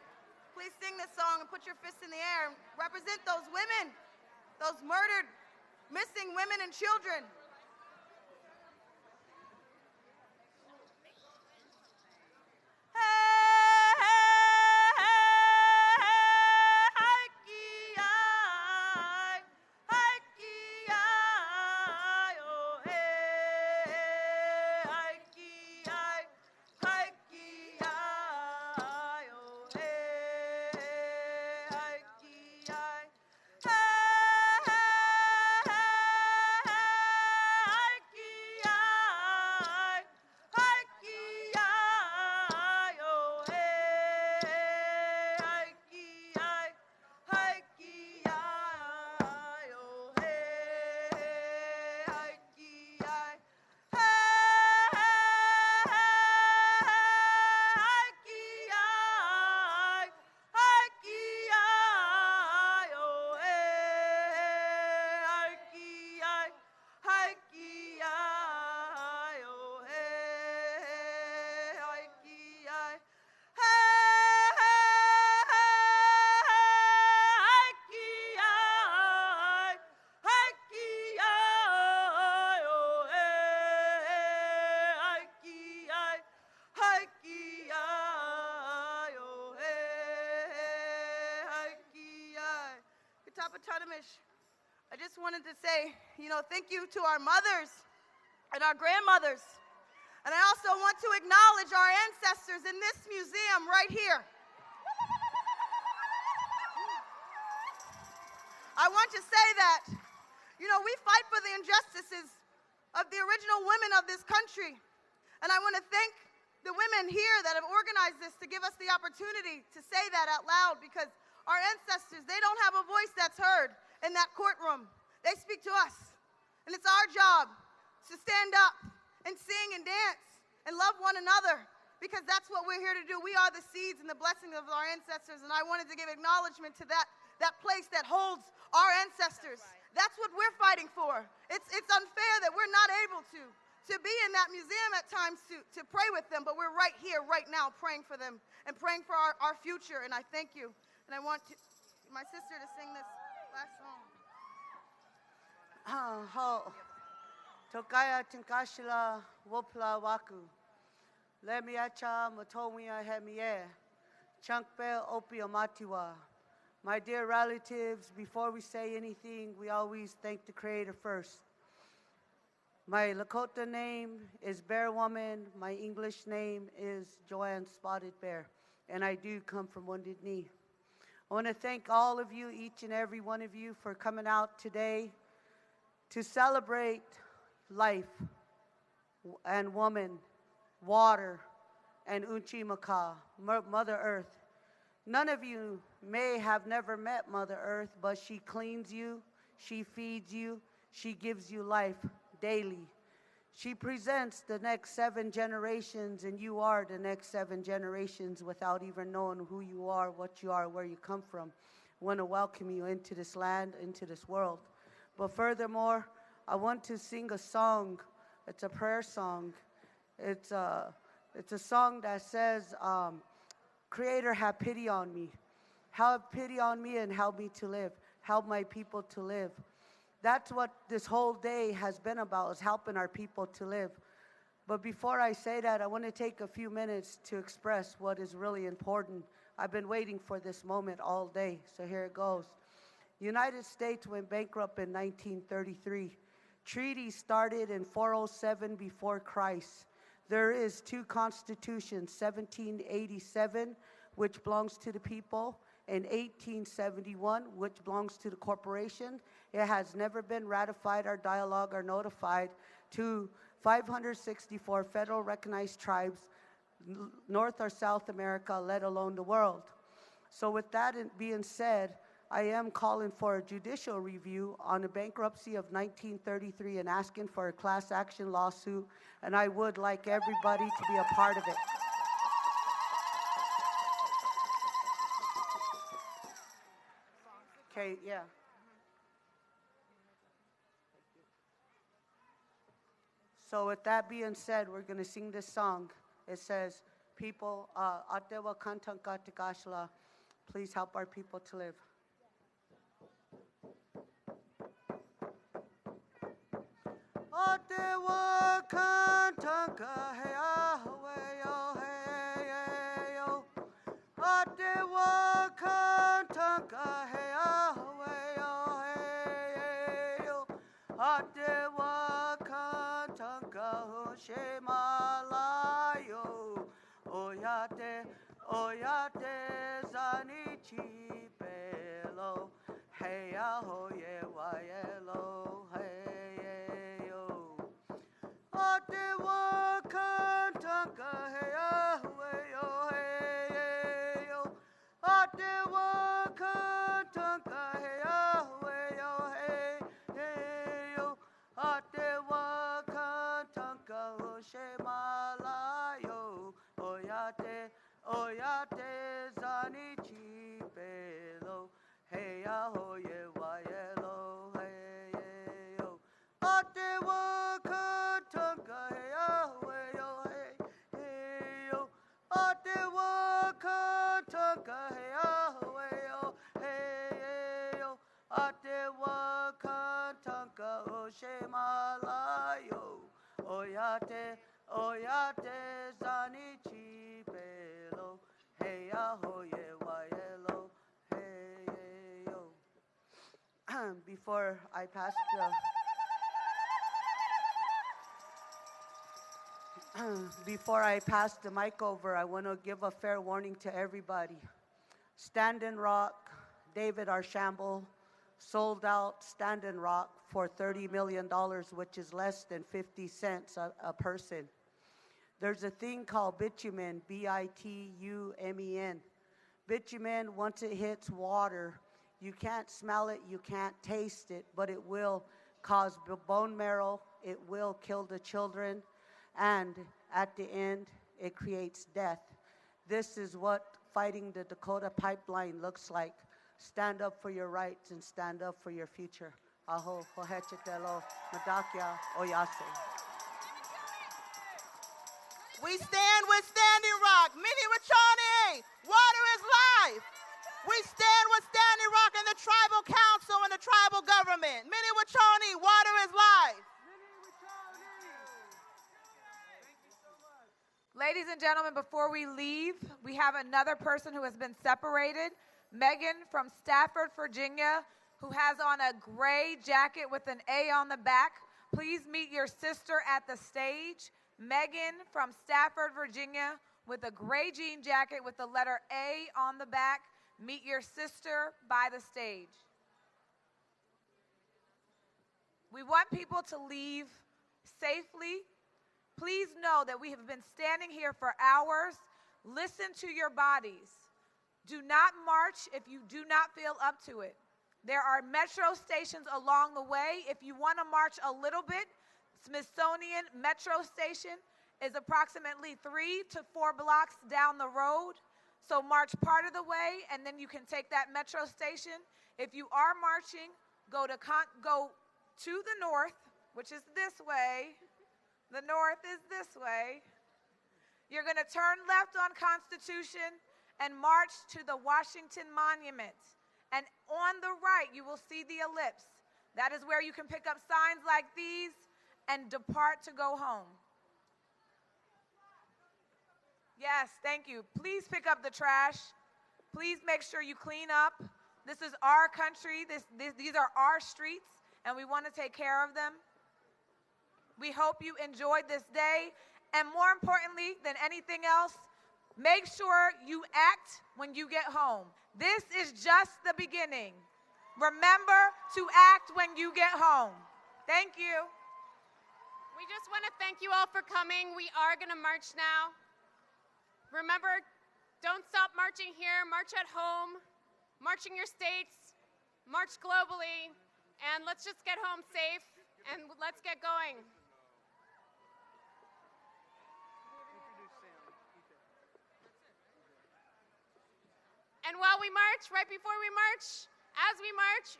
please sing this song and put your fists in the air and represent those women, those murdered, missing women and children. I just wanted to say, thank you to our mothers and our grandmothers. And I also want to acknowledge our ancestors in this museum right here. I want to say that, we fight for the injustices of the original women of this country. And I want to thank the women here that have organized this to give us the opportunity to say that out loud, because our ancestors, they don't have a voice that's heard in that courtroom. They speak to us. And it's our job to stand up and sing and dance and love one another, because that's what we're here to do. We are the seeds and the blessings of our ancestors, and I wanted to give acknowledgement to that place that holds our ancestors. That's what we're fighting for. It's unfair that we're not able to be in that museum at times to pray with them, but we're right here, right now, praying for them and praying for our future, and I thank you. And I want my sister to sing this last song. Ho. Tokaya tinkashila wopla waku. Lemiacha motomia hemie. Chunkpe opia matiwa. My dear relatives, before we say anything, we always thank the Creator first. My Lakota name is Bear Woman. My English name is Joanne Spotted Bear. And I do come from Wounded Knee. I want to thank all of you, each and every one of you, for coming out today to celebrate life and woman, water, and Unchimaka, Mother Earth. None of you may have never met Mother Earth, but she cleans you, she feeds you, she gives you life daily. She presents the next 7 generations, and you are the next 7 generations without even knowing who you are, what you are, where you come from. want to welcome you into this land, into this world. But furthermore, I want to sing a song. It's a prayer song. It's a song that says, Creator, have pity on me. Have pity on me and help me to live. Help my people to live. That's what this whole day has been about, is helping our people to live. But before I say that, I want to take a few minutes to express what is really important. I've been waiting for this moment all day, so here it goes. The United States went bankrupt in 1933. Treaties started in 407 before Christ. There is 2 constitutions, 1787, which belongs to the people, and 1871, which belongs to the corporation. It has never been ratified or dialogued or notified to 564 federal recognized tribes, North or South America, let alone the world. So with that being said, I am calling for a judicial review on the bankruptcy of 1933 and asking for a class action lawsuit, and I would like everybody to be a part of it. Okay, yeah. So with that being said, we're going to sing this song. It says, people, Atewa Kantanka Tikashla, please help our people to live. Atewa Kantanka Heawayo Heyo. Atewa Kantanka Heawayo Heyo. Atewa Kantanka Hoshemalayo. Oyate, oyate zanichi pelo. Heya hoye wayelo heyo. Atewa kantanka heya weyo heyo. Atewa kantanka heya weyo heyo. Atewa kantanka hoshemalayo. Oyate, oyate zanichi pelo. Heya hoye wayelo heyo. Atewa kantanka heya weyo heyo. Atewa kantanka heya weyo heyo. Atewa kantanka hoshemalayo. Oyate, oyate zanichi pelo. Heya hoye wayelo heyo. Before I pass the mic over, I want to give a fair warning to everybody. Stand and Rock, David Archambault, sold out Stand and Rock for $30 million, which is less than 50 cents a person. There's a thing called bitumen, bitumen. Bitumen, once it hits water, you can't smell it, you can't taste it, but it will cause bone marrow, it will kill the children, and at the end, it creates death. This is what fighting the Dakota pipeline looks like. Stand up for your rights and stand up for your future. Aho, hohechetelo, madakya, oyase. We stand with Standing Rock. Mini Wachani, water is life. We stand with Standing Rock and the Tribal Council and the tribal government. Mini Wachani, water is life. Ladies and gentlemen, before we leave, we have another person who has been separated. Megan from Stafford, Virginia, who has on a gray jacket with an A on the back. Please meet your sister at the stage. Megan from Stafford, Virginia, with a gray jean jacket with the letter A on the back. Meet your sister by the stage. We want people to leave safely. Please know that we have been standing here for hours. Listen to your bodies. Do not march if you do not feel up to it. There are metro stations along the way. If you want to march a little bit, Smithsonian Metro Station is approximately 3 to 4 blocks down the road. So march part of the way, and then you can take that metro station. If you are marching, go to the north, which is this way. The north is this way. You're going to turn left on Constitution and march to the Washington Monument. And on the right, you will see the ellipse. That is where you can pick up signs like these and depart to go home. Yes, thank you. Please pick up the trash. Please make sure you clean up. This is our country. These are our streets, and we want to take care of them. We hope you enjoyed this day. And more importantly than anything else, make sure you act when you get home. This is just the beginning. Remember to act when you get home. Thank you. We just want to thank you all for coming. We are going to march now. Remember, don't stop marching here. March at home. March in your states. March globally. And let's just get home safe, and let's get going. And while we march, right before we march, as we march,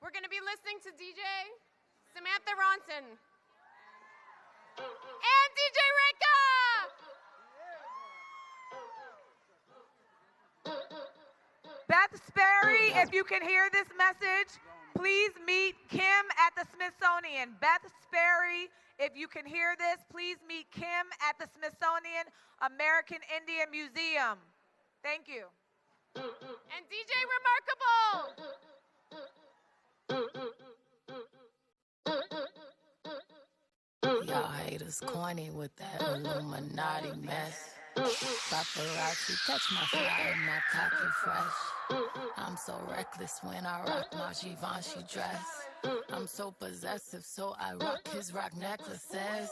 we're going to be listening to DJ Samantha Ronson and DJ Reka. Beth Sperry, if you can hear this message, please meet Kim at the Smithsonian. Beth Sperry, if you can hear this, please meet Kim at the Smithsonian American Indian Museum. Thank you. And DJ Remarkable. Y'all haters corny with that Illuminati mess. Paparazzi catch my fire, my cocky fresh. I'm so reckless when I rock my Givenchy dress. I'm so possessive, so I rock his rock necklaces.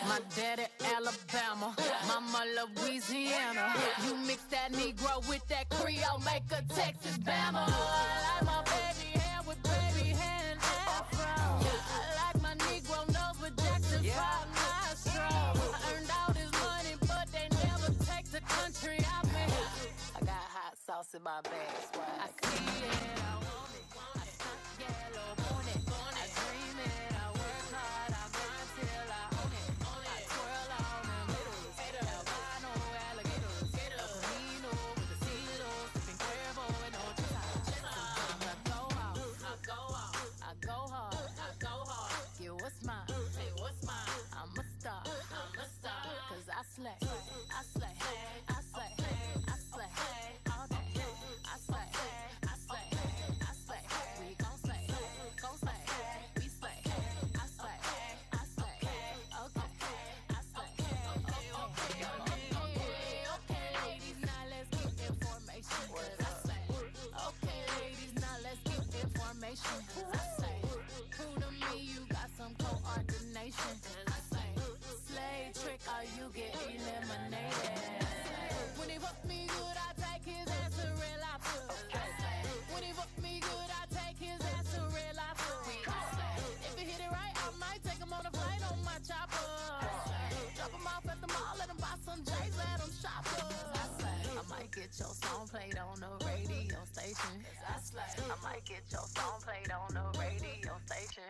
My daddy Alabama, mama Louisiana. You mix that Negro with that Creole, make a Texas Bama. I like my baby hair with baby hair and afro. I like my Negro nose with Jackson 5 nostrils. I earned all this money, but they never take the country out me. I got hot sauce in my bag, swag. I see it, I want it. I stunt yellow, want it. I dream it, I work hard, I grind till I own it. I twirl on them middles, albino alligators. Camino with the Celos, sipping Cuervo and no chisa. I go out, I go out, I go hard, I go hard. Yeah, what's mine? Hey, what's mine? I'm a star, cause I slay, I slay, I slay, I slay, all day. I slay, I slay, I slay, we gon' slay, we slay, I slay, I slay, okay, I slay, okay, ladies, now let's get information, cause I slay, okay, ladies, now let's get information, cause I slay, prove to me you got some coordination, I slay, slay trick or you get eliminated, when he fuck me good, I take his ass to real lobster. When he fuck me good, I take his ass to real lobster. If he hit it right, I might take him on a flight on my chopper. Drop him off at the mall, let him buy some J's, let him shop I might get your song played on the radio station. I might get your song played on the radio station.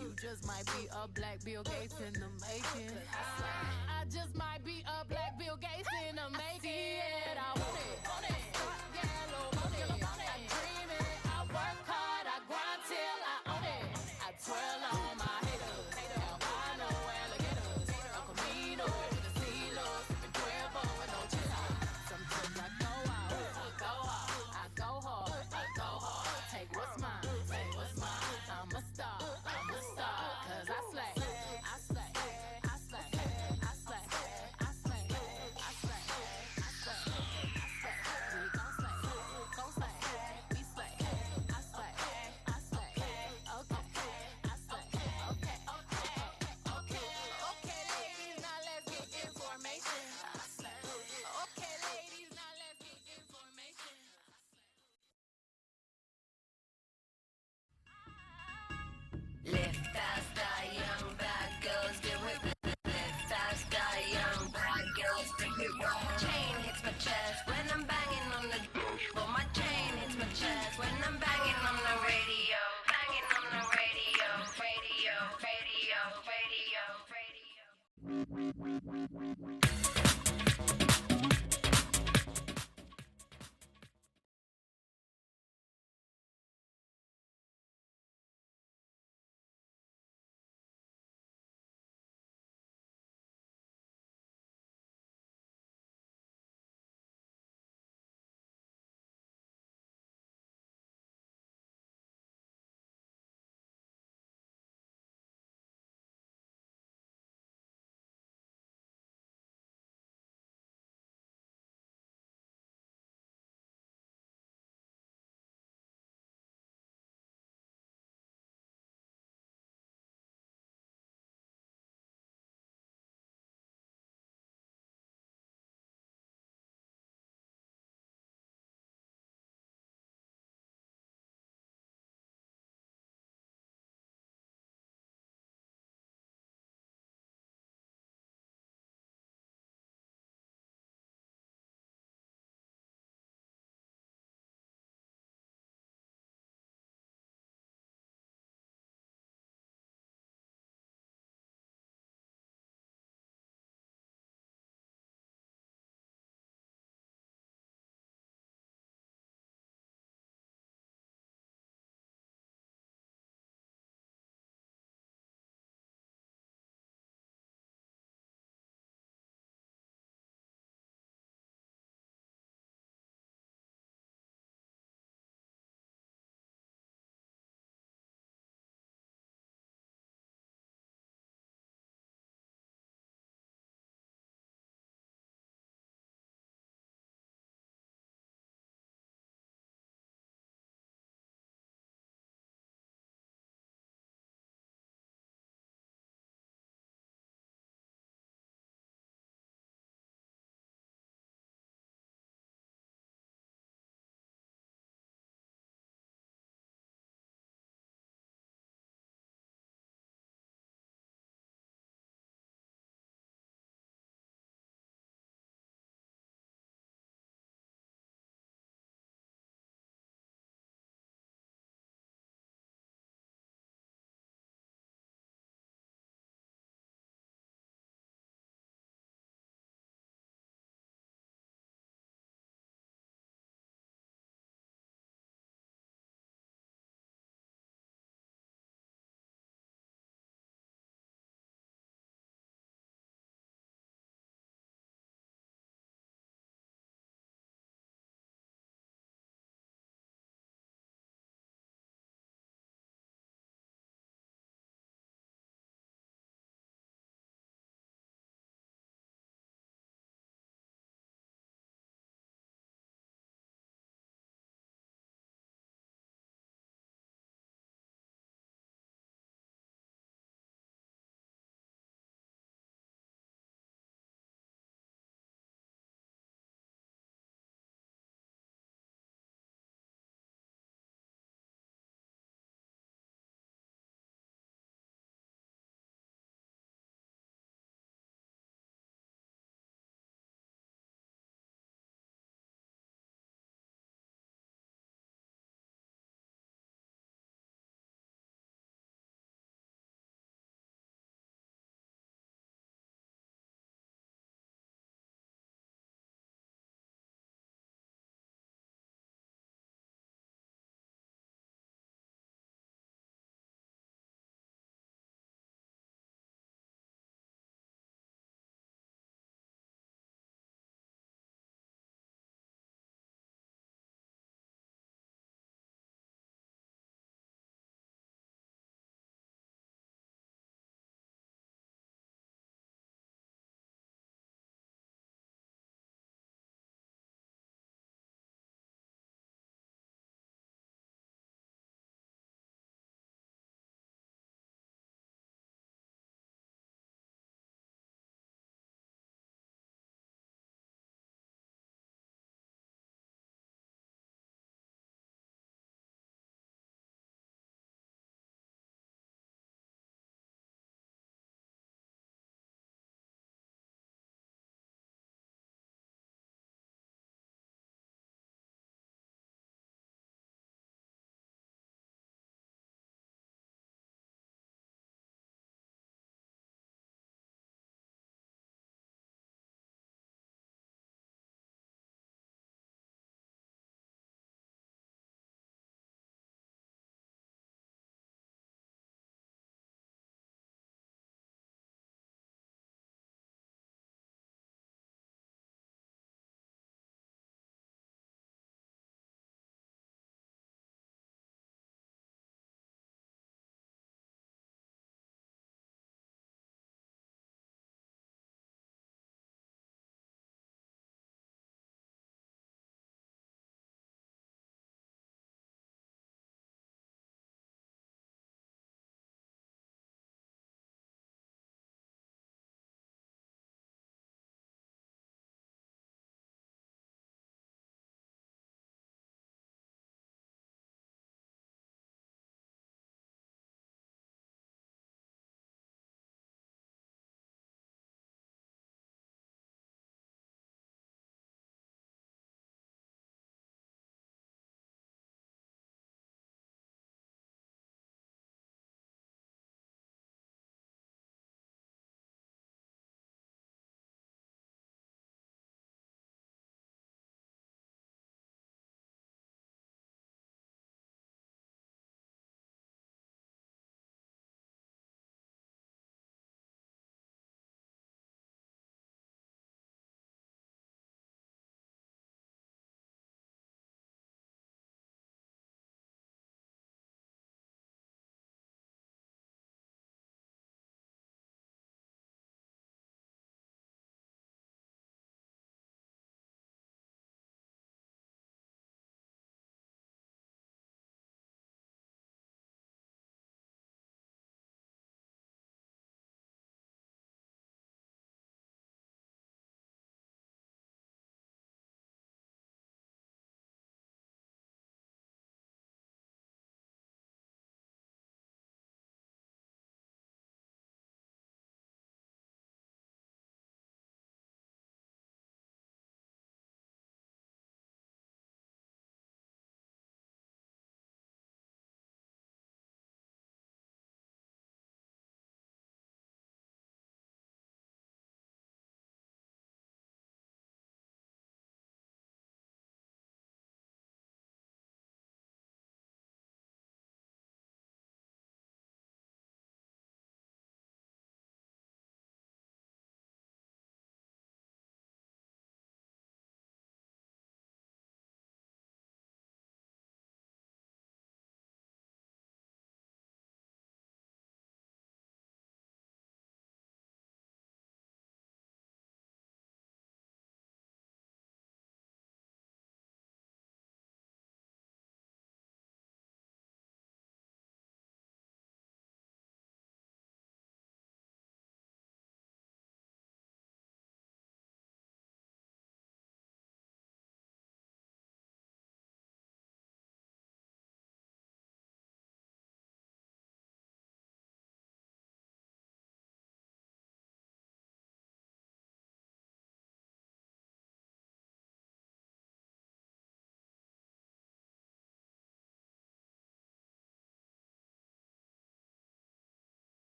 You just might be a black Bill Gates in the making. I just might be a black Bill Gates in the making.